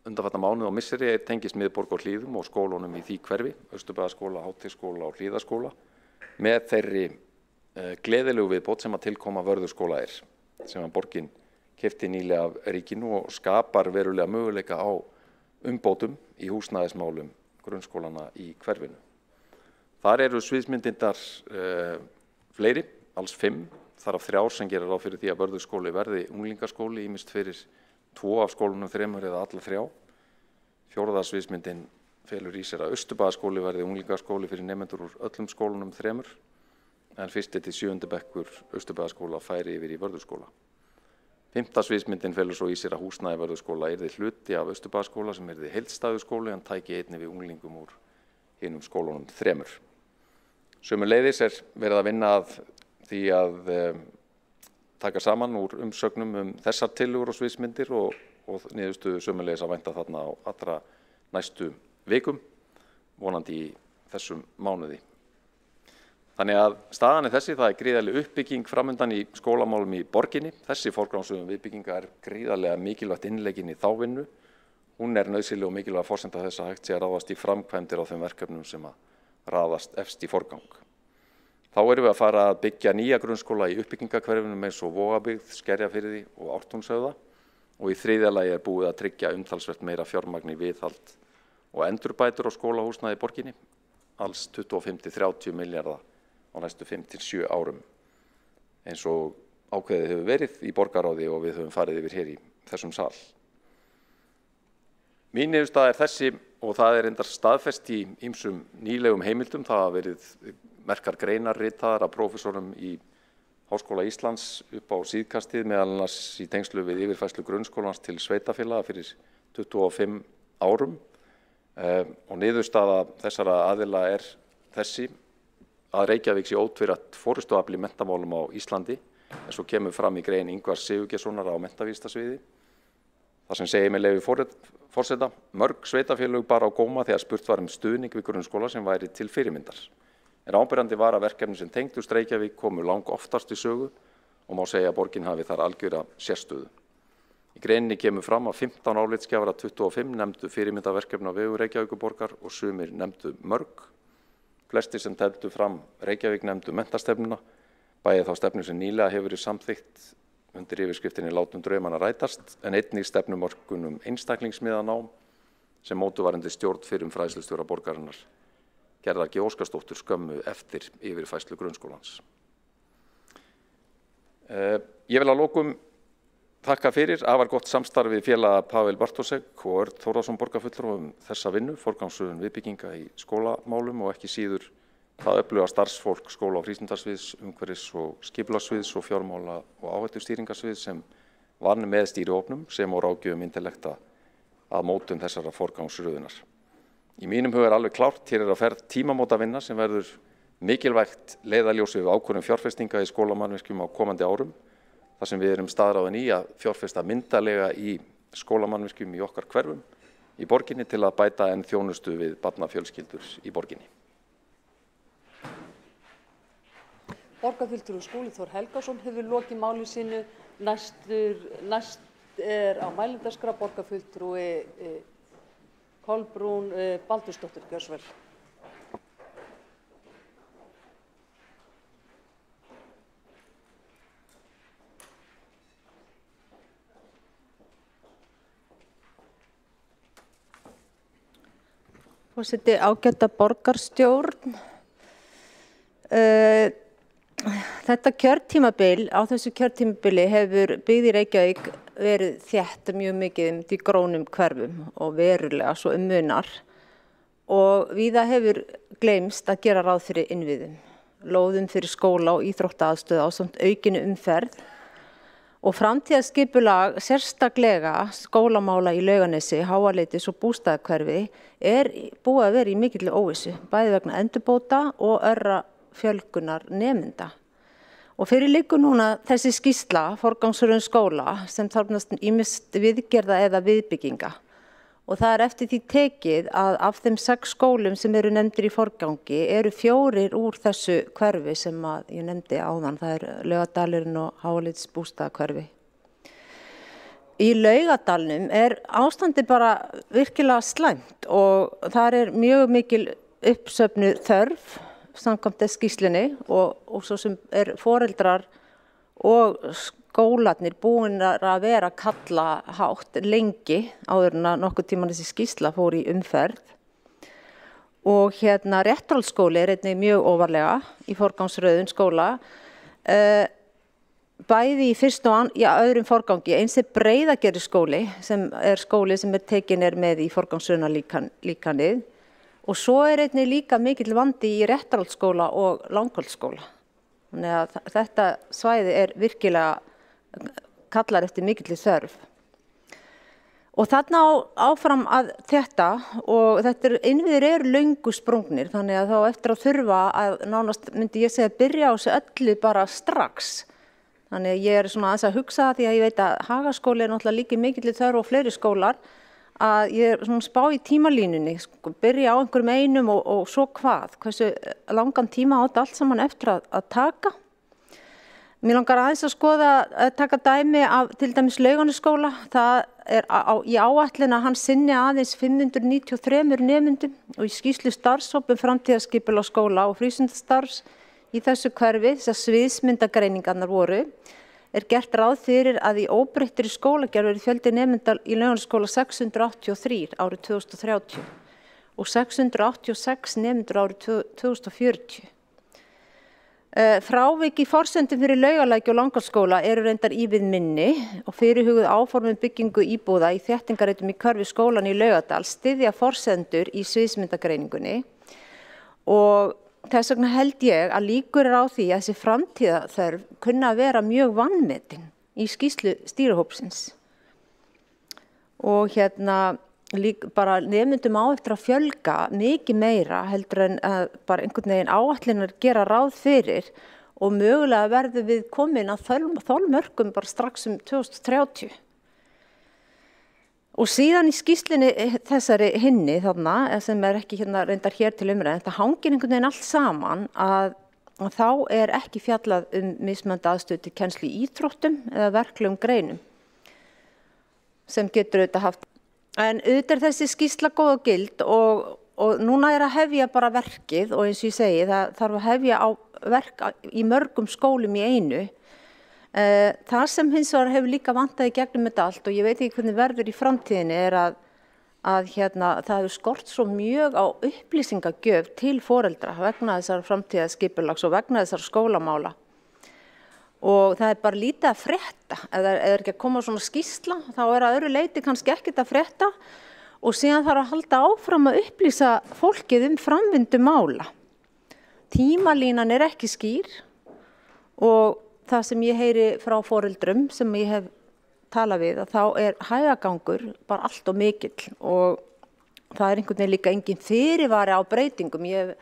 undanfarna mánuð og misseri tengist miðborg og Hlíðum og skólunum í því hverfi, Austurbæjarskóla, Háteigskóla og Hlíðaskóla, með þeirri gleðilegu viðbót sem að tilkoma Vörðuskóla sem að borgin keypti nýlega af ríkinu og skapar verulega möguleika á umbótum í húsnæðismálum grunnskólana í hverfinu. Þar eru sviðsmyndindar fleiri, alls 5, þar af 3 sem gerir ráð fyrir því að Vörðuskóli verði unglingaskóli, ýmist fyrir 2 af skólunum 3 eða alla 3. 4. sviðsmyndin felur í sér að Austurbæjarskóli verði unglingaskóli fyrir nemendur úr öllum skólunum 3, en 1. til 7. bekkur Austurbæjarskóla færi yfir í Vörðuskóla. 5. sviðsmyndin felur svo í sér að húsnæði Vörðuskóla yrði hluti af Austurbæjarskóla sem yrði heildstæður skóli en tæki einnig við unglingum úr hinum skólunum 3. Sömuleiðis verið að vinna að því að taka saman úr umsögnum þessar tillögur og sviðsmyndir og niðurstöðu sömuleiðis að vænta þarna á allra næstu vikum, vonandi í þessum mánuði. Þannig að staðan þessi, það gríðarleg uppbygging framundan í skólamálum í borginni. Þessi forgangsröðun viðbygginga gríðarlega mikilvægt innlegginn í þá vinnu. Hún nauðsynleg og mikilvæg forsenda þess að hægt sé að ráðast í framkvæmdir á þeim verkefnum sem að raðast efst í forgang. Þá erum við að fara að byggja nýja grunnskóla í uppbyggingahverfinum eins og Vogabyggð, Skerjafirði og Ártúnshöfða og í 3. lagi búið að tryggja umtalsvert meira fjármagn í viðhald og endurbætur á skólahúsnæði í borginni, alls 25–30 milljarða á næstu 5–7 árum, eins og ákveðið hefur verið í borgarráði og við höfum farið yfir hér í þessum sal. Mín niðurstaða þessi og það reyndar staðfest í ýmsum nýlegum heimildum. Það hafa verið merkar greinar ritaðar af prófessorum í Háskóla Íslands upp á síðkastið, meðal annars í tengslu við yfirfærslu grunnskólans til sveitarfélaga fyrir 25 árum. Og niðurstaða þessara aðila þessi að Reykjavík sé ótvírætt forystuafl í menntamálum á Íslandi, eins og kemur fram í grein Ingvars Sigurgeirssonar á menntavísindasviði. Það sem segir með leyfi forseta, mörg sveitarfélög bara á góma þegar spurt var stuðning við grunnskóla sem væri til fyrirmyndar. En áberandi var að verkefni sem tengdust Reykjavík komu lang oftast í sögu og má segja að borgin hafi þar algjöra sérstöðu. Í greininni kemur fram að 15 álitsgjafar af 25 nefndu fyrirmyndaverkefni á vegu Reykjavíkurborgar og sumir nefndu mörg. Flestir sem teldu fram Reykjavík nefndu menntastefnuna, bæði þá stefnu sem nýlega hefur verið samþykkt undir yfirskriftinni Látum draumana rætast, en einnig stefnumörkun einstaklingsmiðað nám sem mótuð var undir stjórn fyrrum fræðslustjóra borgarinnar, Gerðar G. Óskarsdóttur, skömmu eftir yfirfærslu grunnskólans. Ég vil að lokum þakka fyrir afar gott samstarf við félaga Pavel Bartósek og Örn Þórðarson borgarfulltrúa þessa vinnu, forgangsröðun viðbygginga í skólamálum og ekki síður það öfluga starfsfólk skóla- og frístundarsviðs, umhverfis- og skipulagssviðs og fjármála- og áhættustýringarsviðs sem vann með stýrihópnum sem og ráðgjöfum intellekta að mótun þessara forgangsröðunar. Í mínum huga alveg klárt, hér að ferð tímamótavinna sem verður mikilvægt leiðarljósi við ákvörðun fjárfestinga í skólamannvirkjum á komandi árum, þar sem við erum staðráðin í að fjárfesta myndarlega í skólamannvirkjum í okkar hverfum í borginni til að bæta enn þjónustu við barnafjölskyldur í borginni. Borgarfulltrúi Skúli Þór Helgason hefur lokið máli sínu. Næst á mælendaskrá borgarfulltrúi Kolbrún Baldursdóttir. Gjörðu svo vel. Forseti, ágæta borgarstjórn. Þetta kjörtímabil, á þessu kjörtímabili hefur byggð í Reykjavík verið þétt mjög mikið í grónum hverfum og verulega svo munar. Og víða hefur gleymst að gera ráð fyrir innviðum, lóðum fyrir skóla og íþróttaaðstöðu ásamt aukinu umferð. Og framtíðarskipulag sérstaklega skólamála í Laugarnesi, Háaleitis og bústaðahverfi búið að vera í mikilli óvissu, bæði vegna endurbóta og örra fjölgunar nemenda. Og fyrir liggur núna þessi skýrsla, forgangsröðun skóla, sem þarfnast ýmist viðgerða eða viðbygginga. Og það eftir því tekið að af þeim 6 skólum sem eru nefndir í forgangi eru 4 úr þessu hverfi sem ég nefndi áðan, það Laugardalurinn og Háaleitis bústaðahverfi. Í Laugadalnum ástandi bara virkilega slæmt og þar mjög mikil uppsöfnuð þörf samkvæmt skýrslunni og svo sem foreldrar og skólarnir búin að vera að kalla hátt lengi áður en að nokkuð tíman þessi skýrsla fór í umferð. Og Réttarholtsskóli einnig mjög ofarlega í forgangsröðun skóla. Bæði í fyrst og öðrum forgangi, eins Breiðagerðisskóli sem skóli sem tekin með í forgangsröðunarlíkanið. Og svo einnig líka mikill vandi í Réttarholtsskóla og Langholtsskóla. Þannig að þetta svæði virkilega kallar eftir mikilli þörf. Og þarna áfram að þetta og innviðir eru löngu sprungnir þannig að þá eftir að þurfa að nánast myndi ég segja byrja á þessu öllu bara strax. Þannig að ég svona aðeins að hugsa því að ég veit að Hagaskóli náttúrulega líka mikilli þörf og fleiri skólar að ég svona spá í tímalínunni, byrja á einhverjum einum og svo hversu langan tíma á þetta allt saman eftir að taka. Mér langar aðeins að skoða, taka dæmi af til dæmis Laugarnesskóla. Það í áætlun að hann sinni aðeins 593 nemendum og í skýrslu starfshóps framtíðarskipulag skóla og frístundastarfs í þessu hverfi, þessar sviðsmyndagreiningarnar voru, gert ráð fyrir að í óbreyttri skólagerð verði fjöldi nemenda í Laugarnesskóla 683 árið 2030 og 686 nemendur árið 2040. Frávik í forsendum fyrir Laugalækja og Langholtsskóla reyndar ívið minni og fyrirhuguð áformum byggingu íbúða í þéttingarreitum í hverfi skólan í Laugardal styðja forsendur í sviðsmyndagreiningunni og þess vegna held ég að líkur á því að þessi framtíðaþörf kunna að vera mjög vanmetin í skýrslu stýrihópsins. Og bara nemendum á eftir að fjölga mikið meira heldur en bara einhvern veginn áætlanir gera ráð fyrir og mögulega verðum við komin að þolmörkum bara strax 2030. Og síðan í skýrslunni þessari hinni þarna, sem ekki reyndar hér til umræðu, þetta hangir einhvern veginn allt saman að þá ekki fjallað mismunandi aðstöðu til kennslu í íþróttum eða verklegum greinum sem getur auðvitað haft. En auðvitað þessi skýrsla góð og gild og núna að hefja bara verkið og eins og ég segi það þarf að hefja á verk í mörgum skólum í einu. Það sem hins vegar hefur líka vantað í gegnum þetta allt og ég veit ekki hvernig verður í framtíðinni að það hefur skort svo mjög á upplýsingagjöf til foreldra vegna þessar framtíðarskipulags og vegna þessar skólamála. Og það bara lítið að frétta, ef það ekki að koma svona skýrsla, þá að öðru leyti kannski ekkert að frétta og síðan þarf að halda áfram að upplýsa fólkið framvindu mála. Tímalínan ekki skýr og það sem ég heyri frá foreldrum sem ég hef talað við að þá hægagangur bara allt og mikill og það einhvern veginn líka engin fyrirvari á breytingum. Ég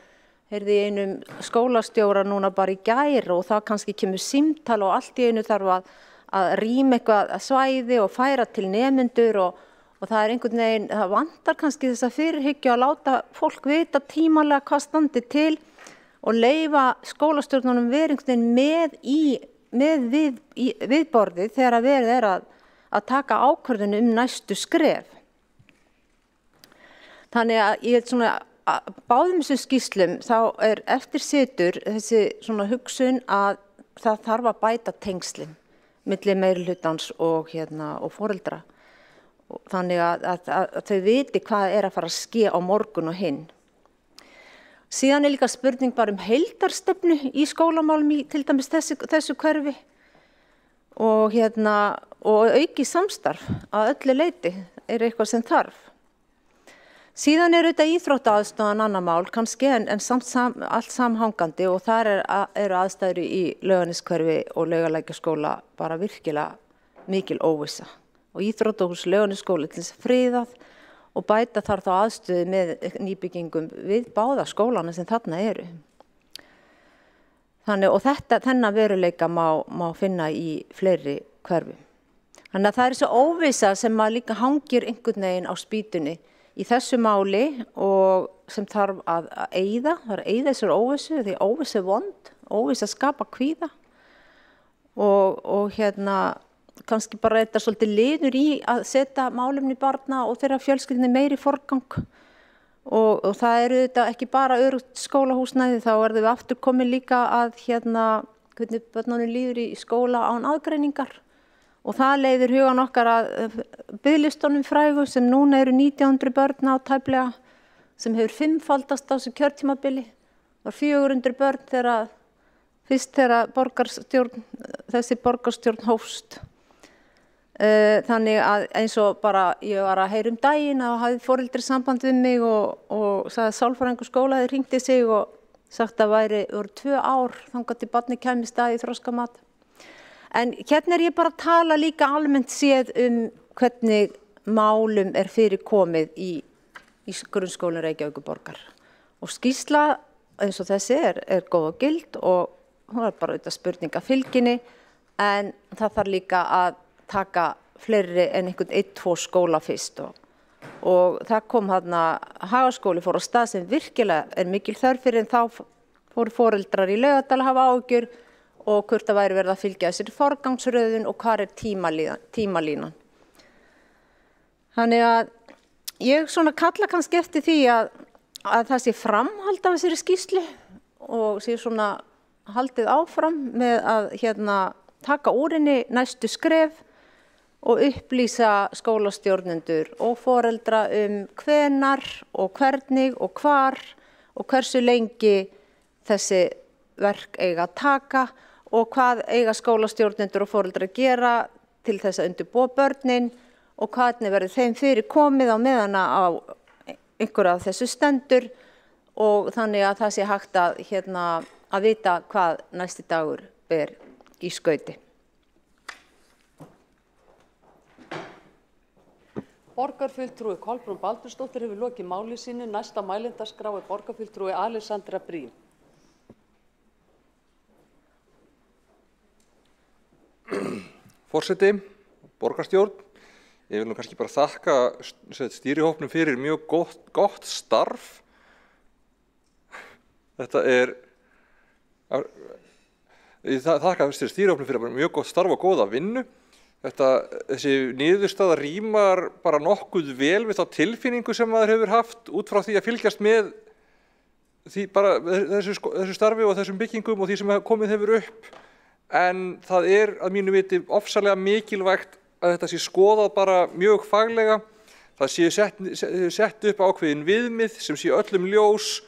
heyrði í einum skólastjóra núna bara í gær og það kannski kemur símtal og allt í einu þarf að rýma eitthvað svæði og færa til nemendur og það einhvern veginn, það vantar kannski þessa fyrirhyggju að láta fólk vita tímalega hvað standi til og leyfa skólastjórnunum vera einhvern veginn með við borðið þegar verið að taka ákvörðun næstu skref. Þannig að ég svona báðum þessum skýrslum þá eftir situr þessi svona hugsun að það þarf að bæta tengslin milli meirihlutans og foreldra þannig að þau viti hvað er að fara að ske á morgun og hinn. Síðan líka spurning bara heildarstefnu í skólamálum í til dæmis þessu hverfi og auki samstarf að öllu leyti eitthvað sem þarf. Síðan auðvitað íþróttaaðstofan annað mál kannski en samt allt samhangandi og þar eru aðstæður í Laugarneshverfi og Laugalækjarskóla bara virkilega mikil óvissa. Og íþróttahús Laugarnesskóla til þess friðað og bæta þar þá aðstöðu með nýbyggingum við báða skólana sem þarna eru. Þannig, og þennan veruleika má finna í fleiri hverfum. Þannig að það er svo óvissa sem að líka hangir einhvern veginn á spýtunni í þessu máli og sem þarf að eyða, það er að eyða þessar óvissu, því óvissu er vond, óvissu að skapa kvíða og kannski bara þetta svolítið liður í að setja málefni barna og þeirra fjölskyldunni meiri forgang og það eru þetta ekki bara öruggt skólahúsnæði, þá er þau aftur komið líka að hvernig börnunum líður í skóla án aðgreiningar. Og það leiðir hugan okkar að biðlistunum frægu sem núna eru 1900 börn á tæplega sem hefur fimmfaldast á þessu kjörtímabili. Það var 400 börn þegar þessi borgarstjórn hófst. Þannig að eins og bara ég var að heyra daginn að hafði foreldri samband við mig og sagði að sálfræðingur skóla hefði hringt í sig og sagt að voru 2 ár þangað til barnið kæmist að í þroskamat. En hérna er ég bara að tala líka almennt séð hvernig málum er fyrir komið í grunnskólinn Reykjavíkurborgar. Og skýrsla eins og þessi er góð og gild og hún er bara auðvitað spurning af fylginni en það þarf líka að taka fleiri en einhvern 1-2 skóla fyrst og það kom Hagaskóli fór á stað sem virkilega er mikil þörf fyrir en þá fóru foreldrar í Laugardal að hafa áhyggjur og hvort það væri verið að fylgja þessari forgangsröðun og hvað er tímalínan. Þannig að ég kalla kannski eftir því að það sé framhald af þessari skýrslu og sé haldið áfram með að taka úr henni næstu skref og upplýsa skólastjórnendur og foreldra hvenar og hvernig og hvar og hversu lengi þessi verk eiga að taka og hvað eiga skólastjórnendur og foreldrar að gera til þess að undirbúa börnin og hvernig verður þeim fyrir komið á meðan á einhverja af þessu stendur og þannig að það sé hægt að vita hvað næsti dagur ber í skauti. Borgarfulltrúi Kolbrún Baldursdóttir hefur lokið máli sínu. Næsta mælendaskrá er borgarfulltrúi Alexandra Briem. Forseti, borgarstjórn, ég vil nú kannski bara þakka stýrihópnum fyrir mjög gott starf. Ég þakka stýrihópnum fyrir mjög gott starf og góða vinnu. Þessi niðurstaða rímar bara nokkuð vel við þá tilfinningu sem maður hefur haft út frá því að fylgjast með þessu starfi og þessum byggingum og því sem komið hefur upp. En það er að mínu viti ofsalega mikilvægt að þetta sé skoðað bara mjög faglega. Það sé sett upp ákveðin viðmið sem sé öllum ljós.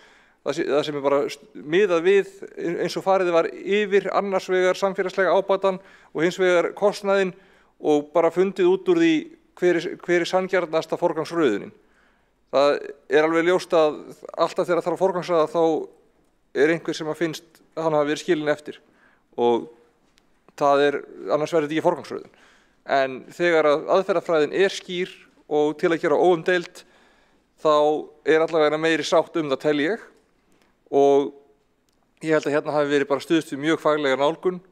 Það sem er bara miðað við eins og farið var yfir annars vegar samfélagslega ábatan og hins vegar kostnaðinn og bara fundið út úr því hver er sanngjarnasta forgangsröðunin. Það er alveg ljóst að alltaf þegar það þarf að forgangsraða þá er einhver sem að finnst að hann hafi verið skilinn eftir og það er annars verður þetta ekki forgangsröðun. En þegar aðferðafræðin er skýr og til að gera óumdeild þá er allavega meiri sátt það tel ég og ég held að hérna hafi verið bara stuðst við mjög faglega nálgun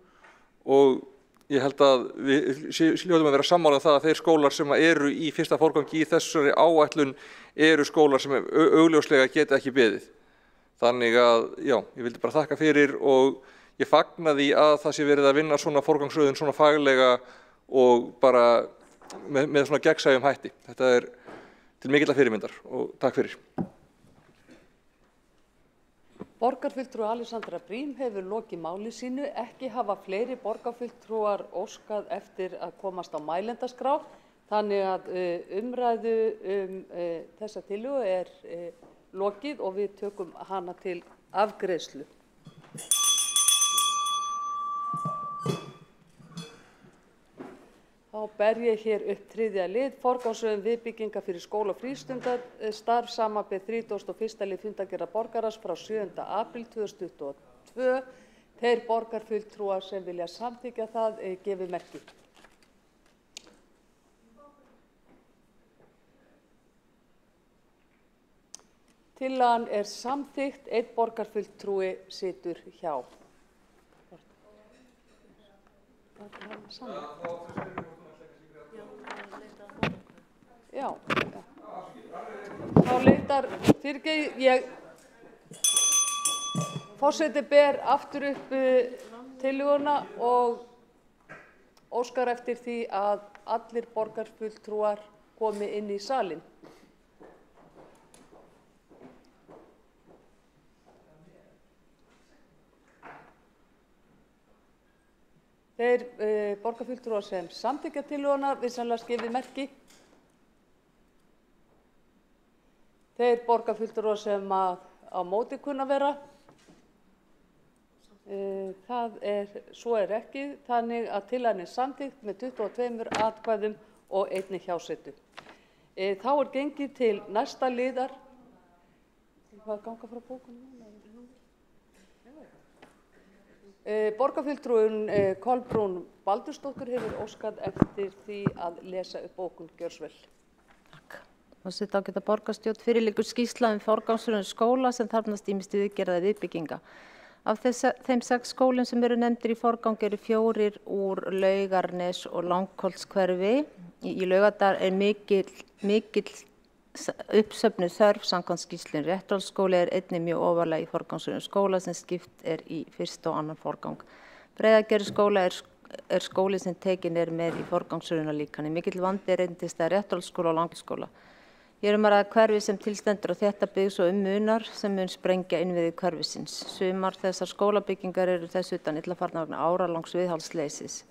og ég held að við hljótum að vera sammála það að þeir skólar sem eru í fyrsta forgangi í þessari áætlun eru skólar sem augljóslega geta ekki beðið. Þannig að já, ég vildi bara þakka fyrir og ég fagna því að það sé verið að vinna svona forgangsröðun svona faglega og bara með svona gegnsæjum hætti. Þetta er til mikilla fyrirmyndar og takk fyrir. Borgarfulltrúi Alexandra Briem hefur lokið máli sínu. Ekki hafa fleiri borgarfulltrúar óskað eftir að komast á mælendaskrá. Þannig að umræðu þessa tillögu lokið og við tökum hana til afgreiðslu. Þá ber ég hér upp 3. lið, forgangsröðun viðbygginga fyrir skóla og frístundastarf, samanber 31. lið fundargerðar borgarráðs frá 7. apríl 2022. Þeir borgarfulltrúar sem vilja samþykkja það gefi merki. Tillagan samþykkt, einn borgarfulltrúi situr hjá. Já. Þá leitar forseti ber aftur upp tillöguna og óskar eftir því að allir borgarfulltrúar komi inn í salinn. Þeir borgarfulltrúar sem samþykkja tillöguna vinsamlegast gefi merki. Þeir borgarfulltrúar sem á móti kunna vera. Svo ekki, þannig að tillagan samþykkt með 22 atkvæðum og 1 hjásetu. Þá gengið til næsta liðar. Hvað ganga frá bókunum? Borgarfulltrúinn Kolbrún Baldursdóttir hefur óskað eftir því að lesa upp bókun. Gjörðu svo vel. Forseti ágæta borgarstjórn, fyrir liggur skýrsla forgangsröðun skóla sem þarfnast ýmist viðgerða viðbygginga. Af þeim 6 skólum sem eru nefndir í forgang eru 4 úr Laugarnes og Langholtshverfi. Í Laugardal mikill uppsöfnuð þörf samkvæmt skýrslunni. Réttarholtsskóli einnig mjög ofarlega í forgangsröðun skóla sem skipt í 1. og 2. forgang. Breiðagerðisskóla skóli sem tekin með í forgangsröðunarlíkani. Mikill vandi reyndist að Réttarholtsskóla og Langholtsskóla. Hér að ræða hverfi sem tilstendur og þéttabyggs og munar sem mun sprengja innviði hverfisins. Sumar þessar skólabyggingar eru þess utan illa farnar vegna áralangs viðhaldsleysis.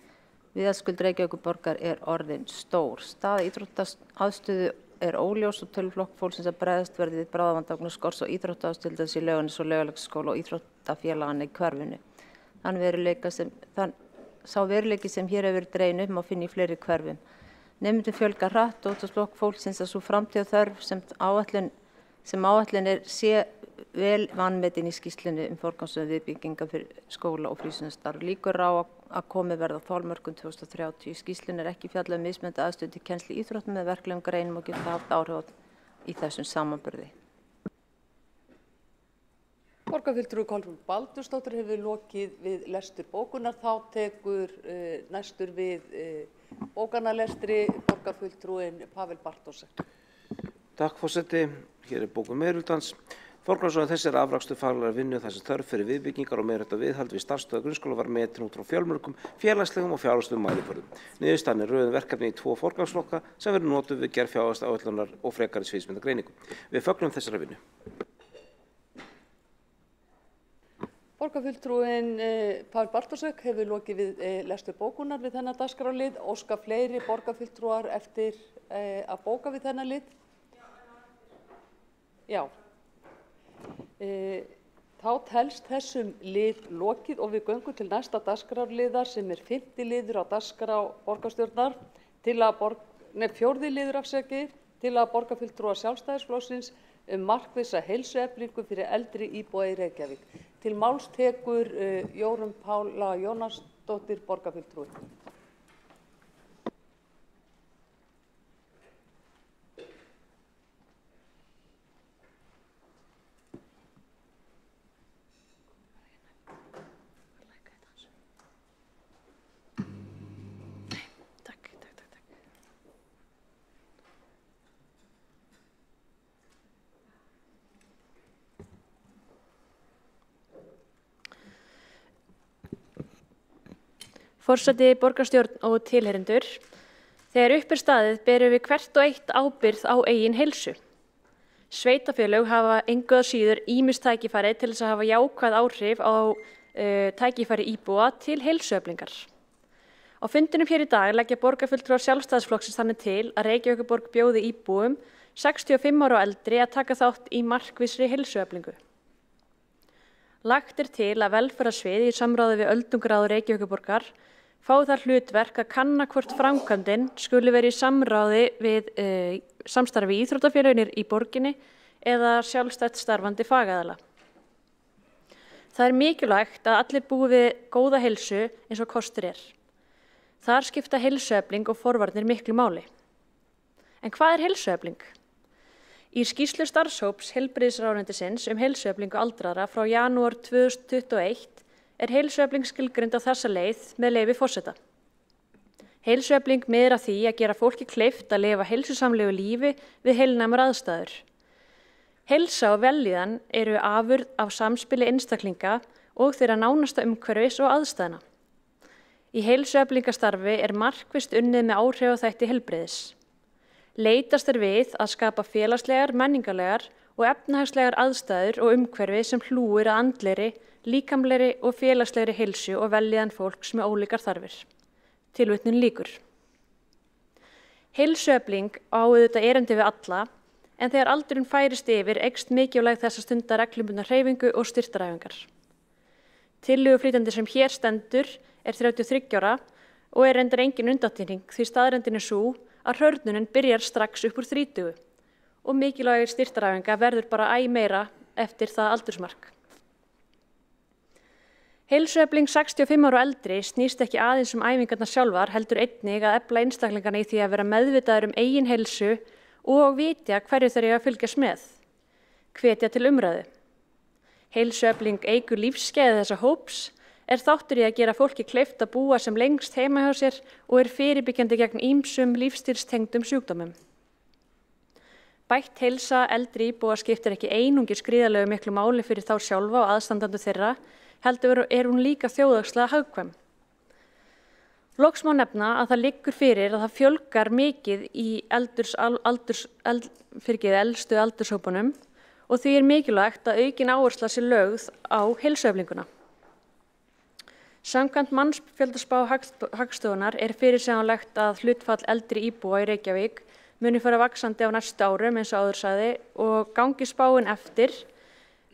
Viðhaldsskuld Reykjavíkurborgar orðin stór. Staða íþróttaaðstöðu óljós og töluflokk fólksins að bregðast verði við bráðavanda vegna skorts á íþróttaaðstöðu í Laugarnes og Laugalækjarskóla og íþróttafélaganna í hverfinu. Sá veruleiki sem hér hefur verið dreginn upp má finna í fleiri hverfum. Nemendum fjölgar hratt og óttast fólksins að sú framtíðarþörf sem áætlun sé vel vanmetin í skýrslunni forgangsröðun viðbygginga fyrir skóla og frístundastarf. Líkur á að komið verða þolmörkum 2030. Í skýrslunni ekki fjallað mismunandi aðstöðu til kennslu í íþróttum með verklegum greinum og geta haft áhrif í þessum samanburði. Borgarfulltrúi Kolbrún Baldursdóttir hefur lokið við lestur bókunar. Þá tekur næstur við bókanalestri borgarfulltrúinn Pavel Bartósek. Takk forseti. Hér bókun meirihlutans. Forgangsröðun þessi afrakstur faglegrar vinnu þar sem þörf fyrir viðbyggingar og meiriháttar viðhald við starfsstöðvar grunnskóla var metin út frá fjölmörgum félagslegum og fjárhagslegum mælikvörðum. Niðurstaðan röðun verkefni í 2 forgangsflokka sem verður notuð við gerð fjárhagsáætlunar og frekari sviðsmyndagreiningu. Við fögnum þessari vinnu. Borgarfulltrúinn Pavel Bartósek hefur lokið við lestur bókunar við þennan dagskrárlið. Óska fleiri borgarfulltrúar eftir að bóka við þennan lið? Já. Þá telst þessum lið lokið og við göngum til næsta dagskrárliðar sem 5. liður á dagskrá borgarstjórnar til að 4. liður til að borgarfulltrúar Sjálfstæðisflokksins markvissa heilsueflingu fyrir eldri íbúa í Reykjavík. Til máls tekur Jórunn Pála Jónasdóttir borgarfulltrúi. Forseti, borgarstjórn og tilheyrendur. Þegar upp staðið berum við hvert og eitt ábyrgð á eigin heilsu. Sveitarfélög hafa engu að síður ýmis tækifæri til þess að hafa jákvæð áhrif á tækifæri íbúa til heilsueflingar. Á Á fundinum hér í dag leggja borgarfulltrúar Sjálfstæðisflokksins þannig til að Reykjavíkurborg bjóði íbúum 65 ára og eldri að taka þátt í markvissri heilsueflingu. Lagt til að velferðarsvið í samráði við öldungaráð Reykjavíkurborgar fá það hlutverk að kanna hvort framkvæmdin skuli verið í samráði við samstarfi íþróttafélögin í borginni eða sjálfstætt starfandi fagaðila. Það mikilvægt að allir búi við góða heilsu eins og kostur Þar skipta heilsuefling og forvarnir miklu máli. En hvað heilsuefling? Í skýrslu starfshóps heilbrigðisráðuneytisins heilsueflingu aldraðra frá janúar 2021 heilsuefling skilgreind á þessa leið með leyfi forseta. Heilsuefling miðar að því að gera fólki kleift að lifa heilsusamlegu lífi við heilnæmar aðstæður. Heilsa og vellíðan eru afurð af samspili einstaklinga og þeirra nánasta umhverfis og aðstæðna. Í heilsueflingastarfi markvisst unnið með áhrifaþætti heilbrigðis. Leitast við að skapa félagslegar, menningarlegar og efnahagslegar aðstæður og umhverfi sem hlúir að andlegri, líkamlegri og félagslegri heilsu og vellíðan fólks með ólíkar þarfir. Tilvitnun lýkur. Heilsuefling á auðvitað erindi við alla, en þegar aldurinn færist yfir eykst mikilvægi þess að stunda reglubundna hreyfingu og styrktaræfingar. Tillöguflytjandi sem hér stendur 33 ára og reyndar engin undantekning því staðreyndin sú að hrörnunin byrjar strax upp úr 30 og mikilvægir styrktaræfinga verður bara æ meira eftir það aldursmark. Heilsuefling 65 ára og eldri snýst ekki aðeins æfingarnar sjálfar heldur einnig að efla einstaklingana í því að vera meðvitaður eigin heilsu og vitja hverju þeir eiga að fylgjast með. Hvetja til umræðu. Heilsuefling eykur lífsgæði þessa hóps þáttur í að gera fólki kleift að búa sem lengst heima hjá sér og fyrirbyggjandi gegn ýmsum lífsstílstengdum sjúkdómum. Bætt heilsa eldri íbúa skiptir ekki einungis gríðarlegu miklu máli fyrir þá sjálfa og aðstandendur þeirra, heldur hún líka þjóðhagslega hagkvæm. Loks má nefna að það liggur fyrir að það fjölgar mikið í elstu aldurshópunum og því mikilvægt að aukin áhersla sé lögð á heilsueflinguna. Samkvæmt mannsfjöldaspá Hagstofunnar fyrirsjáanlegt að hlutfall eldri íbúa í Reykjavík muni fara vaxandi á næstu árum eins og áður sagði og gangi spáin eftir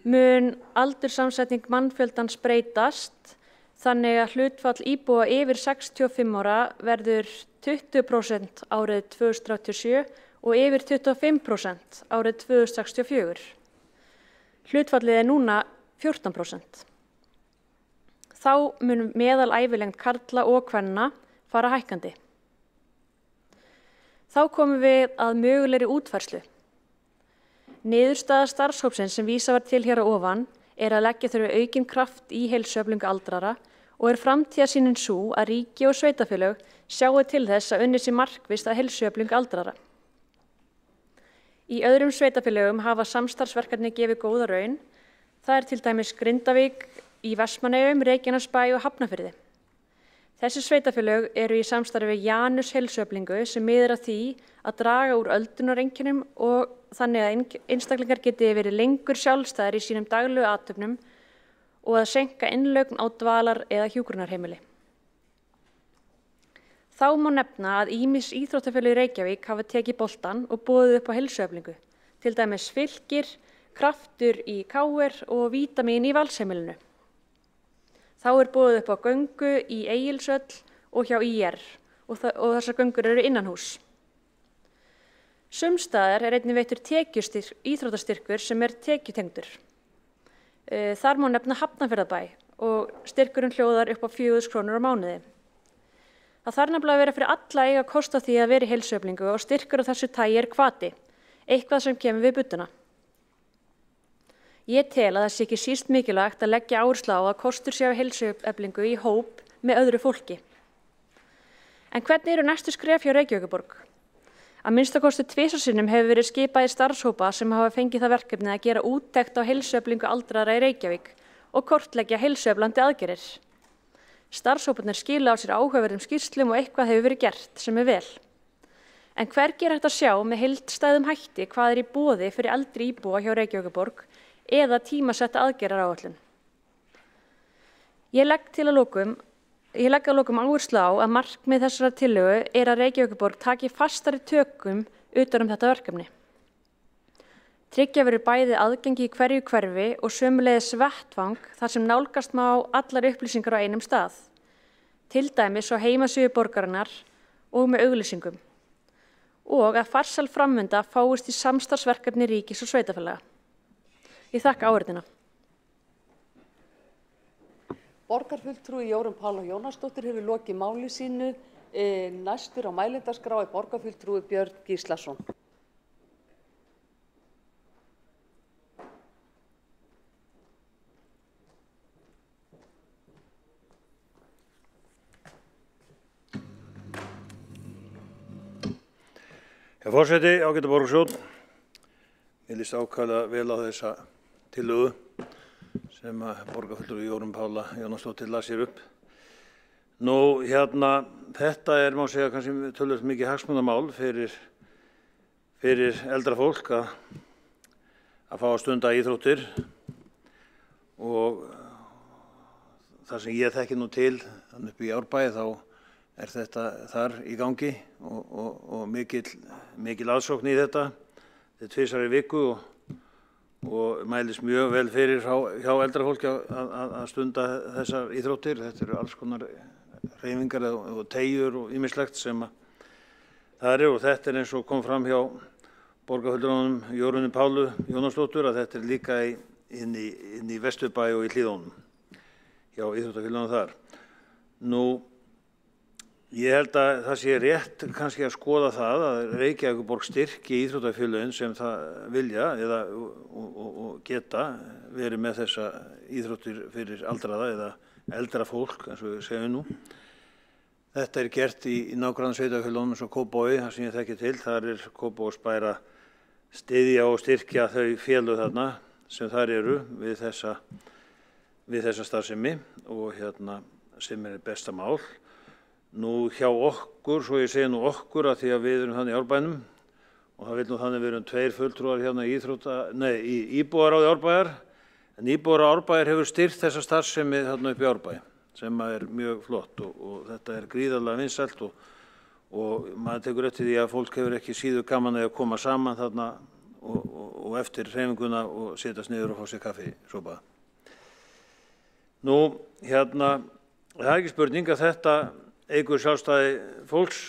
mun aldursamsetning mannfjöldans breytast þannig að hlutfall íbúa yfir 65 ára verður 20% árið 2037 og yfir 25% árið 2064. Hlutfallið núna 14%. Þá mun meðalævilengd karla og kvenna fara hækkandi. Þá komum við að mögulegri útfærslu. Niðurstaða starfshópsins sem vísað var til hér að ofan að leggja þurfi aukinn kraft í heilsueflingu aldraðra og framtíðarsýnin sú að ríki og sveitarfélög sjái til þess að unnið sé markvisst að heilsueflingu aldraðra. Í öðrum sveitarfélögum hafa samstarfsverkefni gefið góða raun. Það til dæmis Grindavík í Vestmannaeyjum, Reykjanesbæ og Hafnarfirði. Þessi sveitarfélög í samstarfi við Janus heilsueflingu sem miðar að því að draga úr öldrunareinkennum og þannig að einstaklingar geti verið lengur sjálfstæðir í sínum daglegu athöfnum og að seinka innlögn á dvalar- eða hjúkrunarheimili. Þá má nefna að ýmis íþróttafélög í Reykjavík hafa tekið boltann og boðið upp á heilsueflingu, til dæmis Fylkir, Kraftur í KR og Vítamín í Valsheimilinu. Þá boðið upp á göngu í Egilshöll og hjá IR og þessar göngur eru innanhús. Sums staðar einnig veittur íþróttastyrkur sem tekjutengdur. Þar má nefna Hafnarfjarðarbæ og styrkurinn hljóðar upp á 4.000 krónur á mánuði. Það þarf nefnilega að vera fyrir alla eiga kost á því að vera í heilsueflingu og styrkur á þessu tagi hvati, eitthvað sem kemur við budduna. Ég tel að það sé ekki síst mikilvægt að leggja áherslu á að kostur sé á heilsueflingu í hóp með öðru fólki. En hvernig eru næstu skref hjá Reykjavíkurborg? Að minnstakosti 2 sinnum hefur verið skipað í starfshópa sem hafa fengið það verkefni að gera úttekt á heilsueflingu aldraðra í Reykjavík og kortleggja heilsueflandi aðgerðir. Starfshóparnir skila á sér áhugaverðum skýrslum og eitthvað hefur verið gert sem vel. En hvergi hægt að sjá með heildstæðum hætti hvað í boði fyrir eldri íbúa hjá Reykjavíkurborg eða tímasetta aðgerðaráætlun. Ég legg til að lokum Ég legg að lokum áherslu á að markmið þessara tillögu er að Reykjavíkurborg taki fastari tökum utan þetta verkefni. Tryggja verður bæði aðgengi í hverju hverfi og sömuleiðis vettvang þar sem nálgast má allar upplýsingar á einum stað, til dæmis á heimasíðu borgarinnar og með auglýsingum, og að farsæl framvinda fáist í samstarfsverkefni ríkis og sveitarfélaga. Ég þakka áheyrnina. Borgarfulltrúi Jórunn Pála Jónasdóttir hefur lokið máli sínu. Næstur á mælendaskrá er borgarfulltrúi Björn Gíslason. Herr forseti, ágæta borgarstjórn, ég líst ákaflega vel á þessa tillögu sem borgarfulltrúi Jórunn Pála Jónasdóttir las hér upp. Nú, þetta má segja kannski töluvert mikið hagsmunamál fyrir eldra fólk að fá að stunda íþróttir, og það sem ég þekki nú til þannig upp í Árbæ þá er þetta þar í gangi og mikil aðsókn í þetta. Þetta er tvisvar í viku og mælist mjög vel fyrir hjá eldra fólki að stunda þessar íþróttir. Þetta eru alls konar hreyfingar og teygjur og ýmislegt sem það eru, og þetta er eins og kom fram hjá borgarfulltrúanum Jórunni Pálu Jónasdóttur að þetta er líka inn í Vesturbæ og í Hlíðunum hjá íþróttafélögunum þar. Nú, ég held að það sé rétt kannski að skoða það að Reykjavíkurborg styrki íþróttafélögin sem það vilja og geta verið með þessa íþróttir fyrir aldraða eða eldra fólk, eins og við segjum nú. Þetta er gert í nágrannasveitarfélögunum eins og Kópavogi, það sem ég þekki til. Þar er Kópavogsbær að styðja og styrkja þau félög þarna sem þar eru við þessa starfsemi og sem er besta mál. Nú hjá okkur, svo ég segi nú okkur að því að við erum þannig í Árbænum og það vil nú þannig við erum 2 fulltrúar í íbúðaráði Árbæjar, en íbúðaráð Árbæjar hefur styrkt þessa starfsemi þarna upp í Árbæ sem er mjög flott og þetta er gríðarlega vinsælt og maður tekur eftir því að fólk hefur ekki síður gaman að koma saman þarna og eftir hreyfinguna og setjast niður og fá sér kaffisopa. Nú, það er ekki spurning að þetta eykur sjálfstæði fólks,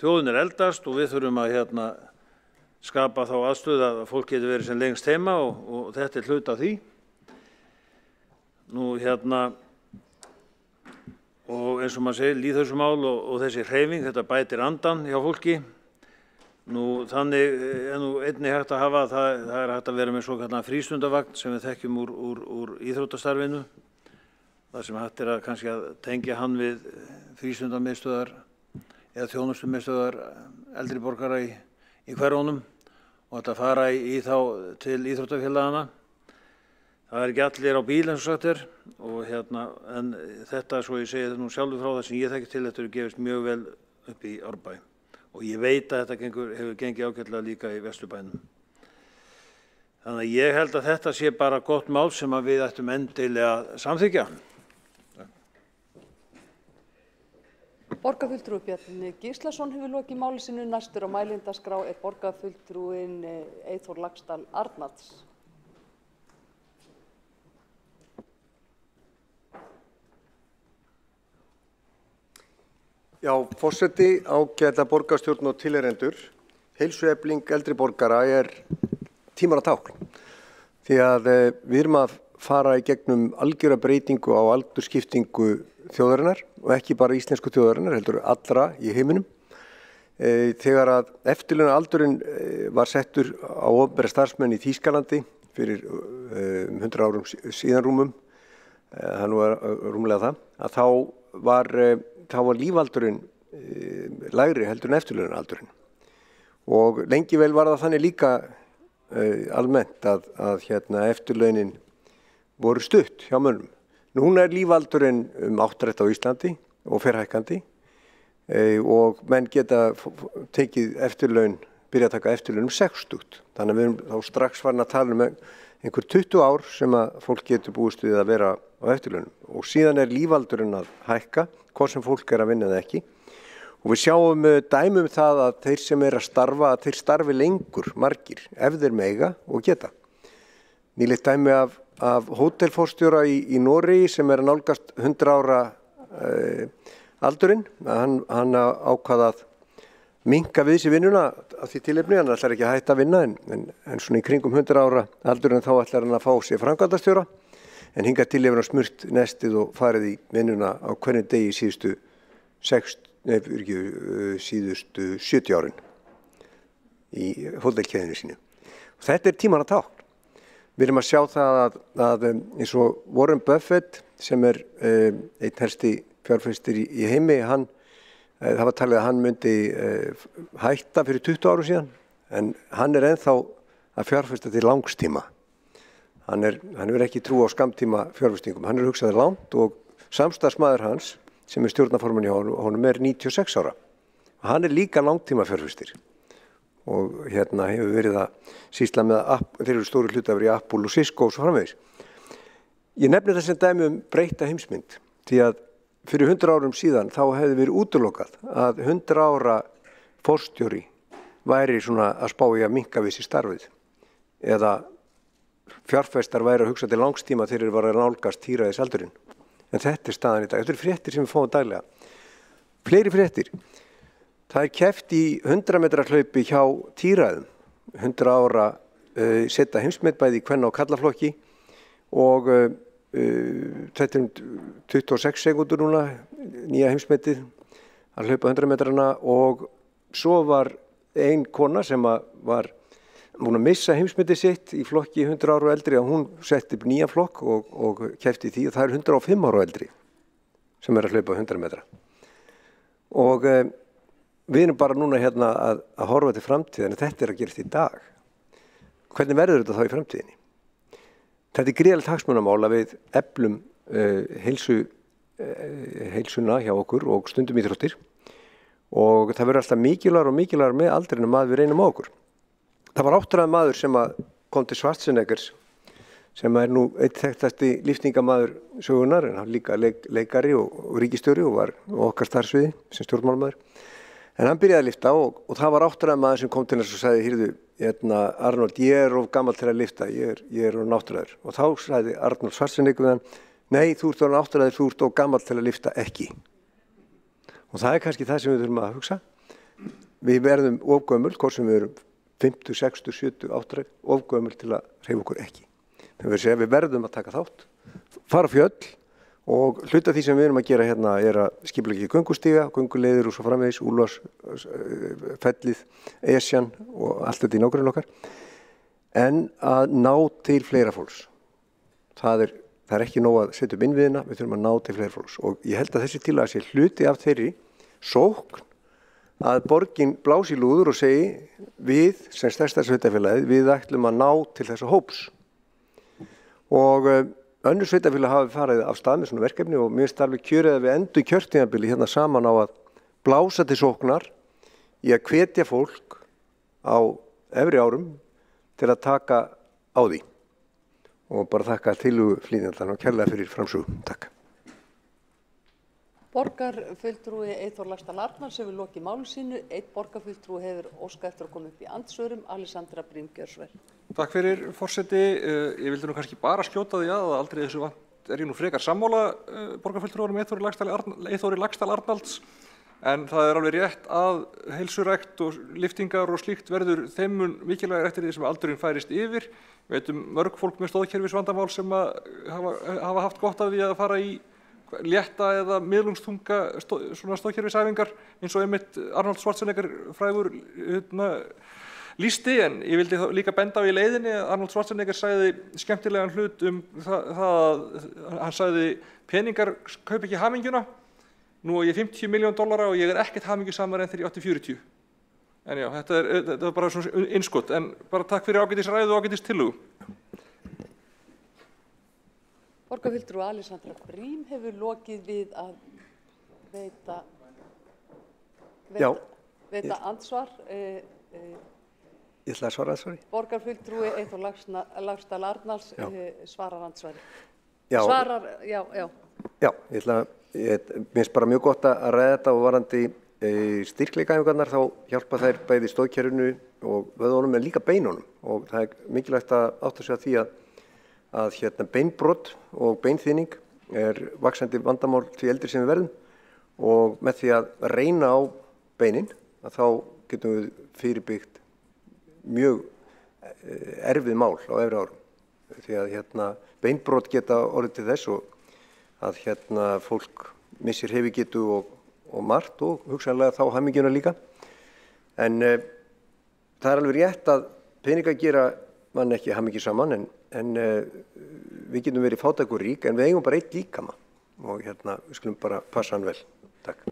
þjóðin er eldast og við þurfum að skapa þá aðstöðu að fólk getur verið sem lengst heima og þetta er hluti af því. Nú og eins og maður segir, lýðheilsumál og þessi hreyfing, þetta bætir andan hjá fólki. Nú þannig er nú einnig hægt að hafa, það er hægt að vera með svokallaðan frístundavagn sem við þekkjum úr íþróttastarfinu. Það sem hægt er að kannski að tengja hann við frístundamiðstöðvar eða þjónustumiðstöðvar eldri borgara í hverfunum og þetta fara í þá til íþróttafélagana. Það er ekki allir á bíl eins og sagt er og en þetta, svo ég segi þetta nú sjálfur frá það sem ég þekki til, þetta eru gefist mjög vel upp í Árbæ og ég veit að þetta hefur gengið ágætlega líka í Vesturbænum. Þannig að ég held að þetta sé bara gott mál sem að við ættum endilega að samþykkja. Borgarfulltrúi Björn Gíslason hefur lokið máli sínu. Næstur á mælendaskrá er borgarfulltrúin Eyþór Laxdal Arnalds. Já, forseti, ágæta borgarstjórn og tilheyrendur. Heilsuefling eldri borgara er tímanna tákn. Því að við erum að fara í gegnum algjöra breytingu á aldursskiptingu þjóðarinnar og ekki bara íslensku þjóðarinnar, heldur allra í heiminum. Þegar að eftirlaunaldurinn var settur á opinbera starfsmenn í Þýskalandi fyrir 100 árum síðan rúmum, það nú er rúmlega það, að þá var lífaldurinn lægri heldur en eftirlaunaldurinn. Og lengi vel var það þannig líka almennt að eftirlaunin voru stutt hjá mönnum. Núna er lífaldurinn 8 á Íslandi og fer hækkandi og menn geta tekið eftirlaun, byrja að taka eftirlaun 60. Þannig að við erum þá strax farin að tala um einhver 20 ár sem að fólk getur búist við að vera á eftirlaunum og síðan lífaldurinn að hækka, hvort sem fólk að vinna eða ekki. Og við sjáum dæmi það að þeir sem að starfa, að þeir starfi lengur, margir, ef þeir mega og geta. Nýlegt dæmi af hótelforstjóra í Noregi sem að nálgast 100 ára aldurinn. Hann ákvað að minnka við sér vinnuna af því tilefni, hann ætlar ekki að hætta að vinna en svona í kringum 100 ára aldurinn þá ætlar hann að fá sér framkvæmdastjóra en hingað til hefur hann smurt nestið og farið í vinnuna á hvernig degi síðustu 70 árin í hótelkeðinu sínu. Og þetta tímanna tákn. Við erum að sjá það að eins og Warren Buffett sem einn helsti fjárfestir í heimi, það var talið að hann myndi hætta fyrir 20 árum síðan en hann ennþá að fjárfesta til langstíma. Hann hefur ekki trú á skammtíma fjárfestingum, hann hugsaði langt og samstarfsmaður hans sem stjórnarformann hjá honum 96 ára. Hann líka langtíma fjárfestir og hefur verið að sýsla með þeir eru stóru hlutafar í Apple og Cisco og svo framvegis. Ég nefni það sem dæmi breyta heimsmynd því að fyrir 100 árum síðan þá hefði verið útilokað að 100 ára forstjóri væri svona að spá í að minnka við sér starfið eða fjárfestar væri að hugsa til langstíma þegar þeir var að nálgast tíræðisaldurinn. En þetta staðan í dag. Þetta fréttir sem við fáum daglega. Fleiri fréttir. Það keppt í 100 metra hlaupi hjá tíræðum. 100 ára setja heimsmet bæði í kvenna og karlaflokki og þetta 26 sekúndur núna, nýja heimsmetið að hlaupa 100 metrana og svo var ein kona sem var búin að missa heimsmetið sitt í flokki 100 ára og eldri og hún setti upp nýja flokk og keppti í því og það 105 ára og eldri sem að hlaupa 100 metra. Og við erum bara núna að horfa til framtíðin en þetta að gerast í dag. Hvernig verður þetta þá í framtíðinni? Þetta gríðarlegt hagsmunamál að við eflum heilsuna hjá okkur og stundum íþróttir og það verður alltaf mikilvægar með aldrinum að við reynum á okkur. Það var áttræður maður sem kom til Schwarzeneggers sem nú einn þekktasti lyftingamaður sögunar en hann líka leikari og ríkisstjóri og var okkar starfsviði sem stjórnmálamaður. En hann byrjaði að lyfta og það var áttræður maður sem kom til þess og sagði, heyrðu, Arnold, ég of gamall til að lyfta, ég of náttúræður. Og þá sagði Arnold Schwarzenegger við hann, nei, þú ert náttúræður, þú ert of gamall til að lyfta ekki. Og það kannski það sem við þurfum að hugsa. Við verðum of gömul, hvort sem við erum 50, 60, 70, 80, of gömul til að hreyfa okkur ekki. Við verðum að taka þátt, fara á fjöll og hluta því sem við erum að gera að skipuleggja göngustíga, gönguleiðir og svo framvegis, Úlfarsfellið, Esjan og allt þetta í nágrunni okkar. En að ná til fleira fólks. Það er ekki nóg að setja upp innviðina, við þurfum að ná til fleira fólks. Og ég held að þessi tillaga sé hluti af þeirri sókn að borgin blási í lúður og segi við sem stærsta sveitarfélagið, við ætlum að ná til þessa hóps. Og önnur sveitarfélag hafi farið af stað með svona verkefni og mér finnst alveg kjörið að við endur kjörtímabili saman á að blása til sóknar í að hvetja fólk á efri árum til að taka á því. Og bara þakka tillögu flýðindan og kærlega fyrir framsögu. Takk. Borgarfulltrúi Eyþór Laxdal Arnalds hefur lokið máli sínu. Einn borgarfulltrúi hefur óskað eftir að koma upp í andsvörum. Alessandra Brím Gjörsver. Takk fyrir, forseti. Ég vildi nú kannski bara skjóta því að aldrei þessu vant ég nú frekar sammála borgarfulltrúanum Eyþóri Laxdal Arnalds. En það alveg rétt að heilsurækt og lyftingar og slíkt verður þeim mikilvægir eftir því sem aldurinn færist yfir. Við veitum mörg fólk með stóðkerfisvandamál sem hafa haft gott af því að fara í létta eða miðlungsþunga stóðkerfisæfingar eins og einmitt Arnold Schwarzenegger frægur lýsti, en ég vildi líka benda á í leiðinni að Arnold Schwarzenegger sagði skemmtilegan hlut það að hann sagði peningar kaupa ekki hamingjuna. Nú er ég $50 milljón og ég ekkert hamingjusamari en þegar ég átti 40. En já, þetta er bara svona innskot, en bara takk fyrir ágætis ræðu og ágætis tillögu. Borgarfulltrúi Alessandra Brím hefur lokið við að veita andsvar. Ég ætla að svara andsvari. Borgarfulltrúi Eyþór Laxdal Arnalds svarar andsvari. Já. Svarar, já. Já, mér finnst bara mjög gott að ræða þetta og varandi styrkleikaæfingarnar þá hjálpa þær bæði stoðkerfinu og vöðunum en líka beinunum og það er mikilvægt að átta sig að því að beinbrot og beinþynning er vaxandi vandamál því eldri sem við verðum og með því að reyna á beinin að þá getum við fyrirbyggt mjög erfið mál á efri árum því að beinbrot geta orðið til þess og að fólk missir hreyfigetu og margt og hugsanlega þá hamingjuna líka en það er alveg rétt að peningar gera mann ekki hamingjusaman en við getum verið fátæk og rík en við eigum bara eitt líkama og við skulum bara passa hann vel. Takk.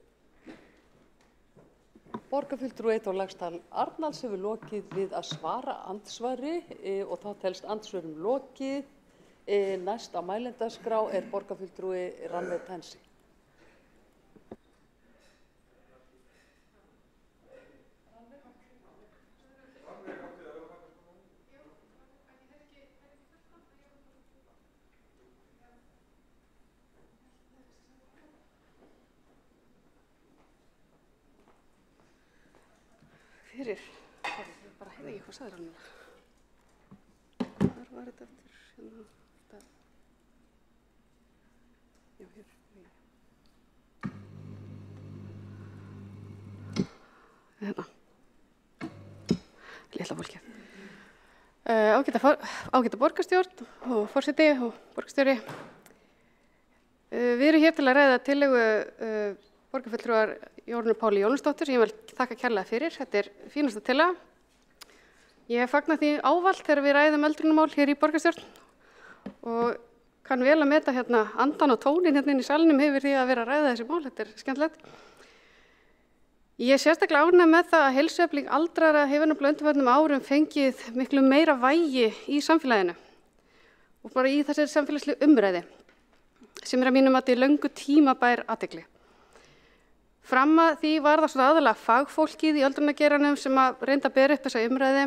Borgarfulltrúi Eyþór Laxdal Arnalds hefur lokið við að svara andsvari og þá telst andsvörum lokið. Næst á mælendaskrá er borgarfulltrúi Rannveig Tensi. Fyrir, bara heyrði ekki hvað sagði hann. Hvar var þetta eftir? Já, hér. Hérna. Litla fólkið. Ágæta borgarstjórn og forseti og borgarstjóri. Við erum hér til að ræða tillögu borgarfulltrúar Jórunnar Pálu Jónsdóttur sem ég vil þakka kærlega fyrir. Þetta er fínasta tillaga. Ég fagna því ávallt þegar við ræðum öldrunarmál hér í borgarstjórn og kann vel að meta andan og tónin inn í salnum yfir því að vera að ræða þessi mál. Þetta er skemmtilegt. Ég er sérstaklega ánægð með það að heilsuefling aldraðra hefur nefnilega undanfarnum árum fengið miklu meira vægi í samfélaginu og bara í þessari samfélagslegu umræðu sem er að mínum mati löngu tímabær athygli. Fram að því var það svona aðalega fagfólkið í öldrunargeiranum sem að reynda að bera upp þessa umræðu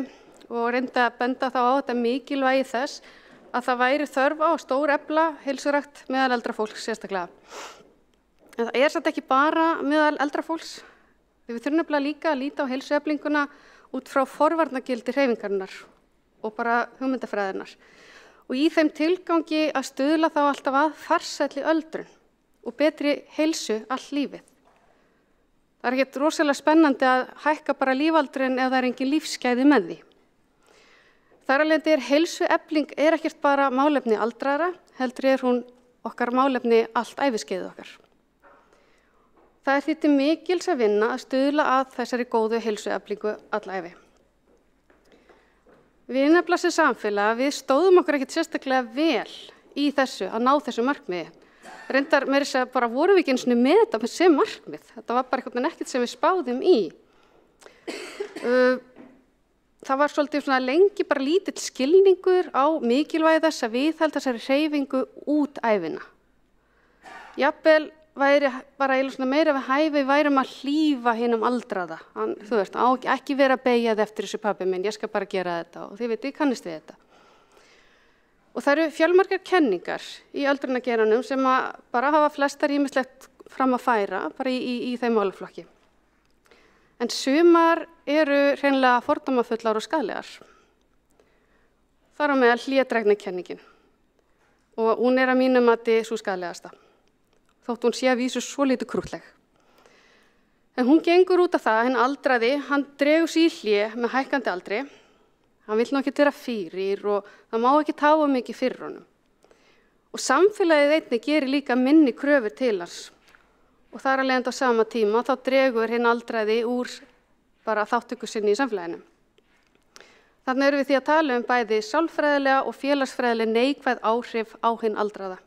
og reynda að benda þá á þetta mikilvægi þess að það væri þörf á að stórefla heilsurækt meðal eldra fólks sérstaklega. En það er samt ekki bara meðal eldra fólks. Við þurfum nefnilega líka að líta á heilsueflinguna út frá forvarnagildi hreyfingarinnar og bara hugmyndafræðinnar. Og í þeim tilgangi að stuðla þá alltaf að farsælli öldrun og betri heilsu allt lífið. Það er ekkert rosalega spennandi að hækka bara lífaldurinn ef það er engin lífsgæði með því. Þar af leiðandi heilsuefling ekkert bara málefni aldraðra, heldur er hún okkar málefni allt æviskeiðið okkar. Það er því til mikils að vinna að stuðla að þessari góðu heilsueflingu alla ævi. Við nefnilega sem samfélag, við stóðum okkur ekkert sérstaklega vel í þessu að ná þessu markmiði. Reyndar með þess að bara vorum við ekki einu sinni með þetta sem markmið. Þetta var bara ekkert sem við spáðum í. Það var svolítið svona lengi bara lítill skilningur á mikilvægi þess að viðhalda þessari hreyfingu út ævina. Jafnvel væri bara eiginlega svona meira við hæfi værum að hlífa hinum aldraða. Þú veist, á ekki vera að beygja eftir þessu pabbi minn, ég skal bara gera þetta og þið veit, ég kannist við þetta. Og það eru fjölmargar kenningar í öldrunargeiranum sem að bara hafa flestar ýmislegt fram að færa bara í þeim málaflokki. En sumar eru hreinlega fordómafullar og skaðlegar. Þar á meðal hlédrægnikenningin og hún er að mínu mati sú skaðlegasta. Þótt hún sé að vísu svo lítið krúttleg. En hún gengur út af það, hinn aldraði, hann dregur sig í hlé með hækkandi aldri. Hann vill nú ekki vera fyrir og það má ekki tafa mikið fyrir honum. Og samfélagið einnig gerir líka minni kröfur til hans. Og þar að leiðandi á sama tíma þá dregur hinn aldraði úr bara þáttöku sinni í samfélaginu. Þannig erum við því að tala bæði sálfræðilega og félagsfræðilega neikvæð áhrif á hinn aldraða.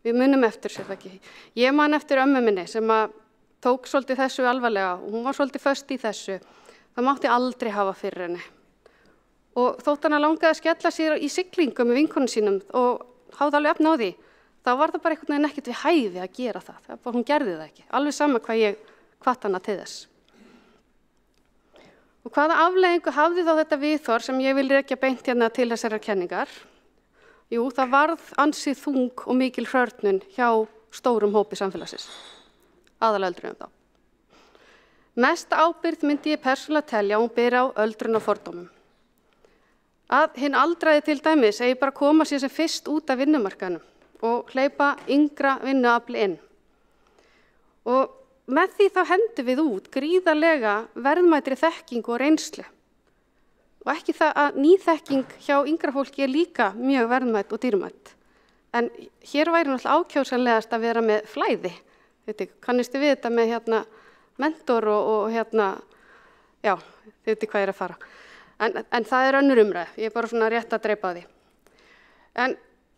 Við munum eftir sér það ekki. Ég man eftir ömmu minni sem að tók svolítið þessu alvarlega og hún var svolítið föst í þessu. Það mátti aldrei hafa fyrir henni. Og þótt hana langaði að skella sér í siglingu með vinkonum sínum og hafði alveg efni á því, þá var það bara einhvern veginn ekkert við hæfi að gera það. Það bara, hún gerði það ekki. Alveg sama hvað ég hvatt hana til þess. Og hvaða afleiðingu hafði þá þetta viðhorf sem ég vil rekja beint hérna til þessarar kenningar? Jú, það varð ansið þung og mikil hrörnun hjá stórum hópi samfélagsins, aðalega öldruðum þá. Mesta ábyrgð myndi ég persónulega telja hún beri á öldrunarfordómum. Að hinn aldraði til dæmis eigi bara að koma sér sem fyrst út af vinnumarkaðnum og hleypa yngra vinnuafli inn. Og með því þá hendum við út gríðarlega verðmætri þekkingu og reynslu. Og ekki það að ný þekking hjá yngra fólki er líka mjög verðmætt og dýrmætt. En hér væri náttúrulega ákjósanlegast að vera með flæði. Kannistu við þetta með mentor og já, þið veitir hvað ég er að fara. En það er önnur umræð, ég er bara svona rétt að dreipa því. En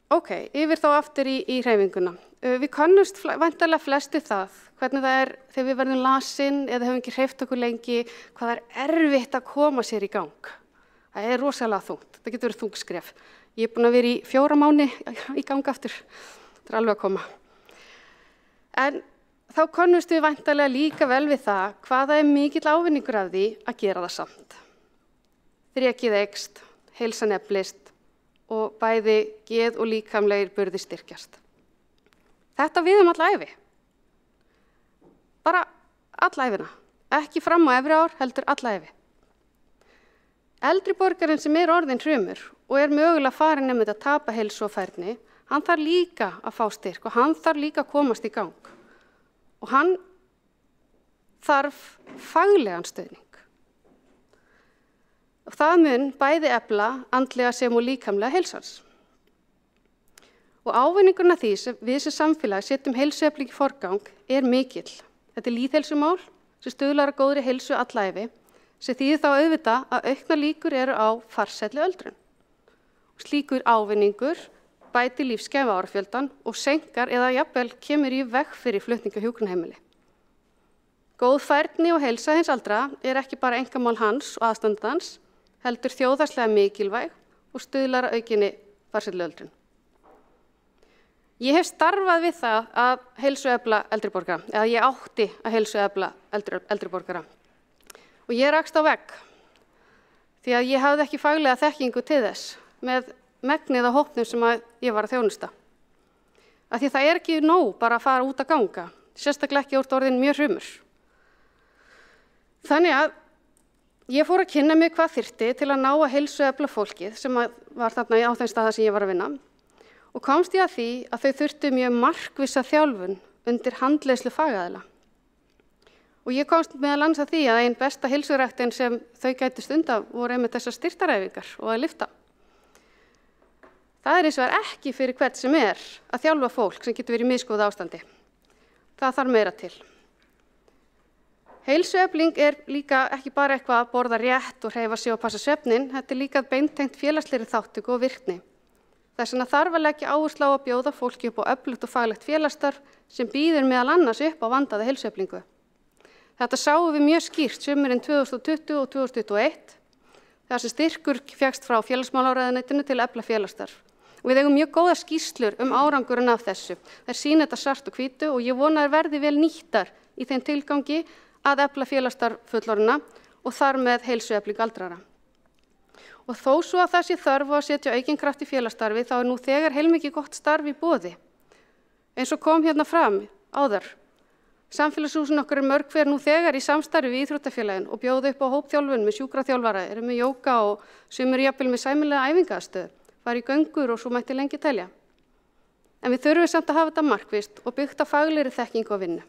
ok, yfir þá aftur í hreyfinguna. Við kannumst væntanlega flesti það, hvernig það er þegar við verðum lasin eða hefum ekki hreyft okkur lengi, hvað það er erfitt að koma sér í gang. Það er rosalega þungt, það getur verið þungskref. Ég er búin að vera í 4 mánuði í gang aftur, það er alveg að koma. En þá kannumst við væntanlega líka vel við það hvað það er mikill ávinningur af því að gera það samt. Þrekið eykst, heilsan eflist og bæði geð og líkamlegir burðir styrkjast. Þetta við alla ævi. Bara alla æfina. Ekki fram á efri ár, heldur alla ævi. Eldri borgarinn sem er orðinn hrumur og er mögulega farin að tapa heilsu og færni, hann þarf líka að fá styrk og hann þarf líka að komast í gang. Og hann þarf faglegan stuðning. Og það mun bæði efla andlega sem og líkamlega heilsans. Og ávinningurinn af því sem við sem samfélag setjum heilsuefling í forgang er mikill. Þetta er lýðheilsumál sem stuðlar að góðri heilsu alla ævi, sem þýðir þá auðvitað að auknar líkur eru á farsælli öldrun. Og slíkur ávinningur bæti lífsgæði árafjöldan og seinkar eða jafnvel kemur í veg fyrir flutning á hjúkrunarheimili. Góð færni og heilsa hins aldra er ekki bara einkamál hans og aðstandans, heldur þjóðhagslega mikilvæg og stuðlar að aukinni farsælli öldrun. Ég hef starfað við það að heilsuefla eldri borgara, eða ég átti að heilsuefla eldri borgara. Og ég rakst á vegg, því að ég hafði ekki faglega þekkingu til þess með megnið á hópnum sem ég var að þjónusta. Af því það er ekki nóg bara að fara út að ganga, sérstaklega ekki úr orðin mjög hrumur. Þannig að ég fór að kynna mig hvað þyrfti til að ná að heilsuefla fólkið sem var þarna á þeim staða sem ég var að vinna og komst ég að því að þau þurftu mjög markvissa þjálfun undir handleiðslu fagaðila. Og ég komst meðal annars að því að ein besta heilsuræktin sem þau gætu stunda voru einmitt þessar styrktaræfingar og að lyfta. Það er hins vegar ekki fyrir hvern sem er að þjálfa fólk sem getur verið í misgóðu ástandi. Það þarf meira til. Heilsuefling er líka ekki bara eitthvað að borða rétt og hreyfa sig og passa svefnin, þetta er líka beintengt félagslegri þátttöku og virkni. Þess vegna þarf að leggja áherslu á að bjóða fólki upp á öflugt og faglegt félagsstarf sem býður meðal annars upp á vandaða heilsueflingu. Þetta sáum við mjög skýrt sumurinn 2020 og 2021, þar sem styrkur fékkst frá félagsmálaráðuneytinu til að efla félagsstarf. Og við eigum mjög góða skýrslur árangur af þessu. Þær sýna þetta svart og hvítu og ég vona að verði vel nýttar í þeim tilgangi að efla félagsstarf fullorðinna og þar með heilsuefling aldrara. Og þó svo að það sé þörf á að setja aukinn kraft í félagsstarfi þá er nú þegar heilmikið gott starf í boði. Eins og kom hérna fram áður. Samfélagshúsin okkar mörg hver nú þegar í samstarfi við íþróttafélagin og bjóða upp á hópþjálfun með sjúkraþjálfara, eru með jóga og sumir jafnvel með sæmilega æfingastöð, fara í göngur og svo mætti lengi telja. En við þurfum samt að hafa þetta markvisst og byggt á faglegri þekkingu og vinnu.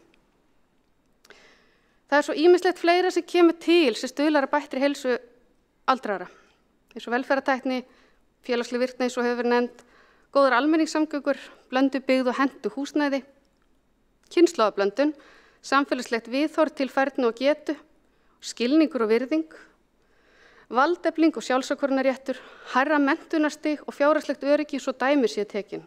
Það er svo ýmislegt fleira sem kemur til sem stuðlar að bættri heilsu aldrara. Eins og velferðartækni, félagsleg virkni eins og hefur verið nefnd, góðar almenningssamgöngur, blöndu byggð og hentu húsnæði, kynslóðablöndun, samfélagslegt viðhorf til færni og getu, skilningur og virðing, valdefling og sjálfsákvörðunarréttur, hærra menntunarstig og fjárhagslegt öryggi svo dæmi sé tekin.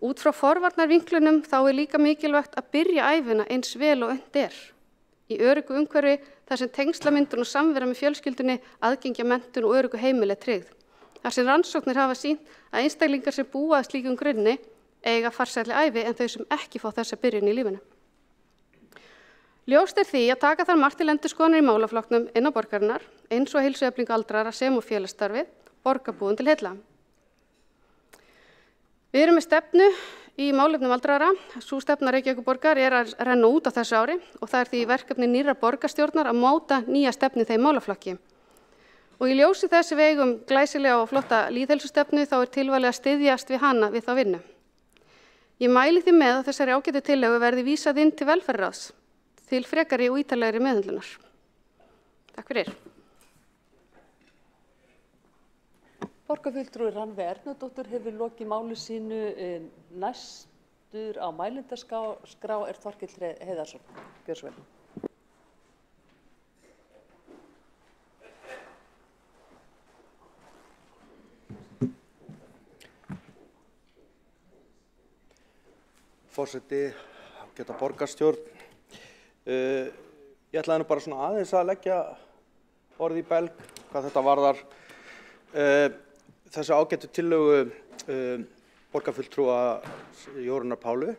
Út frá forvarnarvinklunum þá er líka mikilvægt að byrja ævina eins vel og unnt er. Í öruggu umhverfi þar sem tengslamyndun og samvera með fjölskyldunni, aðgengja menntun og öruggu heimili er tryggð. Þar sem rannsóknir hafa sýnt að einstaklingar sem búa að slíkum grunni eiga farsælli ævi en þau sem ekki fá þessa byrjun í lífinu. Ljóst er því að taka þar margt til endurskoðunar í málaflokknum innan borgarinnar, eins og heilsueflingu aldrara sem og félagsstarfið, borgarbúum til heilla. Við erum með stefnu í málefnum aldraðra. Sú stefna Reykjavíkurborgar er að renna út á þessu ári og það er því verkefni nýrrar borgarstjórnar að móta nýja stefnu í þeim málaflokki. Og í ljósi þess við eigum glæsilega og flotta lýðheilsustefnu þá er tilvalið að styðjast við hana við þá vinnu. Ég mæli því með að þessari ágætu tillögu verði vísað inn til velferðarráðs til frekari og ítarlegri meðhöndlunar. Takk fyrir. Borgarfulltrúi Rannveig Ernudóttir hefur lokið máli sínu. Næstur á mælendaskrá er Þorkell Heiðarsson. Gjörðu svo vel. Forseti, ágæta borgarstjórn. Ég ætlaði nú bara svona aðeins að leggja orð í belg hvað þetta varðar. Þessi ágætu tillögu borgarfulltrúa Jórunnar Pálu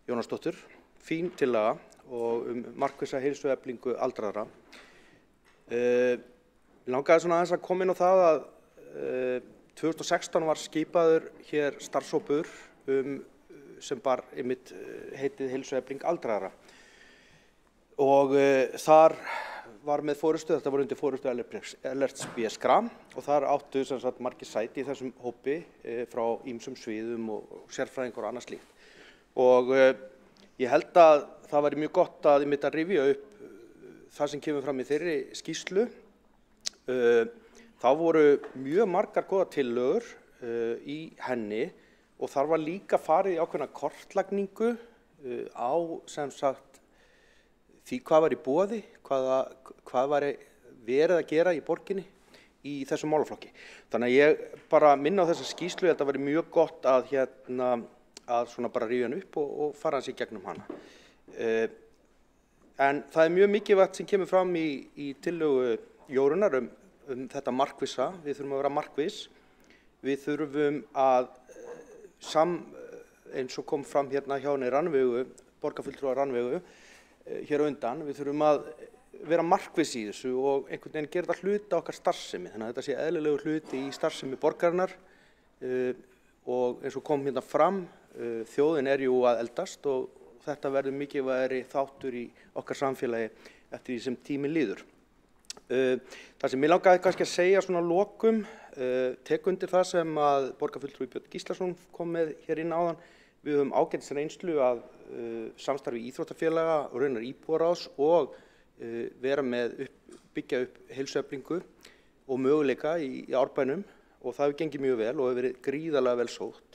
Jónasdóttur, fín tillaga og markvissa heilsueflingu aldraðra. Ég langaði svona aðeins að koma inn á það að 2016 var skipaður hér starfshópur sem bar einmitt heitið heilsuefling aldraðra. Og þar var með forystu, þetta var undir forystu Ellerts B. Schram og þar áttu sem sagt margir sæti í þessum hópi frá ýmsum sviðum og sérfræðingur og annað slíkt. Og ég held að það væri mjög gott að einmitt að rifja upp það sem kemur fram í þeirri skýrslu. Þá voru mjög margar góða tillögur í henni og þar var líka farið í ákveðna kortlagningu á sem sagt því hvað var í boði, hvað var verið að gera í borginni í þessum málaflokki. Þannig að ég bara minna á þessa skýrslu, þetta væri mjög gott að að svona bara rifja hann upp og fara hans í gegnum hana. En það er mjög mikilvægt sem kemur fram í tillögu Jórunnar þetta markvissa. Við þurfum að vera markviss. Við þurfum að eins og kom fram hérna hjá henni Rannveigu, borgarfulltrúa Rannveigu, hér á undan, við þurfum að vera markviss í þessu og einhvern veginn gera þetta hluta okkar starfsemi, þannig að þetta sé eðlilegur hluti í starfsemi borgarinnar og eins og kom hérna fram, þjóðin er jú að eldast og þetta verður mikilvægari þáttur í okkar samfélagi eftir því sem tíminn líður. Það sem ég langaði kannski að segja svona að lokum, tek undir það sem að borgarfulltrúi Björn Gíslason kom með hér inn áðan. Við höfum ágætis reynslu af samstarfi íþróttafélaga og raunar íbúaráðs og byggja upp heilsueflingu og möguleika í Árbænum og það hefur gengið mjög vel og hefur verið gríðarlega vel sótt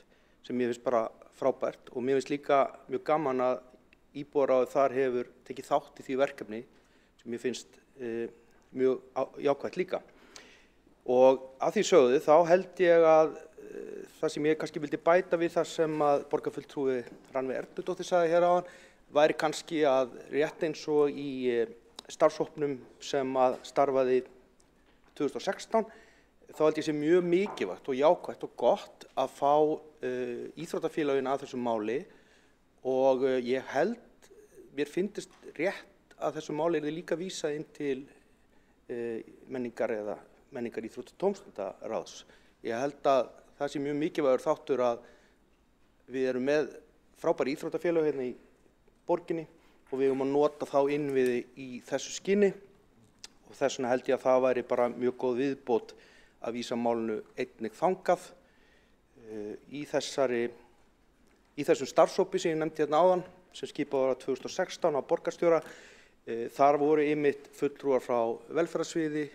sem mér finnst bara frábært og mér finnst líka mjög gaman að íbúaráðið þar hefur tekið þátt í því verkefni sem mér finnst mjög jákvætt líka. Og að því sögðu þá held ég að það sem ég kannski vildi bæta við það sem að borgarfulltrúi Rannveig Ernudóttir sagði hér áðan væri kannski að rétt eins og í starfshópnum sem að starfaði 2016 þá held ég sé mjög mikilvægt og jákvætt og gott að fá íþróttafélögin að þessu máli og ég held, mér finnst rétt að þessu máli er líka vísað inn til menningar íþrótta og tómstundaráðs. Ég held að það sé mjög mikilvægur þáttur að við erum með frábær íþróttafélög hérna í borginni og við erum að nota þá innviði í þessu skyni og þess vegna held ég að það væri bara mjög góð viðbót að vísa málinu einnig þangað í þessum starfshópi sem ég nefndi hérna áðan sem skipað var 2016 á borgarstjóra. Þar voru einmitt fulltrúar frá velferðarsviði,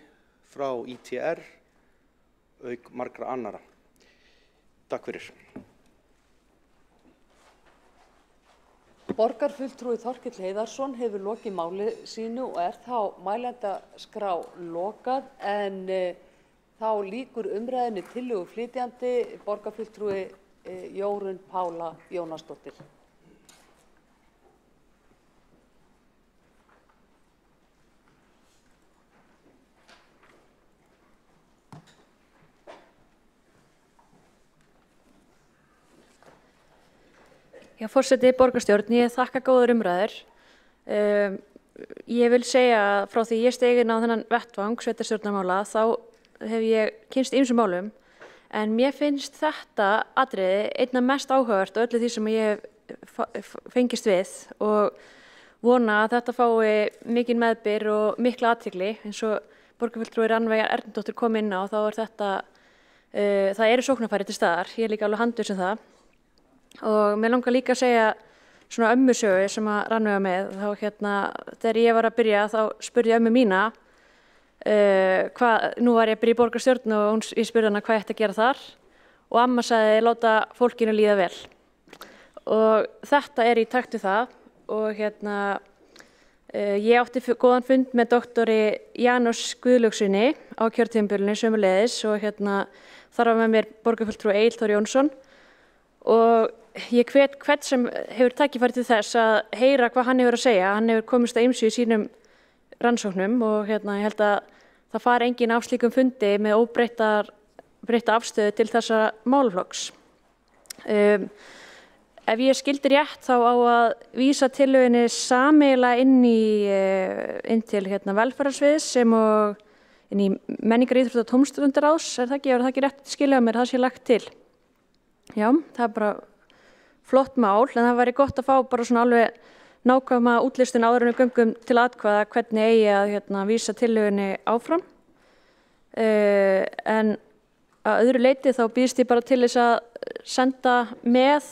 frá ITR, auk margra annara. Takk fyrir. Borgarfulltrúi Þorkell Heiðarsson hefur lokið máli sínu og er þá mælendaskrá lokað en þá lýkur umræðinni tillögu flytjandi borgarfulltrúi Jórunn Pála Jónasdóttir. Já, forseti, borgarstjórn, ég þakka góðar umræður. Ég vil segja að frá því ég steig inn á þennan vettvang sveitarstjórnarmála þá hef ég kynnst ýmsum málum En mér finnst þetta atriði einna mest áhugavert og öllu því sem ég hef fengist við og vona að þetta fái mikinn meðbyr og mikla athygli eins og borgarfulltrúi Rannveig Ernudóttir kom inn á þá þetta, það eru sóknarfæri til staðar, ég er líka alveg handviss um það og mér langar líka að segja svona ömmusögu sem að Rannveig var með þá þegar ég var að byrja þá spurði ég ömmu mína nú var ég að byrja í borgarstjórn og ég spurði hana hvað ég ætti að gera þar og amma sagði láta fólkinu líða vel og þetta í takt við það og ég átti góðan fund með doktori Janus Guðlaugsssyni á kjörtímabilinu sömuleiðis og þar var með mér borgarfulltrúi Egill Þór Jónsson og ég hvet hvern sem hefur tækifæri til þess að heyra hvað hann hefur að segja, hann hefur komist að ýmsu í sínum rannsóknum og ég held að það fari engin af slíkum fundi með óbreytta afstöðu til þessa málaflokks. Ef ég skildi rétt þá á að vísa tillögunni sameiginlega inn til velferðarsviðs sem og inn í menningar, íþrótta og tómstundaráðs, það ekki rétt skilja mér, það sé lagt til. Já, það bara flott mál, en það væri gott að fá bara svona alveg nákvæma útlistun áður en við göngum til atkvæða hvernig eigi að vísa tillögunni áfram. En að öðru leyti þá býðst ég bara til þess að senda með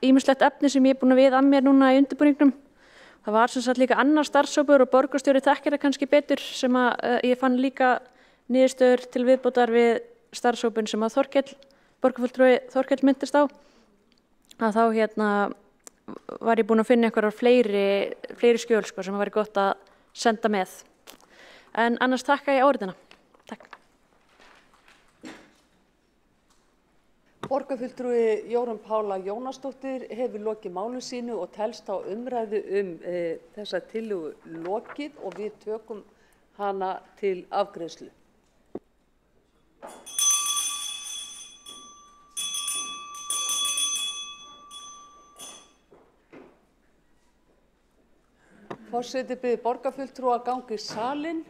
ýmislegt efni sem ég er búin að við að mér núna í undirbúningnum. Það var sem sagt líka annar starfshópur og borgarstjóri þekkir það kannski betur sem að ég fann líka niðurstöður til viðbótar við starfshópin sem að borgarfulltrúi Þorkell minntist á. Að þá var ég búin að finna einhverjar fleiri skjöl sem væri gott að senda með. En annars takka ég áriðina. Takk. Borgarfulltrúi Jórunn Pála Jónasdóttir hefur lokið máli sínu og telst á umræðu þessa tillögu lokið og við tökum hana til afgreiðslu. Forseti biður borgarfulltrúa að ganga í salinn.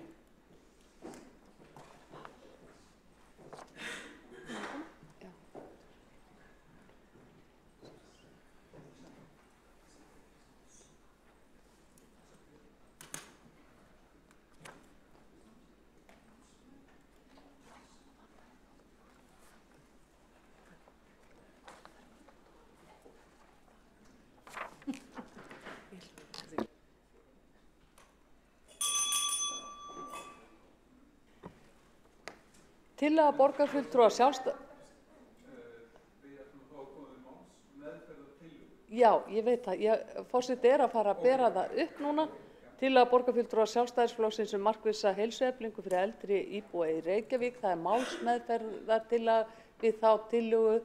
Tillaga borgarfulltrúa Já, ég veit það. Forseti að fara að bera það upp núna. Tillaga borgarfulltrúa Sjálfstæðisflokksins markvissa heilsueflingu fyrir eldri íbúa í Reykjavík. Það meðferðartillaga við þá tillögu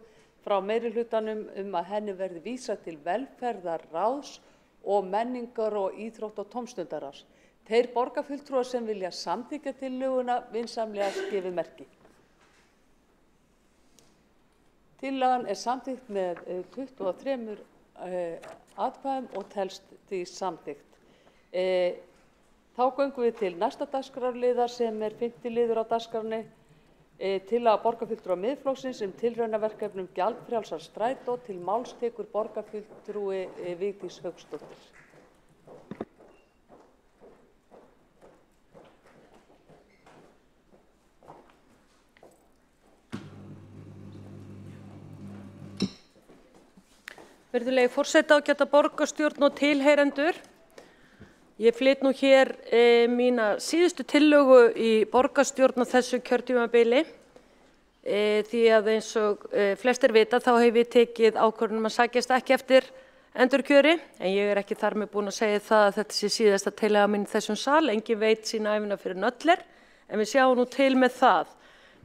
frá meirihlutanum að henni verði vísað til velferðarráðs og menningar- og íþrótta- og tómstundaráðs. Þeir borgarfulltrúar sem vilja samþykkja tillöguna vinsamlega gefi merki. Tillagan samþykkt með 23 atkvæðum og telst því samþykkt. Þá göngum við til næsta dagskrárliðar sem 5. liður á dagskránni. Tillaga borgarfulltrúa Miðflokksins tilraunaverkefnum gjaldfrjálsar strætó. Til máls tekur borgarfulltrúi Vigdís Hauksdóttir. Virðulegi forseti, ágæta borgarstjórn og tilheyrendur. Ég flyt nú hér mína síðustu tillögu í borgarstjórn á þessu kjörtímabili. Því að eins og flestir vita þá hef ég tekið ákvörðun að sækjast ekki eftir endurkjöri. En ég ekki þar með búin að segja það að þetta sé síðasta tillaga mín í þessum sal. Enginn veit sína ævina fyrir nöllir. En við sjáum nú til með það.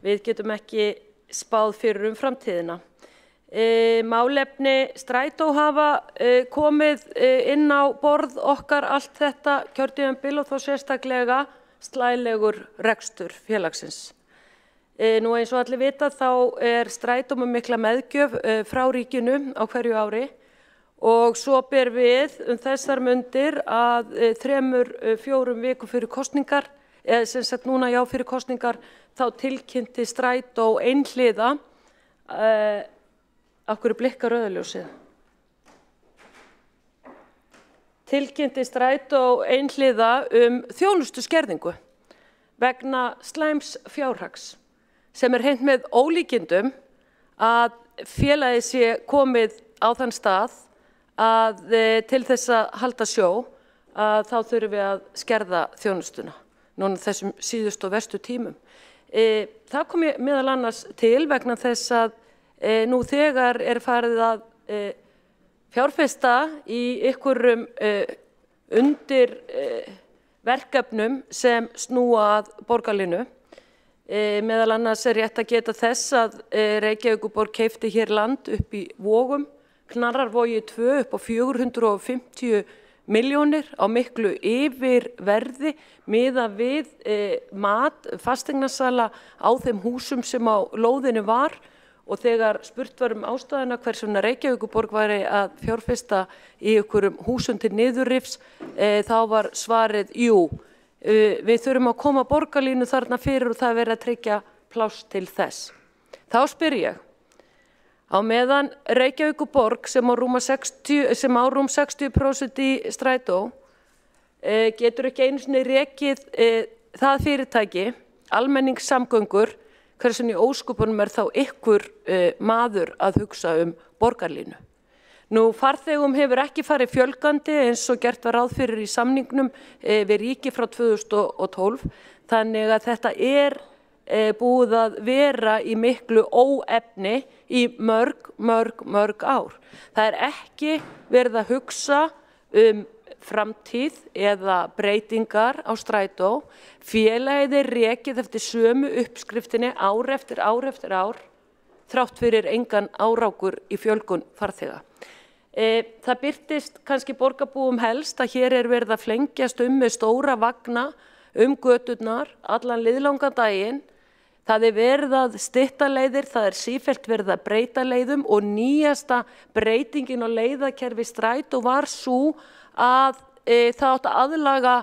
Við getum ekki spáð fyrir framtíðina. Málefni strætó hafa komið inn á borð okkar allt þetta kjörtímabil og þó sérstaklega slælegur rekstur félagsins. Nú eins og allir vita þá strætó með mikla meðgjöf frá ríkinu á hverju ári og svo ber við þessar mundir að 3-4 vikum fyrir kosningar, eða sem sagt núna fyrir kosningar, þá tilkynnti strætó einhliða Af hverju blikkar rauðaljósið? Tilkynnti Strætó einhliða þjónustuskerðingu vegna slæms fjárhags sem hreint með ólíkindum að félagið sé komið á þann stað að til þess að halda sjó að þá þurfum við að skerða þjónustuna núna þessum síðustu og verstu tímum. Það kom ég meðal annars til vegna þess að nú þegar farið að fjárfesta í einhverjum undir verkefnum sem snúa að borgarlínu. Meðal annars rétt að geta þess að Reykjavíkurborg keypti hér land upp í Vogum, Knarrarvogi 2 upp á 450 milljónir á miklu yfirverði miðað við mat fasteignasala á þeim húsum sem á lóðinu var. Og þegar spurt var ástæðuna hvers vegna Reykjavíkurborg væri að fjárfesta í einhverjum húsum til niðurrifs, þá var svarið jú. Við þurfum að koma borgarlínu þarna fyrir og það verið að tryggja pláss til þess. Þá spyr ég, á meðan Reykjavíkurborg sem á rúm 60% í Strætó getur ekki einu sinni rekið það fyrirtæki, almenningssamgöngur, hversu í ósköpunum þá ykkur maður að hugsa borgarlínu. Nú farþegum hefur ekki farið fjölgandi eins og gert var ráð fyrir í samningnum við ríki frá 2012, þannig að þetta búið að vera í miklu óefni í mörg ár. Það ekki verið að hugsa framtíð eða breytingar á Strætó. Félagið rekið eftir sömu uppskriftinni ár eftir ár, þrátt fyrir engan árangur í fjölgun farþega. Það birtist kannski borgarbúum helst að hér verið að flengjast með stóra vagna göturnar allan liðlangan daginn. Það verið að stytta leiðir, það sífellt verið að breyta leiðum og nýjasta breytingin á leiðakerfi Strætó var sú að það átti að aðlaga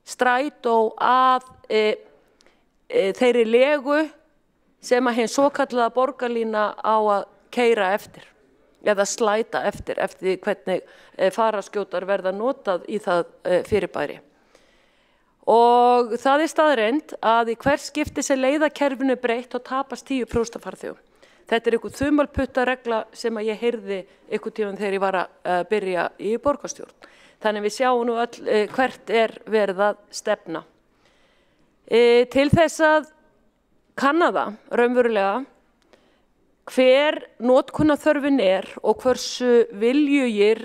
Strætó að þeirri legu sem að hinn svokallaða borgarlína á að keyra eftir eða slæta eftir hvernig faraskjótar verða notað í það fyrirbæri. Og það staðreynd að í hvert skipti sem leiðakerfinu breytt og tapast 10% af farþegum. Þetta einhver þumalputtaregla sem að ég heyrði einhvern tímann þegar ég var að byrja í borgarstjórn. Þannig við sjáum nú öll hvert verið að stefna. Til þess að kanna það raunverulega hver notkunarþörfin og hversu viljugir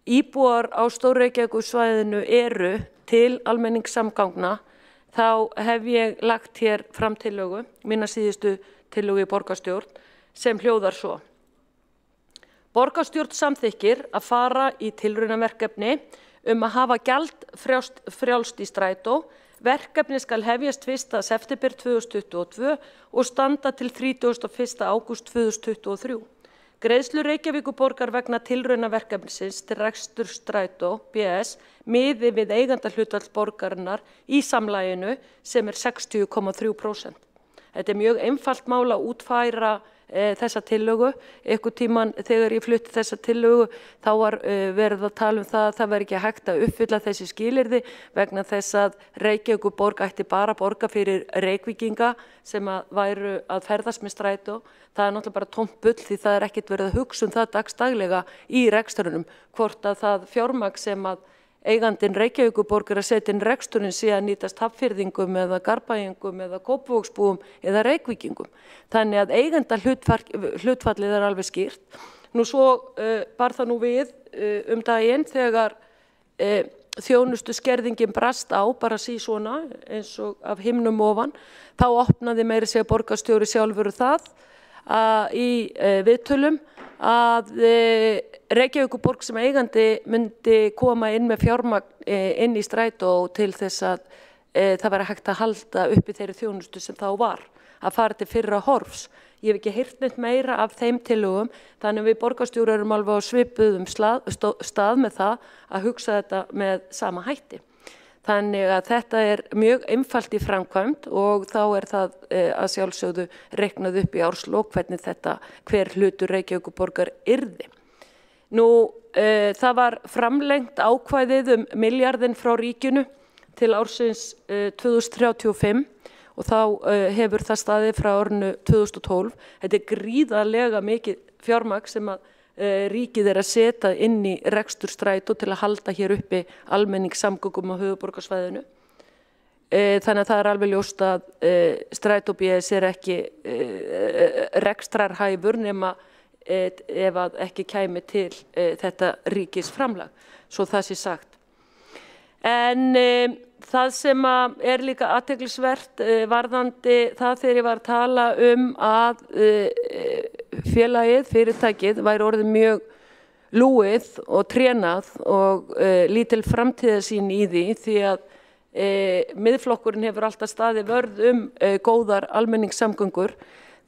íbúar á Stór-Reykjavíkursvæðinu eru til almenningssamgangna, þá hef ég lagt hér fram tillögu, mína síðustu tillögu í borgarstjórn, sem hljóðar svo. Borgarstjórn samþykkir að fara í tilraunaverkefni að hafa gjaldfrjálst í Strætó. Verkefni skal hefjast 1. september 2022 og standa til 31. ágúst 2023. Greiðslur Reykjavíkurborgar vegna tilraunaverkefnisins til reksturs Strætó BS miði við eigandahlutfall borgarinnar í samlaginu sem 60,3%. Þetta mjög einfalt mál að útfæra þessa tillögu. Einhvern tímann þegar ég flutti þessa tillögu þá var verið að tala það að það væri ekki hægt að uppfylla þessi skilyrði vegna þess að Reykjavíkurborg ætti bara að borga fyrir Reykvíkinga sem væru að ferðast með Strætó. Það náttúrulega bara tómt bull því það ekkert verið að hugsa það dagsdaglega í rekstrunum hvort að það fjármagn sem að eigandinn Reykjavíkurborg að setja inn reksturinn sé að nýtast Hafnfirðingum eða Garðbæingum eða Kópavogsbúum eða Reykvíkingum. Þannig að eiganda hlutfallið alveg skýrt. Nú svo bar það nú við daginn þegar þjónustu skerðingin brast á bara svona eins og af himnum ofan, þá opnaði meiri segja borgarstjóri sjálfur það í viðtölum að Reykjavíkurborg sem eigandi myndi koma inn með fjármagn inn í Strætó til þess að það væri hægt að halda uppi þeirri þjónustu sem þá var, að fara til fyrra horfs. Ég hef ekki heyrt neitt meira af þeim tillögum, þannig að við borgarstjórar erum alveg á svipuðum stað með það að hugsa þetta með sama hætti. Þannig að þetta er mjög einfalt í framkvæmd og þá er það að sjálfsögðu reiknað upp í árslok hvernig hver hlutur Reykjavíkurborgar yrði. Nú, það var framlengt ákvæðið milljardinn frá ríkinu til ársins 2035 og þá hefur það staðið frá árinu 2012. Þetta gríðarlega mikið fjármagn sem að ríkið að setja inn í rekstur strætó til að halda hér uppi almenningssamgöngum á höfuðborgarsvæðinu. Þannig að það alveg ljóst að Strætó BS ekki rekstrarhæfur nema ef að ekki kæmi til þetta ríkisframlag, svo það sé sagt. En það sem er líka athyglisvert varðandi það þegar ég var að tala að félagið, fyrirtækið væri orðið mjög lúið og trénað og lítil framtíðarsýn í því að miðflokkurinn hefur alltaf staðið vörð góðar almenningssamgöngur,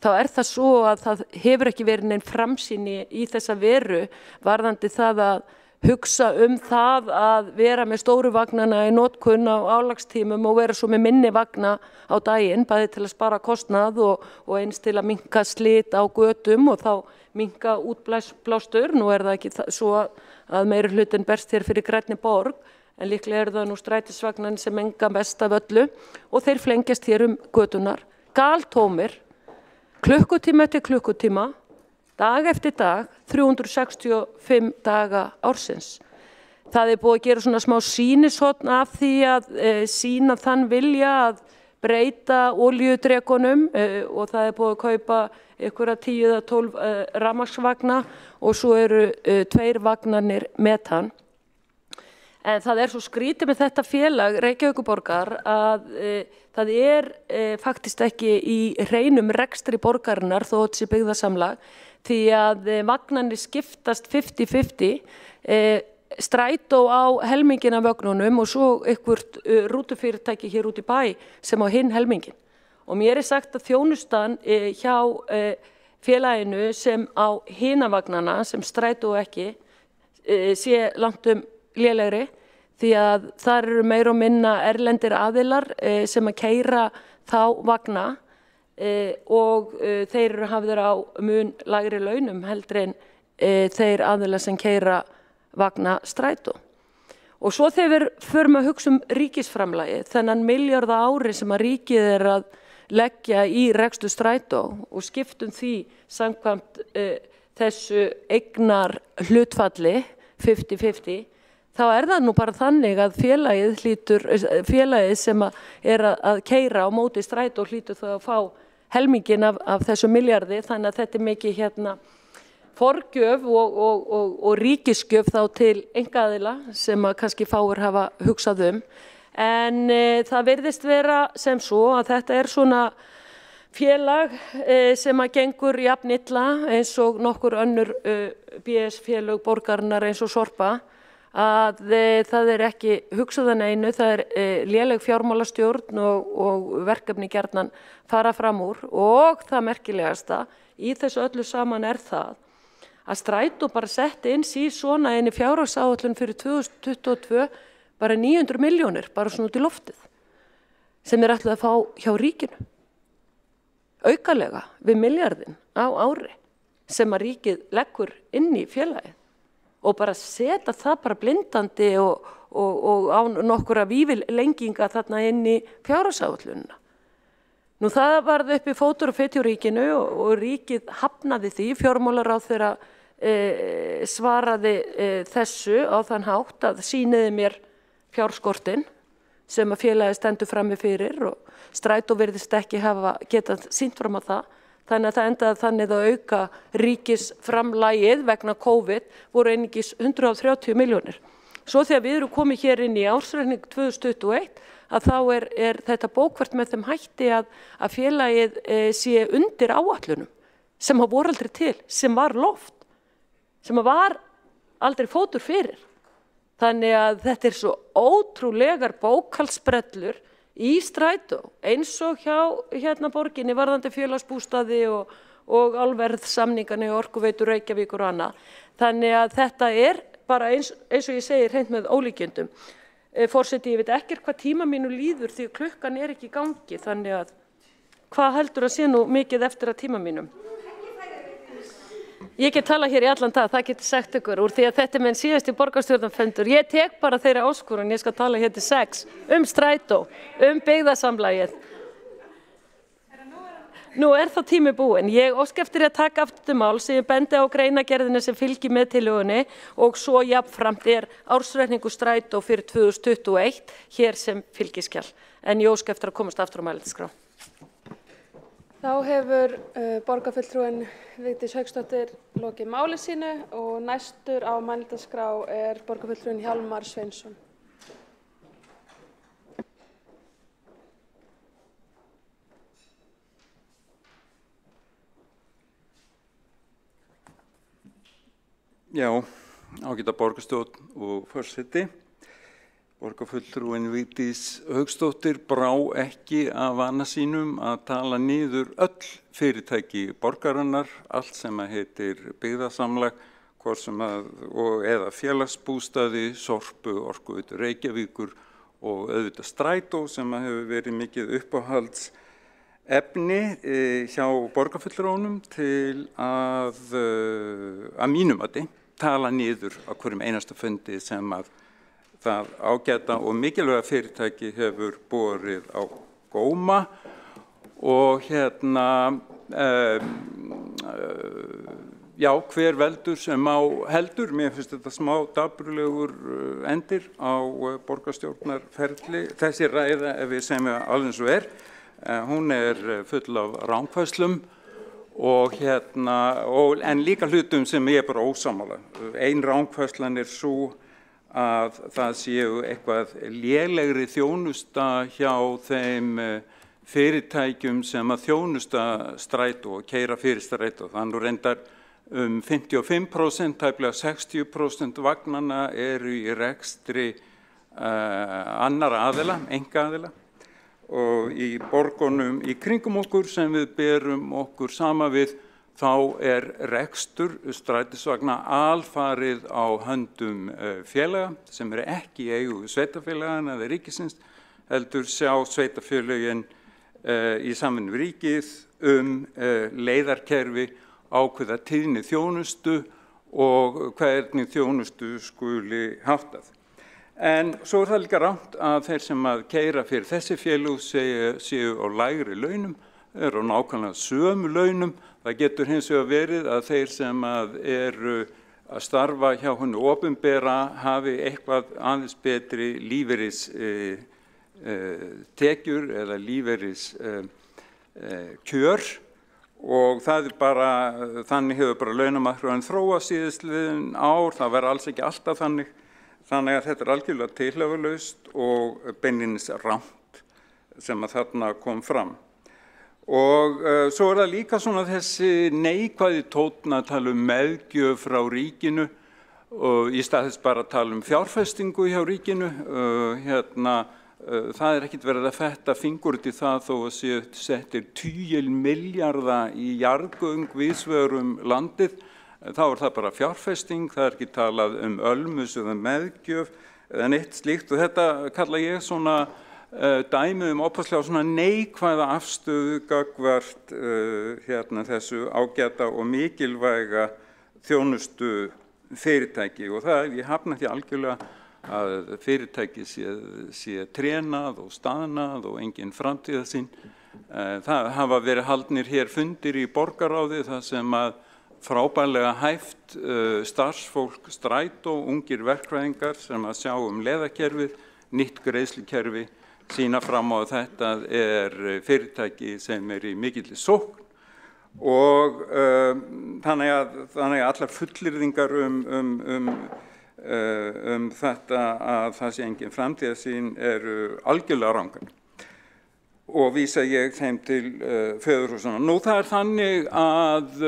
þá er það svo að það hefur ekki verið neinn framsýni í þessa veru varðandi það að hugsa það að vera með stóru vagnana í notkun á álagstímum og vera svo með minni vagna á daginn, bæði til að spara kostnað og eins til að minnka slit á götum og þá minnka útblástur. Nú er það ekki svo að meiri hlutin berst hér fyrir grænni borg, en líklega er það nú strætisvagnan sem enga mest af öllu og þeir flengjast hér götunar, galtómir, klukkutíma eftir klukkutíma, dag eftir dag, 365 daga ársins. Það búið að gera svona smá sýnishorn af því að sýna þann vilja að breyta olíudrekunum og það búið að kaupa einhverja 10 eða 12 rafmagnsvagna og svo eru 2 vagnarnir metan. En það svo skrítið með þetta félag Reykjavíkurborgar að það faktist ekki í hreinum rekstri borgarinnar þó þetta sé byggðasamlag, því að vagnarnir skiptast 50-50, Strætó á helmingin af vögnunum og svo einhvert rútufyrirtæki hér út í bæ sem á hinn helmingin. Og mér sagt að þjónustan hjá félaginu sem á hina vagnana, sem Strætó ekki, sé langt lélegri, því að þar eru meira og minna erlendir aðilar sem að keyra þá vagna og þeir eru hafðir á mun lægri launum heldur en þeir aðilar sem keyra vagna Strætó. Og svo þegar við förum að hugsa ríkisframlagið, þennan milljarða ári sem að ríkið að leggja í rekstur Strætó og skiptum því samkvæmt þessu eignar hlutfalli 50-50, þá það nú bara þannig að félagið sem að keyra á móti Strætó hlýtur þá að fá helmingin af þessu milljarði, þannig að þetta mikið forgjöf og ríkisgjöf þá til einkaaðila sem að kannski fáir hafa hugsað en það virðist vera sem svo að þetta svona félag sem að gengur jafn illa eins og nokkur önnur BS félög borgarinnar eins og Sorpa, að það ekki hugsað að neinu, það léleg fjármálastjórn og verkefni gjarnan fara fram úr og það merkilegasta í þessu öllu saman það að Strætó bara setti inn svona inn í fjárhagsáætlun fyrir 2022 bara 900 milljónir, bara svona út í loftið, sem ætlaði að fá hjá ríkinu, aukalega við milljarðinn á ári sem að ríkið leggur inn í félagið og bara setja það bara blindandi og á nokkura vífilenginga þarna inn í fjárhagsáætlunina. Nú það varð uppi fótur og feti á ríkinu og ríkið hafnaði því, fjármálaráðherra svaraði þessu á þann hátt að sýniði mér fjárskortinn sem að félagið stendur frammi fyrir og Strætó virðist ekki hafa getað sýnt fram á það. Þannig að það endaði þannig að auka ríkisframlagið vegna COVID voru einungis 130 milljónir. Svo þegar við erum komið hér inn í ársreikning 2021 að þá þetta bókvert með þeim hætti að félagið sé undir áætlunum sem voru aldrei til, sem var loft, sem var aldrei fótur fyrir. Þannig að þetta svo ótrúlegar bókhaldsbrellur í Strætó eins og hjá borginni varðandi félagsbústaði og álverðsamningarnir í Orkuveitu Reykjavíkur og annað. Þannig að þetta bara eins og ég segi hreint með ólíkindum. Forseti, ég veit ekkert hvað tíma mínu líður því klukkan ekki í gangi, þannig að hvað heldur að sé nú mikið eftir að tíma mínum? Ég get talað hér í allan dag, það getur sagt ykkur úr því að þetta minn síðasti borgarstjórnarfundur. Ég tek bara þeirra áskorun, ég skal tala hér til 6 strætó, byggðasamlagið. Nú það tími búinn. Ég óska eftir að taka aftur mál sem ég bendi á greinargerðina sem fylgir með tillögunni og svo jafnframt ársreikningur strætó fyrir 2021 hér sem fylgiskjal. En ég óska eftir að komast aftur á mælendaskrá. Þá hefur borgarfulltrúinn Vigdís Hauksdóttir lokið máli sínu og næstur á mælendaskrá borgarfulltrúinn Hjálmar Sveinsson. Já, ágæta borgarstjórn og forseti. Borgarfulltrúinn Vigdís Hauksdóttir brá ekki af vana sínum að tala niður öll fyrirtæki borgarinnar, allt sem heitir byggðasamlag, hvort sem eða félagsbústaði, Sorpu, Orkuveitu Reykjavíkur og auðvitað strætó sem hefur verið mikið uppáhalds efni hjá borgarfulltrúunum til að mínum mati tala niður á hverjum einasta fundi sem að það ágæta og mikilvæga fyrirtæki hefur borið á góma og já, hver veldur sem á heldur. Mér finnst þetta smá dapurlegur endir á borgarstjórnarferli. Þessi ræða, ef við segjum alveg eins og hún full af rangfærslum og en líka hlutum sem ég bara ósammála. Ein rangfærslan sú að það séu eitthvað lélegri þjónusta hjá þeim fyrirtækjum sem að þjónusta strætó og keyra fyrir strætó. Það reyndar 55%, tæplega 60% vagnanna eru í rekstri annarra aðila, einkaaðila. Og í borgunum í kringum okkur sem við berum okkur sama við, þá rekstur strætisvagna alfarið á höndum félaga sem ekki í eigu sveitarfélagana eða ríkisins, heldur sjá sveitarfélögin í samvinnu við ríkið leiðarkerfi, ákveða tíðni þjónustu og hvernig þjónustu skuli háttað. En svo það líka rangt að þeir sem að keyra fyrir þessi félög séu á lægri launum, eru á nákvæmlega sömu launum. Það getur hins vegar verið að þeir sem að eru að starfa hjá hinu opinbera hafi eitthvað aðeins betri lífeyris tekjur eða lífeyris kjör og það bara, þannig hefur bara launamarkaðurinn þróast síðastliðin ár, það verður alls ekki alltaf þannig. Þannig að þetta algjörlega tilhæfulaust og beinlínis rangt sem að þarna kom fram. Og svo það líka svona þessi neikvæði tónn að tala meðgjöf frá ríkinu og í stað þess bara að tala fjárfestingu hjá ríkinu. Það ekkert verið að fetta fingur út í það þó að séu settir tugir milljarða í jarðgöng víðsvegar landið. Þá það bara fjárfesting, það ekki talað ölmus eða meðgjöf eða neitt slíkt og þetta kalla ég svona dæmi opaslega svona neikvæða afstöðu gagnvart þessu ágæta og mikilvæga þjónustu fyrirtæki og ég hafna því algjörlega að fyrirtæki sé trénað og staðnað og engin framtíðarsýn. Það hafa verið haldnir hér fundir í borgarráði þar sem að frábærlega hæft starfsfólk strætó, ungir verkfræðingar sem að sjá leiðakerfið, nýtt greiðslukerfi, sýna fram á að þetta fyrirtæki sem í mikilli sókn og þannig að allar fullyrðingar þetta að það sé engin framtíðarsýn eru algjörlega rangar. Og vísa ég þeim til föðurhúsanna. Nú það þannig að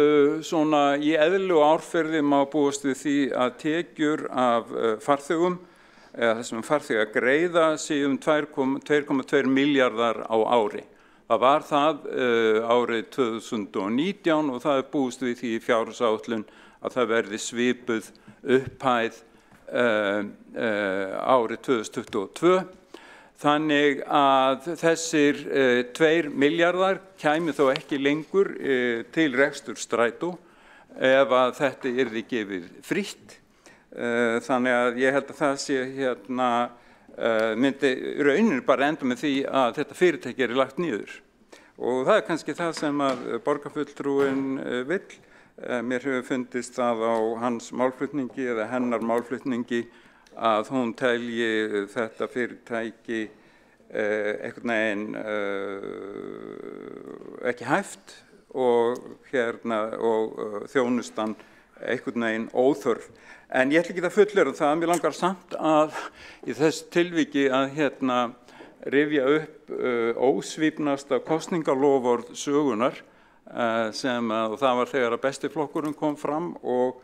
svona í eðlilegu árferði má búast við því að tekjur af farþegum, eða þessum farþega greiða séu 2,2 milljarðar á ári. Það var það árið 2019 og það búist við því í fjárhagsáætlun að það verði svipuð upphæð árið 2022. Þannig að þessir 2 milljarðar kæmi þó ekki lengur til rekstur strætó ef að þetta yrði gefið frítt. Þannig að ég held að það sé myndi raunin bara enda með því að þetta fyrirtæki er lagt niður. Og það er kannski það sem að borgarfulltrúinn vill. Mér hefur fundist það á hans málflutningi eða hennar málflutningi að hún telji þetta fyrirtæki einhvern veginn ekki hæft og þjónustan einhvern veginn óþörf. En ég ætla ekki að fullyrða það, mér langar samt að í þessu tilviki að rifja upp ósvífnasta kosningaloforð sögunar og það var þegar að Besti flokkurinn kom fram og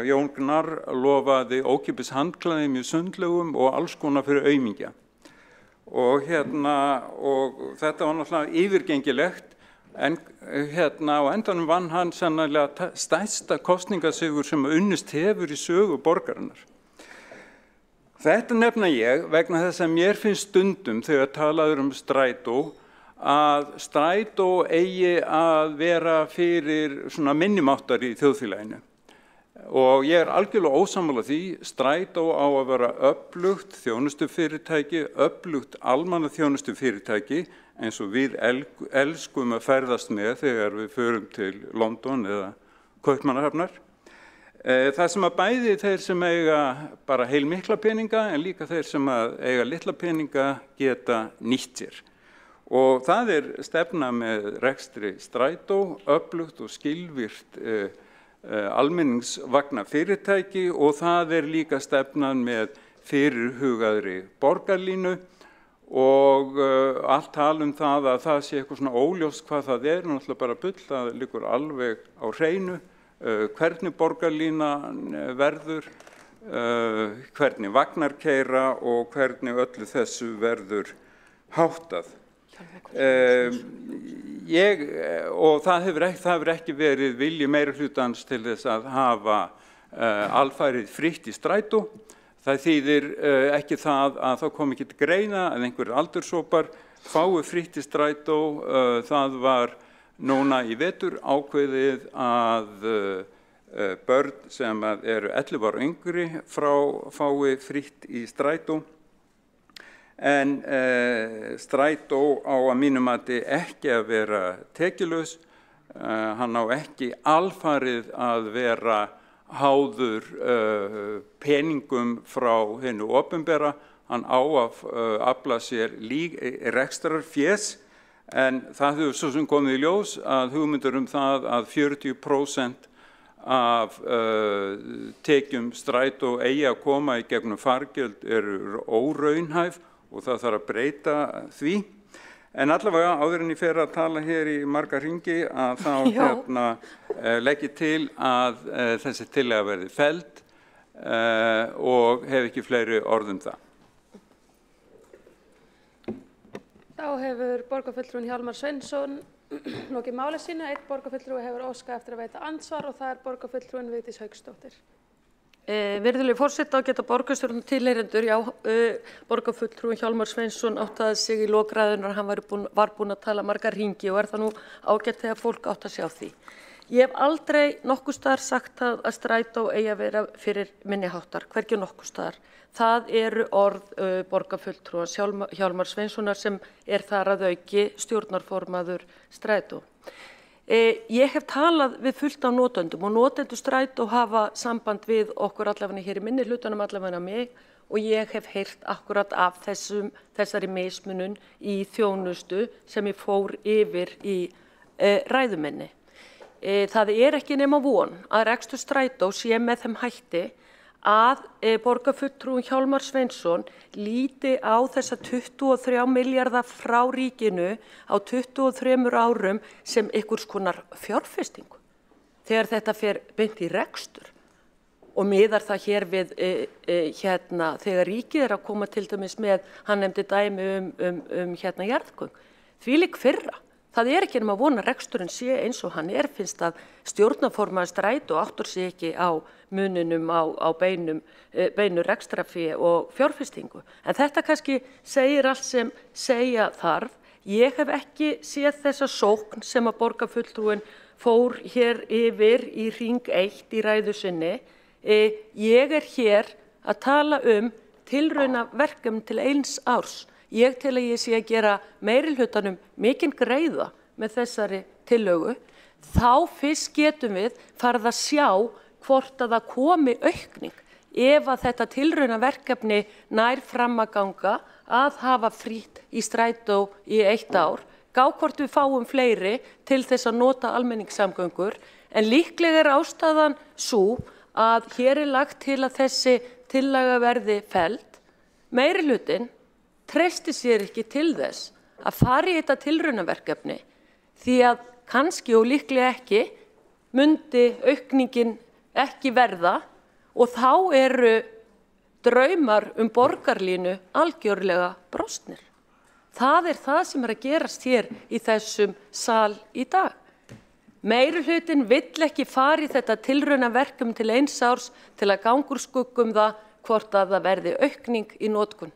Jón Gnarr lofaði ókeypis handklæðum í sundlaugum og alls konar fyrir aumingja. Og þetta var náttúrulega yfirgengilegt en á endanum vann hann sannarlega stærsta kosningasigur sem unnist hefur í sögu borgarinnar. Þetta nefna ég vegna þess að mér finnst stundum þegar talaður strætó að strætó eigi að vera fyrir svona minnimáttar í þjóðfélaginu. Og ég er algjörlega ósammála því, strætó á að vera öflugt þjónustufyrirtæki, öflugt almannaþjónustufyrirtæki eins og við elskum að ferðast með þegar við förum til London eða Kaupmannahafnar. Það sem að bæði þeir sem eiga bara heilmikla peninga en líka þeir sem eiga litla peninga geta nýtt sér. Og það er stefna með rekstri strætó, öflugt og skilvirkt almenningsvagna fyrirtæki og það er líka stefnan með fyrirhugaðri borgarlínu og allt tal það að það sé eitthvað svona óljóst hvað það er, náttúrulega bara bull, það liggur alveg á hreinu, hvernig borgarlínan verður, hvernig vagnar keyra og hvernig öllu þessu verður háttað. Og það hefur ekki verið vilji meirihlutans til þess að hafa alfarið frítt í strætó. Það þýðir ekki það að það kom ekki til greina að einhverjir aldurshópar fái frítt í strætó. Það var núna í vetur ákveðið að börn sem eru 11 ára yngri fái frítt í strætó. En strætó á að mínu mati ekki að vera tekjulaus, hann á ekki alfarið að vera háður peningum frá hinu opinbera, hann á að afla sér rekstrarfés, en það hefur svo sem komið í ljós að hugmyndir það að 40% af tekjum strætó eigi að koma í gegnum fargjöld eru óraunhæf og það þarf að breyta því. En allavega áður en ég fer að tala hér í marga hringi að þá legg ég til að þessi tillaga verði felld og hef ekki fleiri orð það. Þá hefur borgarfulltrúinn Hjálmar Sveinsson lokið máli sínu. Einn borgarfulltrúi hefur óskað eftir að veita andsvar og það er borgarfulltrúinn Vigdís Hauksdóttir. Virðulegi forseti, ágæta borgarstjórn og tilheyrendur, borgarfulltrúinn Hjálmar Sveinsson áttaði sig í lok ræðunnar, hann var búinn að tala marga hringi og það nú ágætt þegar fólk átt að sjá því. Ég hef aldrei nokkuð staðar sagt að strætó eigi að vera fyrir minni háttar, hvergi nokkuð staðar. Það eru orð borgarfulltrúans Hjálmar Sveinssonar sem er þar að auki stjórnarformaður strætó. Ég hef talað við fullt af notendum og notendur strætó hafa samband við okkur allavega hér í minni hlutanum allavega mig og ég hef heyrt akkurat af þessari mismunun í þjónustu sem ég fór yfir í ræðuminni. Það er ekki nema von að rekstur strætó sé með þeim hætti að borgarfulltrúinn Hjálmar Sveinsson líti á þessa 23 milljarða frá ríkinu á 23 árum sem einhvers konar fjárfestingu þegar þetta fer beint í rekstur og miðar það hér við þegar ríkið er að koma til dæmis með, hann nefndi dæmi jarðgöng, þvílík fyrra. Það ekki nema að vona reksturinn sé eins og hann finnst að stjórnarformaður Strætó áttur sig ekki á muninum á beinu rekstrafé og fjárfestingu. En þetta kannski segir allt sem segja þarf. Ég hef ekki séð þessa sókn sem að borgarfulltrúinn fór hér yfir í hring 1 í ræðu sinni. Ég hér að tala tilraunaverkefni til 1 árs. Ég tel að ég sé að gera meirihlutanum mikinn greiða með þessari tillögu. Þá fyrst getum við farið að sjá hvort að það komi aukning ef að þetta tilraunaverkefni nær fram að ganga að hafa frítt í Strætó í 1 ár. Gá hvort við fáum fleiri til þess að nota almenningssamgöngur. En líklega ástæðan sú að hér lagt til að þessi tillaga verði felld. Meirihlutinn treysti sér ekki til þess að fara í þetta tilraunaverkefni því að kannski og líklega ekki myndi aukningin ekki verða og þá eru draumar borgarlínu algjörlega brostnir. Það það sem að gerast hér í þessum sal í dag. Meirihlutinn vill ekki fara í þetta tilraunaverkefni til 1 árs til að ganga úr skugga það hvort að það verði aukning í notkun.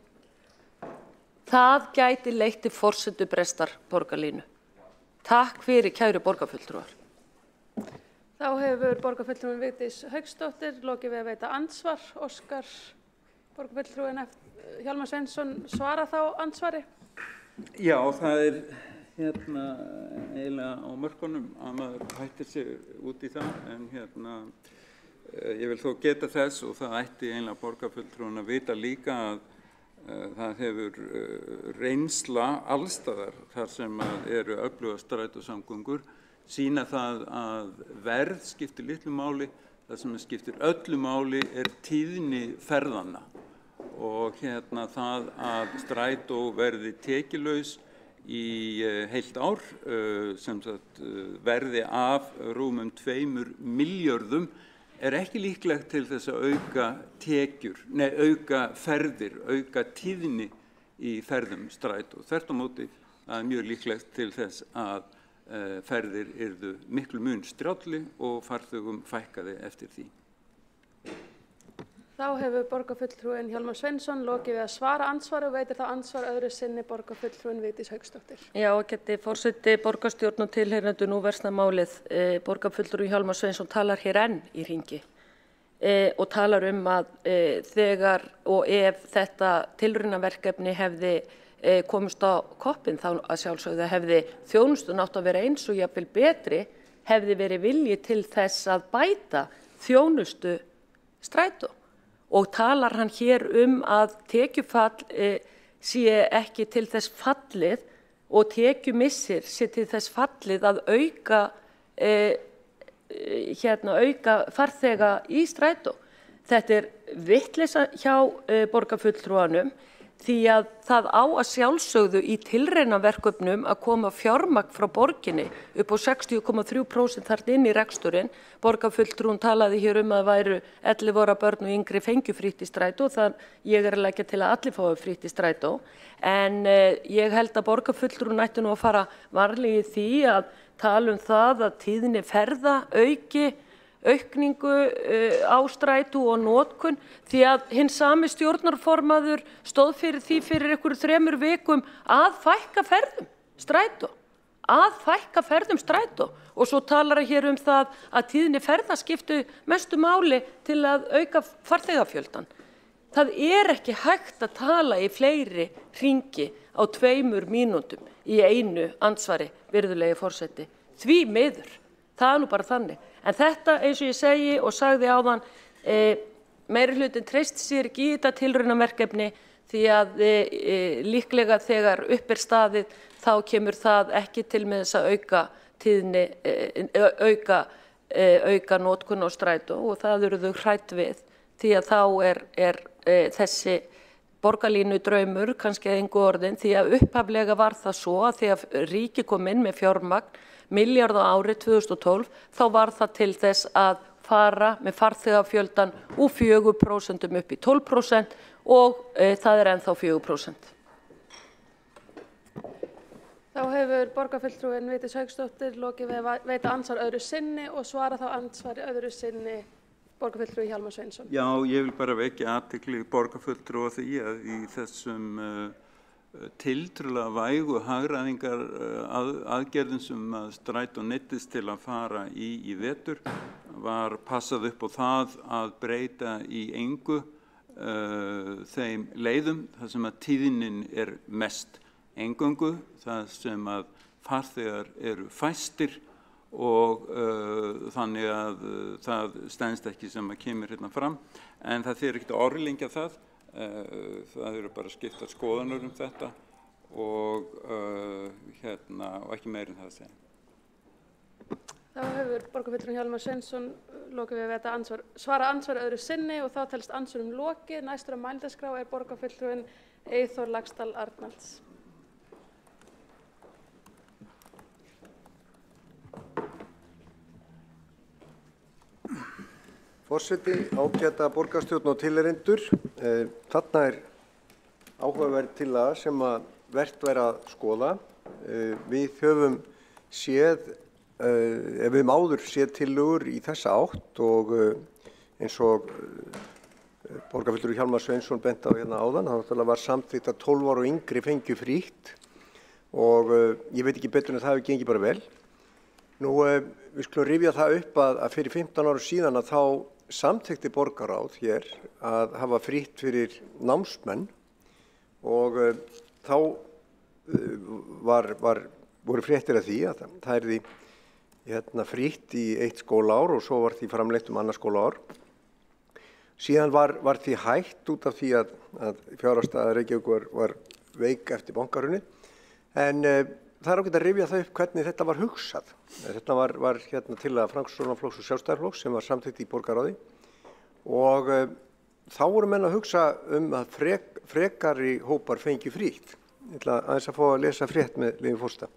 Það gæti leitt til forsendubrestar borgarlínu. Takk fyrir kæru borgarfulltrúar. Þá hefur borgarfulltrúin Vigdís Hauksdóttir lokið við að veita andsvar. Óskar borgarfulltrúin Hjálmar Sveinsson svara þá andsvari? Já, það eiginlega á mörkunum að maður hættir sig út í það, en ég vil þó geta þess og það ætti eiginlega borgarfulltrúin að vita líka að það hefur reynsla allstaðar þar sem eru öflugar strætósamgöngur sýna það að verð skiptir litlu máli, það sem skiptir öllu máli tíðni ferðanna og það að Strætó verði tekjulaus í heilt ár, sem sagt verði af rúmum 2 milljörðum ekki líklegt til þess að auka ferðir, auka tíðni í ferðum Strætó. Þvert á móti það mjög líklegt til þess að ferðir yrðu miklu mun strjálli og farþegum fækkaði eftir því. Þá hefur borgarfulltrúin Hjálmar Sveinsson lokið við að svara andsvari og veitir það andsvar öðru sinni borgarfulltrúin Vigdís Hauksdóttir. Já, geti forseti borgarstjórn og tilheyrandi nú versna málið. Borgarfulltrúin Hjálmar Sveinsson talar hér enn í hringi og talar að þegar og ef þetta tilraunaverkefni hefði komist á koppinn þá að sjálfsögðu hefði þjónustun átt að vera eins og jafnvel betri, hefði verið vilji til þess að bæta þjónustu Strætó. Og talar hann hér að tekjufall sé ekki til þess fallið og tekjumissir sé til þess fallið að auka farþega í Strætó. Þetta vitleysa hjá borgarfulltrúanum því að það á að sjálfsögðu í tilraunaverkefnum að koma fjármagn frá borginni upp á 60,3% þarna inn í reksturinn. Borgarfulltrúin talaði hér að væru 11 ára börn og yngri fengju frítt í Strætó, þannig ég að leggja til að allir fái frítt í Strætó. En ég held að borgarfulltrúin ætti nú að fara varlega í því að tala það að tíðni ferða aukningu á Strætó og notkun því að hinn sami stjórnarformaður stóð fyrir því fyrir einhverjum 3 vikum að fækka ferðum Strætó. Og svo talar hann hér það að tíðni ferða skiptu mestu máli til að auka farþegafjöldan. Það ekki hægt að tala í fleiri hringi á 2 mínútum í einu andsvari, virðulegi forseti. Því miður, það nú bara þannig. En þetta, eins og ég segi og sagði áðan, meirihlutinn treysti sér ekki í þetta tilraunaverkefni því að líklega þegar upp staðið þá kemur það ekki til með þess að auka tíðni, auka notkun á Strætó og það eru þau hrædd við því að þá þessi borgarlínu draumur kannski engu orðin því að upphaflega var það svo að því að ríki kom inn með fjármagn milljarð á árið 2012 þá var það til þess að fara með farþegafjöldan úr 4% upp í 12% og það ennþá 4%. Þá hefur borgarfulltrúinn Vigdís Hauksdóttir lokið við að veita andsvar öðru sinni og svara þá andsvari öðru sinni borgarfulltrúi Hjálmar Sveinsson. Já, ég vil bara vekja athygli borgarfulltrúa því að í þessum tiltölulega vægu hagræðingar aðgerðum sem Strætó neyddist til að fara í vetur var passað upp á það að breyta í engu þeim leiðum þar sem að tíðnin mest eingöngu, það sem að farþegar eru fæstir og þannig að það stenst ekki sem að kemur hérna fram, en það þýðir ekkert að orðlengja það, það eru bara skiptar skoðanir þetta og ekki meira en það að segja. Þá hefur borgarfulltrúinn Hjálmar Sveinsson lokið við að svara andsvar öðru sinni og þá telst andsvörum lokið. Næstur á mælendaskrá borgarfulltrúinn Eyþór Laxdal Arnalds. Forseti, ágæta borgarstjórn og tilheyrendur. Þarna áhugaverð tillaga sem vert væri að skoða. Við höfum séð, við höfum áður séð tillögur í þessa átt og eins og borgarfulltrúi Hjálmar Sveinsson benti á hérna áðan, það var samþykkt að 12 ára og yngri fengju frítt og ég veit ekki betur en það hefur gengið bara vel. Nú, við skulum rifja það upp að fyrir 15 árum síðan að þá samþykkti borgarráð hér að hafa frítt fyrir námsmenn og þá voru fréttir af því að það yrði frítt í 1 skólaár og svo var því framleitt annað skólaár. Síðan var því hætt út af því að fjárhagsstaða Reykjavíkur var veik eftir bankahrunið, en það ágætt að rifja það upp hvernig þetta var hugsað. Þetta var tillaga Framsóknarflokks og Sjálfstæðisflokks sem var samþykkt í borgarráði og þá voru menn að hugsa að frekari hópar fengi frítt. Ég ætla aðeins að fá að lesa frétt með leyfi forseta.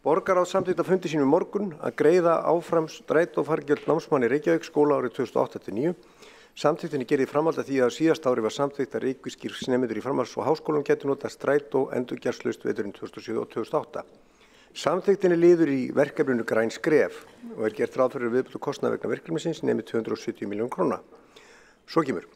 Borgarráð samþykkti á fundi sínum í morgun að greiða áfram strætófargjöld námsmanna í Reykjavík skólaárið 2008-09. Samþykktinni gerði framhald af því að á síðasta ári var samþykkt að reykvískir nemendur í framhalds- og háskólum gætu notað strætó endurgjaldslaust veturinn 2007 og 2008. Samþykktinni liður í verkefninu Græn skref og gert ráð fyrir viðbótarkostnað vegna verkefnisins nemi 270 milljónir króna. Svo kemur.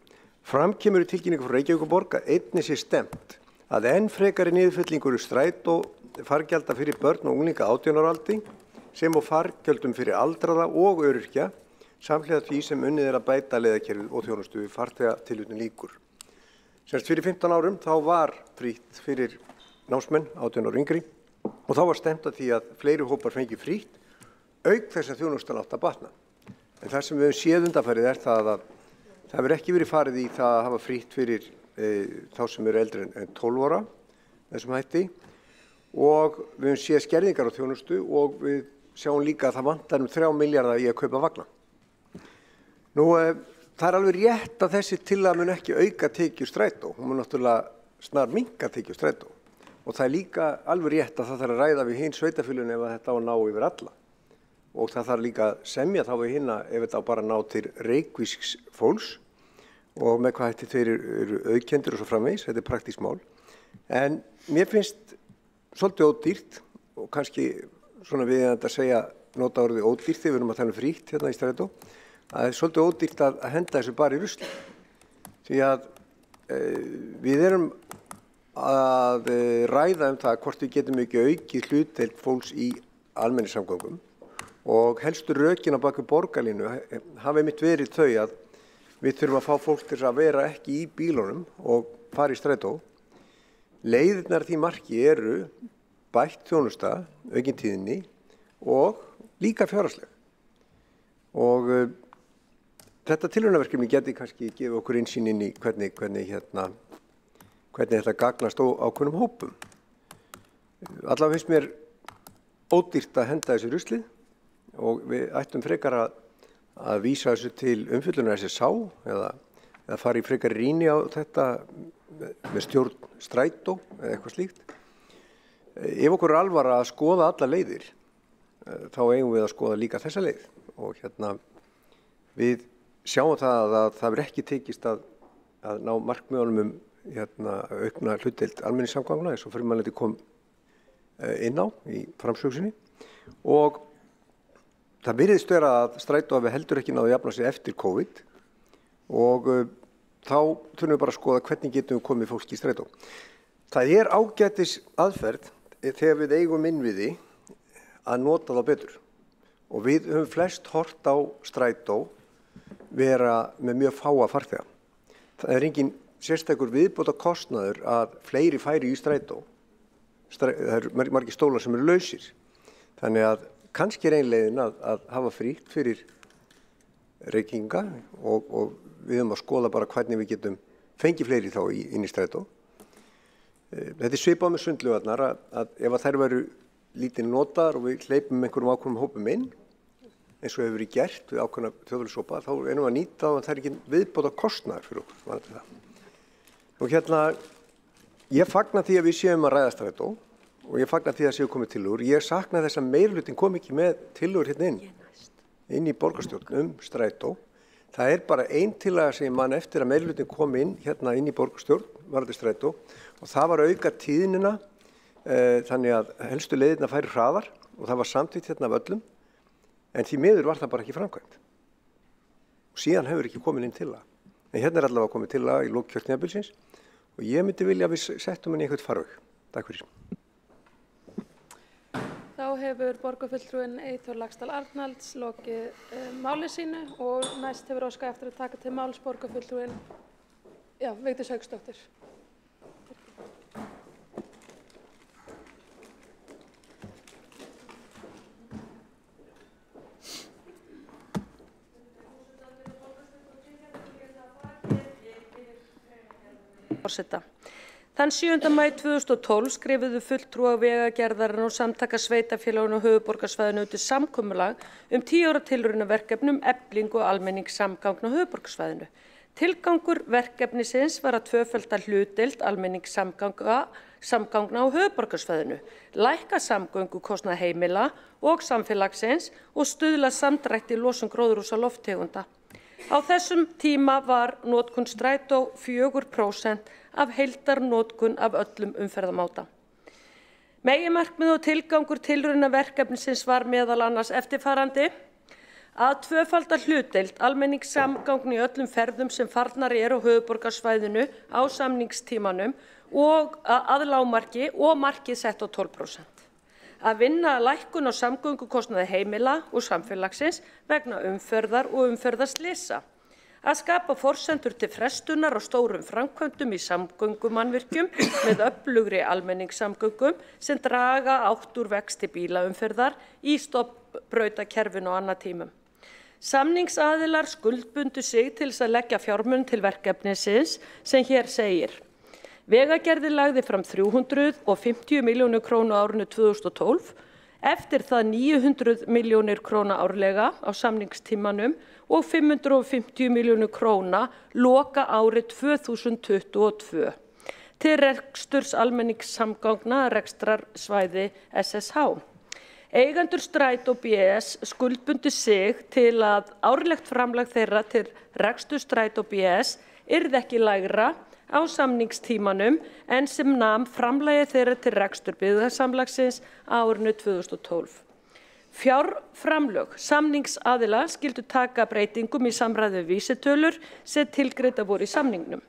Fram kemur í tilkynningu frá Reykjavíkurborg að einnig sé stefnt að enn frekari niðurfellingur strætó fargjalda fyrir börn og unglinga 18 ára aldri sem og fargjöldum fyrir aldraða og öryrkja samhliða því sem unnið að bæta leiðakerfið og þjónustu við farþega tilhutun líkur. Semst fyrir 15 árum þá var frítt fyrir námsmenn 18 ára yngri og þá var stefnt að því að fleiri hópar fengi frítt auk þess að þjónustan átt að batna. En það sem við höfum séð undanfarið það að það hefur ekki verið farið í það að hafa frítt fyrir þá sem eru eldri en 12 ára þessum hætti og við höfum séð skerðingar á þjónustu og við sjáum líka að það vantar 3 milljarða í að kaupa vagna. Nú, það alveg rétt að þessi tillaga mun ekki auka tekjur strætó, hún mun náttúrulega snar minnka tekjur strætó og það líka alveg rétt að það þarf að ræða við hin sveitarfélögin ef þetta á að ná yfir alla og það þarf líka að semja þá við hinna ef þetta á bara að ná til reykvísks fólks og með hvað hætti þeir eru auðkenndir og svo framvegis, þetta praktískt mál. En mér finnst svolítið ódýrt og kannski svona við að segja nota orðið ódýrt þegar við erum að tala frítt hérna í strætó. Það svolítið ódýrt að henda þessu bara í rusli. Því að við erum að ræða það hvort við getum ekki aukið hlutdeild fólks í almenningssamgöngum og helstu rökin á bak við borgarlínu hafa einmitt verið þau að við þurfum að fá fólk til að vera ekki í bílunum og fara í strætó. Leiðirnar því marki eru bætt þjónusta, aukin tíðni og líka fjárhagsleg. Og þetta tilraunaverkefni geti kannski gefið okkur innsýn inn í hvernig þetta gagnast ákveðnum hópum. Allavega finnst mér ódýrt að henda þessu ruslið og við ættum frekar að vísa þessu til umfjöllunar SSA eða fara í frekar rýni á þetta með stjórn strætó eða eitthvað slíkt. Ef okkur er alvara að skoða alla leiðir, þá eigum við að skoða líka þessa leið og við sjáum það að það verður ekki tekist að ná markmiðunum aukna hlutdeild almenningssamgangna eins og fyrirmælandi kom inn á í framsögsinni og það virðist vera að strætó hafi heldur ekki náðu að jafna sig eftir COVID og þá þurfum við bara að skoða hvernig getum við komið fólki í strætó. Það ágætis aðferð þegar við eigum innviði að nota það betur og við höfum flest hort á strætó vera með mjög fáa farþega. Það engin sérstakur viðbóta kostnaður að fleiri færi í strætó. Það eru margir stólar sem eru lausir. Þannig að kannski ein leiðin að hafa frítt fyrir reykinga og við höfum að skoða bara hvernig við getum fengið fleiri þá inn í strætó. Þetta svipað með sundlaugarnar að ef þær veru lítið notaðar og við hleypum einhverjum ákveðnum hópum inn, eins og hefur verið gert við ákveðna þjóðfélagshópa, þá erum við að nýta og það er ekki viðbóta kostnaður fyrir okkur. Og ég fagna því að við séum að ræða strætó og ég fagna því að séu komið tillögur. Ég sakna þess að meirihlutin kom ekki með tillögur hérna inn í borgarstjórn strætó. Það er bara ein tillaga sem ég man eftir að meirihlutin kom inn hérna inn í borgarstjórn varðandi strætó og það var að auka tíðnina þannig að helstu leiðirnar færi hraðar og það var samþykkt hérna af öllum en því miður var það bara ekki framkvæmt. Og síðan hefur ekki komin inn tillaga. En hérna er allavega komið tillaga í lok kjörtímabilsins og ég myndi vilja að við settum henni í einhvern farveg. Takk fyrir. Þá hefur borgarfulltrúinn Eyþór Laxdal Arnalds lokið máli sínu og næst hefur óskað eftir að taka til máls borgarfulltrúinn Vigdís Hauksdóttir. Forseta. Þann 7. maí 2012 skrifuðu fulltrúar Vegagerðarinnar og Samtaka sveitarfélaganna á höfuðborgarsvæðinu undir samkomulag 10 ára tilraunaverkefni eflingu almenningssamgangna á höfuðborgarsvæðinu. Tilgangur verkefnisins var að tvöfalda hlutdeild almenningssamgangna á höfuðborgarsvæðinu, lækka samgöngukostnað heimila og samfélagsins og stuðla samdrætti í losun gróðurhúsalofttegunda. Á þessum tíma var notkun strætó 4% af heildarnotkun af öllum umferðamáta. Meginmarkmið og tilgangur tilraunaverkefnisins var meðal annars eftirfarandi: að tvöfalda hlutdeild almenningssamgangna í öllum ferðum sem farnar eru á höfuðborgarsvæðinu á samningstímanum og að lágmarki og markið sett á 12%. Að vinna að lækkun á samgöngukostnaði heimila og samfélagsins vegna umferðar og umferðarslysa. Að skapa forsendur til frestunar á stórum framkvæmdum í samgöngumannvirkjum með öflugri almenningssamgöngum sem draga átt úr vexti bílaumferðar í stofnbrautakerfinu á annað tímum. Samningsaðilar skuldbundu sig til þess að leggja fjármuni til verkefnisins sem hér segir. Vegagerðin lagði fram 350 milljónir króna á árinu 2012, eftir það 900 milljónir króna árlega á samningstímanum og 550 milljónir króna loka árið 2022 til reksturs almenningssamgangna rekstrarsvæði SSH. Eigendur Strætó BS skuldbundu sig til að árlegt framlag þeirra til reksturs Strætó BS yrði ekki lægra á samningstímanum en sem nam framlagi þeirra til rekstur byggðasamlagsins á árinu 2012. Fjárframlög samningsaðila skyldu taka breytingum í samræmi við vísitölur sem tilgreindar voru í samningnum.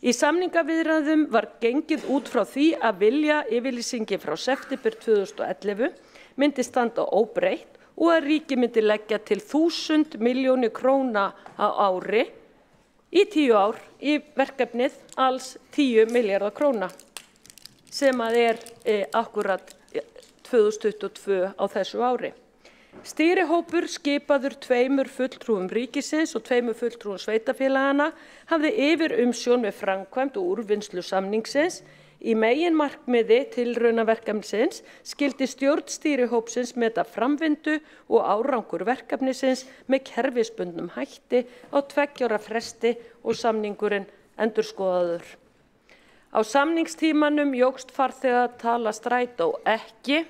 Í samningaviðræðum var gengið út frá því að viljayfirlýsingin frá september 2011 myndi standa óbreytt og að ríkið myndi leggja til 1000 milljónir króna á ári í 10 ár í verkefnið alls 10 milljarðar króna sem að akkurat 2022 á þessu ári. Stýrihópur skipaður 2 fulltrúum ríkisins og 2 fulltrúum sveitarfélagana hafði yfir umsjón með framkvæmd og úrvinnslu samningsins. Í meginmarkmiði tilraunaverkefnisins skyldi stjórn stýrihópsins meta framvindu og árangur verkefnisins með kerfisbundnum hætti á 2 ára fresti og samningurinn endurskoðaður. Á samningstímanum jókst farþegatala Strætó ekki,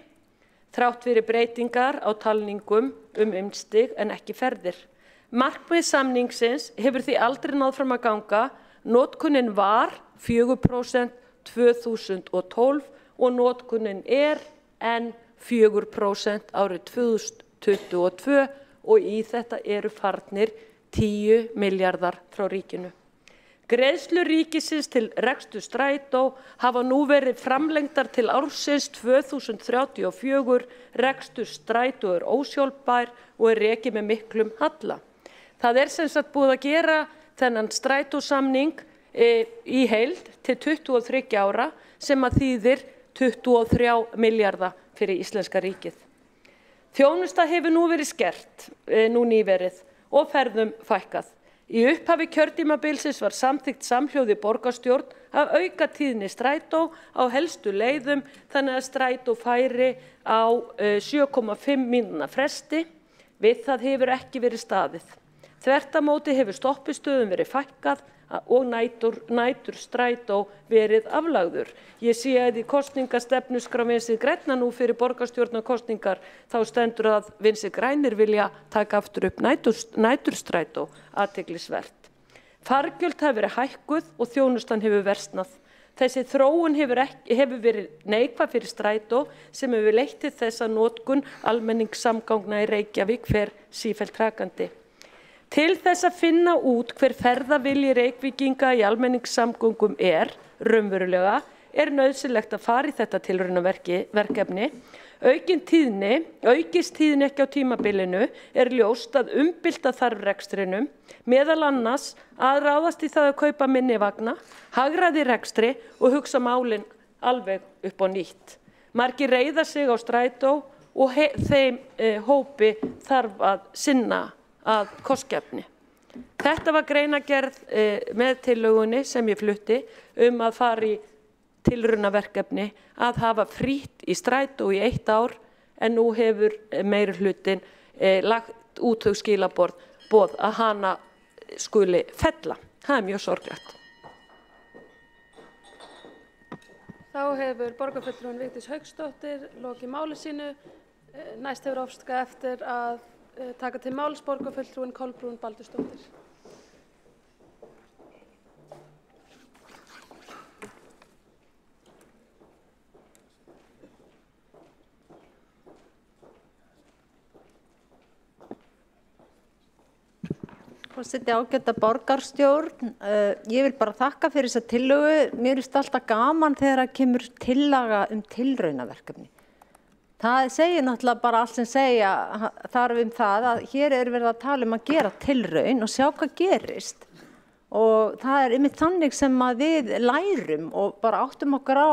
þrátt fyrir breytingar á talningum innstig en ekki ferðir. Markmið samningsins hefur því aldrei náð fram að ganga, notkunin var 4% 2012 og notkunin en 4% árið 2022 og í þetta eru farnir 10 milljarðar frá ríkinu. Greiðslur ríkisins til reksturs Strætó hafa nú verið framlengdar til ársins 2034, rekstur Strætó ósjálfbær og rekið með miklum halla. Það sem sagt búið að gera þennan Strætósamning í heild til 23 ára sem að þýðir 23 milljarða fyrir íslenska ríkið. Þjónusta hefur nú verið skert nú nýverið og ferðum fækkað. Í upphafi kjörtímabilsins var samþykkt samhljóði borgarstjórn að auka tíðni Strætó á helstu leiðum þannig að Strætó færi á 7,5 mínútna fresti. Við það hefur ekki verið staðið. Þvert á móti hefur stoppistöðum verið fækkað og nætur Strætó verið aflagður. Ég sé að í kosningastefnuskrá Vinstri grænna nú fyrir borgarstjórnarkosningar þá stendur að Vinstri grænir vilja taka aftur upp nætur Strætó, athyglisvert. Fargjöld hafa verið hækkuð og þjónustan hefur versnað. Þessi þróun hefur verið neikvæð fyrir Strætó sem hefur leitt til þess að notkun almenningssamgangna í Reykjavík fer sífellt hrakandi. Til þess að finna út hver ferðavilji Reykvíkinga í almenningssamgöngum raunverulega nauðsynlegt að fara í þetta tilraunaverkefni. Aukist tíðni ekki á tímabilinu ljóst að umbylta þarf rekstrinum, meðal annars að ráðast í það að kaupa minni vagna, hagræða í rekstri og hugsa málin alveg upp á nýtt. Margir reiða sig á Strætó og þeim hópi þarf að sinna að kostgæfni. Þetta var greinargerð með tillögunni sem ég flutti að fara í tilraunaverkefni að hafa frítt í Strætó í 1 ár en nú hefur meirihlutinn lagt út þau skilaboð að hana skuli fella. Það mjög sorglegt. Þá hefur borgarfulltrúinn Vigdís Hauksdóttir lokið máli sínu. Næst hefur óskað eftir að taka til máls borgarfulltrúinn Kolbrún Baldursdóttir. Forseti, ágæta borgarstjórn, ég vil bara þakka fyrir þessa tillögu. Mér finnst alltaf gaman þegar það kemur tillaga tilraunaverkefni. Það segir náttúrulega bara allt sem segja þarf það að hér verið að tala að gera tilraun og sjá hvað gerist. Og það einmitt þannig sem að við lærum og bara áttum okkur á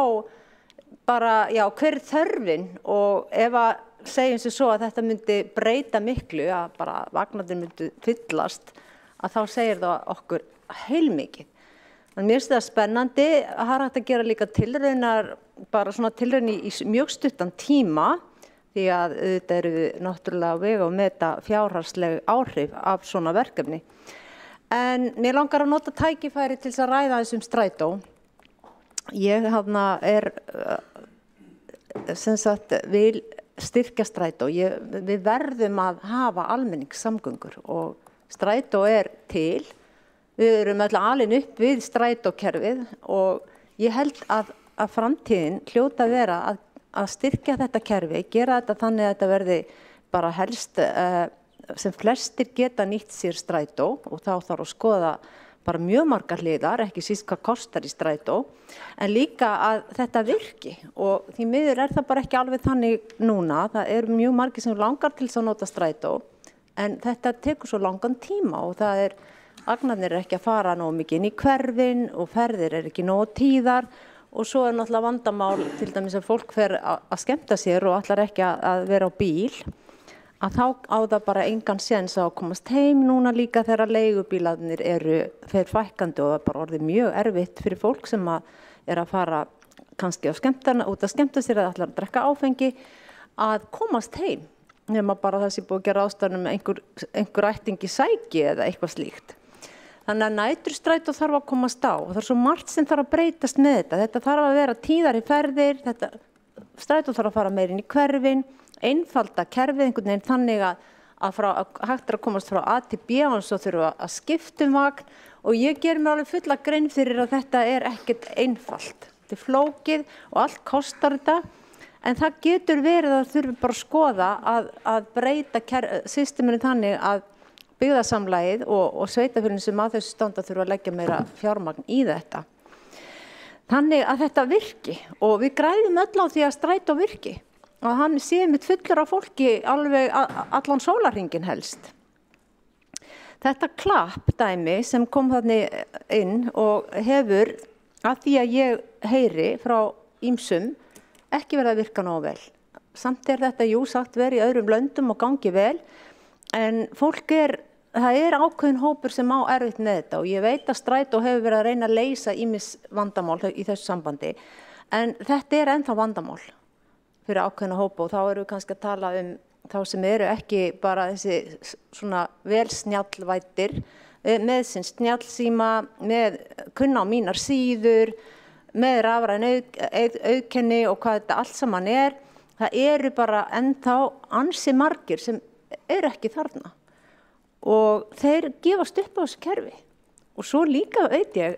hver þörfin og ef að segjum sem svo að þetta myndi breyta miklu, að bara vagnarnir myndi fyllast, að þá segir það okkur heilmikið. Mér finnst það spennandi, það er hægt að gera líka tilraunar, bara svona tilraun í mjög stuttan tíma, því að þetta eru náttúrulega að vega og meta fjárhagsleg áhrif af svona verkefni. En mér langar að nota tækifæri til þess að ræða þessum Strætó. Ég vil styrkja Strætó. Við verðum að hafa almenningssamgöngur og Strætó til. Við erum öll alin upp við Strætókerfið og ég held að framtíðin hljóta að vera að styrkja þetta kerfi, gera þetta þannig að þetta verði bara helst sem flestir geta nýtt sér Strætó og þá þarf að skoða bara mjög margar hliðar, ekki síst hvað kostar í Strætó, en líka að þetta virki og því miður það bara ekki alveg þannig núna. Það eru mjög margir sem langar til þess að nota Strætó en þetta tekur svo langan tíma og vagnarnir ekki að fara nógu mikið inn í hverfin og ferðir ekki nógu tíðar og svo náttúrulega vandamál til dæmis að fólk fer að skemmta sér og ætlar ekki að vera á bíl, að þá á það bara engan séns að komast heim núna líka þegar leigubílarnir fer fækkandi og það bara orðið mjög erfitt fyrir fólk sem að fara kannski út að skemmta sér eða ætlar að drekka áfengi að komast heim nema bara það sé búið að gera ástæðan með einhver ættingi sæki eða eitthvað slíkt. Þannig að nætur Strætó þarf að komast á og það svo margt sem þarf að breytast með þetta. Þetta þarf að vera tíðari ferðir, Strætó þarf að fara meir inn í hverfin, einfalda kerfið einhvern veginn þannig að hægt að komast frá A til B og svo þurfa að skipta vagn og ég ger mér alveg fulla grein fyrir að þetta ekkert einfalt. Þetta flókið og allt kostar þetta En það getur verið að þurfi bara að skoða að breyta systeminu þannig að byggðasamlagið og sveitarfélögin sem að þessu standa þurfa að leggja meira fjármagn í þetta. Þannig að þetta virki og við græðum öll á því að strætó virki og hann sé mitt fullur af fólki alveg allan sólarhringinn helst. Þetta klappdæmi sem kom þannig inn og hefur að því að ég heyri frá ýmsum ekki verið að virka nógu vel. Samt þetta sagt verið í öðrum löndum og gangi vel, en það ákveðin hópur sem á erfitt með þetta og ég veit að strætó hefur verið að reyna að leysa ýmis vandamál í þessu sambandi, en þetta ennþá vandamál fyrir ákveðina hópa og þá erum við kannski að tala þá sem eru ekki bara þessi svona vel snjallvæddir, með sinn snjallsíma, með kunna á mínar síður, með rafræn auðkenni og hvað þetta allt saman það eru bara ennþá ansi margir sem eru ekki þarna og þeir gefast upp á þessu kerfi og svo líka veit ég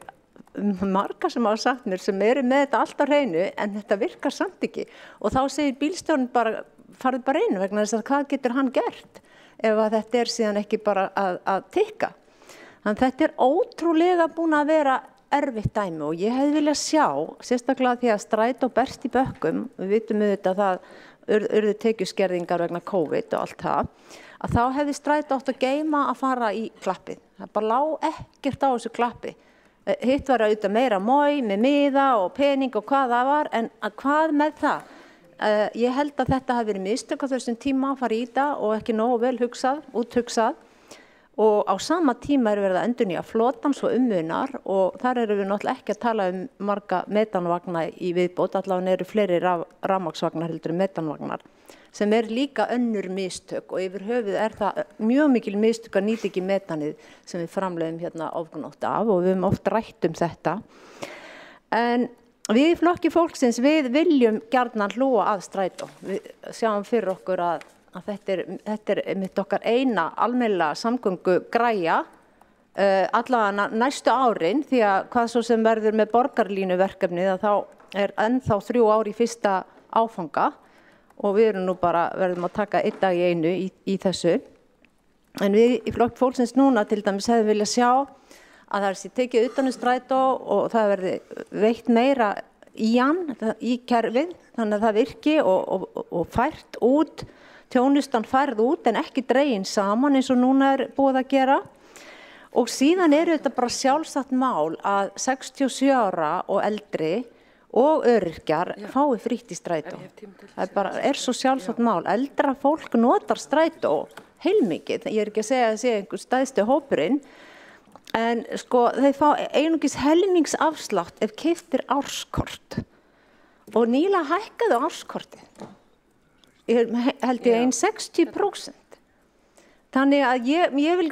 marga sem hafa sagt mér sem eru með þetta allt á hreinu en þetta virkar samt ekki og þá segir bílstjórinn bara farið bara inn vegna þess að hvað getur hann gert ef að þetta síðan ekki bara að tikka. Þannig þetta ótrúlega búin að vera erfitt dæmi og ég hefði viljað sjá, sérstaklega því að strætó berst í bökkum, við vitum auðvitað að það urðu tekjuskerðingar vegna COVID og allt það, að þá hefði strætó átt að geyma að fara í klappið. Það bara lá ekkert á þessu klappi. Hitt var auðvitað meira mói með miða og pening og hvað það var, en hvað með það? Ég held að þetta hafi verið mistök á þessum tíma að fara í þetta og ekki nógu vel úthugsað. Og á sama tíma verið að endurnýja flotann svo munar og þar erum við náttúrulega ekki að tala marga metanvagna í viðbót, allavega eru fleiri rafmagnsvagnar heldur en metanvagnar, sem líka önnur mistök og yfir höfuð það mjög mikil mistök að nýta ekki metanið sem við framleiðum hérna ofgnótt af og við höfum oft rætt þetta. En við í Flokki fólksins, við viljum gjarnan hlúa að strætó. Við sjáum fyrir okkur að þetta mitt okkar eina almennilega samgöngu græja allavega næstu árin því að hvað svo sem verður með borgarlínu verkefnið að þá ennþá 3 ár í fyrsta áfanga og við erum nú bara verðum að taka einn dag í einu í þessu. En við í Flokki fólksins núna til dæmis hefðum viljað sjá að það sé tekið utan strætó og það verði veitt meira í hann, í kerfið, þannig að það virki og fært út þjónustan færð út en ekki dregin saman eins og núna búið að gera og síðan þetta bara sjálfsagt mál að 67 ára og eldri og öryrkjar fái frítt í strætó. Það svo sjálfsagt mál. Eldra fólk notar strætó heilmikið. Ég ekki að segja að það sé einhver stæðsti hópurinn en sko þeir fá einungis helmingsafslátt ef keypt árskort og nýlega hækkaðu árskortið. Held ég 60%. Þannig að ég vil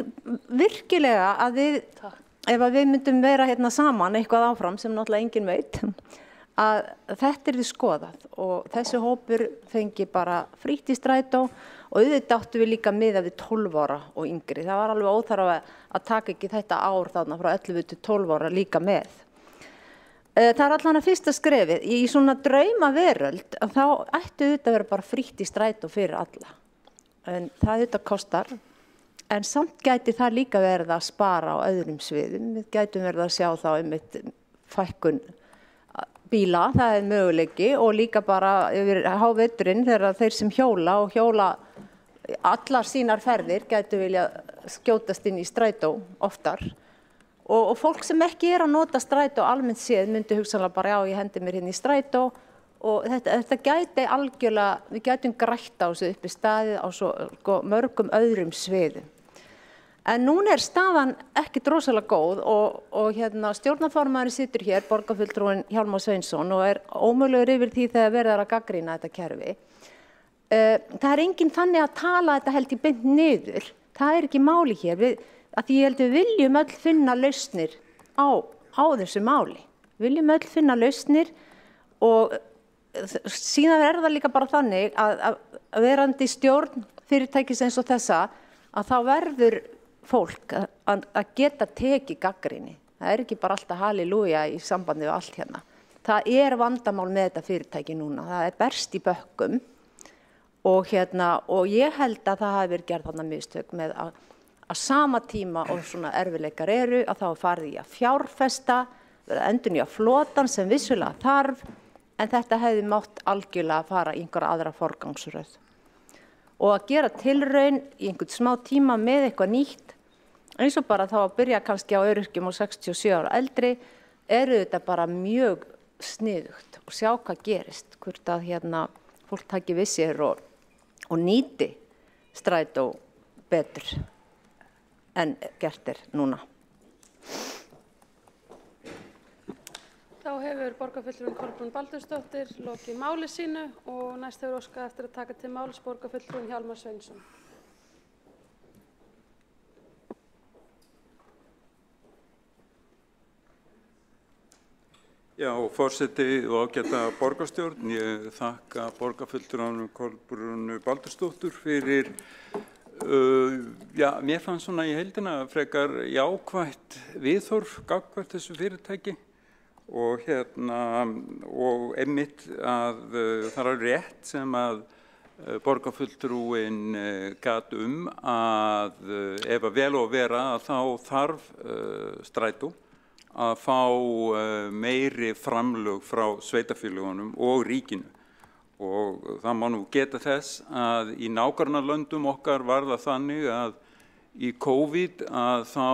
virkilega að ef við myndum vera hérna saman eitthvað áfram sem náttúrulega enginn veit, að þetta því skoðað og þessi hópur fengi bara frítt í strætó og auðvitað áttu við líka miða við 12 ára og yngri. Það var alveg óþarfa að taka ekki þetta ár þarna frá 11 til 12 ára líka með. Það allan að fyrsta skrefið. Í svona draumaveröld þá ættu þetta að vera bara frítt í strætó fyrir alla. En það þetta kostar. En samt gæti það líka verið að spara á öðrum sviðum. Við gætum verið að sjá þá fækkun bíla, það möguleiki og líka bara yfir háveturinn þegar þeir sem hjóla allar sínar ferðir gætu vilja skjótast inn í strætó oftar. Og fólk sem ekki að nota strætó almennt séð myndi hugsanlega bara já, ég hendi mér hérna í strætó og þetta gæti algjörlega, við gætum grætt á þessu uppi staðið á svo mörgum öðrum sviðum. En núna staðan ekki rosalega góð og stjórnarformaðurinn situr hér, borgarfulltrúinn Hjálmar Sveinsson og ómögulegur yfir því þegar verið að gagnrýna þetta kerfi. Það enginn þannig að tala þetta held í beint niður. Það ekki máli hér. Að því ég held við viljum öll finna lausnir á þessu máli. Viljum öll finna lausnir og síðan það líka bara þannig að verandi stjórn fyrirtækis eins og þessa að þá verður fólk að geta tekið gagnrýni. Það ekki bara alltaf halleluja í sambandi við allt hérna. það vandamál með þetta fyrirtæki núna, það berst í bökkum og ég held að það hafi verið gerð þarna mistök með að sama tíma og svona erfiðleikar að þá farið í að fjárfesta, verið að endurnýja flotann sem vissulega þarf, en þetta hefði mátt algjörlega fara í einhverja aðra forgangsröð. Og að gera tilraun í einhvern smá tíma með eitthvað nýtt, eins og bara þá að byrja kannski á öryrkjum og 67 ára eldri, þetta bara mjög sniðugt og sjá hvað gerist, hvort að fólk taki við sér og nýti strætó betur en gert núna. Þá hefur borgarfulltrúinn Kolbrún Baldursdóttir lokið máli sínu og næst hefur óskað eftir að taka til máls borgarfulltrúinn Hjálmar Sveinsson. Já, forseti og ágæta borgarstjórn, ég þakka borgarfulltrúanum Kolbrúnu Baldursdóttur fyrir, mér fannst svona í heildina frekar jákvætt viðhorf gagnvart þessu fyrirtæki og og einmitt að það rétt sem að borgarfulltrúinn gat að ef að vel og vera að þá þarf strætó að fá meiri framlög frá sveitarfélögunum og ríkinu. Og það má nú geta þess að í nágrannalöndum okkar var það þannig að í COVID að þá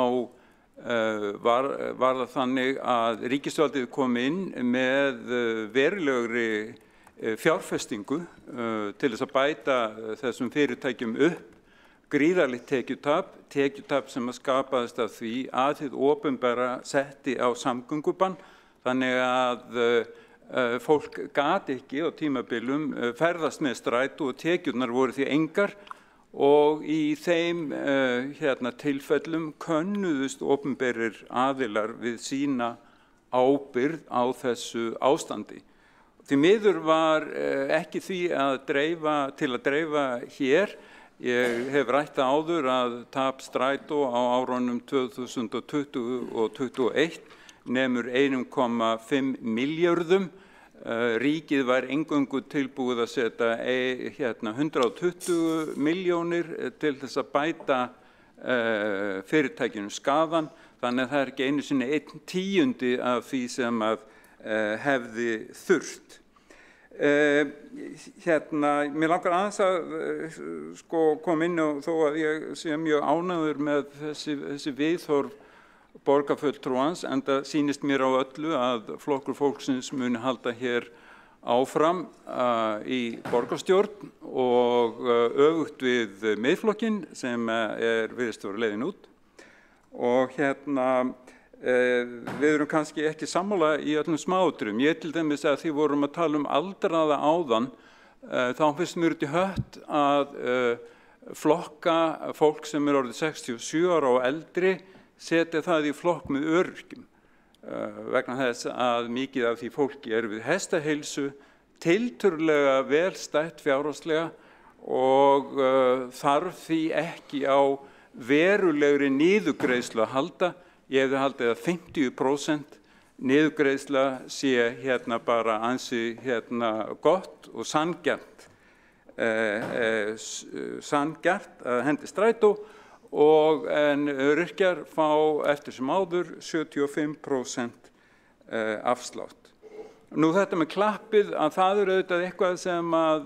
var það þannig að ríkisvaldið kom inn með verulegri fjárfestingu til þess að bæta þessum fyrirtækjum upp gríðarlegt tekjutap sem að skapaðist af því að hið opinbera setti á samgöngubann þannig að fólk gat ekki á tímabilum ferðast með strætó og tekjurnar voru því engar og í þeim tilfellum könnuðust opinberir aðilar við sína ábyrgð á þessu ástandi. Því miður var ekki því til að dreifa hér. Ég hef rætt áður að tap strætó á árunum 2020 og 2021 nemur 1,5 milljörðum. Ríkið var eingöngu tilbúið að setja 120 milljónir til þess að bæta fyrirtækjunum skaðann, þannig að það ekki einu sinni 1/10 af því sem að hefði þurft. Mér langar aðeins að koma inn og þó að ég sé mjög ánægður með þessi viðhorf borgarfulltrúans, en það sýnist mér á öllu að flokkur fólksins muni halda hér áfram í borgarstjórn og öfugt við Miðflokkinn sem virðist vera leiðin út. Og við erum kannski ekki sammála í öllum smáatriðum. Ég til dæmis að því vorum að tala aldraða áðan, þá finnst mér út í hött að flokka fólk sem orðið 67 ára og eldri setja það í flokk með öryrkjum vegna þess að mikið af því fólki við hestaheilsu, tiltölulega vel stætt fjárhagslega og þarf því ekki á verulegri niðurgreiðslu að halda. Ég hefði haldið að 50% niðurgreiðsla sé bara ansi gott og sanngjarnt að hendi strætó en öryrkjar fá eftir sem áður 75% afslátt. Nú þetta með klappið að það auðvitað eitthvað sem að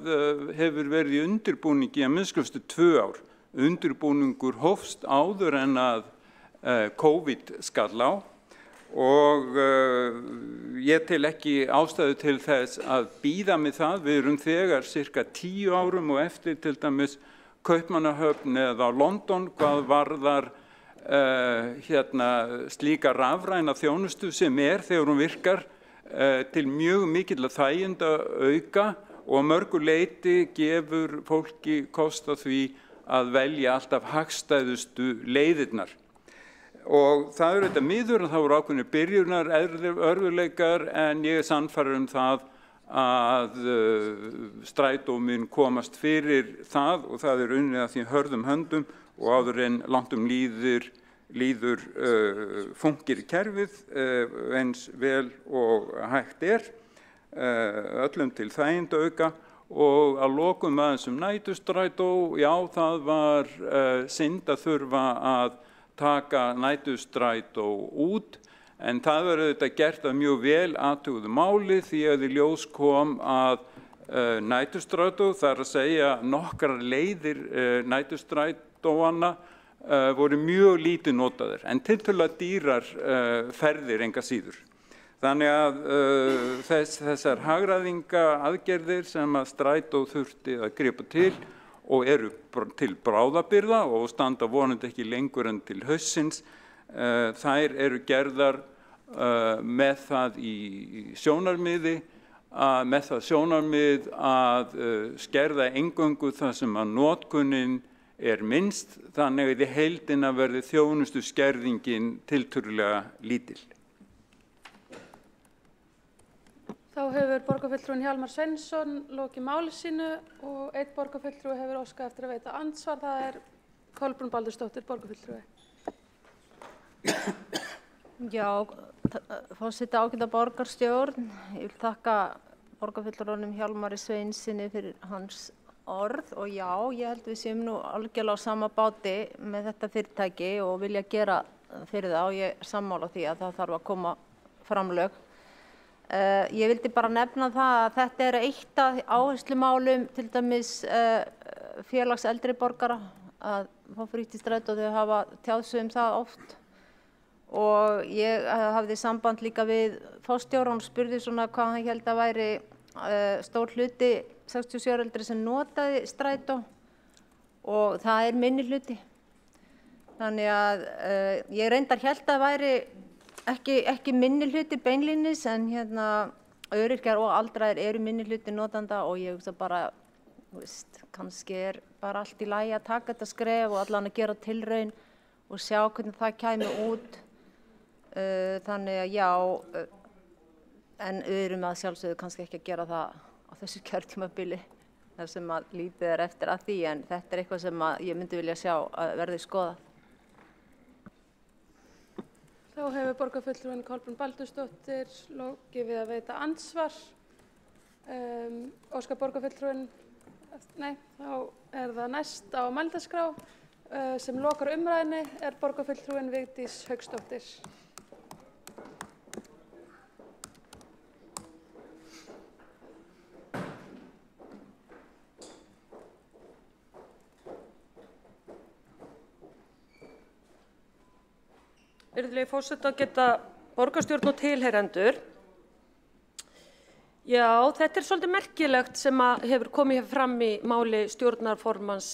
hefur verið í undirbúningi að minnst 2 ár. Undirbúningur hófst áður en að COVID skall á og ég tel ekki ástæðu til þess að bíða með það. Við erum þegar cirka 10 árum og eftir til dæmis Kaupmannahöfn eða London hvað varðar slíka rafræna þjónustu sem þegar hún virkar til mjög mikilla þæginda auka og að mörgu leyti gefur fólki kost á því að velja alltaf hagstæðustu leiðirnar. Og það þetta miður að það voru ákveðnir byrjunar örðuleikar en ég sannfærður það að strætó mun komast fyrir það og það unnið að því hörðum höndum og áður en langt líður líður fungir kerfið eins vel og hægt öllum til þægindaauka. Og að lokum aðeins næturstrætó, já, það var synd að þurfa að taka næturstrætó út, en það var auðvitað gert að mjög vel athuguðu máli því að í ljós kom að næturstrætó, þar að segja nokkrar leiðir næturstrætóanna voru mjög lítið notaðir, en tiltölulega dýrar ferðir enga síður. Þannig að þessar hagræðingaaðgerðir sem að strætó þurfti að grípa til og eru til bráðabirgða og standa vonandi ekki lengur en til haustsins, þær eru gerðar með það í sjónarmiði, með það sjónarmið að skerða eingöngu það sem að notkunin minnst, þannig að í heildina verði þjónustu skerðingin tiltölulega lítil. Þá hefur borgarfulltrúinn Hjálmar Sveinsson lokið máli sínu og einn borgarfulltrúi hefur óskað eftir að veita andsvar. Það Kolbrún Baldursdóttir, borgarfulltrúi. Já, forseti ágæta borgarstjórn. Ég vil þakka borgarfulltrúnum Hjálmari Sveinssyni fyrir hans orð og já, ég held við séum nú algjörlega á sama báti með þetta fyrirtæki og vilja gera fyrir það og ég sammála því að það þarf að koma framlög. Ég vildi bara nefna það að þetta eitt af áherslumálum til dæmis félags eldri borgara að fá frítt í strætó og þau hafa tjáð sig það oft og ég hafði samband líka við forstjórann og spurði svona hvað hann held að væri stór hluti 67 ára eldri sem notaði strætó og það minni hluti. Þannig að ég reyndar held að væri ekki minni hluti beinlínis en öryrkjar og aldraðir eru minni hluti notanda og ég hugsa bara, kannski bara allt í lagi að taka þetta skref og allan að gera tilraun og sjá hvernig það kæmi út. Þannig að já, en erum að sjálfsögðu kannski ekki að gera það á þessu kjörtímabili þar sem að lítið eftir að því en þetta eitthvað sem að ég myndi vilja sjá að verði skoðað. Þá hefur borgarfulltrúinn Kolbrún Baldursdóttir lokið við að veita andsvar. Óskar borgarfulltrúinn, nei, þá það næst á mælendaskrá sem lokar umræðunni borgarfulltrúinn Vigdís Hauksdóttir. Virðulegi forseti, ágæta borgarstjórn og tilheyrendur. Já, þetta svolítið merkilegt sem hefur komið fram í máli stjórnarformanns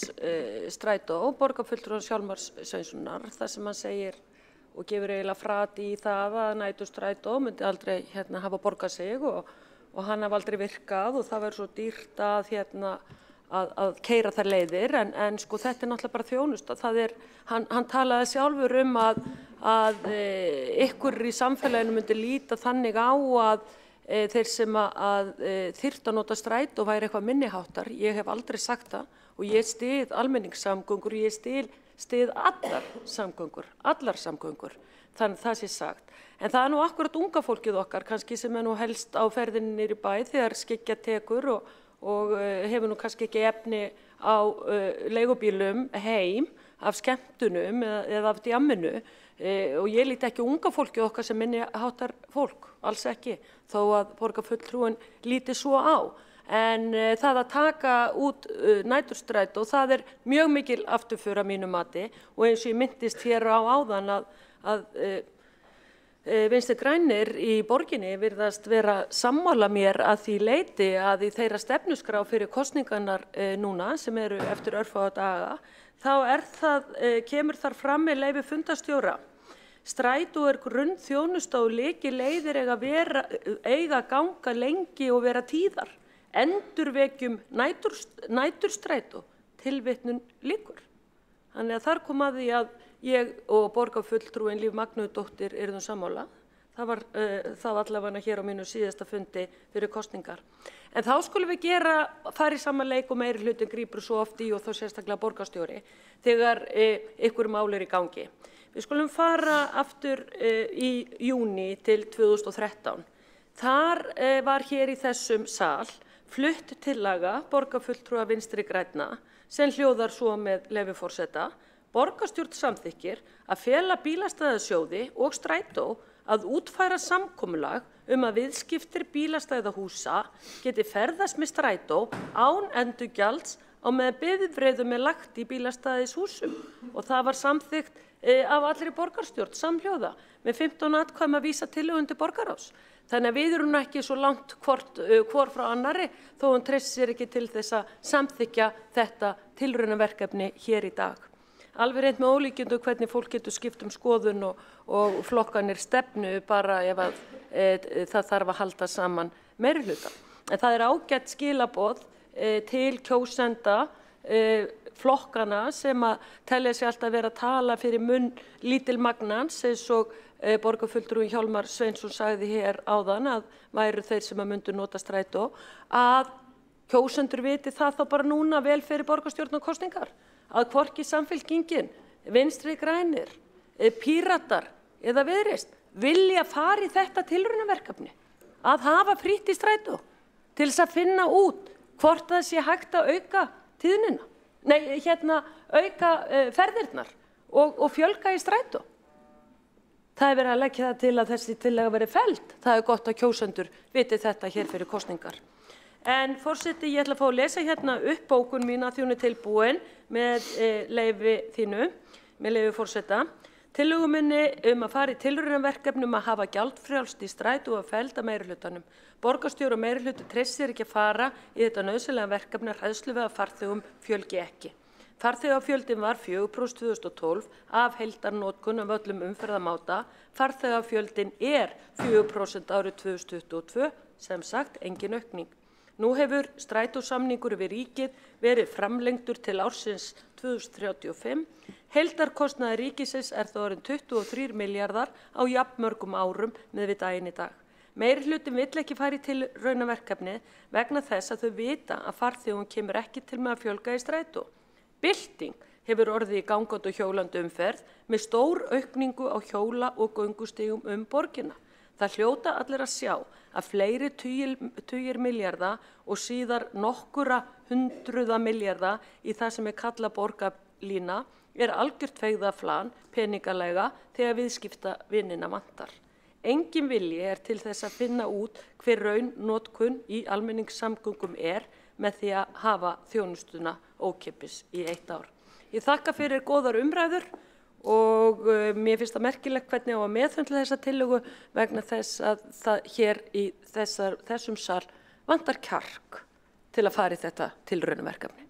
Strætó og borgarfulltrúans Hjálmars Sveinssonar, þar sem hann segir og gefur eiginlega frat í það að næturstrætó myndi aldrei hafa borgað sig og hann hafi aldrei virkað og það verður svo dýrt að keyra þær leiðir en sko þetta náttúrulega bara þjónusta. Hann talaði sjálfur að ykkur í samfélaginu myndi líta þannig á að þeir sem þyrftu að nota strætó væri eitthvað minniháttar. Ég hef aldrei sagt það og ég styð almenningssamgöngur, ég styð allar samgöngur, þannig það sé sagt. En það nú akkúrat unga fólkið okkar kannski sem nú helst á ferðinni niður í bæ þegar skyggja tekur og hefur nú kannski ekki efni á leigubílum heim af skemmtunum eða af djamminu og ég líti ekki unga fólkið okkar sem minniháttar fólk, alls ekki, þó að borgarfulltrúinn líti svo á. En það að taka út næturstrætó, það mjög mikil afturför að mínu mati og eins og ég minntist hér á áðan að Vinstri grænir í borginni virðast vera sammála mér að því leyti að í þeirra stefnuskrá fyrir kosningarnar núna sem eru eftir örfáa daga, þá kemur þar fram með leyfi fundarstjóra. Strætó grunnþjónusta og lykilleiðir eiga að ganga lengi og vera tíðar. Endurvekjum næturstrætó, tilvitnun lýkur. Þannig að þar kom að því að ég og borgarfulltrúinn Líf Magnúsdóttir yrðum sammála. Það var þá allavega hér á mínu síðasta fundi fyrir kosningar. En þá skulum við fara í sama leik og meiri hlutin grípur svo oft í og þá sérstaklega borgarstjóri þegar ykkur mál í gangi. Við skulum fara aftur í júní til 2013. Þar var hér í þessum sal flutt tillaga borgarfulltrúa Vinstri grænna sem hljóðar svo með leyfi forseta: borgarstjórn samþykkir að fela bílastæðasjóði og Strætó að útfæra samkomulag að viðskiptir bílastæðahúsa geti ferðast með Strætó án endurgjalds á meðan bifreiðum lagt í bílastæðishúsum, og það var samþykkt af allri borgarstjórn samhljóða með 15 atkvæðum að vísa tillögu undir borgarráðs. Þannig að við erum ekki svo langt hvor frá annarri þó hún treystir sér ekki til þess að samþykkja þetta tilraunaverkefni hér í dag. Alveg reynt með ólíkindum hvernig fólk getur skipt skoðun og flokkanir stefnu bara ef að það þarf að halda saman meirihluta. En það er ágætt skilaboð til kjósenda flokkana sem að telja sig alltaf vera að tala fyrir munn lítilmagnans, eins og borgarfulltrúinn Hjálmar Sveinsson sagði hér áðan að væru þeir sem að myndu nota Strætó, að kjósendur viti það þá bara núna vel fyrir borgarstjórnarkosningar að hvorki Samfylkingin, Vinstri grænir, Píratar eða Viðreisn vilja fara í þetta tilraunaverkefni að hafa frítt í Strætó til þess að finna út hvort það sé hægt að auka tíðnina, auka ferðirnar og fjölga í Strætó. Það er verið að leggja það til að þessi tillaga verði felld. Það er gott að kjósendur viti þetta hér fyrir kosningar. En forseti, ég ætla að fá að lesa hérna upp bókun mína því hún er tilbúin með leyfi þínu, með leyfi forseta. Tillögu minni að fara í tilraunaverkefni að hafa gjaldfrjálst í Strætó og felld af meirihlutanum. Borgarstjóri og meirihluti treystir ekki að fara í þetta nauðsynlega verkefni að hræðslu við að farþegum fjölgi ekki. Farþegafjöldin var 4% 2012 af heildarnotkun af öllum umferðamáta. Farþegafjöldin er 4% árið 2022, sem sagt engin aukning. Nú hefur Strætósamningur við ríkið verið framlengdur til ársins 2035. Heildarkostnaður ríkisins er þá orðinn 23 milljarðar á jafnmörgum árum með við daginn í dag. Meirihlutin vill ekki fara í tilraunaverkefni vegna þess að þau vita að farþegum kemur ekki til með að fjölga í Strætó. Bylting hefur orðið í gangandi og hjólandi umferð með stór aukningu á hjóla- og göngustígum borgina. Það hljóta allir að sjá að fleiri tugir milljarða og síðar nokkura hundruða milljarða í það sem kallað borgarlína er algjört feigðarflan peningalega þegar viðskiptavinina vantar. Engin vilji til þess að finna út hver raunnotkun í almenningssamgöngum með því að hafa þjónustuna ókeypis í 1 ár. Ég þakka fyrir góðar umræður og mér finnst það merkilegt hvernig á að meðhöndla þessa tillögu vegna þess að það hér í þessum sal vantar kjark til að fara í þetta tilraunaverkefni.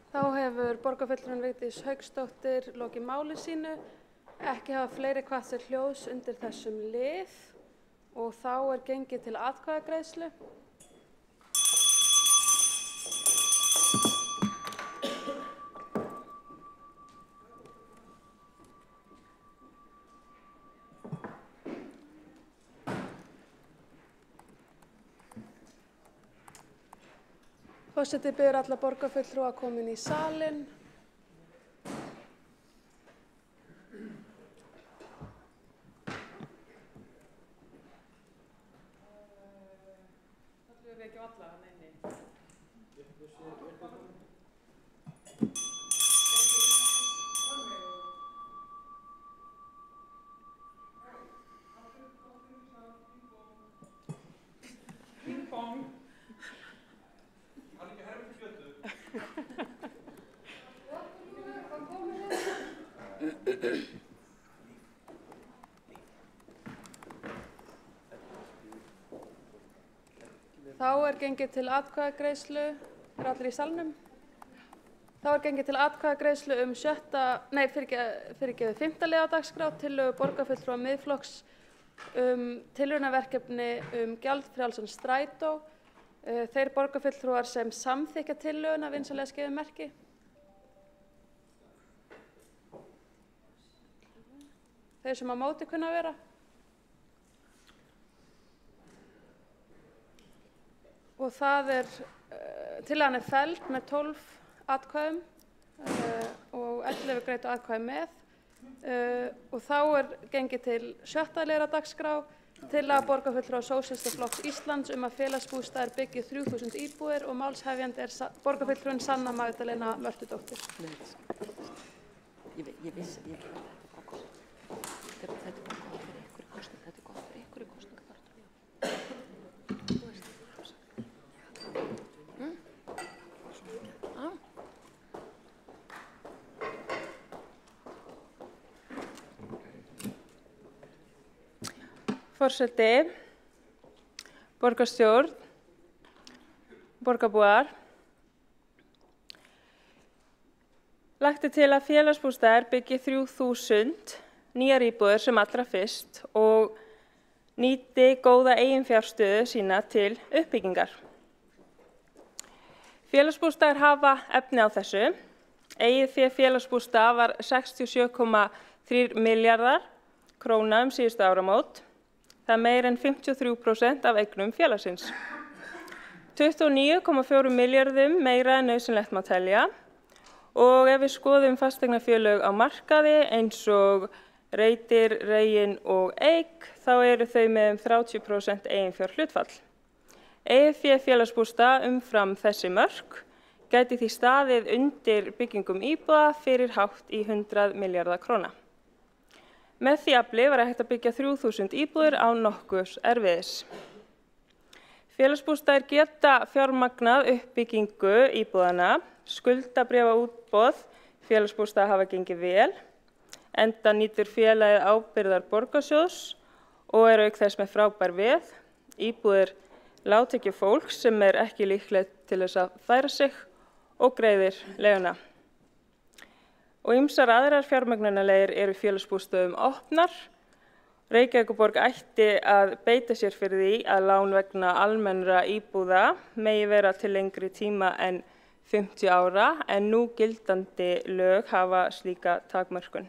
Þá hefur borgarfulltrúinn Vigdís Hauksdóttir lokið máli sínu. Ekki hafa fleiri kvatt sér hljóðs undir þessum lið og þá er gengið til atkvæðagreiðslu. Forseti biður alla borgarfulltrúa að koma inn í salinn. Þá er gengið til atkvæðagreiðslu. Er allir í salnum? Þá er gengið til atkvæðagreiðslu fyrirgefið 5. lið á dagskrá, tillögu borgarfulltrúa Miðflokks tilraunaverkefni gjaldfrjálsan Strætó. Þeir borgarfulltrúar sem samþykkja tillöguna vinsamlega gefið merki. Þeir sem á móti kunna að vera. Og það tillagan er felld með 12 atkvæðum og 11 greiddu atkvæði með. Og þá gengið til 6. liðar á dagskrá, tillaga borgarfulltrúa Sósíalistaflokks Íslands að félagsbústaðir byggi 3000 íbúðir og málshefjandi borgarfulltrúin Sanna Magdalena Mörtudóttir. Ég vissi, þetta er bara gott fyrir ykkur í kosningu, þetta er gott fyrir ykkur í kosningabaráttunni. Þú veist. Forseti, borgarstjórn, borgarbúar. Lagt til að félagsbústaðir byggi 3000 nýjar íbúðir sem allra fyrst og nýti góða eiginfjárstöðu sína til uppbyggingar. Félagsbústaðir hafa efni á þessu. Eigið fé félagsbústaða var 67,3 milljarðar króna síðustu áramót. Það meir en 53% af eignum félagsins. 29,4 milljörðum meira en nauðsynlegt má telja og ef við skoðum fasteignafélög á markaði eins og Reitir, Reginn og Eik þá eru þau með 30% eiginfjárhlutfall. Eigið fé félagsbústaða umfram þessi mörk gæti því staðið undir byggingum íbúða fyrir hátt í 100 milljarða króna. Með því afli var hægt að byggja 3000 íbúðir án nokkurs erfiðis. Félagsbústaðir geta fjármagnað uppbyggingu íbúðana, skuldabréfaútboð félagsbústaða hafa gengið vel, enda nýtur félagið ábyrgðar borgarsjóðs og auk þess með frábær veð, íbúðir lágtekjufólks sem ekki líklegt til þess að færa sig og greiðir leiguna. Og ýmsar aðrar fjármögnunarleiðir eru félagsbústöðum opnar. Reykjavíkurborg ætti að beita sér fyrir því að lán vegna almennra íbúða megi vera til lengri tíma en 50 ára en nú gildandi lög hafa slíka takmörkun.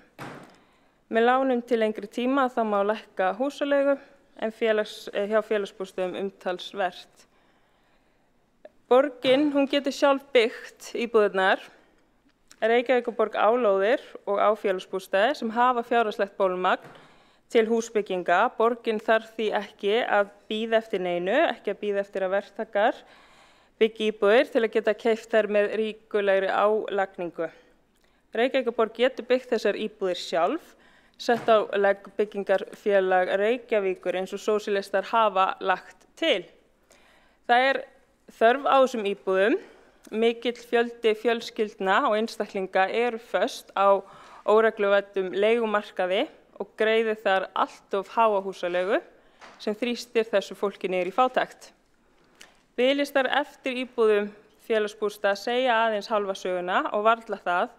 Með lánum til lengri tíma þá má lækka húsaleigu en hjá félagsbústöðum umtalsvert. Borgin, hún getur sjálf byggt íbúðirnar. Reykjavíkurborg á lóðir og á félagsbústaði sem hafa fjárhagslegt bolmagn til húsbygginga. Borgin þarf því ekki að bíða eftir neinu, ekki að bíða eftir að verktakar byggi íbúðir til að geta keypt þær með ríkulegri álagningu. Reykjavíkurborg getur byggt þessar íbúðir sjálf, sett á legg byggingarfélag Reykjavíkur eins og sósíalistar hafa lagt til. Það þörf á þessum íbúðum. Mikill fjöldi fjölskyldna og einstaklinga eru föst á óregluvæddum leigumarkaði og greiðir þar allt of háa húsaleigu sem þrýstir þessu fólki niður í fátækt. Biðlistar eftir íbúðum félagsbústaða segja aðeins hálfa söguna og varla það.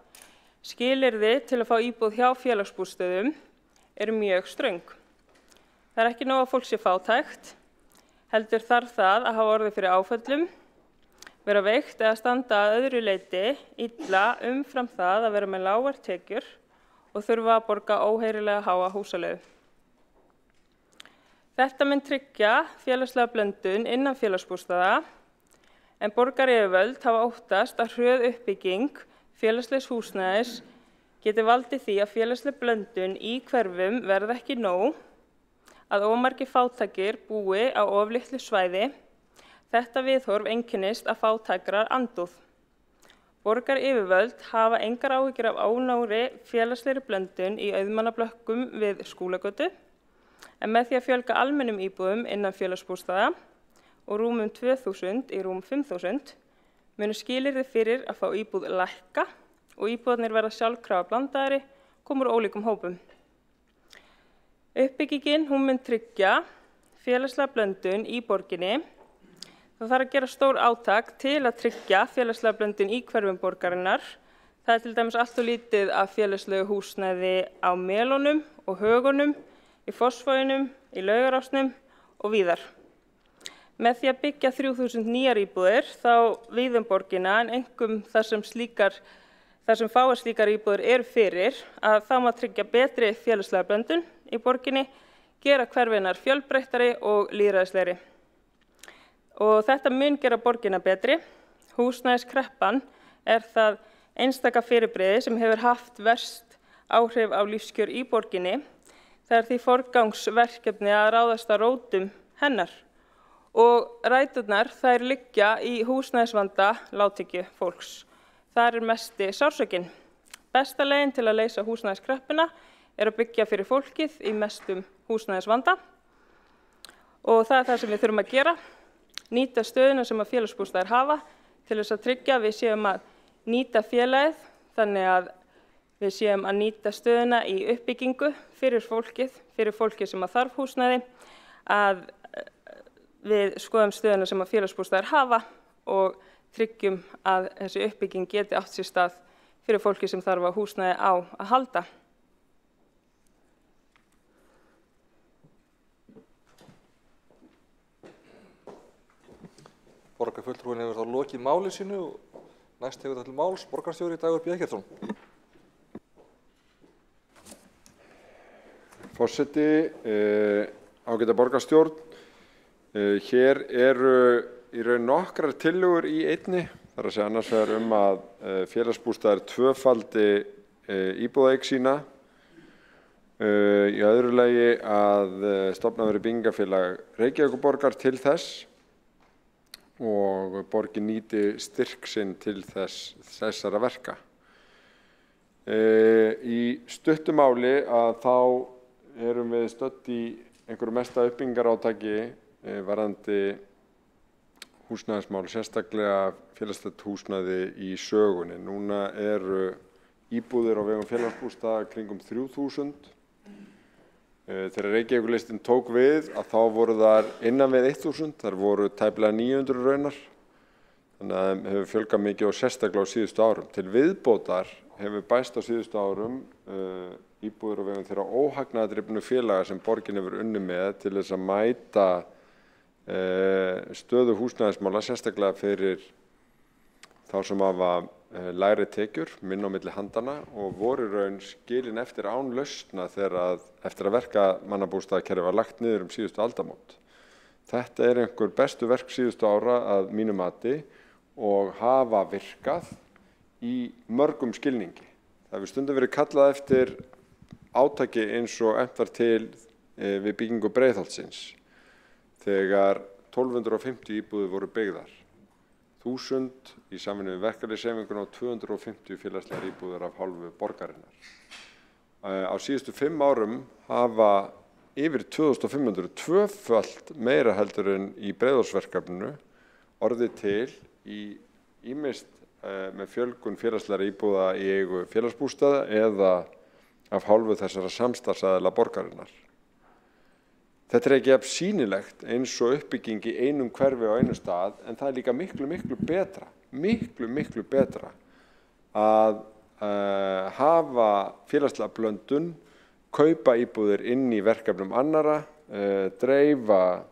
Skilyrði til að fá íbúð hjá félagsbústöðum eru mjög ströng. Það ekki nóg að fólk sé fátækt, heldur þarf það að hafa orðið fyrir áföllum, vera veikt eða standa að öðru leyti illa umfram það að vera með lágar tekjur og þurfa að borga óheyrilega háa húsaleigu. Þetta mun tryggja félagslega blöndun innan félagsbústaða en borgaryfirvöld hafa óttast að hröð uppbygging félagslegs húsnæðis geti valdið því að félagsleg blöndun í hverfum verði ekki nóg, að of margir fátækir búi á of litlu svæði. Þetta viðhorf einkennist af fátækrar andúð. Borgaryfirvöld hafa engar áhyggjur af ónógri félagslegri blöndun í auðmannablökkum við Skúlagötu, en með því að fjölga almennum íbúðum innan félagsbústaða og rúmum 2000 í rúm 5000 munu skilyrði fyrir að fá íbúð lækka og íbúðarnir verða sjálfkrafa blandaðri, komur ólíkum hópum. Uppbyggingin hún mun tryggja félagslega blöndun í borginni. Það þarf að gera stór átak til að tryggja félagslega blöndun í hverfum borgarinnar. Það til dæmis allt og lítið af félagslegu húsnæði á Melónum og Högunum, í Fossvoginum, í Laugarásnum og víðar. Með því að byggja 3000 nýjar íbúðir þá víðum borgina en einkum þar sem fáar slíkar íbúðir eru fyrir að þá má tryggja betri félagslega blöndun í borginni, gera hverfinar fjölbreyttari og lýðræðislegri. Og þetta mun gera borgina betri. Húsnæðiskreppan það einstaka fyrirbrigði sem hefur haft verst áhrif á lífskjör í borginni. Það er því forgangsverkefni að ráðast að rótum hennar og ræturnar þær liggja í húsnæðisvanda lágtekjufólks. Þar er mesti sársökinn. Besta leiðin til að leysa húsnæðiskreppuna er að byggja fyrir fólkið í mestum húsnæðisvanda og það er það sem við þurfum að gera. Nýta stöðuna sem að félagsbústaðir hafa til þess að tryggja við séum að nýta félagið þannig að við séum að nýta stöðuna í uppbyggingu fyrir fólkið sem að þarf húsnæði, að við skoðum stöðuna sem að félagsbústaðir hafa og tryggjum að þessi uppbygging geti átt sér stað fyrir fólkið sem þarf að húsnæði á að halda. Borgarfulltrúinn hefur þá lokið máli sínu og næst hefur það til máls borgarstjóri Dagur B. Eggertsson. Forseti, ágæta borgarstjórn, hér eru í raun nokkrar tillögur í einni. Það er að segja annars vegar að félagsbústaðir tvöfaldi íbúðaeign sína. Í öðru lagi að stofnað verði byggingafélag Reykjavíkurborgar til þess og borgin nýti styrk sinn til þessara verka. Í stuttu máli að þá erum við stödd í einhverju mesta uppbyggingarátaki varðandi húsnæðismál, sérstaklega félagslegt húsnæði í sögunni. Núna eru íbúðir á vegum félagsbústaða kringum 3000. Þegar Reykjavíkurlistinn tók við að þá voru þar innan við 1000, þar voru tæplega 900 raunar. Þannig að þeim hefur fjölgað mikið og sérstaklega á síðustu árum. Til viðbótar hefur bæst á síðustu árum íbúðir á vegum þeirra óhagnaðardrifnu félaga sem borgin hefur unnið með til þess að mæta stöðu húsnæðismála, sérstaklega fyrir þá sem hafa lægri tekjur, minna á milli handana og voru raun skilin eftir án lausna eftir að verkamannabústaðakerfi var lagt niður síðustu aldamót. Þetta er einhver bestu verk síðustu ára að mínu mati og hafa virkað í mörgum skilningi. Það hefur stundum verið kallað eftir átaki eins og efnt var til við byggingu Breiðholtsins þegar 1250 íbúðir voru byggðar. 1000 í samvinnu við verkalýðshreyfinguna og 250 félagslegar íbúðir af hálfu borgarinnar. Á síðustu 5 árum hafa yfir 2500 tvöfalt meira heldur en í Breiðholtsverkefninu orðið til í ýmist með fjölgun félagslegra íbúða í eigu félagsbústaða eða af hálfu þessara samstarfsaðila borgarinnar. Þetta er ekki jafn sýnilegt eins og uppbygging í einum hverfi á einum stað, en það er líka miklu betra að hafa félagslega blöndun, kaupa íbúðir inn í verkefnum annara, dreifa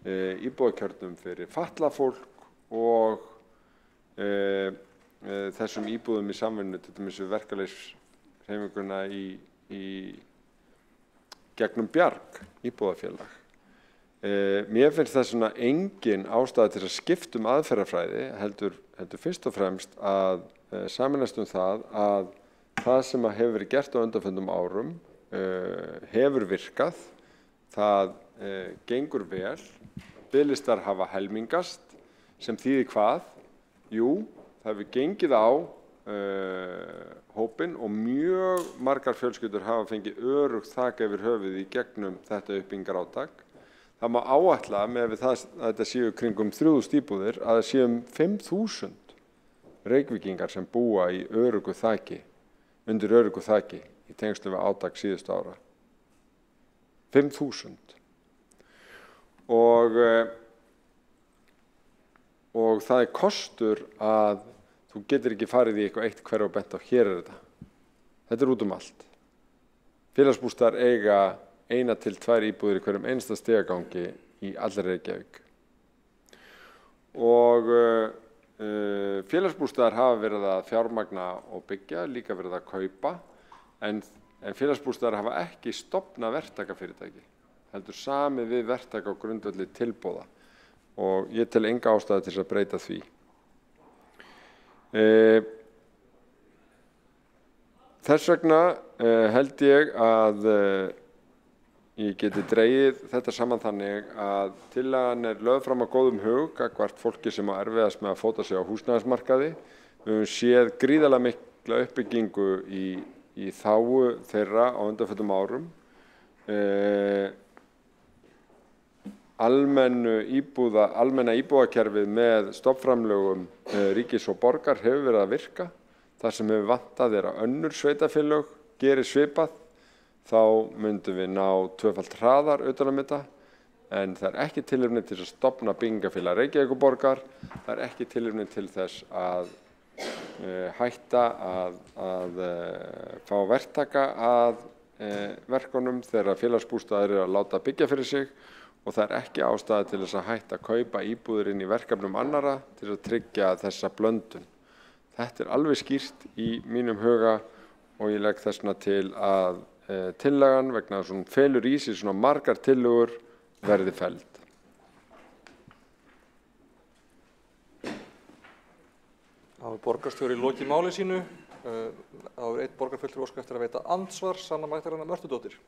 íbúðakjörnum fyrir fatlað fólk og þessum íbúðum í samvinnu til dæmis við verkalýðshreyfinguna í gegnum Bjarg íbúðafélag. Mér finnst það svona engin ástæða til að skipta aðferðafræði, heldur fyrst og fremst að sameinast það að það sem hefur verið gert á undanförnum árum hefur virkað, það gengur vel, biðlistar hafa helmingast, sem þýðir hvað? Jú, það hefur gengið á hópinn og mjög margar fjölskyldur hafa fengið örugt þak yfir höfuð í gegnum þetta uppbyggingarátak. Það má áætla með það að þetta séu kringum 3000 íbúðir að það séu 5000 Reykvíkingar sem búa í öruggu þaki, undir öruggu þaki í tengslum við átak síðustu ára. 5000. Og það er kostur að þú getur ekki farið í eitthvað eitt hverfi og bent á hér þetta. Þetta er út um allt. Félagsbústaðar eiga 1 til 2 íbúðir í hverjum einasta stigagangi í allri Reykjavík. Og félagsbústaðar hafa verið að fjármagna og byggja, líka verið að kaupa, en félagsbústaðar hafa ekki stofnað verktakafyrirtæki, heldur samið við verktaka á grundvelli tilboða og ég tel enga ástæðu til að breyta því. Þess vegna held ég að ég geti dregið þetta saman þannig að tillagan lögð fram á góðum hug gagnvart fólki sem á erfiðast með að fóta sig á húsnæðismarkaði. Við höfum séð gríðarlega mikla uppbyggingu í þágu þeirra á undanförnum árum. Almenna íbúðakerfið með stofnframlögum ríkis og borgar hefur verið að virka. Það sem hefur vantað að önnur sveitarfélög gerir svipað, þá myndum við ná tvöfalt hraðar utan um þetta, en það ekki tilefni til að stofna byggingafélag Reykjavíkurborgar, það ekki tilefni til þess að hætta að fá verktaka að verkunum þegar félagsbústaðir að láta byggja fyrir sig, og það ekki ástæða til þess að hætta að kaupa íbúðir inn í verkefnum annarra til að tryggja þessa blöndun. Þetta alveg skýrt í mínum huga og ég legg þessna til að tillagan vegna svona felur í sig svona margar tillögur verði felld. Þá borgarstjóri lokið máli sínu. Þá einn borgarfulltrúi óskað eftir að veita andsvar, Sanna Magdalena Mörtudóttir.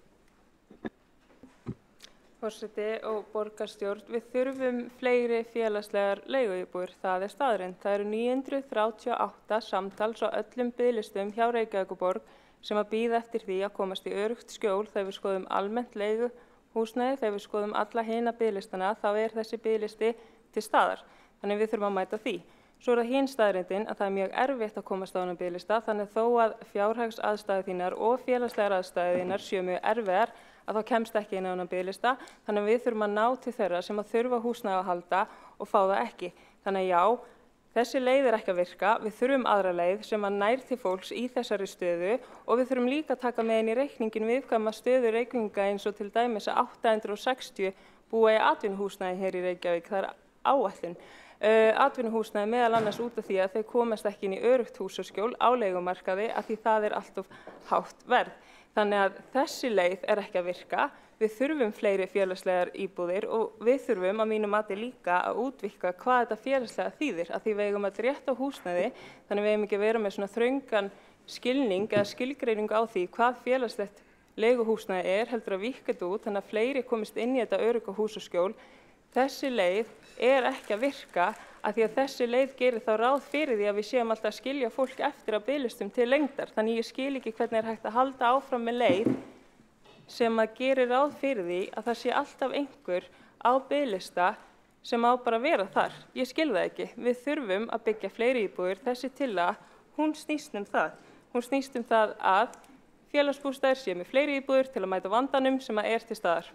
Forseti og borgarstjórn, við þurfum fleiri félagslegar leiguíbúðir, það staðreynd. Það eru 938 samtals á öllum biðlistum hjá Reykjavíkurborg sem að bíða eftir því að komast í öruggt skjól þegar við skoðum almennt leiguhúsnæði, þegar við skoðum alla hina biðlistana, þá þessi biðlisti til staðar. Þannig við þurfum að mæta því. Svo það hinn staðreyndin að það mjög erfitt að komast á þennan biðlista, þannig þó að fjárhagsaðstæður þínar og félagslegar aðstæður þínar séu mjög erfiðar, að þá kemst ekki inn á þennan biðlista, þannig við þurfum að ná til þeirra sem að þurfa húsnæði að halda og fá það ekki. Þannig já, þessi leið ekki að virka, við þurfum aðra leið sem að nær til fólks í þessari stöðu og við þurfum líka að taka með inn í reikningin viðkvæma stöðu Reykvíkinga eins og til dæmis að 860 búa í atvinnuhúsnæði hér í Reykjavík, það áætlun. Atvinnuhúsnæði meðal annars út af því að þeir komast ekki inn í öruggt húsaskjól á leigumarkaði af því það allt of hátt verð. Þannig að þessi leið ekki að virka, við þurfum fleiri félagslegar íbúðir og við þurfum að mínu mati líka að útvíkka hvað þetta félagslega þýðir, af því við eigum að rétta á húsnæði, þannig við eigum ekki að vera með svona þröngan skilning eða skilgreiningu á því hvað félagslegt leiguhúsnæði heldur að víkka þetta út, þannig að fleiri komist inn í þetta örugga húsaskjól. Þessi leið ekki að virka af því að þessi leið gerir þá ráð fyrir því að við séum alltaf að skilja fólk eftir á biðlistum til lengdar. Þannig ég skil ekki hvernig hægt að halda áfram með leið sem að gerir ráð fyrir því að það sé alltaf einhver á biðlista sem á bara að vera þar. Ég skil það ekki. Við þurfum að byggja fleiri íbúðir. Þessi tillaga, hún snýst um það. Hún snýst um það að félagsbústaðir séu með fleiri íbúðir til að mæta vandanum sem að til staðar.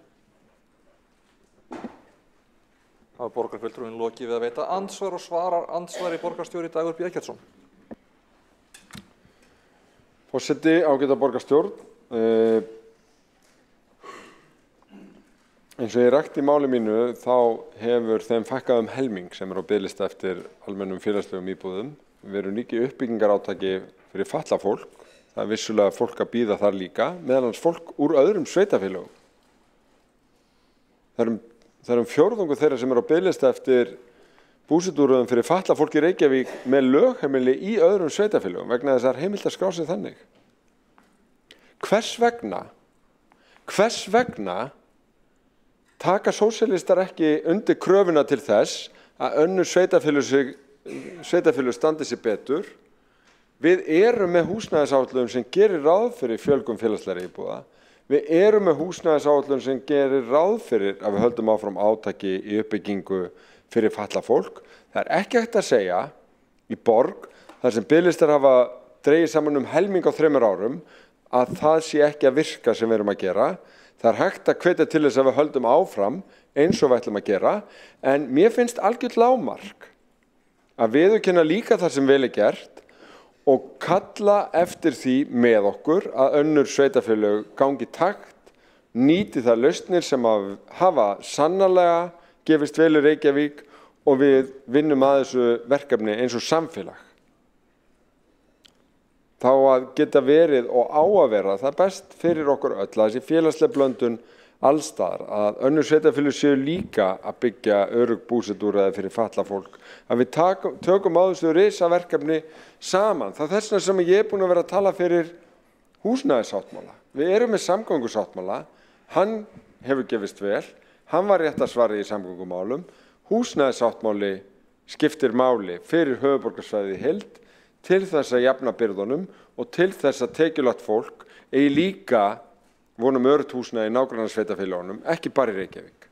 Þá borgarfulltrúin lokið við að veita andsvar og svarar andsvari borgarstjóri Dagur B. Eggertsson. Forseti, ágæta borgarstjórn. Eins og ég rakti í máli mínu þá hefur þeim fækkað helming sem á biðlista eftir almennum félagslegum íbúðum. Við erum líka í uppbyggingarátaki fyrir fatlað fólk. Það vissulega fólk að bíða þar líka, meðal annars fólk úr öðrum sveitarfélögum. Það fjórðungur þeirra sem á biðlista eftir búsetúröðum fyrir fatlað fólk í Reykjavík með lögheimili í öðrum sveitarfélögum vegna þess að heimilt að skrá sig þannig. Hvers vegna taka sósíalistar ekki undir kröfuna til þess að önnur sveitarfélög standi sig betur? Við erum með húsnæðisáætlun sem gerir ráð fyrir fjölgun félagslegra íbúða. Við erum með húsnæðisáætlun sem gerir ráð fyrir að við höldum áfram átaki í uppbyggingu fyrir fatlað fólk. Það ekki hægt að segja í borg, þar sem biðlistar hafa dregið saman helming á 3 árum, að það sé ekki að virka sem við erum að gera. Það hægt að hvetja til þess að við höldum áfram eins og við ætlum að gera, en mér finnst algjört lágmark að viðurkenna líka það sem vel gert og kalla eftir því með okkur að önnur sveitarfélög gangi takt, nýti það lausnir sem hafa sannarlega gefist vel í Reykjavík og við vinnum að þessu verkefni eins og samfélag. Þá að geta verið og á að vera það best fyrir okkur öll að þessi félagslega blöndun allstaðar, að önnur sveitarfélög séu líka að byggja örugg búsetúrræði fyrir fatlað fólk, að við tökum á þessu risaverkefni saman. Það þessna sem ég búin að vera að tala fyrir húsnæðissáttmála. Við erum með samgöngusáttmála, hann hefur gefist vel, hann var réttarsvarið í samgöngumálum, húsnæðissáttmáli skiptir máli fyrir höfuðborgarsvæðið í heild til þess að jafna byrðunum og til þess að tekjulágt fólk eigi líka vonum öruggt húsnæði í nágrannasveitarfélögunum, ekki bara í Reykjavík.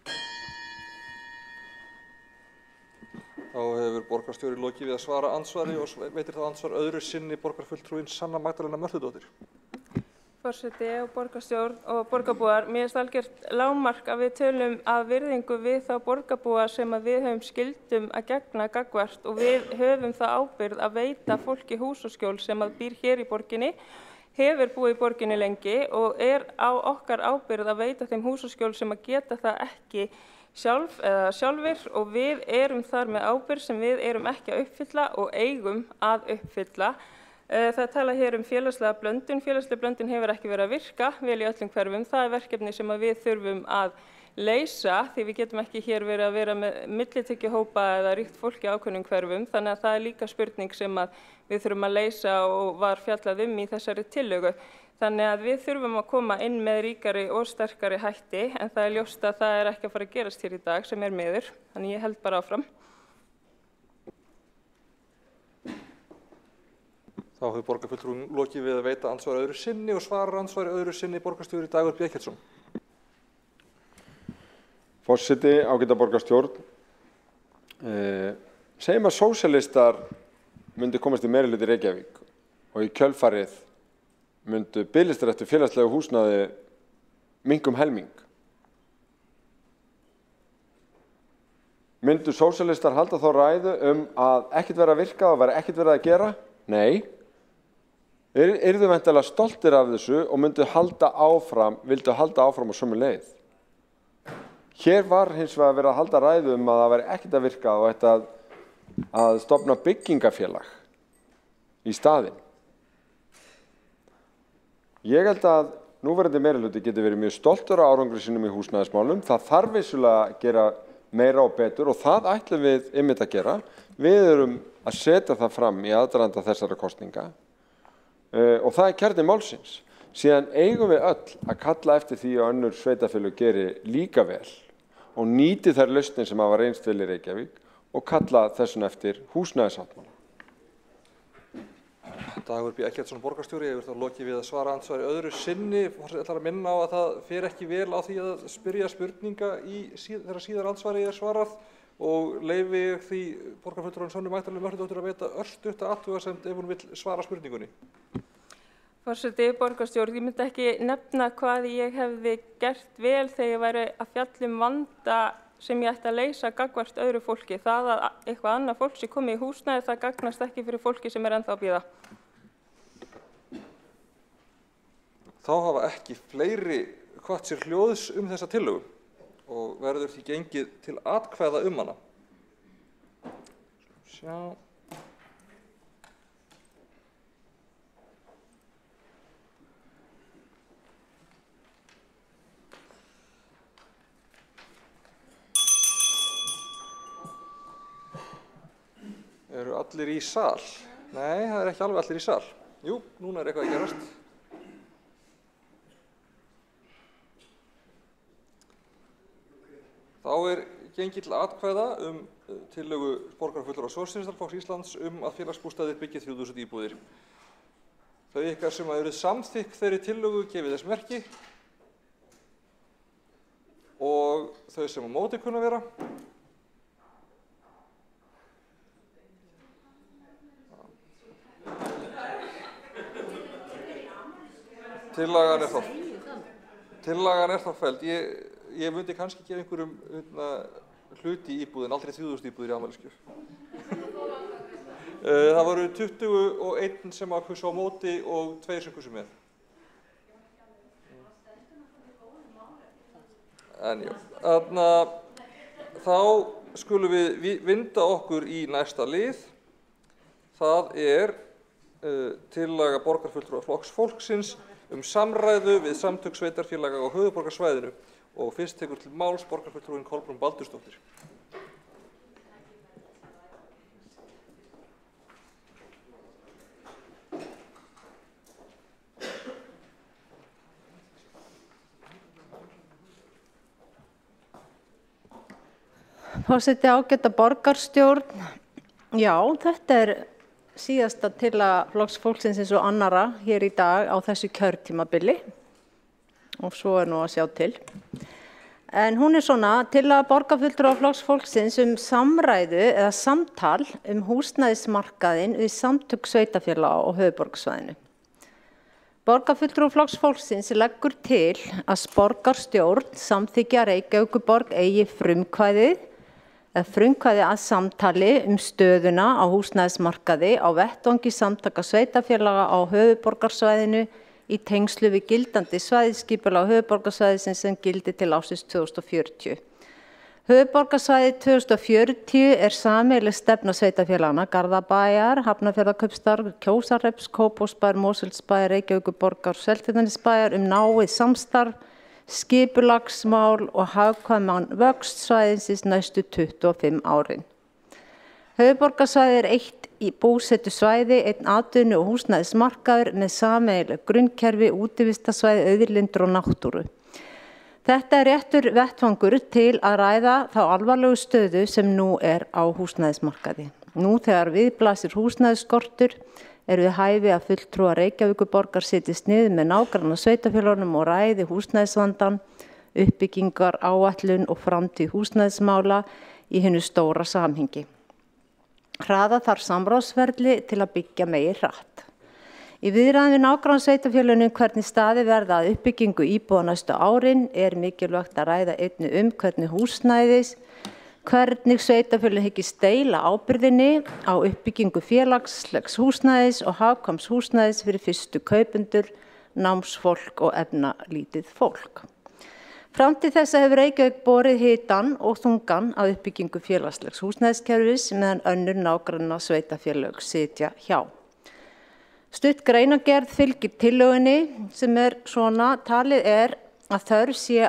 Þá hefur borgarstjóri lokið við að svara andsvari og veitir þá andsvar öðru sinni borgarfulltrúin Sanna Magdalena Mörtudóttir. Forseti og borgarstjórn og borgarbúar, mér finnst algjört lágmark að við tölum að virðingu við þá borgarbúa sem að við höfum skyldum að gegna gagnvart og við höfum það ábyrgð að veita fólki hús og skjól sem að býr hér í borginni, hefur búið í borginni lengi og á okkar ábyrgð að veita þeim hús og skjól sem að geta það ekki sjálfir og við erum þar með ábyrgð sem við erum ekki að uppfylla og eigum að uppfylla. Það tala hér félagslega blöndun. Félagslega blöndun hefur ekki verið að virka vel í öllum hverfum. Það verkefni sem við þurfum að leysa því við getum ekki hér verið að vera með millitekjuhópa eða ríkt fólki á ákveðnum hverfum. Þannig að það er líka spurning sem við þurfum að leysa og var fjallað í þessari tillögu. Þannig að við þurfum að koma inn með ríkari og sterkari hætti en það er ljóst að það er ekki að fara að gerast hér í dag sem er miður. Þannig ég held bara áfram. Þá hefur borgarfulltrúin lokið við að veita andsvari öðru sinni og svarar andsvari öðru sinni borgarstjóri Dagur B. Eggertsson. Forseti, ágæta borgarstjórn. Segjum að sósíalistar myndu komast í meirihluta í Reykjavík og í kjölfarið myndu biðlistar eftir félagslegu húsnæði minnka helming. Myndu sósíalistar halda þá ræðu að ekkert verið að virka og verið ekkert verið að gera? Nei. Yrðu væntanlega stoltir af þessu og vildu halda áfram á sömu leið. Hér var hins vegar verið að halda ræðu að það væri ekkert að virka og ætti að stofna byggingafélag í staðinn. Ég held að núverandi meirihluti geti verið mjög stoltur á árangri sínum í húsnæðismálum. Það þarf vissulega að gera meira og betur og það ætlum við einmitt að gera. Við erum að setja það fram í aðdraganda þessara kosninga. Og það er kjarni málsins. Síðan eigum við öll að kalla eftir því að önnur sveitarfélög geri líka vel og nýti þær lausnir sem hafa reynst vel í Reykjavík og kalla þessum eftir húsnæðissáttmála. Dagur B. Eggertsson borgarstjóri hefur þá lokið við að svara andsvari öðru sinni. Forseti ætlar að minna á að það fer ekki vel á því að spyrja spurninga þegar síðar andsvari er svarað og leyfi ég því borgarfulltrúin Sönnu Magdalenu Mörtudóttur að veita örstutta athugasemd ef hún vill svara spurningunni. Forseti, borgarstjórn, ég myndi ekki nefna hvað ég hefði gert vel þegar ég væri að fjalla vanda sem ég ætti að leysa gagnvart öðru fólki. Það að eitthvað annað fólk sé komið í húsnæði, það gagnast ekki fyrir fólki sem er ennþá að bíða. Þá hafa ekki fleiri hvatt sér hljóðs þessa tillögu og verður því gengið til atkvæða hana. Sjá. Eru allir í sal? Nei, það er ekki alveg allir í sal. Jú, núna er eitthvað að gerast. Þá er gengið til atkvæða tillögu borgarfulltrúa Sósíalistaflokks Íslands að félagsbústaðir byggi 3000 íbúðir. Þau ykkar sem hafa verið samþykk þeirri tillögu gefið þess merki og þau sem á móti kunna vera. Tillagan er þá felld. Ég myndi kannski gefa einhverjum hluti í íbúðin, aldrei 3000 íbúðir í afmælisgjöf. Það voru 21 sem að kussa á móti og 2 sem kussu með. En já, þá skulum við vinda okkur í næsta lið. Það er tillaga borgarfulltrúa Flokks fólksins samræðu við samtök sveitarfélaga á höfuðborgarsvæðinu og fyrst tekur til máls borgarfulltrúin Kolbrún Baldursdóttir. Forseti, ágæta borgarstjórn. Já, þetta síðasta tillaga Flokks fólksins eins og annarra hér í dag á þessu kjörtímabili og svo nú að sjá til. En hún svona, tillaga borgarfulltrúa Flokks fólksins samræðu eða samtal húsnæðismarkaðinn við samtök sveitarfélaga á höfuðborgarsvæðinu. Borgarfulltrúi Flokks fólksins leggur til að borgarstjórn samþykki að Reykjavíkurborg eigi frumkvæði að samtali stöðuna á húsnæðismarkaði á vettvangi samtaka sveitarfélaga á höfuðborgarsvæðinu í tengslu við gildandi svæðisskipulag höfuðborgarsvæðisins sem gildi til ársins 2040. Höfuðborgarsvæði 2040 sameiginleg stefna sveitarfélaganna Garðabæjar, Hafnarfjarðarkaupstaðar, Kjósarhrepps, Kópavogsbæjar, Mosfellsbæjar, Reykjavíkurborgar og Seltjarnarnesbæjar náið samstarf, skipulagsmál og hagkvæman vöxt svæðisins næstu 25 árin. Höfuðborgarsvæði eitt í búsetusvæði, einn atvinnu- og húsnæðismarkaður með sameiginleg grunnkerfi, útivistarsvæði, auðlindir og náttúru. Þetta réttur vettvangur til að ræða þá alvarlegu stöðu sem nú á húsnæðismarkaði. Nú þegar við blasir húsnæðisskortur við hæfi að fulltrúar Reykjavíkurborgar setjist niður með nágranna sveitarfélögunum og ræði húsnæðisvandann, uppbyggingar, áætlun og framtíð húsnæðismála í hinu stóra samhengi. Hraða þarf samráðsferli til að byggja megi hratt. Í viðræðum við nágranna sveitarfélögunum hvernig staðið verða að uppbyggingu íbúða næstu árin mikilvægt að ræða einnig hvernig sveitarfélögin hyggist deila ábyrgðinni á uppbyggingu félagslegs húsnæðis og hagkvæms húsnæðis fyrir fyrstu kaupendur, námsfólk og efnalítið fólk. Fram til þessa hefur Reykjavík borið hitann og þungan á uppbyggingu félagslegs húsnæðiskerfis meðan önnur nágranna sveitarfélög sitja hjá. Stutt greinargerð fylgir tillögunni sem svona, talið að þörf sé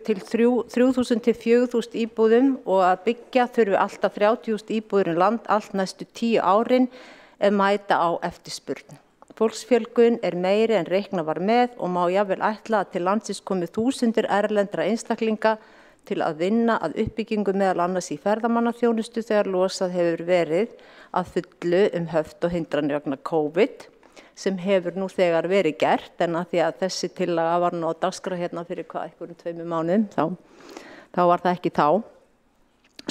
til 3.000 til 4.000 íbúðum og að byggja þurfi alltaf 30.000 íbúður land allt næstu 10 árin ef mæta á eftirspurn. Fólksfjölgun meiri en reiknað var með og má jafnvel ætla að til landsins komi þúsundir erlendra einstaklinga til að vinna að uppbyggingu meðal annars í ferðamannaþjónustu þegar losað hefur verið að fullu höft og hindranir vegna COVID sem hefur nú þegar verið gert en að því að þessi tillaga var nú á dagskrá hérna fyrir einhverjum 2 mánuðum, þá var það ekki þá.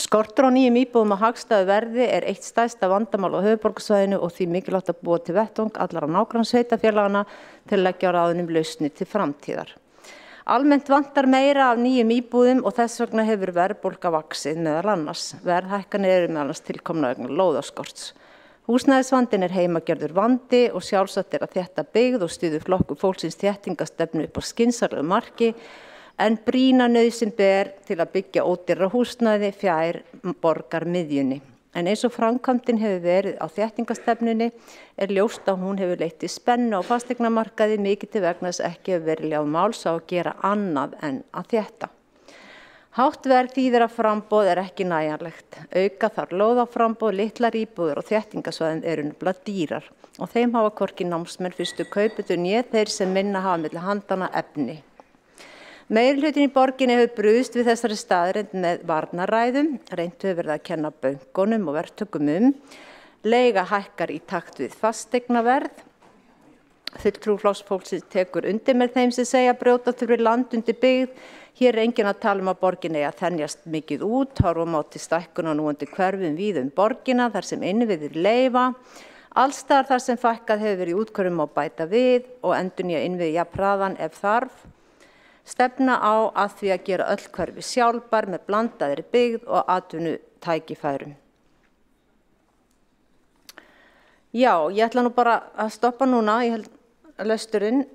Skortur á nýjum íbúðum á hagstæðu verði eitt stærsta vandamál á höfuðborgarsvæðinu og því mikilvægt að búa til vettvang allra nágrannasveitarfélaganna til að leggja á ráðum lausnir til framtíðar. Almennt vantar meira af nýjum íbúðum og þess vegna hefur verðbólga vaxið meðal annars. Verðhækkanir meðal annars tilkomnar vegna lóðaskorts. Húsnæðisvandinn heimagerður vandi og sjálfsagt að þétta byggð og styður Flokkur fólksins þéttingastefnu upp á skynsamlegu marki en brýna nauðsyn ber til að byggja ódýrara húsnæði fjær borgarmiðjunni. En eins og framkvæmdin hefur verið á þéttingastefnunni ljóst að hún hefur leitt til spennu á fasteignamarkaði mikið til vegna þess ekki hefur verið ljá máls á að gera annað en að þétta. Hátt verð þýðir að framboð ekki nægjanlegt. Auka þarf lóðaframboð, litlar íbúðir og þéttingasvæðin nefnilega dýrar og þeim hafa hvorki námsmenn fyrstu kaupendur né þeir sem minna hafa milli handanna efni. Meirihlutinn í borginni hefur brugðist við þessari staðreynd með varnarræðum, reynt hefur verið að kenna bönkunum og verktökum leiga hækkar í takt við fasteignaverð. Fulltrúi Flokks fólksins tekur undir með þeim sem segja brjóta þurfi land undir byggð. Hér enginn að tala að borgin að þenjast mikið út, horfum á til stækkunar núandi hverfum víð borgina þar sem innviðir leyfa. Alls staðar þar sem fækkað hefur verið úthverfum má bæta við og endurnýja innviði jafnhraðan ef þarf. Stefna á að því að gera öll hverfi sjálfbær með blandaðri byggð og atvinnutækifærum. Já, ég ætla nú bara að stoppa núna, ég held að lesturinn.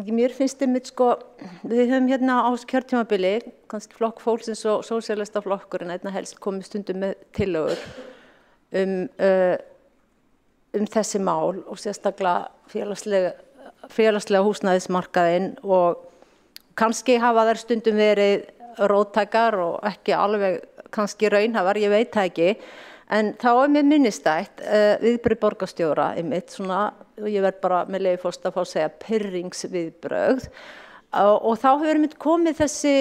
Mér finnst við höfum hérna á kjörtímabili, kannski Flokk fólksins og Sósíalistaflokkurinn einna helst komið stundum með tillögur þessi mál og sérstaklega félagslega húsnæðismarkaðinn og kannski hafa þær stundum verið róttækar og ekki alveg kannski raunhæfar, ég veit það ekki. En þá mér minnistætt viðbrögð borgarstjóra svona, og ég verð bara með leyfi forseta að fá að segja pirringsviðbrögð og þá hefur komið þessi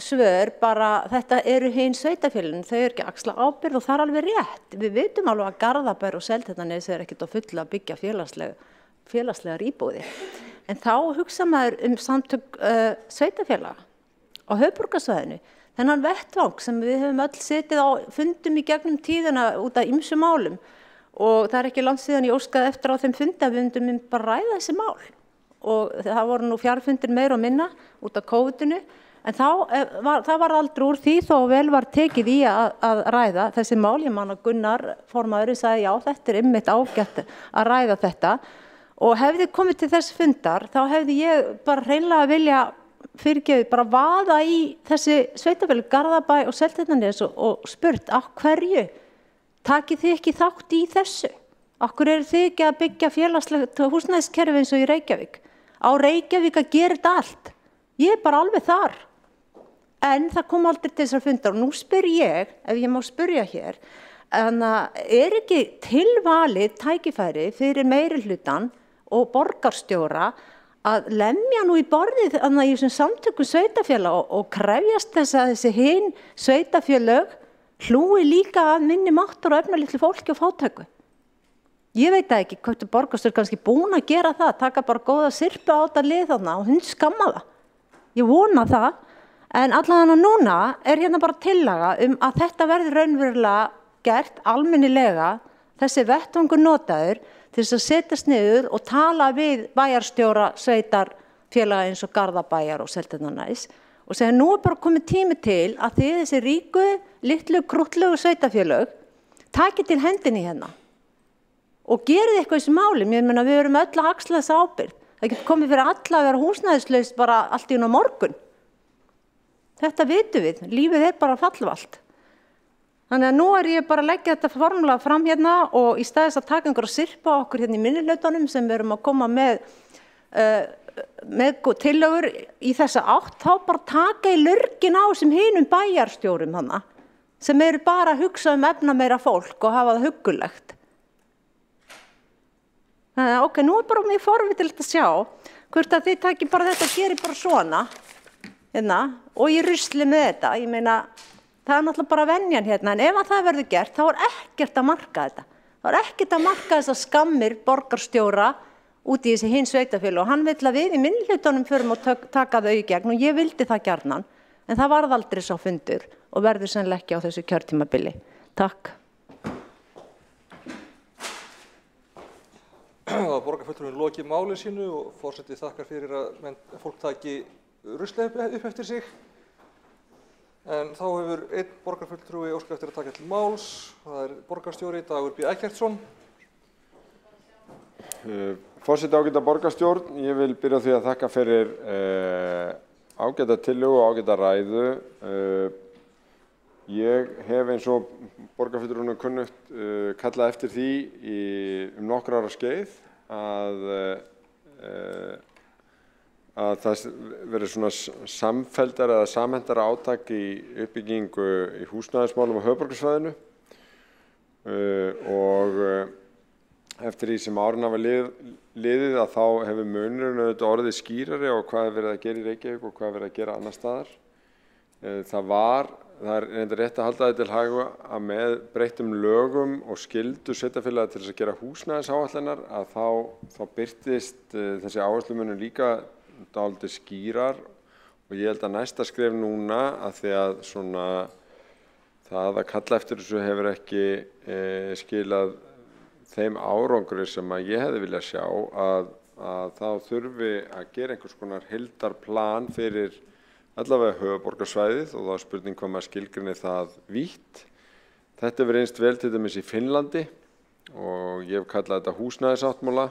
svör bara þetta eru hin sveitafélögin, þau eru ekki að axla ábyrgð og það er alveg rétt. Við vitum alveg að Garðabær og Seltjarnarnes er ekkert á fullu að byggja félagslegar íbúðir. En þá hugsa maður samtök sveitafélaga á höfuðborgarsvæðinu. Þennan vettvang sem við höfum öll setið á fundum í gegnum tíðina út af ýmsum málum og það er ekki langt síðan ég óskaði eftir á þeim fundi að við myndum bara ræða þessi mál. Og það voru nú fjarfundir meira og minna út af COVID-inu, en það var aldrei úr því þó vel var tekið í að ræða þessi mál. Ég man að Gunnar formaðurinn sagði já, þetta er einmitt ágætt að ræða þetta og hefði komið til þess fundar þá hefði ég bara hreinlega vilja fyrirgefið bara vaða í þessi sveitafélög Garðabæ og Seltjarnarnes og spurt af hverju takið þið ekki þátt í þessu? Af hverju eru þið ekki að byggja félagslegt húsnæðiskerfi eins og í Reykjavík? Á Reykjavík að gera þetta allt. Ég er bara alveg þar. En það kom aldrei til þessar fundar og nú spyr ég, ef ég má spyrja hér, er ekki tilvalið tækifæri fyrir meirihlutann og borgarstjóra að lemja nú í borðið í þessum samtökum sveitafélaga og krefjast þess að þessi hin sveitafélög hlúi líka að minni máttar og efnalitlu fólki og fátæku. Ég veit ekki hvort borgarstjóri kannski búin að gera það, taka bara góða sirpu á þetta lið þarna og hún skamma það. Ég vona það, en allavega núna er hérna bara tillaga að þetta verði raunverulega gert almennilega, þessi vettvangur notaður til þess að setjast niður og tala við bæjarstjóra sveitarfélaga eins og Garðabæjar og Seltjarnarnes og segja nú er bara komið tími til að þið þessi ríku, litlu, krúttlegu sveitarfélög taki til hendinni hérna og gerið eitthvað í þessu málum. Ég meina við erum öll að axla þessa ábyrgð. Það getur komið fyrir alla að vera húsnæðislaust bara allt í einu á morgun. Þetta vitum við, lífið er bara fallvalt. Þannig að nú er ég bara að leggja þetta formulega fram hérna og í staðis að taka einhverja sirpa á okkur hérna í minnihlutanum sem við erum að koma með tillögur í þessa átt, þá bara taka í lurgin á sem hinum bæjarstjórum hana, sem eru bara að hugsa efnameira fólk og hafa það huggulegt. Þannig að ok, nú er bara mjög forvitilegt að sjá hvort að þið taki bara þetta og geri bara svona hérna, og ég rusli með þetta. Ég meina, það er náttúrulega bara venjan hérna, en ef að það verður gert, þá er ekkert að marka þetta. Það er ekkert að marka þess að skammir borgarstjóra út í þessi hin sveitafélög og hann vill að við í minnihlutunum förum og taka þau í gegn og ég vildi það gjarnan, en það varð aldrei sá fundur og verður sennilega ekki á þessu kjörtímabili. Takk. Borgarfulltrúinn lokið máli sínu og forseti þakkar fyrir að fólk taki rusla upp eftir sig. En þá hefur einn borgarfulltrúi óskað eftir að taka til máls. Það er borgarstjóri Dagur B. Eggertsson. Forseti ágæta borgarstjórn, ég vil byrja á því að þakka fyrir ágæta tillögu og ágæta ræðu. Ég hef eins og borgarfulltrúnum kunnugt kallað eftir því nokkra ára skeið að það verið svona samfelldara eða samhentara átak í uppbyggingu í húsnæðismálum á höfuðborgarsvæðinu og eftir því sem árin hafa liðið að þá hefur munurinn auðvitað orðið skýrari á hvað er verið að gera í Reykjavík og hvað er verið að gera annars staðar. Það er reyndar rétt að halda þetta til haga að með breyttum lögum og skyldu sveitarfélaga til þess að gera húsnæðisáætlanir að þá birtist þessi áherslumunur líka dálítið skýrar og ég held að næsta skref núna að því að svona það að kalla eftir þessu hefur ekki skilað þeim árangri sem að ég hefði viljað sjá að þá þurfi að gera einhvers konar heildarplan fyrir allavega höfuðborgarsvæðið og þá er spurning hvað maður skilgreinir það vítt. Þetta hefur reynst vel til dæmis í Finnlandi og ég hef kallað þetta húsnæðisáttmála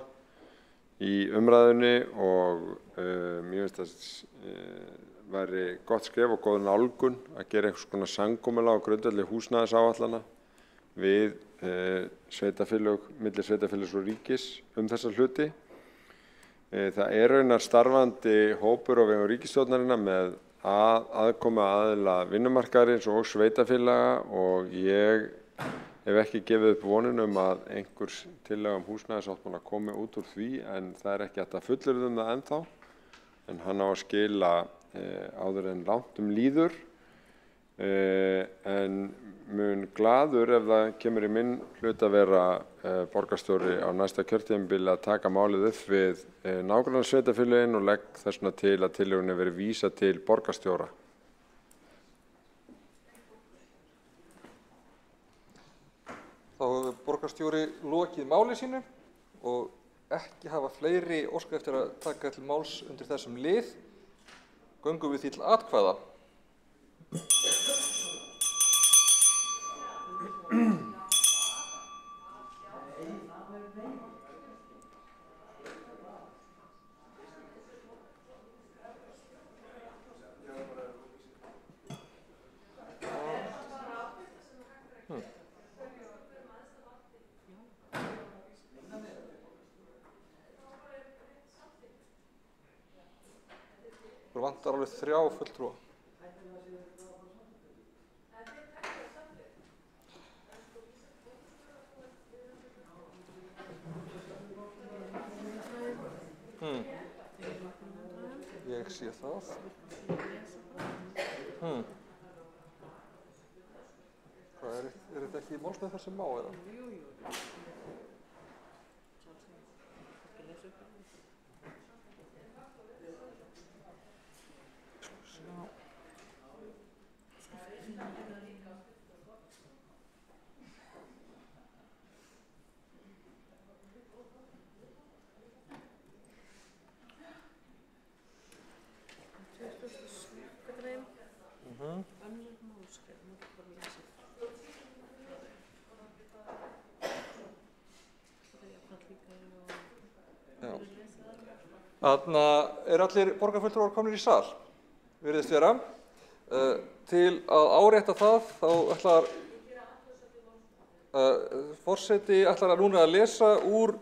í umræðunni og mér finnst það væri gott skref og góð nálgun að gera einhvers konar samkomulag á grundvelli húsnæðisáætlana við sveitarfélög, milli sveitarfélags og ríkis þessa hluti. Það er raunar starfandi hópur á vegum ríkisstjórnarinnar með aðkomu aðila vinnumarkaðarins og sveitarfélaga og ég hef ekki gefið upp vonun að einhvers tillaga húsnæðisáttmála komi út úr því en það er ekki hægt að fullyrða það ennþá en hann á að skila áður en langt líður, en mun glaður ef það kemur í minn hlut að vera borgarstjóri á næsta kjörtímabili að taka málið upp við nágrannasveitarfélögin og legg þess vegna til að tillögunni verði vísað til borgarstjóra. Þá hefur borgarstjóri lokið máli sínu og ekki hafa fleiri óskað eftir að taka til máls undir þessum lið. Göngum við því til atkvæða. Það vantar alveg 3 fulltrúa. Ég sé það. Hvað er þetta ekki málsmeðferð sem má eða? Þarna allir borgarfulltrúar komnir í sal, virðist vera. Til að árétta það, þá ætlar forseti núna að lesa úr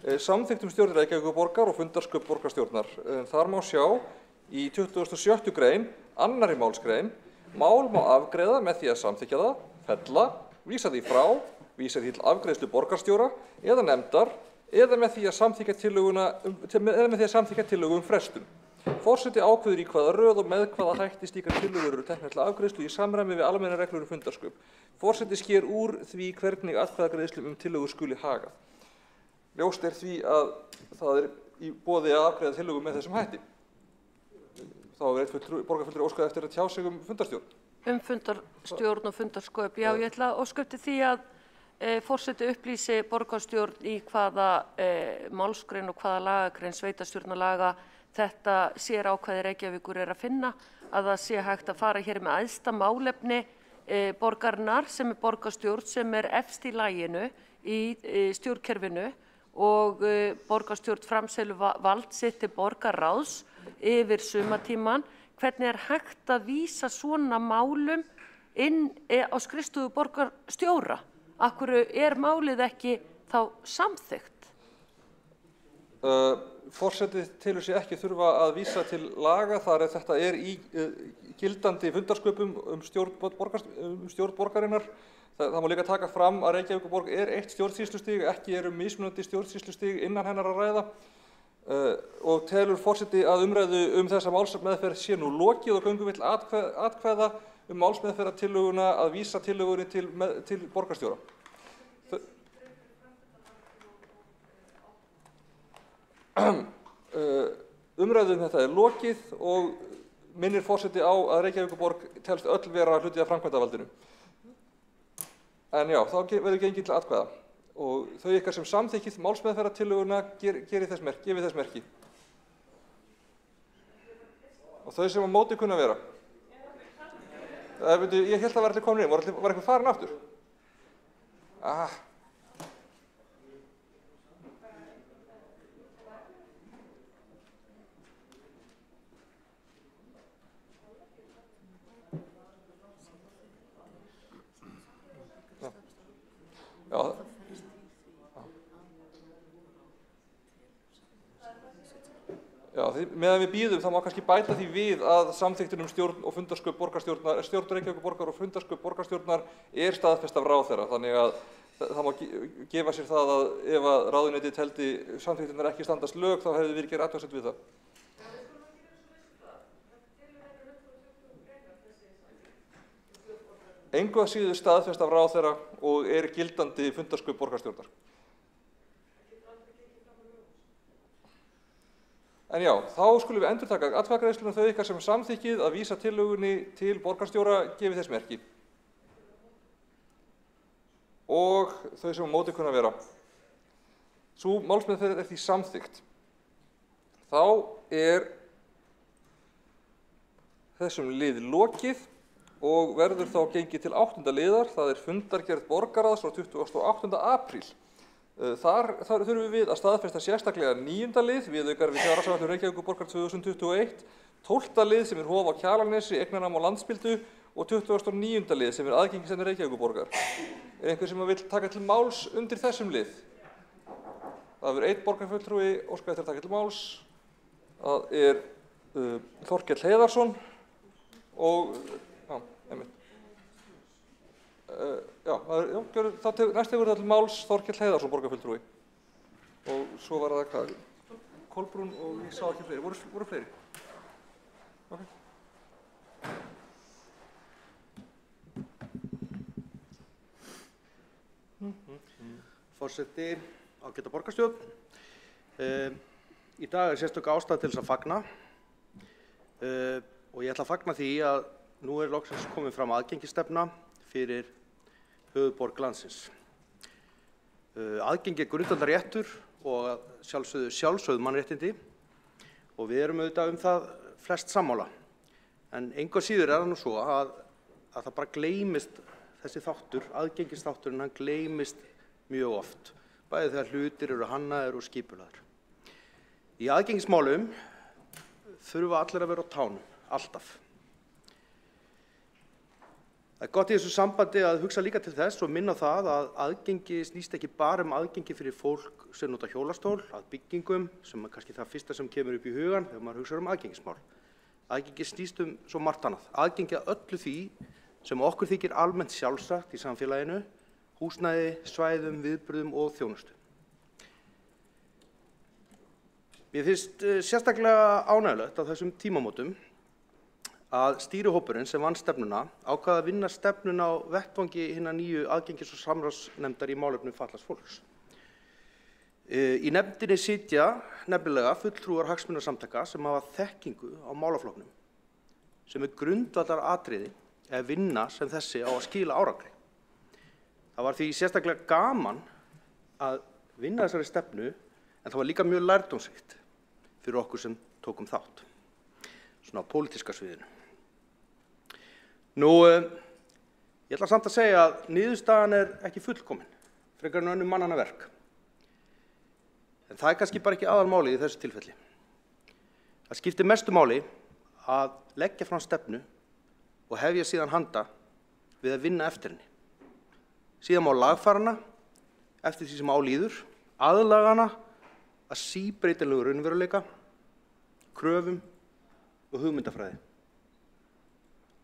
samþykktum stjórnar Reykjavíkurborgar og fundarsköp borgarstjórnar. Þar má sjá í 27. grein, 2. málsgrein, mál má afgreiða með því að samþykkja það, fella, vísa því frá, vísa því til afgreiðslu borgarstjóra eða nefndar, eða með því að samþykkja tillögu frestun. Forseti ákveður í hvaða röð og með hvaða hætti slíkar tillögur eru teknar til afgreiðslu í samræmi við almennar reglur fundarsköp. Forseti sker úr því hvernig atkvæðagreiðslum tillögur skuli hagað. Ljóst því að það í boði að afgreiða tillögu með þessum hætti. Þá einn borgarfulltrúi óskað eftir að tjá sig fundarstjórn. Fundarstjórn og fundarsköp, já, ég ætla að óska eftir því að forseti upplýsi borgarstjórn í hvaða málsgrein og hvaða lagagrein sveitarstjórnarlaga þetta sérákvæði Reykjavíkur að finna, að það sé hægt að fara hér með æðsta málefni borgarinnar sem borgarstjórn sem efst í laginu í stjórnkerfinu og borgarstjórn framselur vald sitt til borgarráðs yfir sumartímann. Hvernig hægt að vísa svona málum inn á skrifstofu borgarstjóra? Af hverju málið ekki þá samþykkt? Forseti telur sig ekki þurfa að vísa til laga þar ef þetta í gildandi fundarsköpum stjórn borgarinnar. Það má líka taka fram að Reykjavíkurborg eitt stjórnsýslustig, ekki mismunandi stjórnsýslustig innan hennar að ræða. Og telur forseti að umræðu þessa málsmeðferð sé nú lokið og göngum við til atkvæða málsmeðferðartillöguna að vísa tillögunni til borgarstjóra. Umræðu þetta lokið og minnir forseti á að Reykjavíkurborg telst öll vera hluti af framkvæmdavaldinu. En já, þá verður gengið til atkvæða og þau ykkar sem samþykkið málsmeðferðartillöguna gefi þess merki. Og þau sem á móti kunna vera. Ég held að það var allir komin inn, var eitthvað farin aftur? Já, meðan við bíðum þá má kannski bæta því við að samþykktin stjórn og fundarsköp borgarstjórnar, stjórn Reykjavíkurborgar og fundarsköp borgarstjórnar staðfest af ráðherra, þannig að það má gefa sér það að ef að ráðuneytið teldi samþykktirnar ekki standast lög þá hefði verið gerð athugasemd við það. engu að síður staðfest af ráðherra og gildandi fundarsköp borgarstjórnar. En já, þá skulum við endurtaka atkvæðagreiðsluna, þau ykkar sem samþykkið að vísa tillögunni til borgarstjóra gefið þess merki. Og þau sem á móti kunna vera. Sú málsmeðferð því samþykkt. Þá þessum lið lokið og verður þá gengið til 8. liðar, það fundargerð borgarráðs frá 28. apríl. Þar þurfum við að staðfesta sérstaklega 9. lið, viðaukar við fjárhagsáætlun Reykjavíkurborgar 2021, 12. lið sem Hof á Kjalarnesi, eignarnám á Landspildu og 29. lið sem aðgengisstefna Reykjavíkurborgar. Einhver sem vill taka til máls undir þessum lið? Það verður 1 borgarfulltrúi óskað eftir að taka til máls. Það Þorkell Heiðarsson og næst hefur það til máls Þorkell Heiðarsson, borgarfulltrúi. Og svo var það hvað? Kolbrún og ég sá ekki fleiri. Voru fleiri? Okay. Forseti, ágæta borgarstjórn. Í dag sérstök ástæða til þess að fagna og ég ætla að fagna því að nú loksins komin fram aðgengisstefna fyrir höfuðborg landsins. Aðgengi grundvallarréttur og sjálfsögð mannréttindi og við erum auðvitað það flest sammála. En engu að síður það nú svo að það bara gleymist þessi þáttur, aðgengisþátturinn, hann gleymist mjög oft, bæði þegar hlutir eru hannaðir og skipulagðir. Í aðgengismálum þurfa allir að vera á tánum, alltaf. Það gott í þessu sambandi að hugsa líka til þess og minna á það að aðgengi snýst ekki bara aðgengi fyrir fólk sem nota hjólastól, að byggingum, sem kannski það fyrsta sem kemur upp í hugan þegar maður hugsar aðgengismál. Aðgengi snýst svo margt annað. Aðgengi að öllu því sem okkur þykir almennt sjálfsagt í samfélaginu, húsnæði, svæðum, viðburðum og þjónustu. Mér finnst sérstaklega ánægjulegt á þessum tímamótum að stýrihópurinn sem vann stefnuna ákvað að vinna stefnuna á vettvangi hinna nýju aðgengis- og samráðsnefndar í málefnum fatlaðs fólks. Í nefndinni sitja nefnilega fulltrúar hagsmunasamtaka sem hafa þekkingu á málaflokknum, sem grundvallaratriði eða vinna sem þessi á að skila árangri. Það var því sérstaklega gaman að vinna þessari stefnu, en það var líka mjög lærdómsríkt fyrir okkur sem tókum þátt, svona á pólitíska sviðinu. Ég ætla samt að segja að niðurstaðan ekki fullkomin, frekar en önnur mannanna verk. En það kannski bara ekki aðalmálið í þessu tilfelli. Það skiptir mestu máli að leggja fram stefnu og hefja síðan handa við að vinna eftir henni. Síðan má lagfæra hana eftir því sem á líður, aðlaga hana að síbreytilegu raunveruleika, kröfum og hugmyndafræði.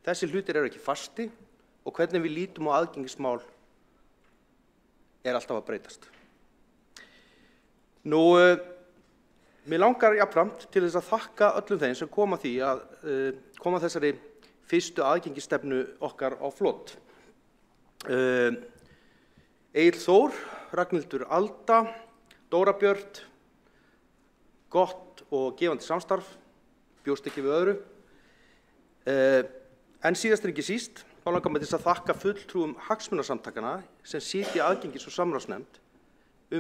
Þessi hlutir eru ekki fasti og hvernig við lítum á aðgengismál alltaf að breytast. Mér langar jafnframt til þess að þakka öllum þeim sem koma því að koma þessari fyrstu aðgengisstefnu okkar á flot. Egill Þór, Ragnhildur Alda, Dóra Björt, gott og gefandi samstarf, bjóst ekki við öðru. En síðast en ekki síst, þá langar mig til þess að þakka fulltrúum hagsmunasamtakana sem sitja í aðgengis- og samráðsnefnd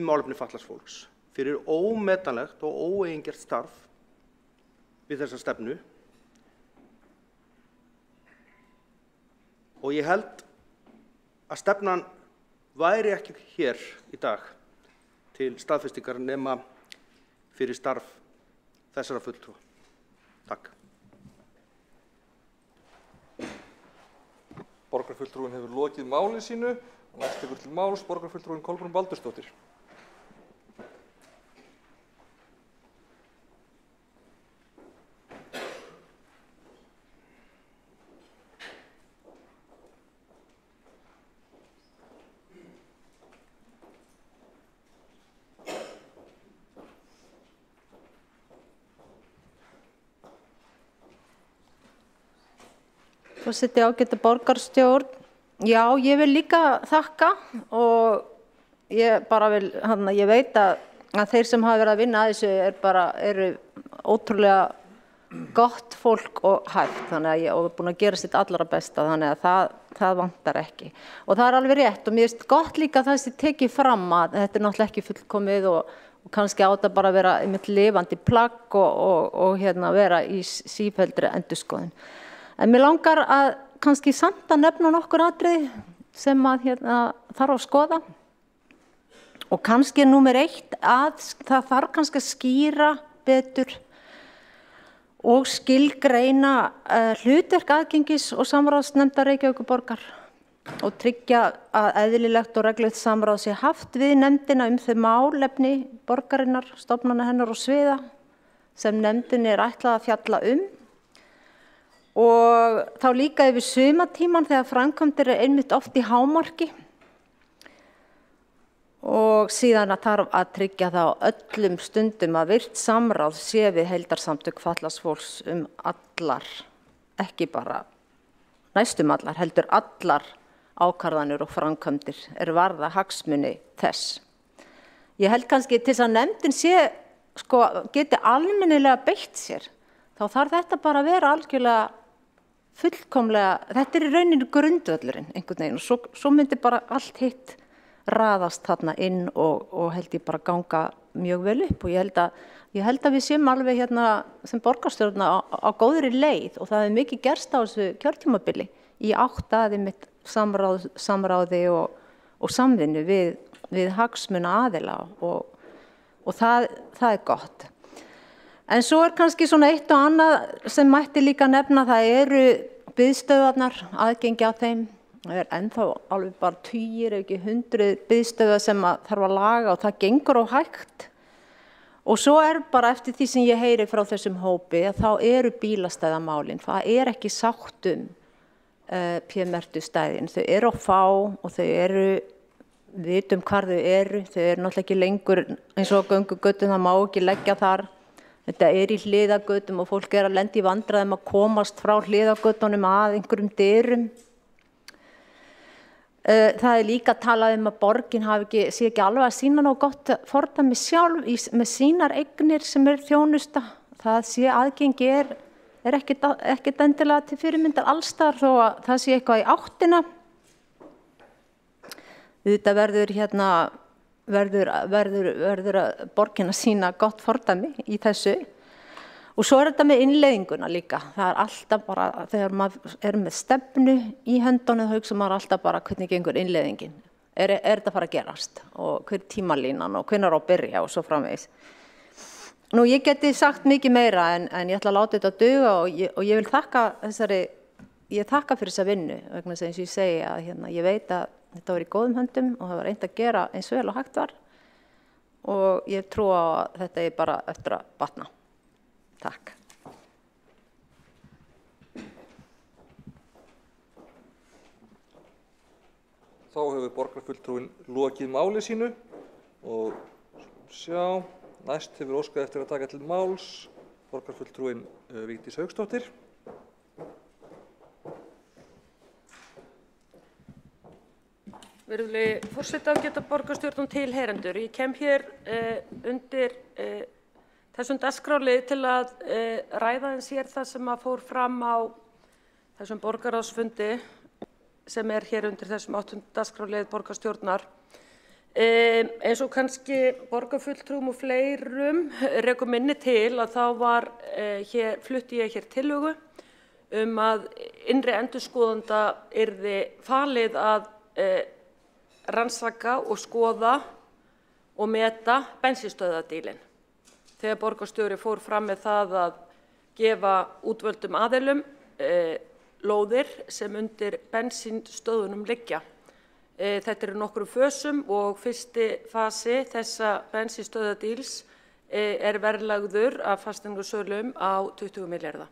málefni fatlaðs fólks fyrir ómetanlegt og óeigingjarnt starf við þessa stefnu. Og ég held að stefnan væri ekki hér í dag til staðfestingar nema fyrir starf þessara fulltrúa. Takk. Borgarfulltrúin hefur lokið máli sínu og næst tekur til máls borgarfulltrúin Kolbrún Baldursdóttir. Forseti, ágæta borgarstjórn, Já, ég vil líka þakka og ég bara vil, ég veit að þeir sem hafa verið að vinna að þessu eru ótrúlega gott fólk og hægt, þannig að ég er búin að gera sitt allra besta, þannig að það vantar ekki. Og það er alveg rétt og mér finnst gott líka það sem tekið fram að þetta er náttúrulega ekki fullkomið og kannski á þetta bara að vera einmitt lifandi plagg og vera í sífelldri endurskoðun. En mér langar að kannski samt að nefna nokkur atriði sem að þarf að skoða. Og kannski númer 1 að það þarf kannski að skýra betur og skilgreina hlutverk aðgengis- og samráðsnefndar Reykjavíkurborgar og tryggja að eðlilegt og reglulegt samráð sé haft við nefndina þau málefni borgarinnar, stofnana hennar og sviða sem nefndinni er ætlað að fjalla og þá líka yfir sumartímann þegar framkvæmdir einmitt oft í hámarki og síðan að þarf að tryggja það á öllum stundum að virt samráð sé við heildarsamtök fatlaðs fólks allar, ekki bara næstum allar, heldur allar ákvarðanir og framkvæmdir varða hagsmuni þess. Ég held kannski til þess að nefndin geti almennilega beitt sér, þá þarf þetta bara að vera algjörlega fullkomlega, þetta í rauninni grundvöllurinn einhvern veginn og svo myndi bara allt hitt raðast þarna inn og held ég bara ganga mjög vel upp og ég held að við séum alveg sem borgarstjórn á góðri leið og það mikið gerst á þessu kjörtímabili í átt að einmitt samráði og samvinnu við hagsmuna aðila og það er gott. En svo kannski svona eitt og annað sem mætti líka nefna, það eru biðstöðvarnar, aðgengi að þeim. Það ennþá alveg bara 10 ef ekki 100 biðstöðvar sem þarf að laga og það gengur of hægt. Og svo bara eftir því sem ég heyri frá þessum hópi að þá eru bílastæðamálin, það ekki sátt p-merktu stæðin. Þau eru að fá og þau við vitum hvar þau eru náttúrulega ekki lengur eins og göngugötum, það má ekki leggja þar. Þetta í hliðagötum og fólk að lenda í vandræðum að komast frá hliðagötunum að einhverjum dyrum. Það líka talað að borgin sé ekki alveg að sýna nóg gott fordæmi sjálf með sínar eignir sem þjónusta. Það sé aðgengi ekkert endilega til fyrirmyndar allstar þó að það sé eitthvað í áttina. Þetta verður að borgin að sýna gott fordæmi í þessu. Og svo þetta með innleiðinguna líka. Það alltaf bara, þegar maður með stefnu í höndunum, þá hugsa maður alltaf bara hvernig gengur innleiðingin. Þetta fara að gerast og hver tímalínan og hvenær á að byrja og svo framvegis. Nú, ég geti sagt mikið meira en ég ætla að láta þetta duga og ég vil þakka fyrir þessa vinnu vegna þess að eins og ég segi að ég veit að þetta var í góðum höndum og það var reynt að gera eins vel og hægt var og ég trú á að þetta bara eftir að batna. Takk. Þá hefur borgarfulltrúinn lokið máli sínu og næst hefur óskað eftir að taka til máls borgarfulltrúinn Vigdís Hauksdóttir. Virðulegi forseti, ágæta borgarstjórn og tilheyrendur. Ég kem hér undir þessum dagskrárlið til að ræða eins hér það sem fór fram á þessum borgarráðsfundi sem hér undir þessum 8. dagskrárlið borgarstjórnar. Eins og kannski borgarfulltrúum og fleirum rekur minni til að þá flutti ég hér tillögu að innri endurskoðanda yrði falið að rannsaka og skoða og meta bensínstöðvadílinn. Þegar borgarstjóri fór fram með það að gefa útvöldum aðilum lóðir sem undir bensínstöðvunum liggja. Þetta nokkrum fösum og fyrsti fasi þessa bensínstöðvadíls verðlagður af fasteignasölum á 20 milljarða.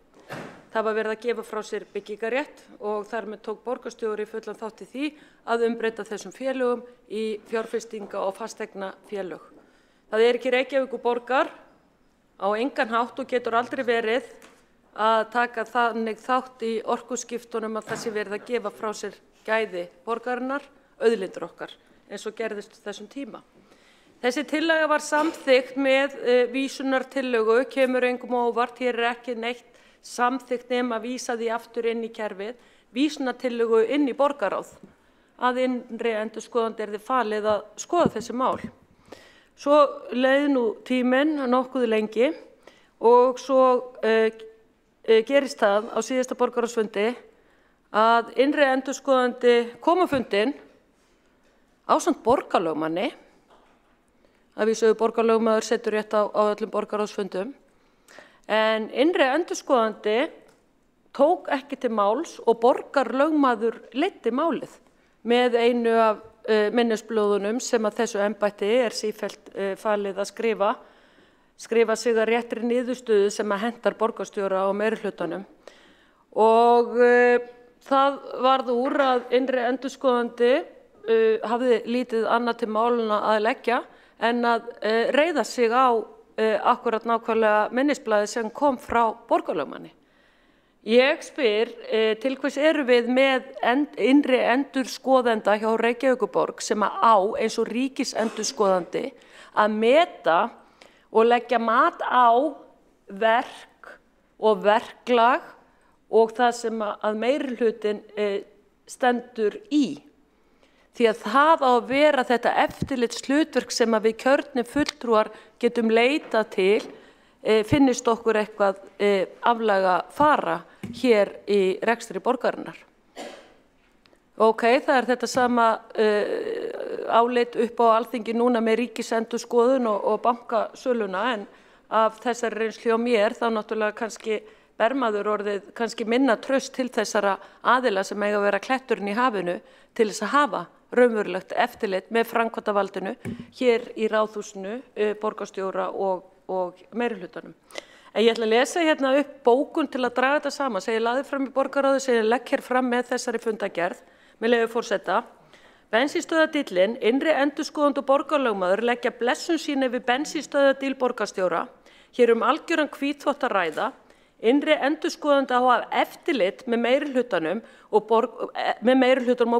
Það var verið að gefa frá sér byggingarétt og þar með tók borgarstjóri fullan þátt í því að umbreyta þessum félögum í fjárfestinga- og fasteignafélög. Það ekki Reykjavíkurborgar á engan hátt og getur aldrei verið að taka þannig þátt í orkuskiptunum að það sé verið að gefa frá sér gæði borgarinnar, auðlindir okkar, eins og gerðist þessum tíma. Þessi tillaga var samþykkt með vísunartillögu, kemur engum óvart, hér ekki neitt samþykkt nema að vísa því aftur inn í kerfið, vísunartillögu inn í borgarráð, að innri endurskoðandi yrði falið að skoða þessi mál. Svo leið nú tíminn nokkuð lengi og svo gerist það á síðasta borgarráðsfundi að innri endurskoðandi kom á fundinn ásamt borgarlögmanni, að vísu borgarlögmaður setur rétt á öllum borgarráðsfundum, en innri endurskoðandi tók ekki til máls og borgarlögmaður leiddi málið með einu af minnisblöðunum sem að þessu embætti sífellt falið að skrifa sig að réttri niðurstöðu sem að hentar borgarstjóra á meirihlutanum. Og það varð úr að innri endurskoðandi hafði lítið annað til máluna að leggja en að reiða sig á akkurat nákvæmlega minnisblaðið sem kom frá borgarlögmanni. Ég spyr, til hvers eru við með innri endurskoðenda hjá Reykjavíkurborg sem á eins og ríkisendurskoðandi að meta og leggja mat á verk og verklag og það sem að meirihlutin stendur í. Því að það á að vera þetta eftirlitshlutverk sem að við kjörnir fulltrúar getum leitað til, finnist okkur eitthvað aflaga fara hér í rekstri borgarinnar. Ok, það er þetta sama álit upp á Alþingi núna með ríkisendurskoðun og bankasöluna, en af þessari reynslu hjá mér þá náttúrulega kannski bermaður orðið kannski minna traust til þessara aðila sem eiga að vera kletturinn í hafinu til þess að hafa raunverulegt eftirlit með framkvæmdavaldinu hér í Ráðhúsinu, borgarstjóra og meirihlutanum. En ég ætla að lesa hérna upp bókun til að draga þetta saman sem ég lagði fram í borgarráði sem ég legg hér fram með þessari fundagerð, með leyfi forseta. Bensínstöðardíllinn, innri endurskoðandi og borgarlögmaður leggja blessun sína yfir bensínstöðardíll borgarstjóra, hér algjöran hvítþvott að ræða. Innri endurskoðandi á að hafa eftirlit með meirihlutanum og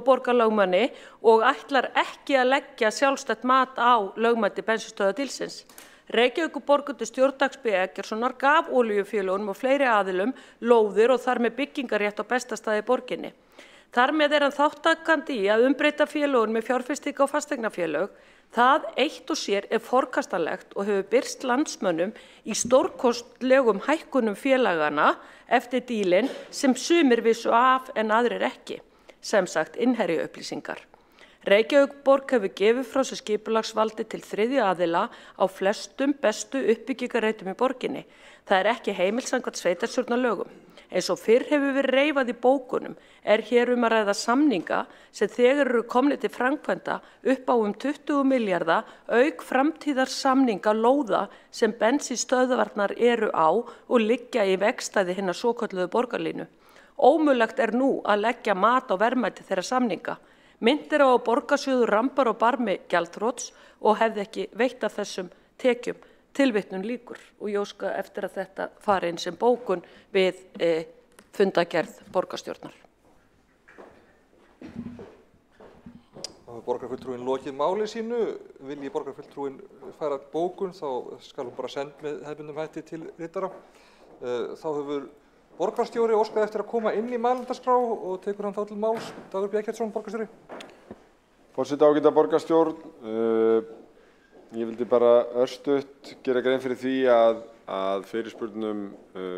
borgarlögmanni og ætlar ekki að leggja sjálfstætt mat á lögmæti bensínstöðardíllsins. Reykjavíkurborg undir stjórn Dags B. Eggertssonar gaf olíufélögunum og fleiri aðilum lóðir og þar með byggingarétt á besta staði í borginni. Þar með hann þáttakandi í að umbreyta félögunum með fjárfestinga og fasteignafélög. Það eitt og sér forkastanlegt og hefur birst landsmönnum í stórkostlegum hækkunum félagana eftir dílinn sem sumir vissu af en aðrir ekki, sem sagt innherjaupplýsingar. Reykjavíkurborg hefur gefið frá sér skipulagsvaldi til þriðju aðila á flestum bestu uppbyggingarreitum í borginni. Það er ekki heimilt samkvæmt sveitarstjórnarlögum. Eins og fyrr hefur verið reifað í bókunum hér að ræða samninga sem þegar eru komnir til framkvæmda upp á 20 milljarða auk framtíðar samninga lóða sem bensínstöðvarnar eru á og liggja í vegstæði hinnar svokölluðu borgarlínu. Ómögulegt nú að leggja mat á verðmæti þeirra samninga. Myndir á að borgarsjóður rambar og barmi gjaldþrots og hefði ekki veitt af þessum tekjum. Tilvitnun lýkur og ég óska eftir að þetta fari inn sem bókun við fundagerð borgarstjórnar. Borgarfulltrúinn lokið máli sínu, vilji borgarfulltrúinn færa bókun þá skal hún bara send með hefðbundnum hætti til ritara. Þá hefur borgarstjóri óskað eftir að koma inn í mælendaskrá og tekur hann þá til máls. Dagur B. Eggertsson, borgarstjóri. Forseti ágæta borgarstjórn, ég vildi bara örstutt gera grein fyrir því að fyrirspurnum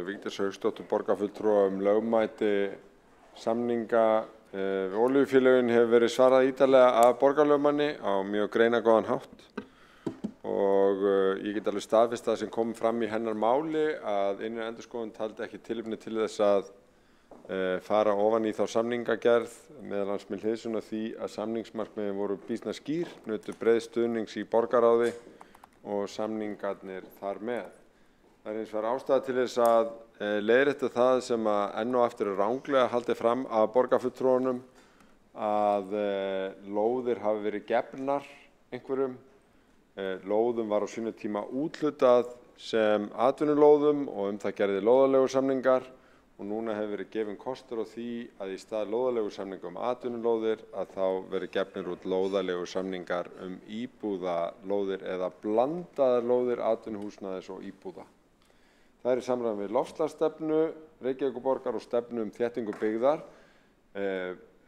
Vigdísar Hauksdóttur borgarfulltrúa lögmæti samninga við olíufélögin hefur verið svarað ítarlega af borgarlögmanni á mjög greinargóðan hátt og ég get alveg staðfest það sem kom fram í hennar máli að innri endurskoðun taldi ekki tilefni til þess að fara ofan í þá samningagerð meðal annars með hliðsjón af því að samningsmarkmiðin voru býsna skýr, nutu breið stuðnings í borgarráði og samningarnir þar með. Það er hins vegar ástæða til þess að leiðrétta það sem að enn og aftur ranglega haldið fram af borgarfulltrúunum að lóðir hafi verið gefnar einhverjum. Lóðum var á sínum tíma úthlutað sem atvinnulóðum og það gerði lóðalegu samningar og núna hefur verið gefinn kostur á því að í stað lóðaleigusamninga atvinnulóðir að þá verið gefnir út lóðaleigusamningar íbúðalóðir eða blandaðar lóðir atvinnuhúsnæðis og íbúða. Það er í samræmi við loftslagsstefnu Reykjavíkurborgar og stefnu þéttingu byggðar.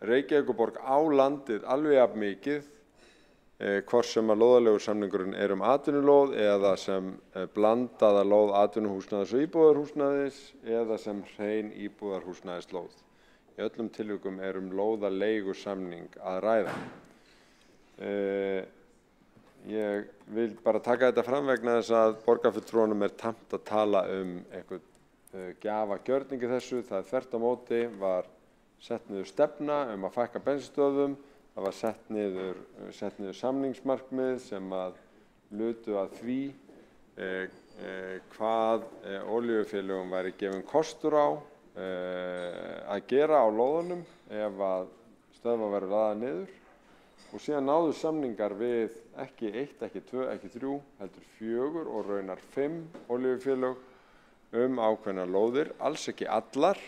Reykjavíkurborg á landið alveg jafn mikið, hvort sem að lóðaleigusamningurinn atvinnulóð eða sem blandaða lóð atvinnuhúsnæðis og íbúðarhúsnæðis eða sem hrein íbúðarhúsnæðislóð. Í öllum tilvikum lóðaleigusamning að ræða. Ég vil bara taka þetta fram vegna þess að borgarfulltrúunum tamt að tala einhvern gjafagjörning í þessu. Það þvert á móti var sett niður stefna að fækka bensínstöðvum. Það var sett niður samningsmarkmið sem að lutu að því hvað olíufélögum væri gefinn kostur á að gera á lóðunum ef að stöðvar væru lagðar niður. Og síðan náðu samningar við ekki 1, ekki 2, ekki 3, heldur 4 og raunar 5 olíufélög ákveðnar lóðir, alls ekki allar.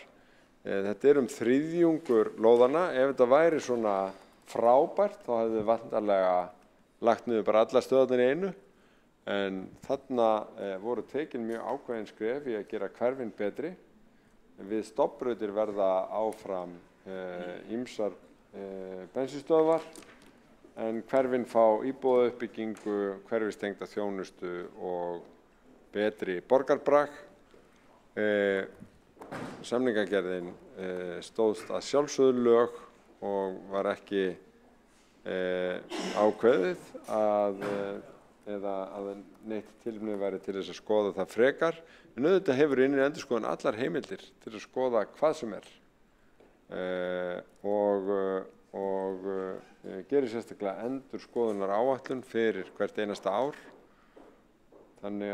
Þetta þriðjungur lóðanna. Ef þetta væri svona frábært, þá hefði vantarlega lagt niður bara alla stöðvarnar í einu, en þarna voru tekin mjög ákveðin skref í að gera hverfin betri. Við stofnbrautir verða áfram ýmsar bensínstöðvar, en hverfin fá íbúðauppbyggingu, hverfistengda þjónustu og betri borgarbrag. Samningagerðin stóðst að sjálfsögðu lög og var ekki ákveðið eða að neitt tilefni væri til þess að skoða það frekar. En auðvitað hefur innri endurskoðun allar heimildir til að skoða hvað sem og gerir sérstaklega endurskoðunar áætlun fyrir hvert einasta ár. Þannig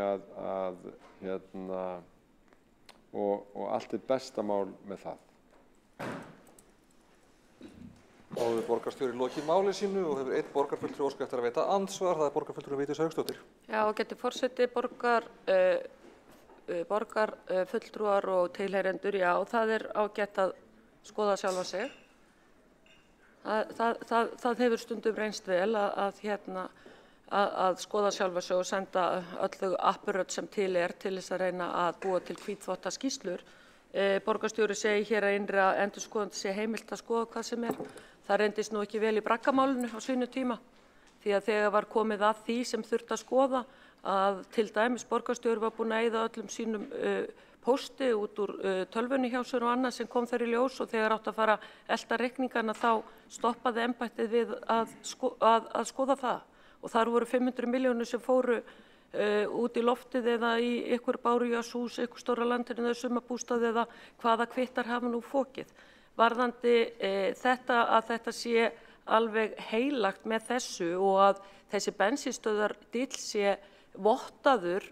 og allt besta mál með það. Þá hefur borgarstjóri lokið máli sínu og hefur einn borgarfulltrúi óskað eftir að veita andsvar, það borgarfulltrúi Vigdís Hauksdóttir. Já, geti forseti borgarfulltrúar og tilheyrendur, já, það ágætt að skoða sjálfa sig. Það hefur stundum reynst vel að skoða sjálfa sig og senda öll þau appurödd sem til þess að reyna að búa til hvítþvotta skýrslur. Borgarstjóri segir hér að innri endurskoðandi sé heimilt að skoða hvað sem Það reyndist nú ekki vel í braggamálinu á sínu tíma, því að þegar var komið að því sem þurfti að skoða að til dæmis borgarstjóri var búinn að eyða öllum sínum pósti út úr tölvunni hjá sér og annað sem kom þar í ljós og þegar átti að fara að elta reikningana þá stoppaði embættið við að skoða það og þar voru 500 milljónir sem fóru út í loftið eða í ykkur bárujárshús, ykkur stóra landinu eða sumarbústað eða hvaða kvittar hafa nú fokið. Varðandi þetta sé alveg heilagt með þessu og að þessi bensínstöðvar díll sé vottaður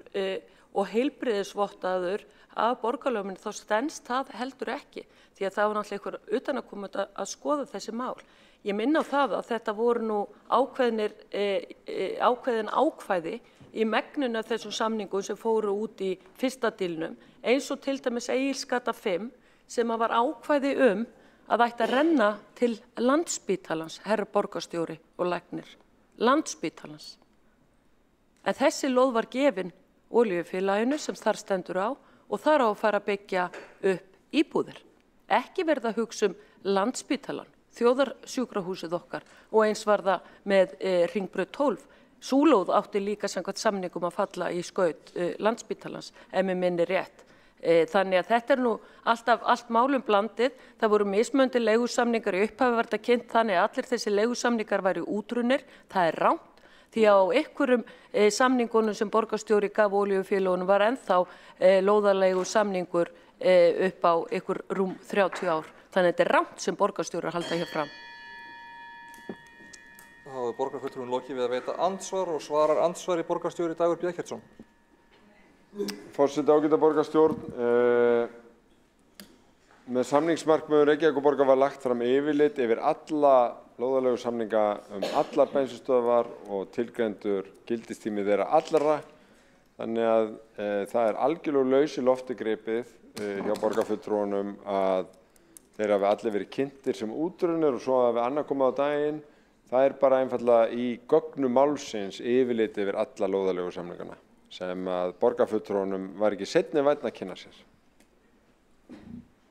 og heilbrigðisvottaður af borgarlögum þá stenst það heldur ekki því að það var náttúrulega einhver utanaðkomandi að skoða þessi mál. Ég minni á það að þetta voru nú ákveðin ákvæði í megninu af þessum samningum sem fóru út í fyrsta dílnum eins og til dæmis Egilsgata 5 sem var ákvæði að ætti að renna til Landspítalans, herra borgarstjóri og læknir, Landspítalans. En þessi lóð var gefin olíufélaginu sem þar stendur á og þar á að fara að byggja upp íbúðir. Ekki verða að hugsa Landspítalan, þjóðarsjúkrahúsið okkar og eins var það með Hringbraut 12. Sú lóð átti líka samkvæmt samningum að falla í skaut Landspítalans, ef mig minnir rétt. Þannig að þetta nú allt málum blandið. Það voru mismunandi leigusamningar í upphafi var þetta kynnt þannig að allir þessi leigusamningar væru útrunnir. Það er rangt því að á einhverjum samningunum sem borgarstjóri gaf olíufélögunum var ennþá lóðarleigu samningur upp á einhver rúm 30 ár. Þannig að þetta er rangt sem borgarstjóri halda hér fram. Þá er borgarfulltrúinn lokið við að veita andsvar og svarar andsvari borgarstjóri Dagur B. Eggertsson. Forseti ágæta borgarstjórn, með samningsmarkmiðum Reykjavíkurborgar var lagt fram yfirlit yfir alla lóðaleigusamninga allar bensínstöðvar og tilgreindur gildistími þeirra allra. Þannig að það er algjörlega laus í lofti gripið hjá borgarfulltrúunum að þeir hafi allir verið kynntir sem útrunnir og svo hafi annað komið á daginn. Það bara einfaldlega í gögnum málsins yfirlit yfir alla lóðalegu samningana sem að borgarfulltrúunum var ekki seinni vænn að kynna sér.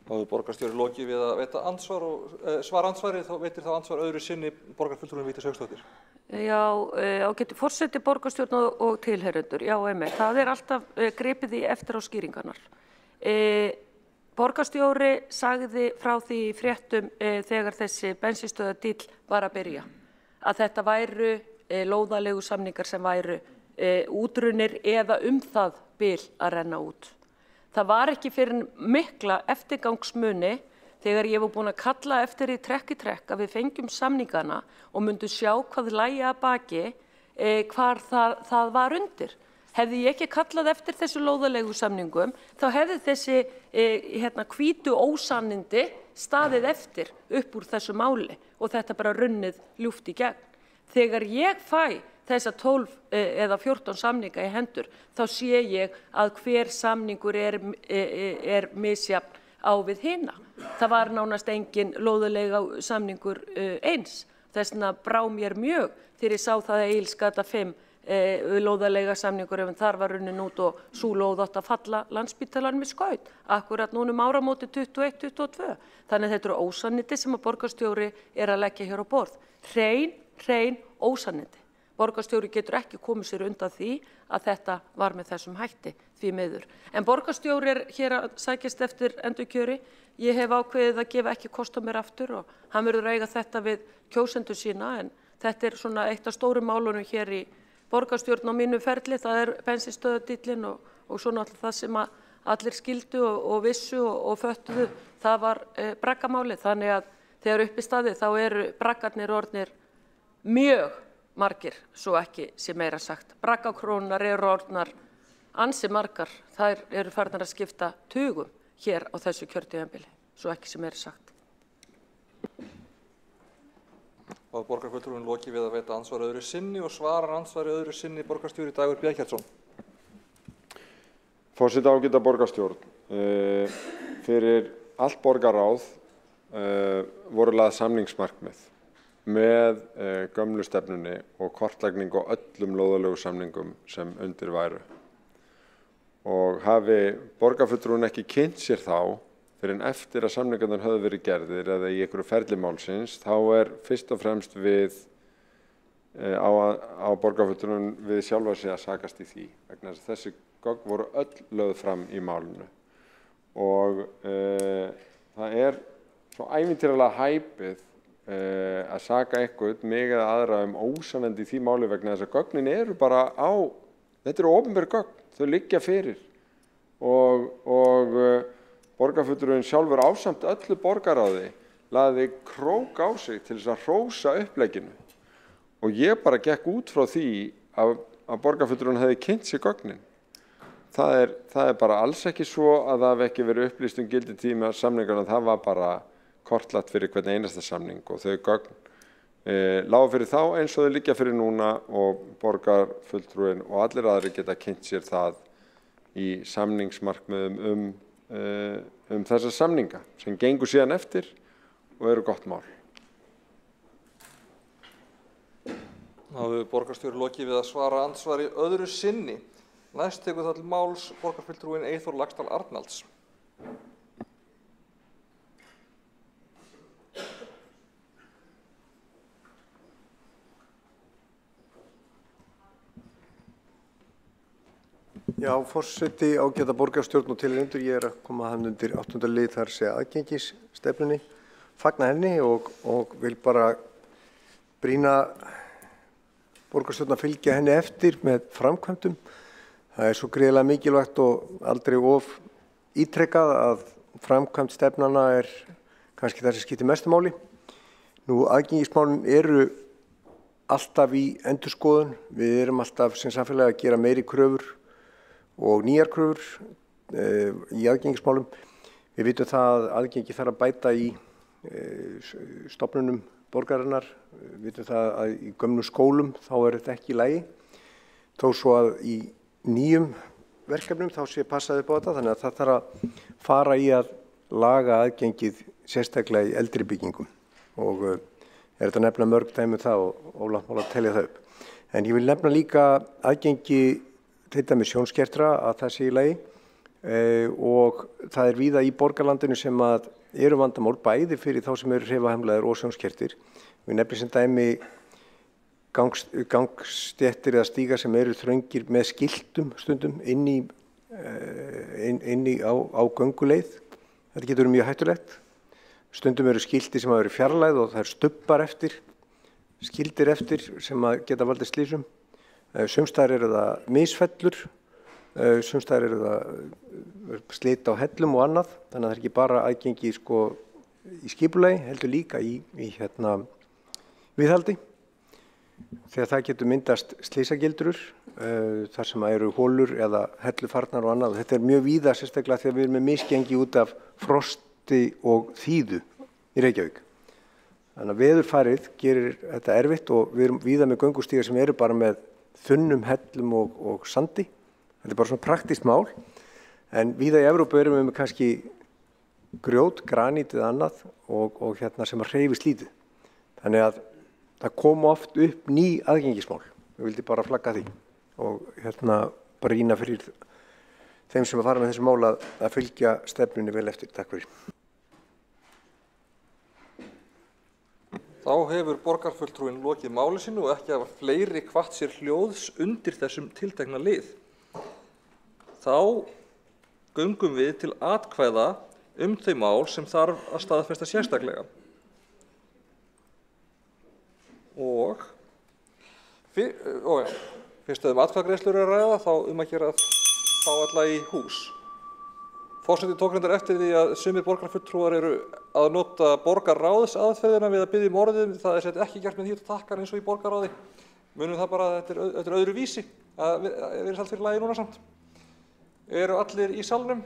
Þá hefur borgarstjóri lokið við að veita ansvar og svara ansvarið, þá veitir þá ansvar öðru sinni borgarfulltrúin Vigdís Hauksdóttir. Já, ágæti forseti, borgarstjórn og tilheyrendur, já einmitt, það alltaf gripið í eftir á skýringarnar. Borgarstjóri sagði frá því í fréttum þegar þessi bensínstöðardíll var að byrja, að þetta væru lóðalegu samningar sem væru útrunnir eða það bil að renna út. Það var ekki fyrir mikla eftirgangsmuni þegar ég var búin að kalla eftir í trekk að við fengjum samningana og myndum sjá hvað lægi að baki, hvar það var undir. Hefði ég ekki kallað eftir þessu lóðalegu samningum, þá hefði þessi hvítu ósannindi staðið eftir upp úr þessu máli og þetta bara runnið ljúft í gegn. Þegar ég fæ þessa 12 eða 14 samninga í hendur, þá sé ég að hver samningur misjafn á við hina. Það var nánast engin lóðalega samningur eins. Þess vegna brá mér mjög þegar ég sá það að Egilsgata 5 lóðalega samningur ef þar var runnin út og sú lóð átti að falla Landspítalanum í skaut. Akkurat núna áramóti 21-22. Þannig þetta eru ósannindi sem að borgarstjóri að leggja hér á borð. Hrein ósannindi. Borgarstjóri getur ekki komið sér undan því að þetta var með þessum hætti, því miður. En borgarstjóri hér að sækjast eftir endurkjöri. Ég hef ákveðið að gefa ekki kost á mér aftur og hann verður að eiga þetta við kjósendur sína, en þetta svona eitt af stórum málunum hér í borgarstjórn á mínu ferli. Það bensínstöðardíllinn og svo náttúrulega það sem allir skildu og vissu og föttuðu. Það var braggamálið, þannig að þegar upp í staðið þá eru braggarnir orðnir mjög margir, svo ekki sé meira sagt. Braggakrónunar eru orðnar ansi margar, þær eru farnar að skipta tugum hér á þessu kjörtímabili, svo ekki sé meira sagt. Þá borgarfulltrúin lokið við að veita ansvar öðru sinni og svarar ansvari öðru sinni borgarstjóri Dagur B. Eggertsson. Forseti ágæta borgarstjórn, fyrir allt borgarráð voru lagð samningsmarkmið með gömlu stefnunni og kortlagningu á öllum lóðalegu samningum sem undir væru. Og hafi borgarfulltrúin ekki kynnt sér þá fyrir en eftir að samningarnir höfðu verið gerðir eða í einhverju ferli málsins, þá fyrst og fremst við á borgarfulltrúin við sjálfa sig að sakast í því, vegna þess að þessi gögn voru öll lögð fram í málinu. Og það svo ævintýralega hæpið að saka eitthvað mig eða aðra ósannindi í því máli vegna þess að gögnin eru bara þetta eru opinber gögn, þau liggja fyrir og borgarfulltrúin sjálfur ásamt öllu borgarráði lagði krók á sig til þess að hrósa upplegginu og ég bara gekk út frá því að borgarfulltrúin hefði kynnt sér gögnin. Það bara alls ekki svo að það hafi ekki verið upplýst gilditíma samningarna, það var bara kortlagt fyrir hvern einasta samning og þau gögn lágu fyrir þá eins og þau liggja fyrir núna og borgarfulltrúin og allir aðrir geta kynnt sér það í samningsmarkmiðum þessa samninga sem gengur síðan eftir og eru gott mál. Þá hefur borgarstjóri lokið við að svara ansvari öðru sinni. Næst tekur það til máls borgarfulltrúin Eyþór Laxdal Arnalds. Já, forseti ágæta borgarstjórn og tilheyrendur, ég að koma hann undir 8. lið þar aðgengisstefnunni, fagna henni og vil bara brýna borgarstjórn að fylgja henni eftir með framkvæmdum. Það svo gríðarlega mikilvægt og aldrei of ítrekað að framkvæmd stefnanna kannski það sem skiptir mestu máli. Nú, aðgengismálin eru alltaf í endurskoðun. Við erum alltaf sem samfélagi að gera meiri kröfur og nýjar kröfur í aðgengismálum. Við vitum það að aðgengi þarf að bæta í stofnunum borgarinnar. Við vitum það að í gömlum skólum þá þetta ekki í lagi. Þó svo að í nýjum verkefnum þá sé passað upp á þetta, þannig að það þarf að fara í að laga aðgengið sérstaklega í eldri byggingum og er þetta nefna mörg dæmi það og ólangt mál að telja það upp. En ég vil nefna líka aðgengi til dæmis sjónskertra að það sé í lagi og það er víða í borgarlandinu sem að eru vandamál bæði fyrir þá sem eru hreyfahemlaðir og sjónskertir. Við nefnum sem dæmi gangstéttir eða stígar sem eru þröngir með skiltum stundum inn á gönguleið. Þetta getur mjög hættulegt. Stundum eru skilti sem hafa verið fjarlægð og það er stubbar eftir, skildir eftir sem að geta valdið slysum. Sums staðar eru það misfellur, sums staðar eru það slit á hellum og annað, þannig að það er ekki bara aðgengi í skipulagi, heldur líka í viðhaldi. Þegar það getur myndast slysagildrur, þar sem eru hólur eða hellufarnar og annað. Þetta er mjög víða sérstaklega þegar við erum með misgengi út af frosti og þíðu í Reykjavík. Þannig að veðurfarið gerir þetta erfitt og við erum víða með göngustígar sem eru bara með þunnum hellum og sandi. Þetta er bara svona praktískt mál. En víða í Evrópu erum við með kannski grjót, granít eða annað og sem að hreyfist lítið. Þannig að það kom oft upp ný aðgengismál. Við vildi bara flagga því og bara rýna fyrir þeim sem að fara með þessu mál að fylgja stefnunni vel eftir. Takk fyrir. Þá hefur borgarfulltrúinn lokið máli sínu og ekki hafa fleiri hvatt sér hljóðs undir þessum tiltekna lið. Þá göngum við til atkvæða þau mál sem þarf að staðfesta sérstaklega. Og fyrst atkvæðagreiðslur er að ræða, þá að gera að fá alla í hús. Forseti tók reyndar eftir því að sumir borgarfulltrúar eru að nota borgarráðs aðferðina við að biðja orðum. Það er ekki gert með því að takkar eins og í borgarráði. Munum það bara að þetta er öðru vísi að vera allt fyrir lagi núna samt. Eru allir í salnum?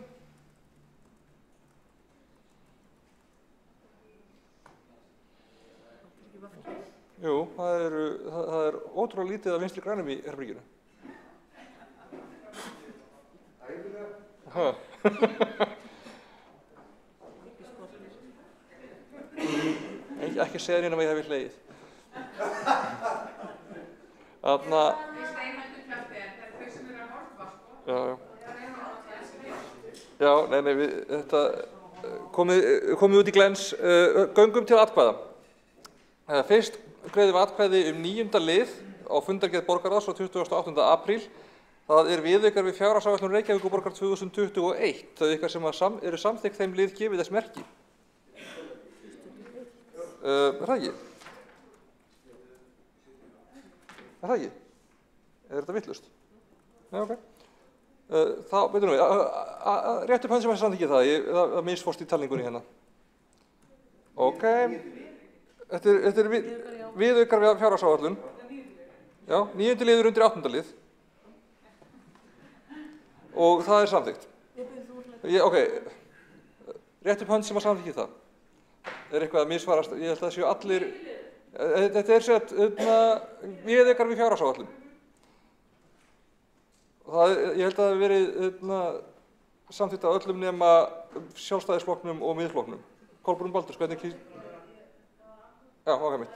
Jú, það er ótrúlega lítið af Vinstri grænum í herberginu. Ekki segja neina að ég hef hlegið. Þarna... Já, nei, þetta komið út í glens. Göngum til atkvæða. Fyrst greiðum við atkvæði 9. lið á fundargerð borgarráðs frá 28. apríl. Það er viðaukar við fjárhagsáætlun Reykjavíkurborgar 2021. Þau ykkar sem eru samþykkt þeim lið gefið þess merki. Er það ekki? Er það ekki? Er þetta vitlaust? Nei, ok. Þá, veitum við, rétt upp hönd sem samþykkið það. Það misfórst í talningunni hérna. Ok. Þetta er viðaukar við fjárhagsáætlun. Já, 9. liður undir 8. lið. Og það er samþykkt. Ok, rétt upp hönd sem samþykkið það. Er eitthvað að misfarast? Ég held að það séu allir... Þetta er sett viðaukar við fjárhagsáætlun. Ég held að það hafi verið samþykkt af öllum nema Sjálfstæðisflokknum og Miðflokknum. Kolbrún Baldurs, hvernig kýr... Já, ok, mitt.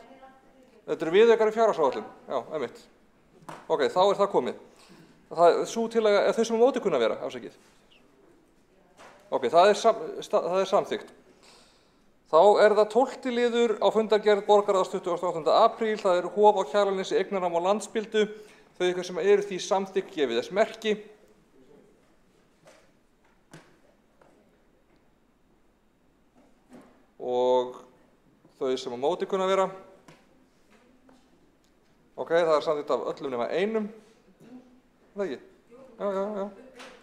Þetta eru viðaukar við fjárhagsáætlun. Já, mitt. Ok, þá er það komið. Sú tillaga, þau sem á móti kunna vera, afsakið. Ok, það er samþykkt. Þá er það 12. liður á fundargerð borgarráðs 28. apríl. Það er Hof á Kjalarnesi, eignarnám á Landspildu. Þau ykkar sem eru því samþykkt gefið þess merki. Og þau sem á móti kunna vera. Ok, það er samþykkt af öllum nema einum. Er það ekki? Já.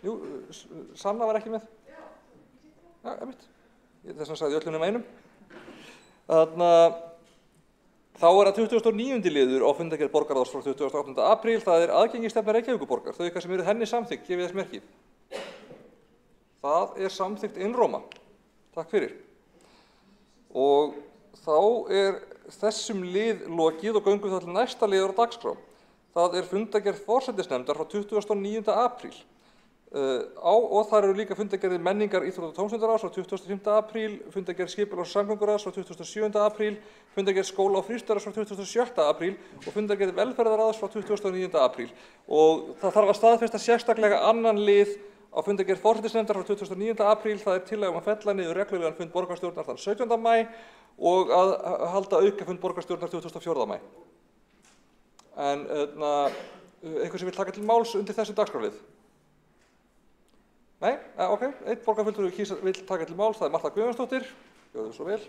Jú, Sanna var ekki með. Já, mitt. Þess vegna sagði öllum nema einum. Þá er það 29. liður á fundargerð borgarráðs frá 28. apríl. Það er aðgengisstefna Reykjavíkurborgar. Þau ykkar sem eru henni samþykkt gefið þess merki. Það er samþykkt einróma. Takk fyrir. Og þá er þessum lið lokið og göngum það til næsta liður á dagskrá. Það er fundargerð forsætisnefndar frá 29. apríl. Og þar eru líka fundargerðir menningar, íþrótta og tómstundaráðs frá 25. apríl, fundargerð skipulags- og samgönguráðs frá 27. apríl, fundargerð skóla- og frístundaráðs frá 27. apríl og fundargerð velferðarráðs frá 29. apríl. Og það þarf að staðfesta sérstaklega annan lið á fundargerð forsætisnefndar frá 29. apríl. Það tillaga að fella niður reglulegan fund borgarstjórnar þann 17. maí og að halda aukafund borgarstjórnar 24. maí. En eitthvað sem vil taka til máls undir þessu dagskrárlið? Nei? Ok. Einn borgarfulltrúi vill taka til máls, það Marta Guðjónsdóttir. Gjörðu svo vel.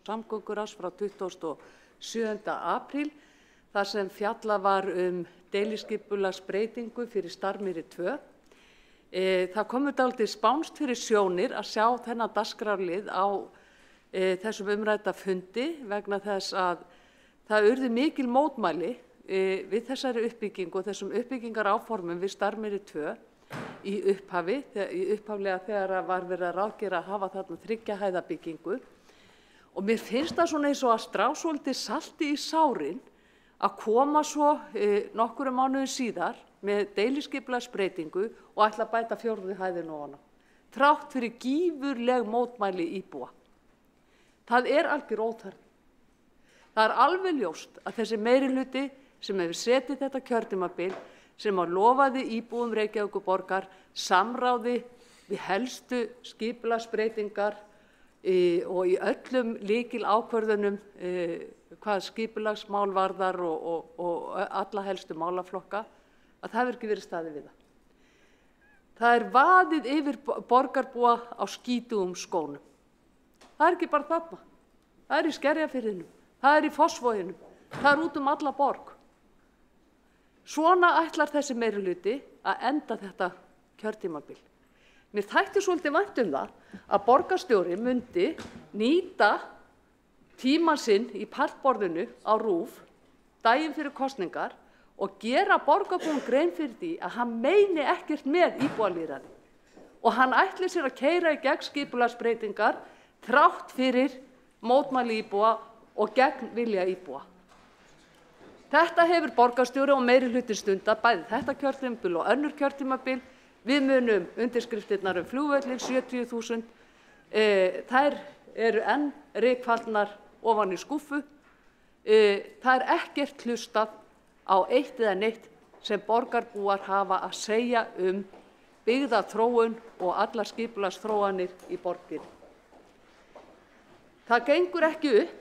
Samgönguráðs frá 27. apríl þar sem fjallað var deiliskipulagsbreytingu fyrir Starmýri 2. Það komur dálítið spánst fyrir sjónir að sjá þennan dagskrárlið á þessum umrædda fundi vegna þess að það urðu mikil mótmæli við þessari uppbyggingu og þessum uppbyggingaráformum við Starmýri 2 í upphaflega þegar var verið að ráðgera að hafa þarna 3 hæða byggingu. Og mér finnst það svona eins og að strá svolítið salti í sárin að koma svo nokkrum mánuðum síðar með deiliskipulagsbreytingu og ætla að bæta 4. hæðina ofan á. Þrátt fyrir gífurleg mótmæli íbúa. Það er algjör óþarfi. Það er alveg ljóst að þessi meirihluti sem hefur setið þetta kjörtímabil, sem lofaði íbúum Reykjavíkurborgar samráði við helstu skipulagsbreytingar og í öllum lykil ákvörðunum hvað skipulagsmál varðar og alla helstu málaflokka, að það hefur ekki verið staðið við það. Það er vaðið yfir borgarbúa á skítugum skónum. Það er ekki bara þarna. Það er í Skerjafirðinum, það er í Fossvoginum, það er út alla borg. Svona ætlar þessi meirihluti að enda þetta kjörtímabil. Mér þætti svolítið vænt það að borgarstjóri myndi nýta tímann sinn í pallborðinu á RÚV daginn fyrir kosningar og gera borgarbúum grein fyrir því að hann meini ekkert með íbúalýðræði og hann ætli sér að keyra í gegn skipulagsbreytingar þrátt fyrir mótmæli íbúa og gegn vilja íbúa. Þetta hefur borgarstjóri og meirihluti stundað bæði þetta kjörtímabil og önnur kjörtímabil. Við munum undirskriftirnar flugvöllin 70.000. Þær eru enn rykfallnar ofan í skúffu. Það er ekkert hlustað á eitt eða neitt sem borgarbúar hafa að segja byggðaþróun og allar skipulagsþróanir í borginni. Það gengur ekki upp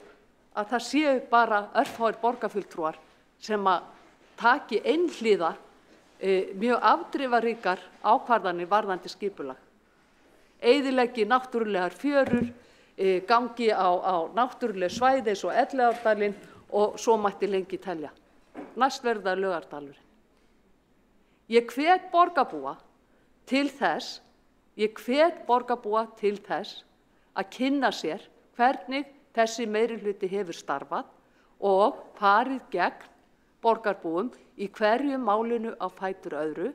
að það séu bara örfáir borgarfulltrúar sem að taki einhliða mjög afdrifaríkar ákvarðanir varðandi skipulag. Eyðileggi náttúrulegar fjörur, gangi á náttúruleg svæði eins og Elliðaárdalinn og svo mætti lengi telja. Næst verður það Laugardalurinn. Ég hvet borgarbúa til þess að kynna sér hvernig þessi meirihluti hefur starfað og farið gegn borgarbúum í hverju málinu á fætur öðru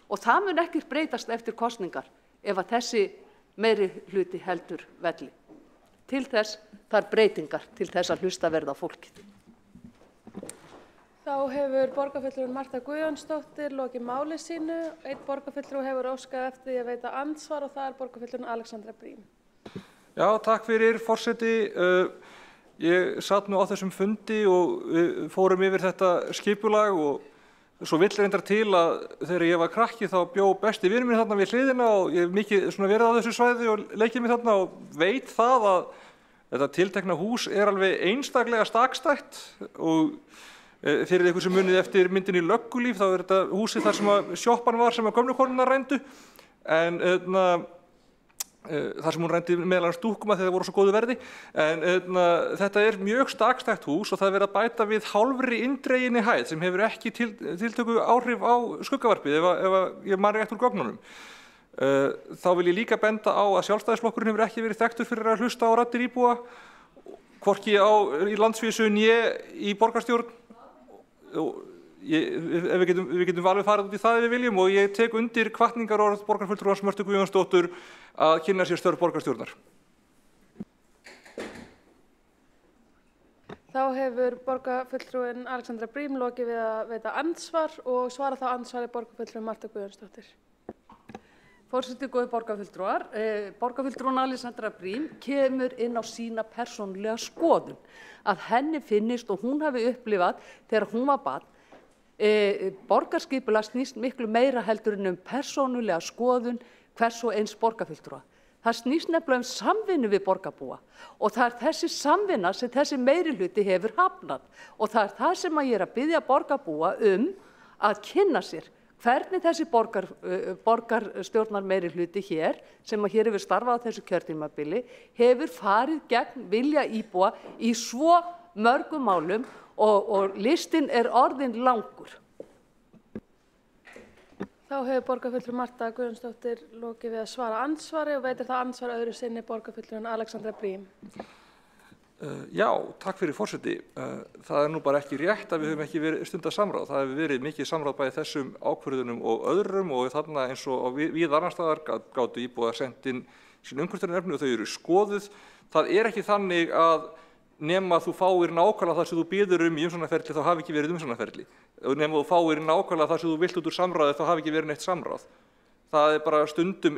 og það mun ekkert breytast eftir kosningar ef að þessi meirihluti heldur velli. Til þess þarf breytingar til þess að hlusta verða á fólkið. Þá hefur borgarfulltrúin Marta Guðjónsdóttir lokið máli sínu. Einn borgarfulltrúi hefur óskað eftir því að veita andsvar og það er borgarfulltrúin Alexandra Brím. Já, takk fyrir forseti. Ég satt nú á þessum fundi og við fórum yfir þetta skipulag og svo vill reyndar til að þegar ég var krakki þá bjó besti vinur minn þarna við hliðina og ég hef mikið verið á þessu svæði og leikið mér þarna og veit það að þetta tiltekna hús er alveg einstaklega stakstætt og fyrir ykkur sem munið eftir myndinni Löggulíf þá er þetta húsið þar sem að sjoppan var sem að gömlu konurnar rændu en þar sem hún rændi meðal annars dúkkum að þeir voru svo góðu verði en þetta er mjög stakstætt hús og það er verið að bæta við hálfri indreginni hæð sem hefur ekki tiltöku áhrif á skuggavarpið ef ég man rétt úr gögnunum. Þá vil ég líka benda á að Sjálfstæðisflokkurinn hefur ekki verið þekktur fyrir að hlusta á raddir íbúa hvorki í landsvísu né í borgarstjórn. við getum alveg farið út í það ef við viljum og ég tek undir hvatningarorð borgarfulltrúans Mörtu Guðjónsdóttur að kynna sér störf borgarstjórnar. Þá hefur borgarfulltrúinn Alexandra Briem lokið við að veita andsvar og svara þá andsvari borgarfulltrúin Marta Guðjónsdóttir. Forseti, góðir borgarfulltrúar, borgarfulltrúin Alexandra Briem kemur inn á sína persónulega skoðun að henni finnist og hún hafi upplifað þegar hún var barn. Borgarskipulag snýst miklu meira heldur en persónulega skoðun hvers og eins borgarfulltrúa. Það snýst nefnilega samvinnu við borgarbúa og það þessi samvinna sem þessi meirihluti hefur hafnað og það það sem ég að biðja borgarbúa að kynna sér hvernig þessi borgarstjórnar meirihluti hér sem hér hefur starfað á þessu kjörtímabili hefur farið gegn vilja íbúa í svo mörgum málum og listinn orðinn langur. Þá hefur borgarfulltrúin Marta Guðjónsdóttir lokið við að svara andsvari og veitir það andsvar öðru sinni borgarfulltrúin Alexandra Briem. Já, takk fyrir forseti. Það nú bara ekki rétt að við höfum ekki verið stundað samráð. Það hefur verið mikið samráð bæði þessum ákvörðunum og öðrum og þarna eins og við annar staðar gátu íbúar sent inn sín umhverfisefni og þau eru skoðuð. Það ekki þannig að nema þú fáir nákvæmlega það sem þú biður í umsóknarferli þá hafi ekki verið umsóknarferli. Nema þú fáir nákvæmlega það sem þú vilt út úr samráði þá hafi ekki verið neitt samráð. Það bara stundum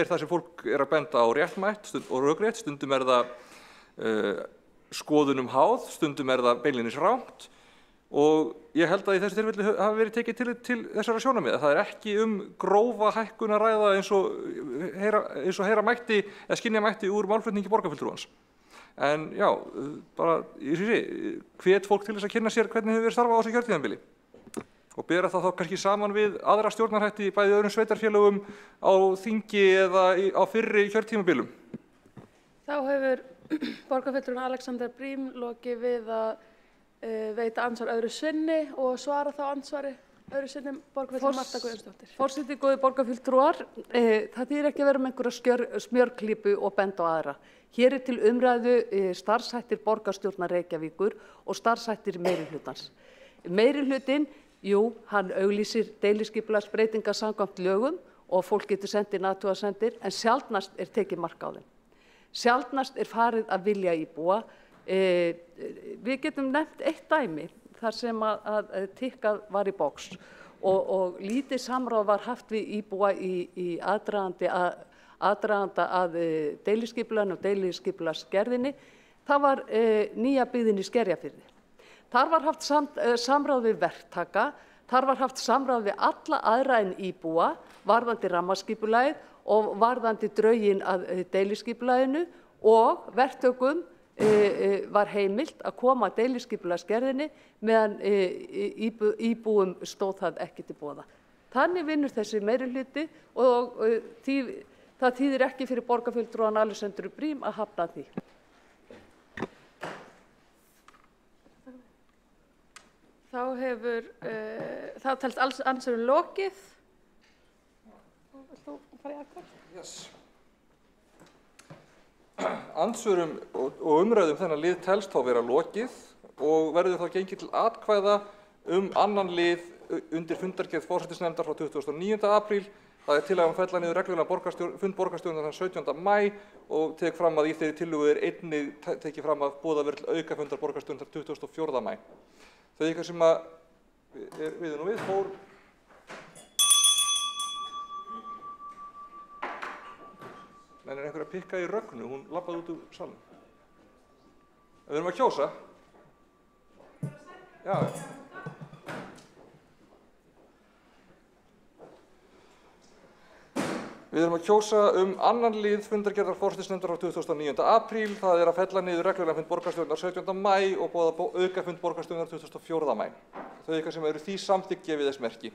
það sem fólk að benda á réttmætt og rökrétt, stundum það skoðunum háð, stundum það beinlínis rangt og ég held að í þessu tilfelli hafi verið tekið til þessara sjónarmiða. Það ekki grófa hækkun að ræða eins og heyra mætti eða skynja mætti úr málflutningi borgarfulltrúans. En já, bara hvet fólk til þess að kynna sér hvernig hefur verið starfað á þessu kjörtímabili og bera það þá kannski saman við aðra stjórnarhætti bæði öðrum sveitarfélögum á þingi eða á fyrri kjörtímabilum. Þá hefur borgarfulltrúin Alexandra Briem lokið við að veita andsvar öðru sinni og svara þá andsvari öðru sinni borgarfulltrúin Marta Guðjónsdóttir. Forseti, góðir borgarfulltrúar, það þýðir ekki að vera með einhverja smjörklípu og benda á aðra. Hér til umræðu starfshættir borgarstjórnar Reykjavíkur og starfshættir meirihlutans. Meirihlutinn, hann auglýsir deiliskipulagsbreytingar samkvæmt lögum og fólk getur sendið athugasemdir en sjaldnast tekið mark á þeim. Sjaldnast farið að vilja íbúa. Við getum nefnt eitt dæmi þar sem að tikkað var í box og lítið samráð var haft við íbúa í aðdraganda að deiliskipulaginu og deiliskipulagsgerðinni. Það var nýja byggðin í Skerjafirði. Þar var haft samráð við verktaka, þar var haft samráð við alla aðra en íbúa, varðandi rammaskipulagið og varðandi drögin að deiliskipulaginu og verktökum var heimilt að koma að deiliskipulagsgerðinni meðan íbúum stóð það ekki til boða. Þannig vinnur þessi meirihluti og það þýðir ekki fyrir borgarfulltrúan Alexandru Briem að hafna því. Þá telst andsvörum lokið. Vilt þú fara í atkvæði? Yes. Andsvörum og umræðum þennan lið telst þá vera lokið og verður þá gengið til atkvæða annan lið undir fundargerð forsætisnefndar frá 29. apríl. Það tillaga fella niður reglulegan fund borgarstjórnar þann 17. maí og tek fram að í þeirri tillögu einnig tekið fram að boðað verður til aukafundar borgarstjórnar 24. maí. Þau eitthvað sem við nú við fór. Men einhver að pikka í Rögnu, hún labbaði út úr salnum. Við erum að kjósa. Já. Við erum að kjósa annan lið fundargerðar forsætisnefndar á 29. apríl. Það að fella niður reglulegan fund borgarstjórnar 17. maí og boða aukafund borgarstjórnar 24. maí. Þau eitthvað sem eru því samþykkt gefið þess merki.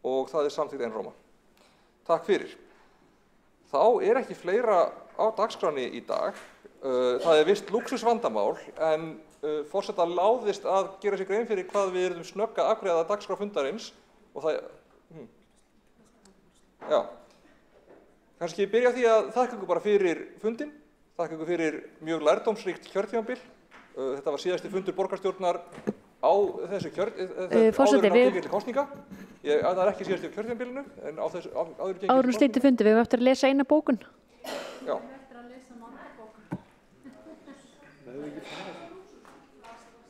Og það samþykkt einróma. Takk fyrir. Þá ekki fleira á dagskránni í dag. Það vist lúxusvandamál en forseta láðist að gera sér grein fyrir hvað við erum snögg að afgreiða dagskrá fundarins. Og það, já, kannski byrja því að þakka ykkur bara fyrir fundinn. þakka ykkur fyrir mjög lærdómsríkt kjörtímabil. Þetta var síðasti fundur borgarstjórnar á þessu Forseti, áður en á gengi til kosninga. Það er ekki síðasti kjörtímabilinu, en á þessu áður gengi til Áður en slíti fundi, við höfum eftir að lesa eina bókun. Já.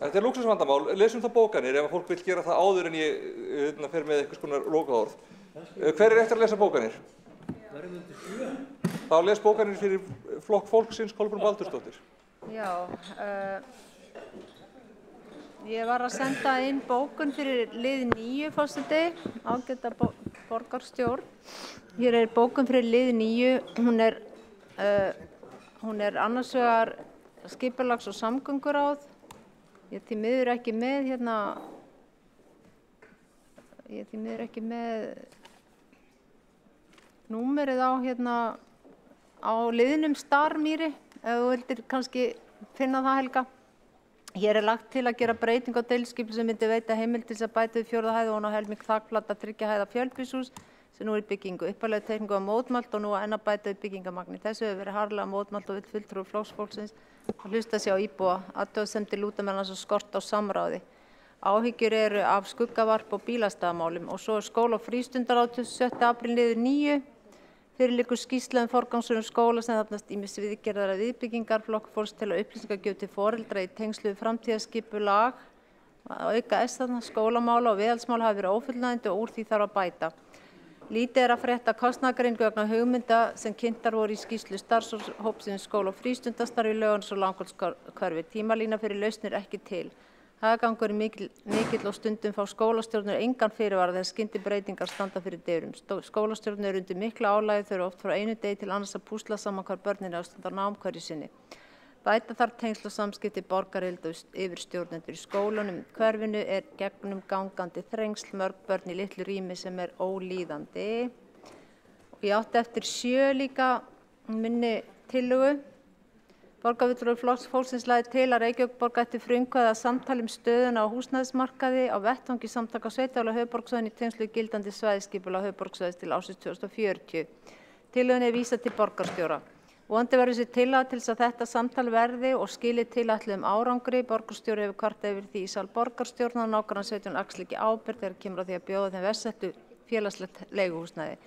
Þetta er lúxusvandamál. Lesum það bókanir ef fólk vil gera það áður en ég fer með einhvers konar lokaorð. Hver er eftir að lesa bókanir? Þá les bókanir fyrir Flokk fólksins Kolbrún Baldursdóttir. Já, ég var að senda inn bókun fyrir lið 9, forseti, ágæta borgarstjórn. Hér er bókun fyrir lið 9, hún er annars vegar skipulags- og samgönguráð. Ég er því miður ekki með númerið á liðnum Starmýri, ef þú vildir kannski finna það, Helga. Hér er lagt til að gera breyting á deiliskipulagi sem myndi veita heimild til að bæta við 4. hæð og helming þakplata 3 hæða fjölbýlishús sem nú er í byggingu. Upphaflega teikningu var mótmælt og nú enn að bæta við byggingamagni. Þessu hefur verið harðlega mótmælt og vill fulltrúi Flokksfólksins að hlusta sig á íbúa. Athugasemdir lúta meðal annars skort á samráði. Áhyggjur eru af skuggavarp og bílastæðamálum og svo er skóla- og frístundaráð 27. apríl liður 9. Fyrir liggur skýrsla forgangsröðun skóla sem þarfnast ýmis viðgerðar að viðbyggingar Flokksfólks til að upplýsingagjöf til foreldra í tengslu við framtíðarskipulag að auka þarna skólamála og viðhaldsmála hafi verið ófullnægjandi og úr því þarf að bæta. Lítið er að frétta kostnaðargreiningu vegna hugmynda sem kynntar voru í skýrslu starfshópsins skóla- og frístundastarfi Laugarnes og Langholtshverfi. Tímalína fyrir lausnir ekki til. Hagagangur er mikill og stundum fá skólastjórnir engan fyrirvara þegar skyndibreytingar standa fyrir dyrum. Skólastjórnir eru undir mikla álagi, þau eru oft frá einu degi til annars að púsla saman hvar börnin eru að stunda nám hverju sinni. Bæta þarf tengsl og samskipti borgaryfirvalda og yfirstjórnendur í skólunum. Hverfinu er gegnum gangandi þrengsl, mörg börn í litlu rými sem er ólíðandi. Og ég átti eftir 7 líka minni tillögu. Borgarfulltrúi Flokksfólksins lagði til að Reykjavíkurborg ætti frumkvæði að samtali stöðuna á húsnæðismarkaði á vettvangi samtaka sveitarfélaga á höfuðborgarsvæðinu í tengslum við gildandi svæðisskipulag höfuðborgarsvæðis til ársins 2040. Tillögunni er vísað til borgarstjóra. Vonandi verður þessi tillaga til þess að þetta samtal verði og skili tilætluðum árangri. Borgarstjóri hefur kvartað yfir því í sal borgarstjórnar og nágrannasveitarfélögin axli ekki ábyrgð þegar kemur að því að bjóða þeim verst settu félagslegt leiguhúsnæði.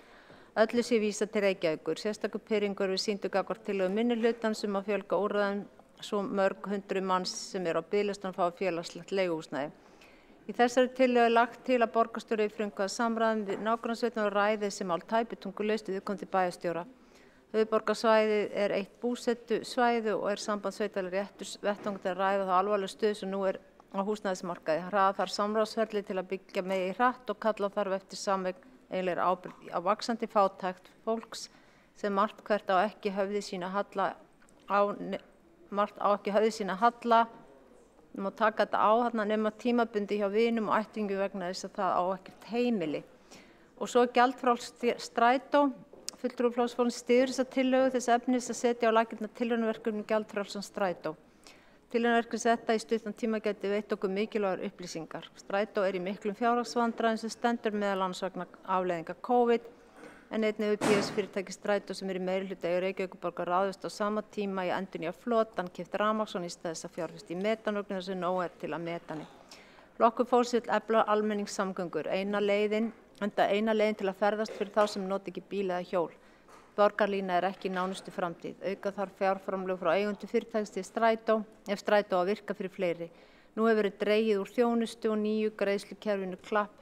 Öllu sé vísað til Reykjavíkur. Sérstakur pirringur við sýndu gagnvart tillögu minnihlutans að fjölga úrræðum svo mörg hundruð manns sem eru á biðlistan fá félagslegt leiguhúsnæði. Í þessari tillögu er lagt til að borgarstjóri frumkvæði samræðum við nágrannasveitarfélögin og ræði þessi mál tæpitungulaust við viðkomandi bæjarstjóra. Höfuðborgarsvæðið er eitt búsetusvæði og er sambandssveitarfélaga réttur vettvangur til að ræða þá alvarlegu stöðu sem nú er á húsnæðismarkaði. Hraða þarf samráðsferli til að byggja megi hratt og kalla þarf eftir sameiginlegri ábyrgð á vaxandi fátækt fólks sem margt hvert á ekki höfði sína halla og taka þetta á nema tímabundi hjá vinum og ættingjum vegna þess að það á ekkert heimili. Og svo gjaldfrjáls strætó. Fulltrúi Flokksfólksins styður þessa tillögu þess efnis að setja á laggirnar tilraunaverkefni gjaldfrjálsan strætó. Tilraunaverkefni þetta í stuttan tíma geti veitt okkur mikilvægar upplýsingar. Strætó er í miklum fjárhagsvandræðum sem stendur meðal annars vegna afleiðinga COVID en einnig hefur PS fyrirtæki Strætó sem er í meirihluta í Reykjavíkurborgar ráðist á sama tíma í endurnýja flotann, keypt rafmagn í stað þess að fjárfesta í metanvögnum þar sem nóg er til að metani. Flokkur Fólksins vill efla almenningssamgöngur. Eina leiðin til að ferðast fyrir þá sem nota ekki bíl eða hjól. Borgarlína er ekki í nánustu framtíð. Auka þarf fjárframlög frá eigendum fyrirtækis til Strætó ef Strætó að virka fyrir fleiri. Nú hefur verið dregið úr þjónustu og nýja greiðslukerfið Klapp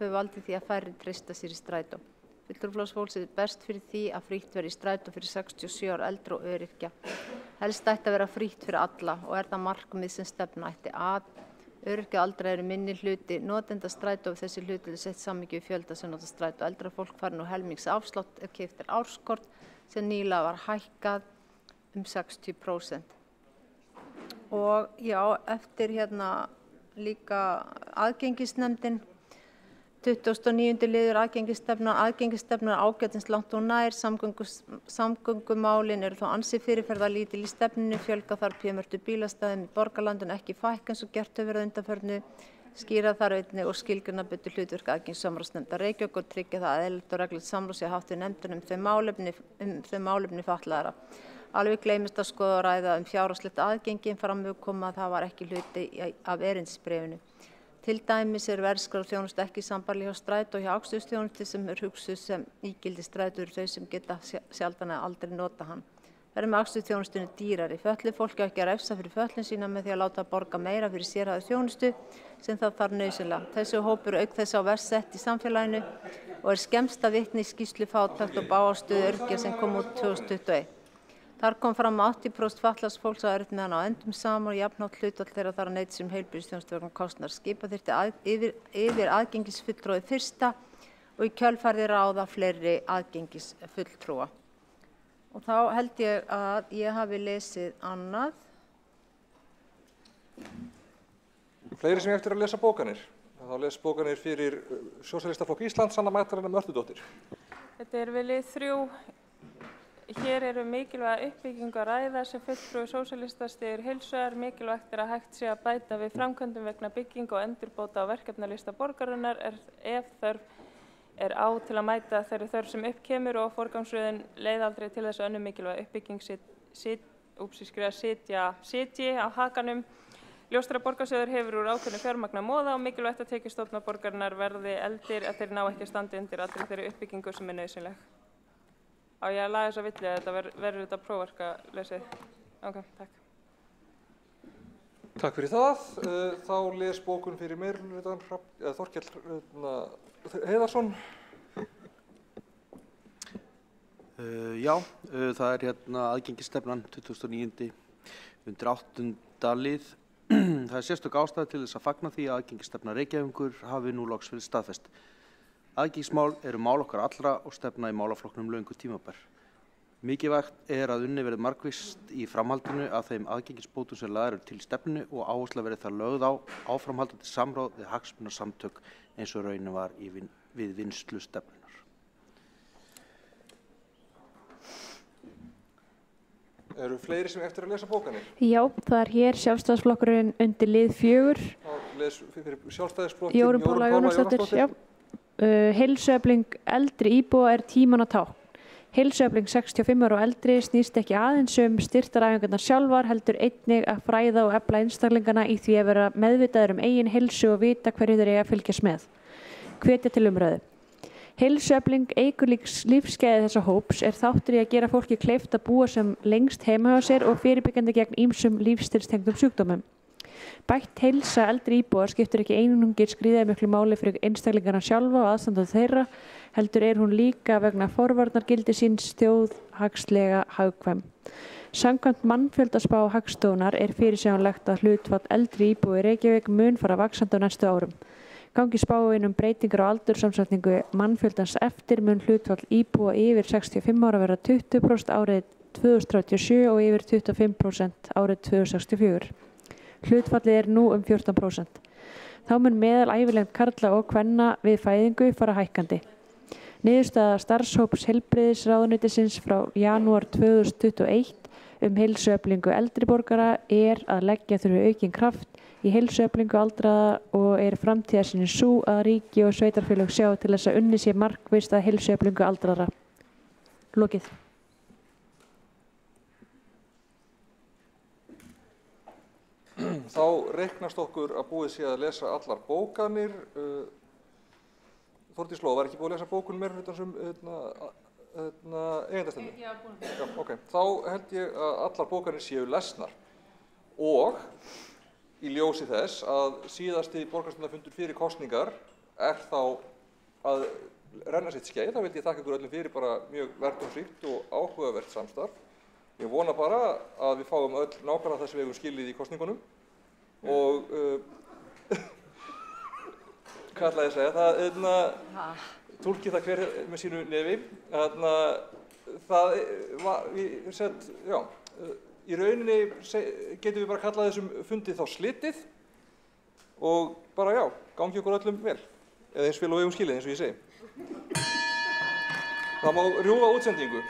hefur valdið því að færri treysta sér í Strætó. Fulltrúi Flokksins er best fyrir því að frítt verði í Strætó fyrir 67 ára eldri og öryrkja. Helst ætti að vera frítt fyrir alla og er það markmið sem stefna ætti að. Öryrkja aldra eru minni hluti notenda Strætó og þessi hluti er sett samhengi við fjölda sem nota Strætó. Eldra fólk fær nú helmings afslátt ef keypt er árskort sem nýlega var hækkað 60%. Og já, eftir líka aðgengisnefndin 29. liður aðgengisstefnan ágætins langt og nær, samgöngumálin eru þó ansi fyrirferðarlítil í stefnunni, fjölga þarf p-merktu bílastæðum í borgarlandinu ekki fækka eins og gert hefur verið að undanförnu. Skýra þarf einnig og skilgreina betur hlutverk aðgengissamráðsnefndar Reykjavíkur og tryggja það að eðlilegt og reglulegt samráð sé haft við nefndina þau málefni fatlaðra. Alveg gleymist að skoða og ræða fjárhagslegt aðgengi en fram hefur komið að það var ekki hluti af erindisbréfinu. Til dæmis verðskráþjónusta ekki sambærileg hjá strætó og hjá akstursþjónustu sem hugsuð sem ígildi strætó eru þau sem geta sjaldan eða aldrei nota hann. Með akstursþjónustunni dýrari. Fötluð fólk ekki að refsa fyrir fötlun sína með því að láta borga meira fyrir sérhæfða þjónustu sem það þarf nauðsynlega. Þessi hópur auk þess á verst sett í samfélaginu og skemmsta vitni í skýrslu fátækt og bágastöðu öryrkja sem kom út 2021. Þar kom fram að 80% fatlaðs fólks á erfitt með hann á endum saman og jafnhátt hlutfall þeirra þarf að neyta sér heilbrigðisþjónustu vegna kostnaðar. Skipa þyrfti yfir aðgengisfulltrúa fyrsta og í kjölfarið ráða fleiri aðgengisfulltrúa. Og þá held ég að ég hafi lesið annað. Fleiri sem eftir að lesa bókanir. Þá les bókanir fyrir Sósíalistaflokk Íslands, Sanna Magdalena Mörtudóttir. Þetta við lið 3. Hér eru mikilvæga uppbyggingu að ræða sem fulltrúi sósíalista styður heils vegar. Mikilvægt að hægt sé að bæta við framkvæmdum vegna byggingu og endurbóta á verkefnalista borgarinnar ef þörf er á til að mæta þeirri þörf sem upp kemur og forgangsröðun leið aldrei til þess að önnur mikilvæg uppbygging sitji á hakanum. Ljóst er að borgarsjóður hefur úr ákveðnu fjármagn að móða og mikilvægt að tekjustofnar borgarinnar verði eldir að þeir ná ekki að standa undir allri þeirri uppbyggingu sem er nauðsynleg. Á ég að laga þessa villu að þetta verður þetta prófarkalausið? Ok, takk. Takk fyrir það. Þá les bókun fyrir meirihlutann Þorkell Heiðarsson. Já, það aðgengisstefnan 2009. undir 8. lið. Það sérstök ástæða til þess að fagna því að aðgengisstefna Reykjavíkur hafi nú loks verið staðfest. Aðgengismál eru mál okkar allra og stefna í málaflokknum löngu tímabær. Mikilvægt er að unnið verði markvisst í framhaldinu að þeim aðgengisbótum sem lagðar eru til í stefnunni og áhersla verði það lögð á áframhaldandi samráð við hagsmunasamtök eins og raunin var við vinnslu stefnunnar. Eru fleiri sem eftir að lesa bókanir? Já, það hér Sjálfstæðisflokkurinn undir lið 4. Les fyrir Sjálfstæðisflokkinn Jórunn Pála Jónasdóttir. Heilsuefling eldri íbúa er tímanna tákn. Heilsuefling 65 ára og eldri snýst ekki aðeins styrktaræfingarnar sjálfar heldur einnig að fræða og efla einstaklingana í því að vera meðvitaður eigin heilsu og vita hverju þeir eiga að fylgjast með. Hvetja til umræðu. Heilsuefling eykur lífsgæði þessa hóps er þáttur í að gera fólki kleift að búa sem lengst heima hjá sér og fyrirbyggjandi gegn ýmsum lífsstílstengdum sjúkdómum. Bætt heilsa eldri íbúar skiptir ekki einungis gríðarlega miklu máli fyrir einstaklingana sjálfa og aðstandað þeirra, heldur hún líka vegna forvarnargildi síns þjóðhagslega hagkvæm. Samkvæmt mannfjöldaspá Hagstofunnar er fyrirsjáanlegt að hlutfall eldri íbúa í Reykjavík mun fara vaxandi á næstu árum. Gangi spáin breytingar á aldursamsetningu mannfjöldans eftir mun hlutfall íbúa yfir 65 ára vera 20% árið 2037 og yfir 25% árið 2064. Hlutfallið nú 14%. Þá mun meðal ævilengd karla og kvenna við fæðingu fara hækkandi. Niðurstaða starfshóps heilbrigðisráðuneytisins frá janúar 2021 heilsueflingu eldri borgara er að leggja þurfi aukinn kraft í heilsueflingu aldraða og framtíðarsýnin sú að ríki og sveitarfélög sjá til þess að unnið sé markvisst að heilsueflingu aldraðra. Lokið. Þá reiknast okkur að búið sé að lesa allar bókanir. Þórdís Lóa, var ekki búið að lesa bókun meirihlutans eigendastefnu? Já, búin. Ok, þá held ég að allar bókanir séu lesnar og í ljósi þess að síðasti borgarstjórnarfundur fyrir kosningar þá að renna sitt skeið. Þá vildi ég þakka ykkur öllum fyrir bara mjög verðumsríkt og áhugavert samstarf. Ég vona bara að við fáum öll nákvæmlega það sem við hefum skilið í kosningunum og hvað ætlaði að segja, það túlki það hver með sínu nefi. Í rauninni getum við bara kallað þessum fundi þá slitið og bara gangi okkur öllum vel, eða eins vel og við hefum skilið eins og ég segi. Það má rjúfa útsendingu.